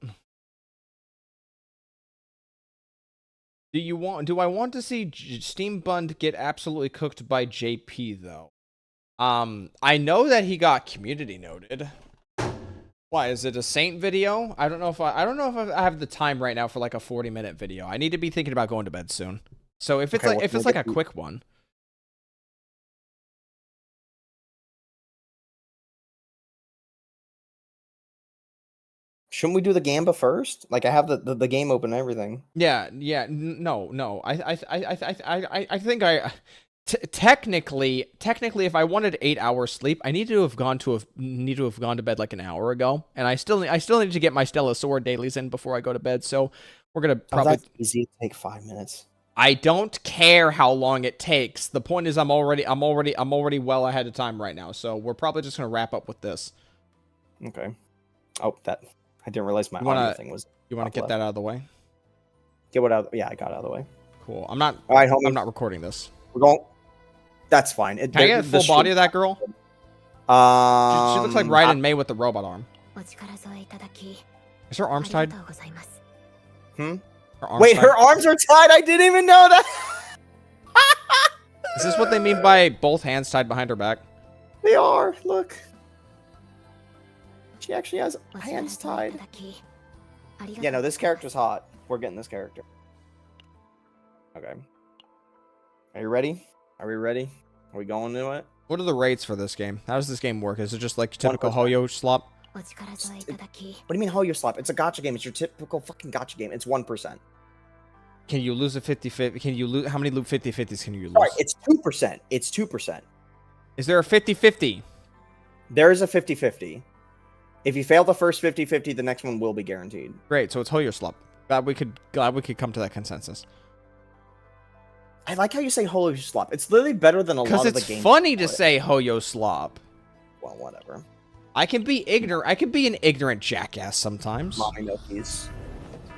Do I want to see Steam Bund get absolutely cooked by JP though? I know that he got community noted. Why, is it a Saint video? I don't know if I have the time right now for like a 40-minute video. I need to be thinking about going to bed soon. So if it's like a quick one. Shouldn't we do the Gamba first? Like I have the game open and everything. Yeah. No. I think technically, if I wanted 8 hours sleep, I need to have gone to bed like an hour ago, and I still need to get my Stella Sword dailies in before I go to bed. So we're gonna probably that's easy. Take 5 minutes. I don't care how long it takes. The point is, I'm already well ahead of time right now. So we're probably just gonna wrap up with this. Okay. Oh, I didn't realize my audio thing was. You want to get that out of the way? Get what out? Yeah, I got it out of the way. Cool. I'm not. All right, homie. I'm not recording this. We're going. That's fine. Can I get a full body of that girl? She looks like Raiden May with the robot arm. Is her arms tied? Wait, her arms are tied? I didn't even know that! Is this what they mean by both hands tied behind her back? They are. Look. She actually has hands tied. Yeah, no, this character's hot. We're getting this character. Okay. Are you ready? Are we ready? Are we going to it? What are the rates for this game? How does this game work? Is it just like typical 1%. Hoyo slop? What do you mean Hoyo slap? It's a gacha game. It's your typical fucking gacha game. It's 1%. Can you lose a 50-50? Can you lose? How many 50-50s can you lose? Sorry, it's 2%. It's 2%. Is there a 50-50? There is a 50-50. If you fail the first 50-50, the next one will be guaranteed. Great, so it's Hoyo slop. Glad we could come to that consensus. I like how you say Hoyo slap. It's literally better than a lot of the games. Because it's funny to say Hoyo slop. Well, whatever. I can be ignorant. I can be an ignorant jackass sometimes. Mommy Nokies.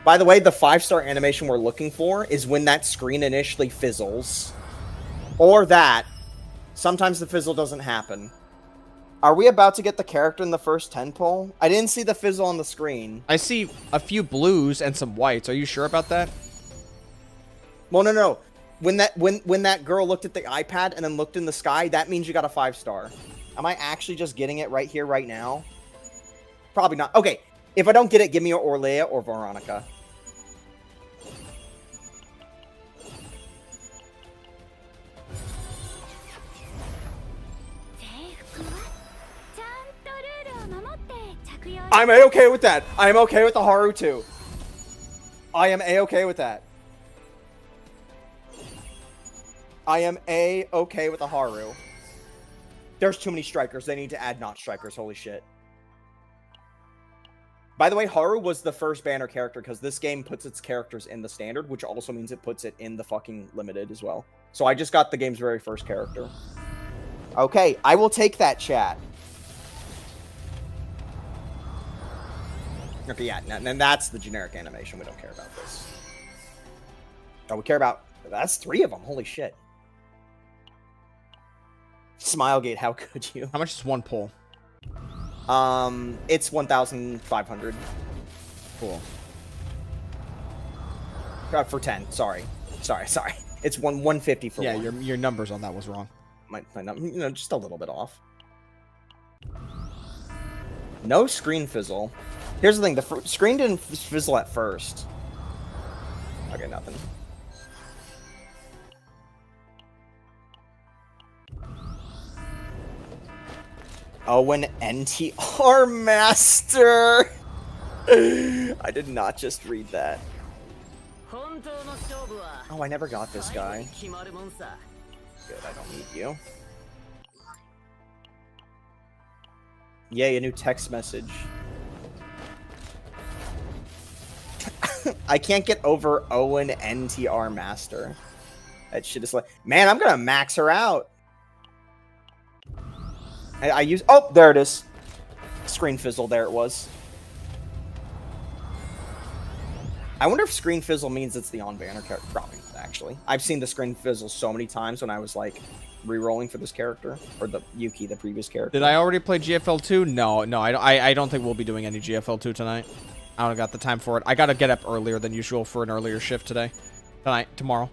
By the way, the 5-star animation we're looking for is when that screen initially fizzles. Or that. Sometimes the fizzle doesn't happen. Are we about to get the character in the first 10 poll? I didn't see the fizzle on the screen. I see a few blues and some whites. Are you sure about that? Well, no. When that girl looked at the iPad and then looked in the sky, that means you got a 5-star. Am I actually just getting it right here, right now? Probably not. Okay, if I don't get it, give me Orlea or Veronica. I'm A-okay with that. I'm okay with the Haru too. I am A-okay with that. I am A-okay with the Haru. There's too many strikers. They need to add not strikers. Holy shit. By the way, Haru was the first banner character because this game puts its characters in the standard, which also means it puts it in the fucking limited as well. So I just got the game's very first character. Okay, I will take that, chat. Okay, yeah, and that's the generic animation. We don't care about this. Oh, we care about... That's 3 of them. Holy shit. Smilegate, how could you? How much is one poll? It's 1,500. Cool. For 10. Sorry. It's 150 for yeah, one. your numbers on that was wrong. My number, just a little bit off. No screen fizzle. Here's the thing: the screen didn't fizzle at first. Okay, nothing. Oh, an NTR master. I did not just read that. Oh, I never got this guy. Good, I don't need you. Yay, a new text message. I can't get over Owen NTR Master. That shit is like... Man, I'm gonna max her out. I use... Oh, there it is. Screen fizzle, there it was. I wonder if screen fizzle means it's the on-banner character. Probably, actually. I've seen the screen fizzle so many times when I was, like, re-rolling for this character. Or the Yuki, the previous character. Did I already play GFL 2? No, I don't think we'll be doing any GFL 2 tonight. I don't got the time for it. I gotta get up earlier than usual for an earlier shift today. Tomorrow.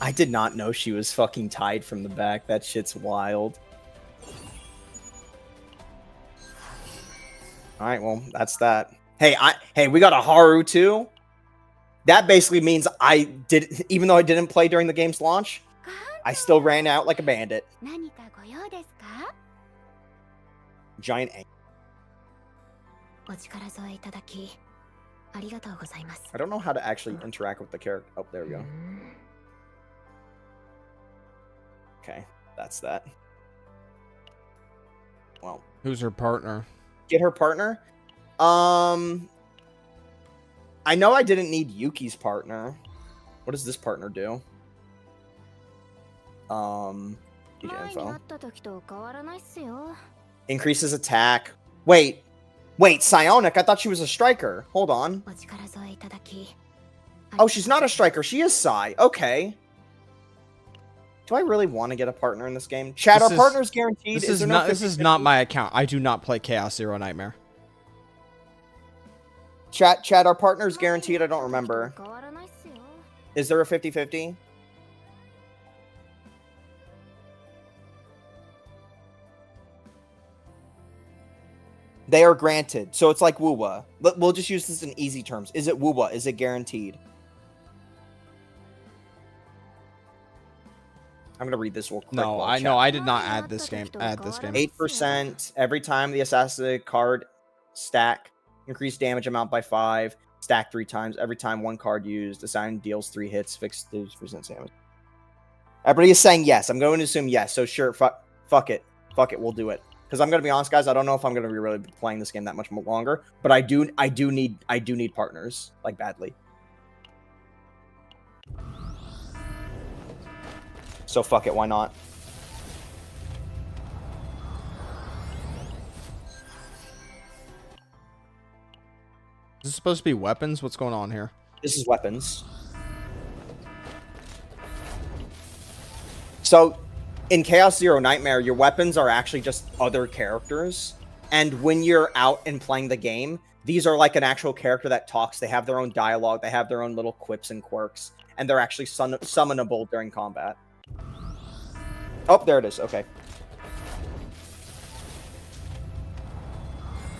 I did not know she was fucking tied from the back. That shit's wild. Alright, well, that's that. Hey, we got a Haru too? That basically means I did, even though I didn't play during the game's launch, I still ran out like a bandit. Giant egg. I don't know how to actually interact with the character. Oh, there we go. Okay, that's that. Well. Who's her partner? Get her partner? I know I didn't need Yuki's partner. What does this partner do? Info. Increases attack. Wait, Psionic? I thought she was a striker. Hold on. Oh, she's not a striker. She is Psy. Okay. Do I really want to get a partner in this game? Chat, our partner's guaranteed. This is not my account. I do not play Chaos Zero Nightmare. Chat, our partner's guaranteed. I don't remember. Is there a 50-50? They are granted. So it's like Wuwa. We'll just use this in easy terms. Is it Wuwa? Is it guaranteed? I'm gonna read this real quick. No, I did not add this game. 8% every time the assassin card stack. Increase damage amount by 5. Stack 3 times. Every time one card used. Assign deals 3 hits. Fixed 30% damage. Everybody is saying yes. I'm going to assume yes. So sure, fuck it. Fuck it. We'll do it. Because I'm gonna be honest, guys. I don't know if I'm gonna be really playing this game that much longer. But I do need partners, like, badly. So fuck it. Why not? Is this supposed to be weapons? What's going on here? This is weapons. So, in Chaos Zero Nightmare, your weapons are actually just other characters. And when you're out and playing the game, these are like an actual character that talks. They have their own dialogue. They have their own little quips and quirks. And they're actually summonable during combat. Oh, there it is. Okay.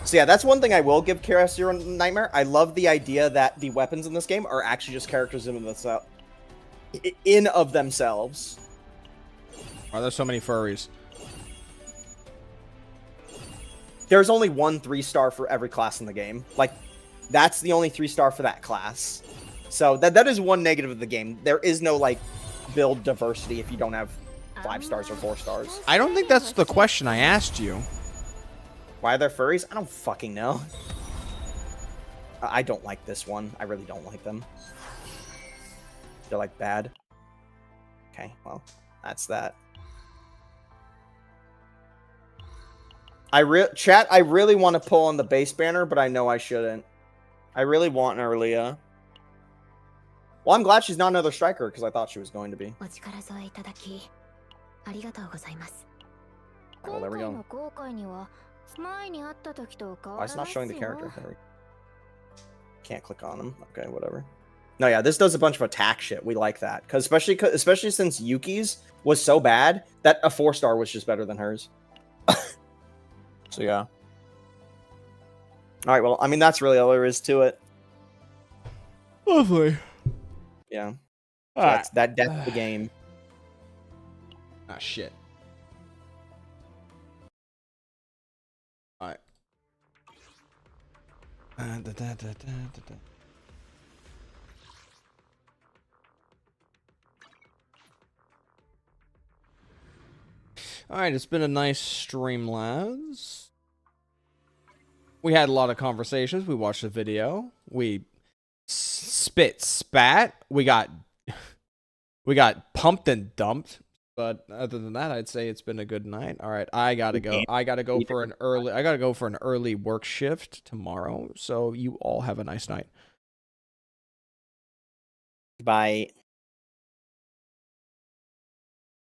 So yeah, that's one thing I will give Chaos Zero Nightmare. I love the idea that the weapons in this game are actually just characters in of themselves. Why are there so many furries? There's only one 3-star for every class in the game. Like, that's the only 3-star for that class. So that is one negative of the game. There is no, like, build diversity if you don't have 5 stars or 4 stars. I don't think that's the question I asked you. Why are there furries? I don't fucking know. I don't like this one. I really don't like them. They're, like, bad. Okay, well, that's that. Chat, I really want to pull on the base banner, but I know I shouldn't. I really want an Erlia. Well, I'm glad she's not another striker, because I thought she was going to be. Well, there we go. Why is it not showing the character? Can't click on him. Okay, whatever. No, yeah, this does a bunch of attack shit. We like that. Because especially since Yuki's was so bad, that a 4-star was just better than hers. So, yeah. Alright, well, I mean, that's really all there is to it. Lovely. Yeah. So that's the game. Ah, shit. Alright. Alright, it's been a nice stream, lads. We had a lot of conversations. We watched the video. We spat. We got pumped and dumped. But other than that, I'd say it's been a good night. All right, I gotta go. I gotta go for an early work shift tomorrow. So you all have a nice night. Bye.